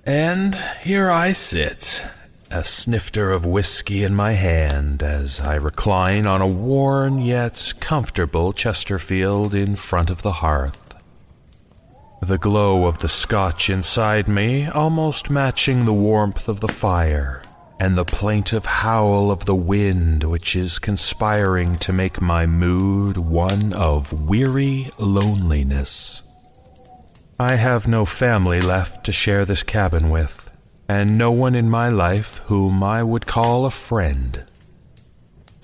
And here I sit, a snifter of whiskey in my hand as I recline on a worn yet comfortable Chesterfield in front of the hearth. The glow of the scotch inside me almost matching the warmth of the fire, and the plaintive howl of the wind which is conspiring to make my mood one of weary loneliness. I have no family left to share this cabin with, and no one in my life whom I would call a friend.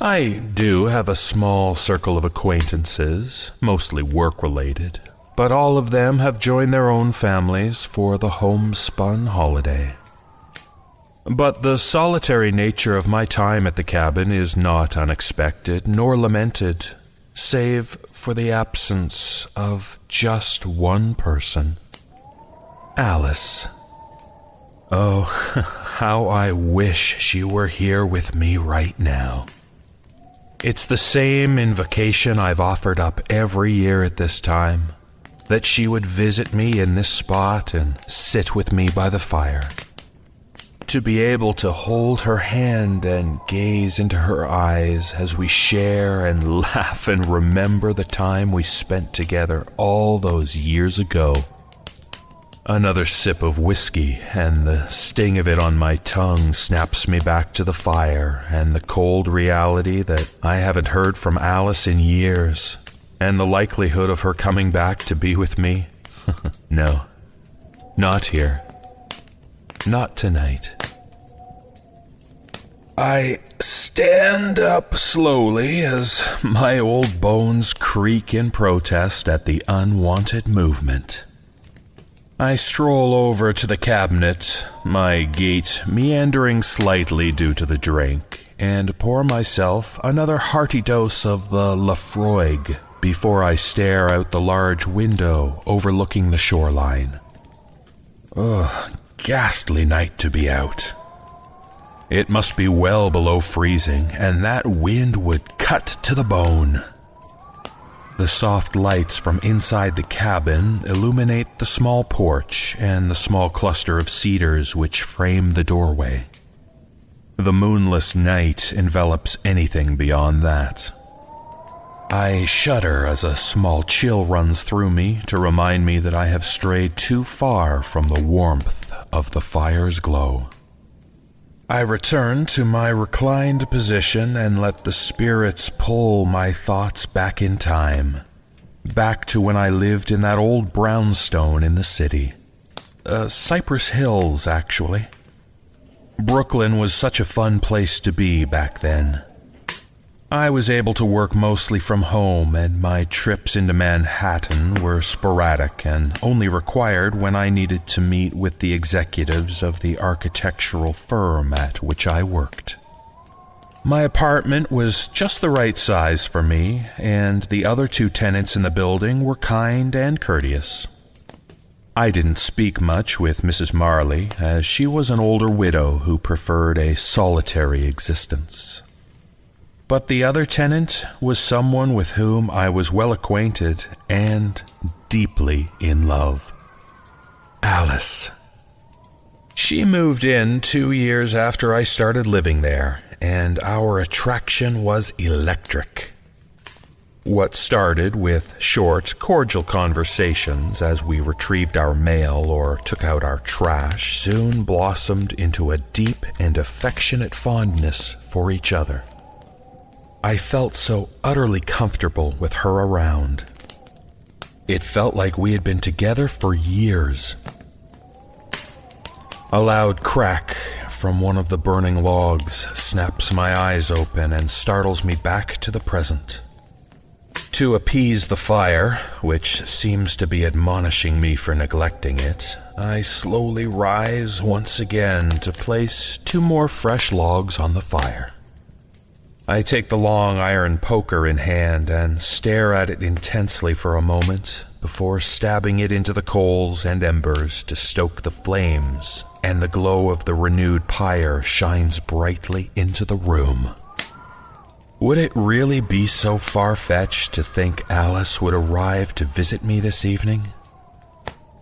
I do have a small circle of acquaintances, mostly work-related, but all of them have joined their own families for the homespun holiday. But the solitary nature of my time at the cabin is not unexpected nor lamented, save for the absence of just one person. Alice. Oh, how I wish she were here with me right now. It's the same invocation I've offered up every year at this time, that she would visit me in this spot and sit with me by the fire. To be able to hold her hand and gaze into her eyes as we share and laugh and remember the time we spent together all those years ago. Another sip of whiskey, and the sting of it on my tongue snaps me back to the fire and the cold reality that I haven't heard from Alice in years, and the likelihood of her coming back to be with me. No, not here. Not tonight. I stand up slowly as my old bones creak in protest at the unwanted movement. I stroll over to the cabinet, my gait meandering slightly due to the drink, and pour myself another hearty dose of the Lafroig before I stare out the large window overlooking the shoreline. Ugh, ghastly night to be out. It must be well below freezing, and that wind would cut to the bone. The soft lights from inside the cabin illuminate the small porch and the small cluster of cedars which frame the doorway. The moonless night envelops anything beyond that. I shudder as a small chill runs through me to remind me that I have strayed too far from the warmth of the fire's glow. I returned to my reclined position and let the spirits pull my thoughts back in time. Back to when I lived in that old brownstone in the city. Cypress Hills, actually. Brooklyn was such a fun place to be back then. I was able to work mostly from home, and my trips into Manhattan were sporadic and only required when I needed to meet with the executives of the architectural firm at which I worked. My apartment was just the right size for me, and the other 2 tenants in the building were kind and courteous. I didn't speak much with Mrs. Marley, as she was an older widow who preferred a solitary existence. But the other tenant was someone with whom I was well acquainted and deeply in love. Alice. She moved in 2 years after I started living there, and our attraction was electric. What started with short, cordial conversations as we retrieved our mail or took out our trash soon blossomed into a deep and affectionate fondness for each other. I felt so utterly comfortable with her around. It felt like we had been together for years. A loud crack from one of the burning logs snaps my eyes open and startles me back to the present. To appease the fire, which seems to be admonishing me for neglecting it, I slowly rise once again to place 2 more fresh logs on the fire. I take the long iron poker in hand and stare at it intensely for a moment before stabbing it into the coals and embers to stoke the flames, and the glow of the renewed pyre shines brightly into the room. Would it really be so far-fetched to think Alice would arrive to visit me this evening?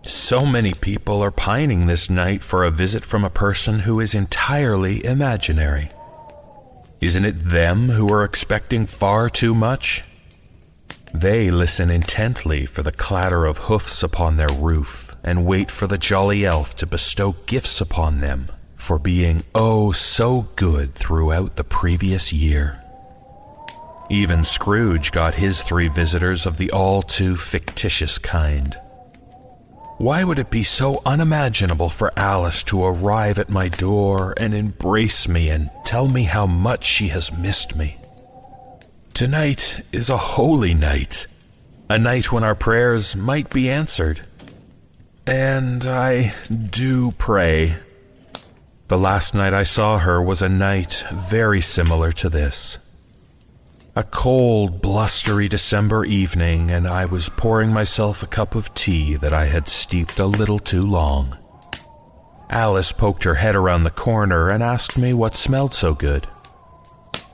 So many people are pining this night for a visit from a person who is entirely imaginary. Isn't it them who are expecting far too much? They listen intently for the clatter of hoofs upon their roof and wait for the jolly elf to bestow gifts upon them for being oh so good throughout the previous year. Even Scrooge got his 3 visitors of the all too fictitious kind. Why would it be so unimaginable for Alice to arrive at my door and embrace me and tell me how much she has missed me? Tonight is a holy night, a night when our prayers might be answered. And I do pray. The last night I saw her was a night very similar to this. A cold, blustery December evening, and I was pouring myself a cup of tea that I had steeped a little too long. Alice poked her head around the corner and asked me what smelled so good.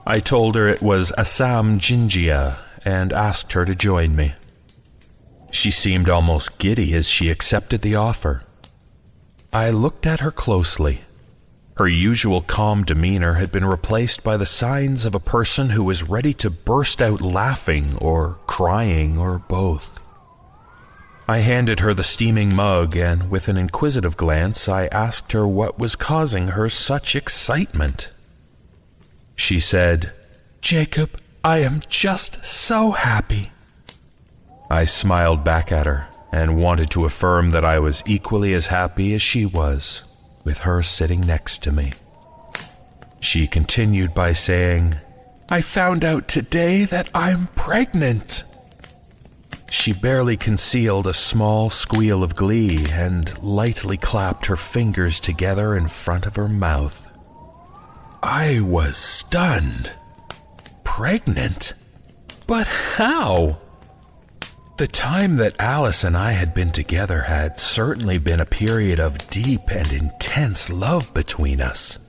I told her it was Assam Jinjia and asked her to join me. She seemed almost giddy as she accepted the offer. I looked at her closely. Her usual calm demeanor had been replaced by the signs of a person who was ready to burst out laughing or crying or both. I handed her the steaming mug, and with an inquisitive glance, I asked her what was causing her such excitement. She said, "Jacob, I am just so happy." I smiled back at her and wanted to affirm that I was equally as happy as she was, with her sitting next to me. She continued by saying, "I found out today that I'm pregnant." She barely concealed a small squeal of glee and lightly clapped her fingers together in front of her mouth. I was stunned. Pregnant? But how? The time that Alice and I had been together had certainly been a period of deep and intense love between us.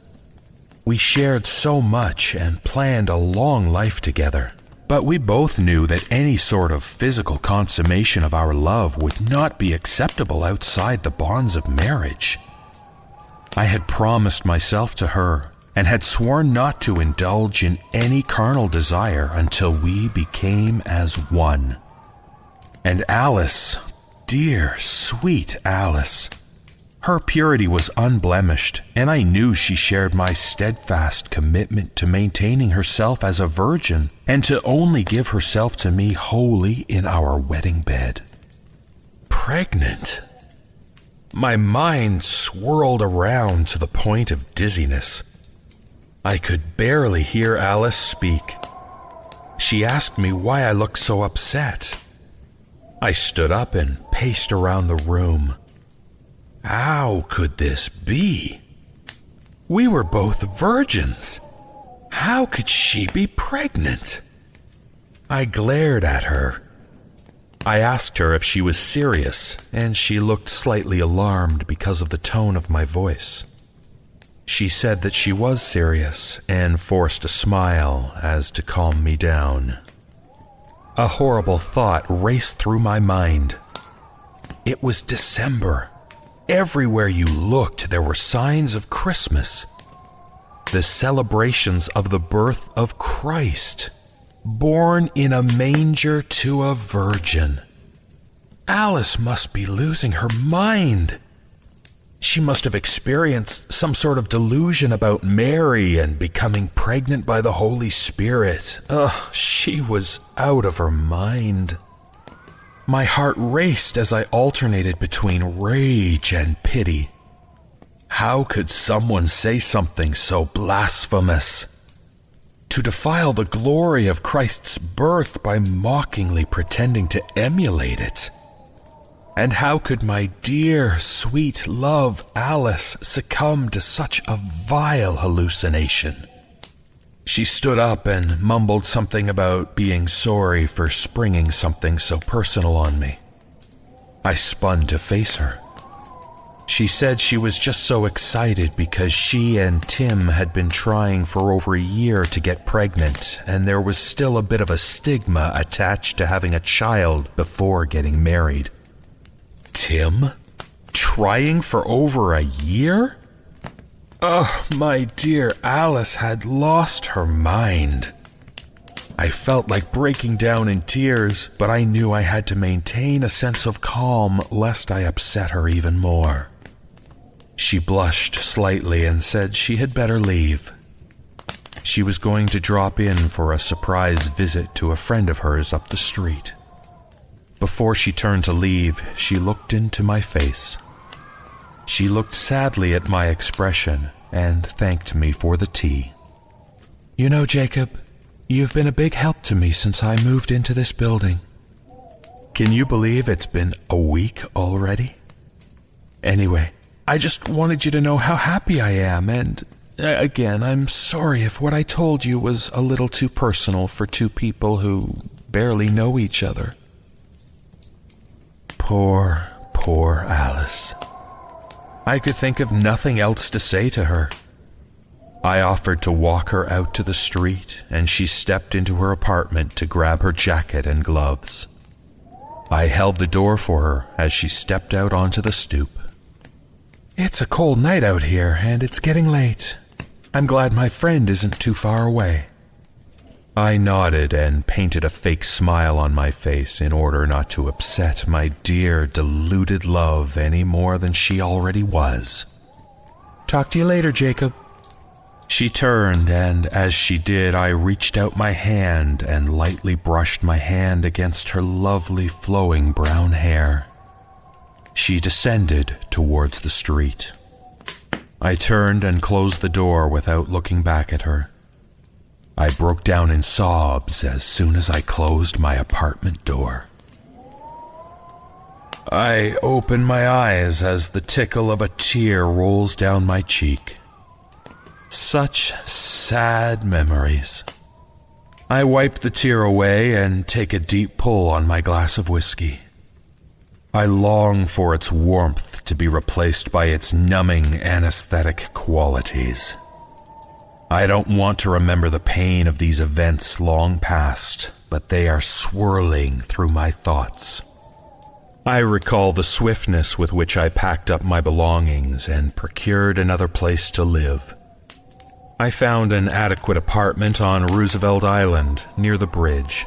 We shared so much and planned a long life together, but we both knew that any sort of physical consummation of our love would not be acceptable outside the bonds of marriage. I had promised myself to her and had sworn not to indulge in any carnal desire until we became as one. And Alice, dear, sweet Alice, Her purity was unblemished, and I knew she shared my steadfast commitment to maintaining herself as a virgin and to only give herself to me wholly in our wedding bed. Pregnant? My mind swirled around to the point of dizziness. I could barely hear Alice speak. She asked me why I looked so upset. I stood up and paced around the room. How could this be? We were both virgins. How could she be pregnant? I glared at her. I asked her if she was serious, and she looked slightly alarmed because of the tone of my voice. She said that she was serious and forced a smile as to calm me down. A horrible thought raced through my mind. It was December. Everywhere you looked, there were signs of Christmas. The celebrations of the birth of Christ, born in a manger to a virgin. Alice must be losing her mind. She must have experienced some sort of delusion about Mary and becoming pregnant by the Holy Spirit. She was out of her mind. My heart raced as I alternated between rage and pity. How could someone say something so blasphemous? To defile the glory of Christ's birth by mockingly pretending to emulate it. And how could my dear, sweet love, Alice, succumb to such a vile hallucination? She stood up and mumbled something about being sorry for springing something so personal on me. I spun to face her. She said she was just so excited because she and Tim had been trying for over a year to get pregnant, and there was still a bit of a stigma attached to having a child before getting married. Tim? Trying for over a year? Oh, my dear Alice had lost her mind. I felt like breaking down in tears, but I knew I had to maintain a sense of calm lest I upset her even more. She blushed slightly and said she had better leave. She was going to drop in for a surprise visit to a friend of hers up the street. Before she turned to leave, she looked into my face. She looked sadly at my expression and thanked me for the tea. You know, Jacob, you've been a big help to me since I moved into this building. Can you believe it's been a week already? Anyway, I just wanted you to know how happy I am, and again, I'm sorry if what I told you was a little too personal for two people who barely know each other. Poor Alice. I could think of nothing else to say to her. I offered to walk her out to the street, and she stepped into her apartment to grab her jacket and gloves. I held the door for her as she stepped out onto the stoop. It's a cold night out here, and it's getting late. I'm glad my friend isn't too far away. I nodded and painted a fake smile on my face in order not to upset my dear, deluded love any more than she already was. Talk to you later, Jacob. She turned, and as she did, I reached out my hand and lightly brushed my hand against her lovely flowing brown hair. She descended towards the street. I turned and closed the door without looking back at her. I broke down in sobs as soon as I closed my apartment door. I open my eyes as the tickle of a tear rolls down my cheek. Such sad memories. I wipe the tear away and take a deep pull on my glass of whiskey. I long for its warmth to be replaced by its numbing anesthetic qualities. I don't want to remember the pain of these events long past, but they are swirling through my thoughts. I recall the swiftness with which I packed up my belongings and procured another place to live. I found an adequate apartment on Roosevelt Island, near the bridge.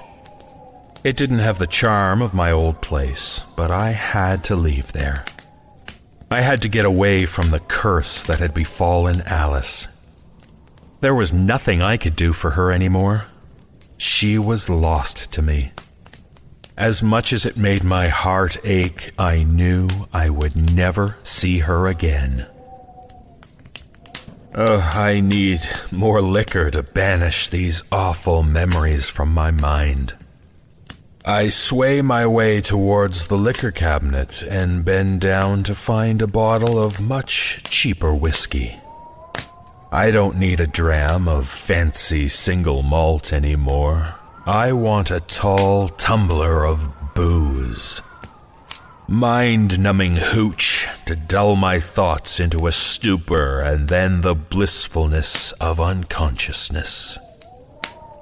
It didn't have the charm of my old place, but I had to leave there. I had to get away from the curse that had befallen Alice. There was nothing I could do for her anymore. She was lost to me. As much as it made my heart ache, I knew I would never see her again. I need more liquor to banish these awful memories from my mind. I sway my way towards the liquor cabinet and bend down to find a bottle of much cheaper whiskey. I don't need a dram of fancy single malt anymore. I want a tall tumbler of booze. Mind-numbing hooch to dull my thoughts into a stupor and then the blissfulness of unconsciousness.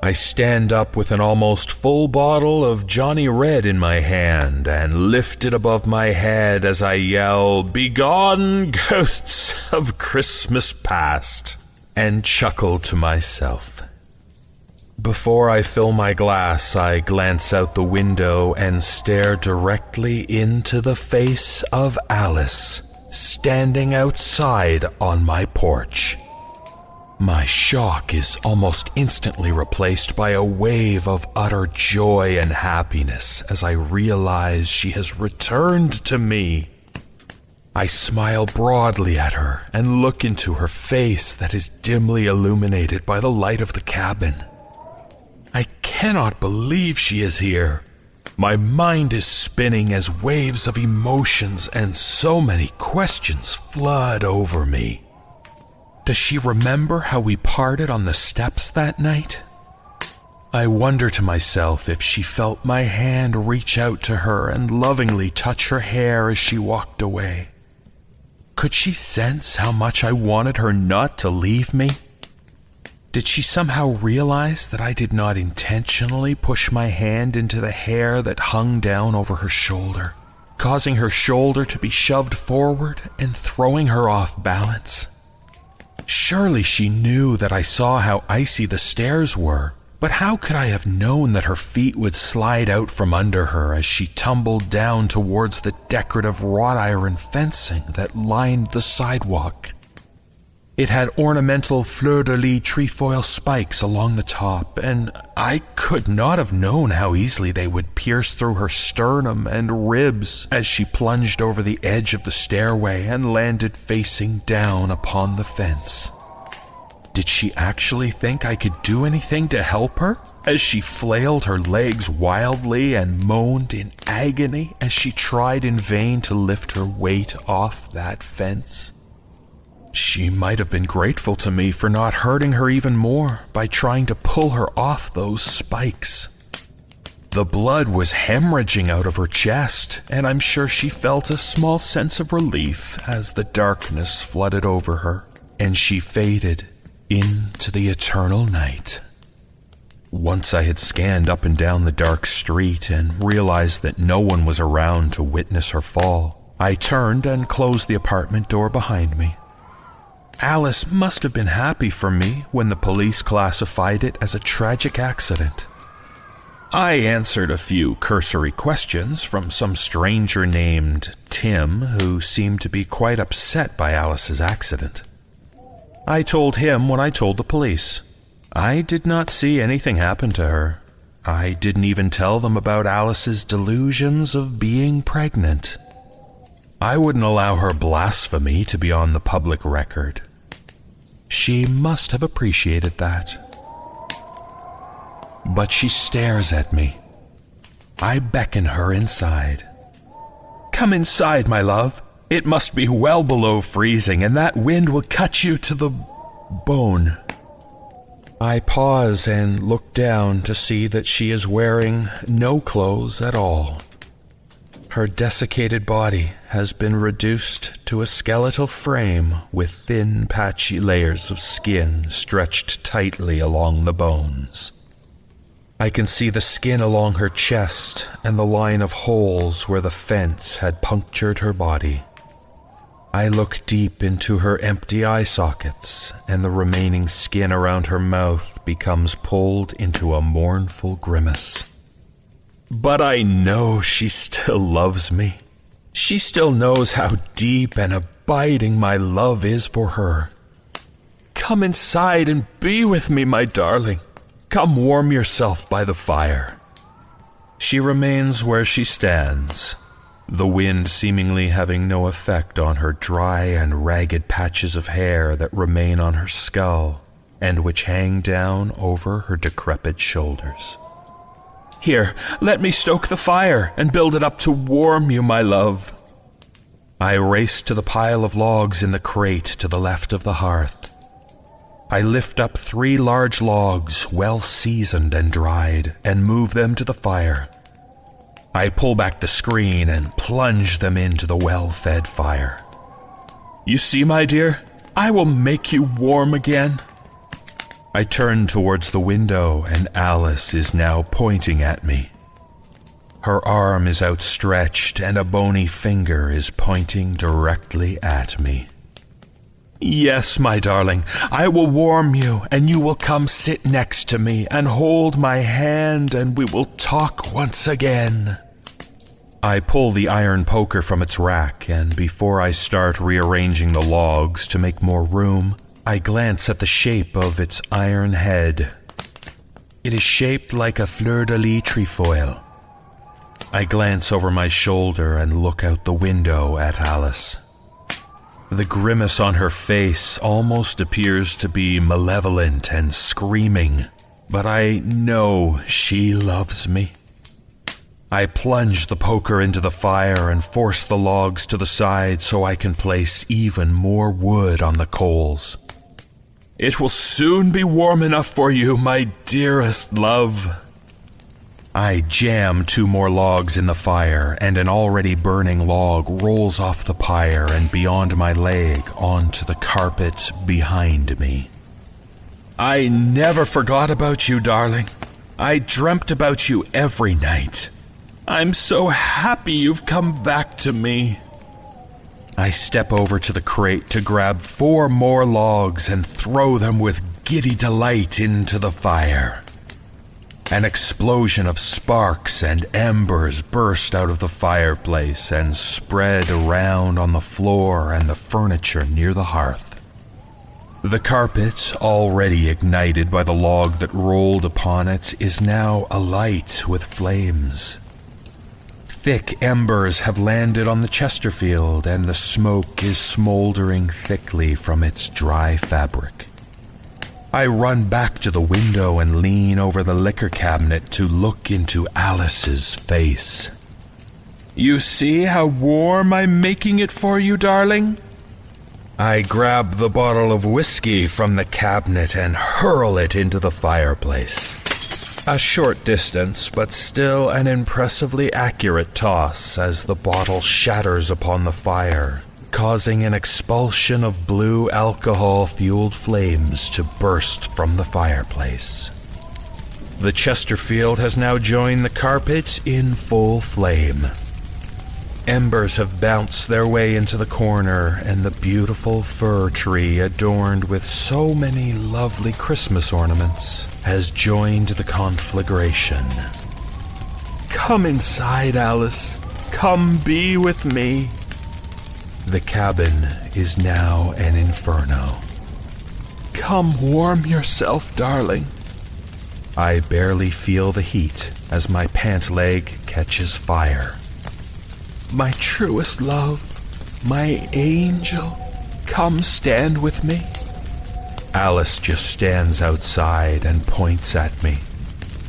I stand up with an almost full bottle of Johnny Red in my hand and lift it above my head as I yell, "Begone, ghosts of Christmas past," and chuckle to myself. Before I fill my glass, I glance out the window and stare directly into the face of Alice, standing outside on my porch. My shock is almost instantly replaced by a wave of utter joy and happiness as I realize she has returned to me. I smile broadly at her and look into her face that is dimly illuminated by the light of the cabin. I cannot believe she is here. My mind is spinning as waves of emotions and so many questions flood over me. Does she remember how we parted on the steps that night? I wonder to myself if she felt my hand reach out to her and lovingly touch her hair as she walked away. Could she sense how much I wanted her not to leave me? Did she somehow realize that I did not intentionally push my hand into the hair that hung down over her shoulder, causing her shoulder to be shoved forward and throwing her off balance? Surely she knew that I saw how icy the stairs were, but how could I have known that her feet would slide out from under her as she tumbled down towards the decorative wrought iron fencing that lined the sidewalk? It had ornamental fleur-de-lis trefoil spikes along the top, and I could not have known how easily they would pierce through her sternum and ribs as she plunged over the edge of the stairway and landed facing down upon the fence. Did she actually think I could do anything to help her as she flailed her legs wildly and moaned in agony as she tried in vain to lift her weight off that fence? She might have been grateful to me for not hurting her even more by trying to pull her off those spikes. The blood was hemorrhaging out of her chest, and I'm sure she felt a small sense of relief as the darkness flooded over her, and she faded into the eternal night. Once I had scanned up and down the dark street and realized that no one was around to witness her fall, I turned and closed the apartment door behind me. Alice must have been happy for me when the police classified it as a tragic accident. I answered a few cursory questions from some stranger named Tim, who seemed to be quite upset by Alice's accident. I told him what I told the police. I did not see anything happen to her. I didn't even tell them about Alice's delusions of being pregnant. I wouldn't allow her blasphemy to be on the public record. She must have appreciated that. But she stares at me. I beckon her inside. "Come inside, my love. It must be well below freezing, and that wind will cut you to the bone." I pause and look down to see that she is wearing no clothes at all. Her desiccated body has been reduced to a skeletal frame with thin, patchy layers of skin stretched tightly along the bones. I can see the skin along her chest and the line of holes where the fence had punctured her body. I look deep into her empty eye sockets, and the remaining skin around her mouth becomes pulled into a mournful grimace. But I know she still loves me. She still knows how deep and abiding my love is for her. Come inside and be with me, my darling. Come warm yourself by the fire. She remains where she stands, the wind seemingly having no effect on her dry and ragged patches of hair that remain on her skull and which hang down over her decrepit shoulders. Here, let me stoke the fire and build it up to warm you, my love. I race to the pile of logs in the crate to the left of the hearth. I lift up 3 large logs, well seasoned and dried, and move them to the fire. I pull back the screen and plunge them into the well-fed fire. You see, my dear, I will make you warm again. I turn towards the window, and Alice is now pointing at me. Her arm is outstretched, and a bony finger is pointing directly at me. Yes, my darling, I will warm you, and you will come sit next to me and hold my hand, and we will talk once again. I pull the iron poker from its rack, and before I start rearranging the logs to make more room, I glance at the shape of its iron head. It is shaped like a fleur-de-lis trefoil. I glance over my shoulder and look out the window at Alice. The grimace on her face almost appears to be malevolent and screaming, but I know she loves me. I plunge the poker into the fire and force the logs to the side so I can place even more wood on the coals. It will soon be warm enough for you, my dearest love. I jam 2 more logs in the fire, and an already burning log rolls off the pyre and beyond my leg onto the carpet behind me. I never forgot about you, darling. I dreamt about you every night. I'm so happy you've come back to me. I step over to the crate to grab 4 more logs and throw them with giddy delight into the fire. An explosion of sparks and embers burst out of the fireplace and spread around on the floor and the furniture near the hearth. The carpet, already ignited by the log that rolled upon it, is now alight with flames. Thick embers have landed on the Chesterfield, and the smoke is smoldering thickly from its dry fabric. I run back to the window and lean over the liquor cabinet to look into Alice's face. You see how warm I'm making it for you, darling? I grab the bottle of whiskey from the cabinet and hurl it into the fireplace. A short distance, but still an impressively accurate toss as the bottle shatters upon the fire, causing an expulsion of blue alcohol-fueled flames to burst from the fireplace. The Chesterfield has now joined the carpet in full flame. Embers have bounced their way into the corner, and the beautiful fir tree adorned with so many lovely Christmas ornaments has joined the conflagration. Come inside, Alice. Come be with me. The cabin is now an inferno. Come warm yourself, darling. I barely feel the heat as my pant leg catches fire. My truest love, my angel, come stand with me. Alice just stands outside and points at me,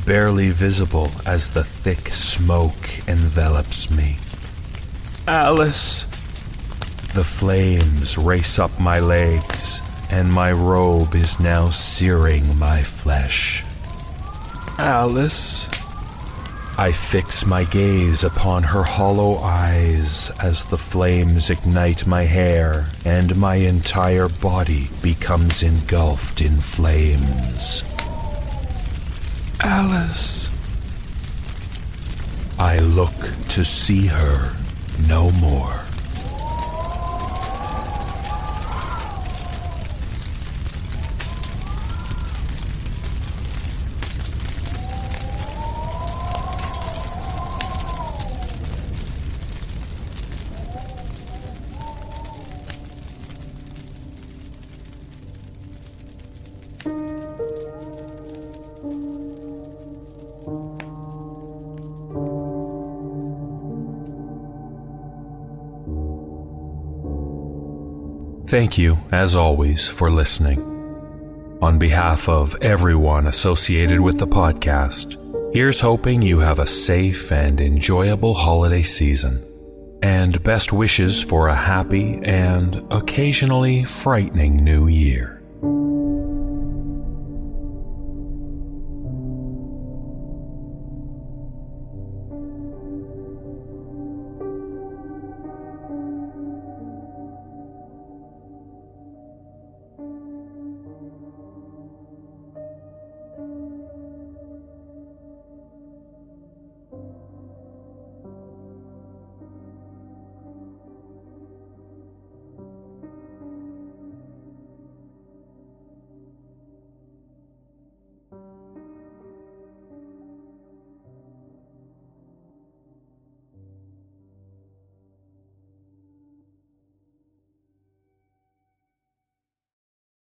barely visible as the thick smoke envelops me. Alice! The flames race up my legs, and my robe is now searing my flesh. Alice! I fix my gaze upon her hollow eyes as the flames ignite my hair and my entire body becomes engulfed in flames. Alice. I look to see her no more. Thank you, as always, for listening. On behalf of everyone associated with the podcast, here's hoping you have a safe and enjoyable holiday season, and best wishes for a happy and occasionally frightening new year.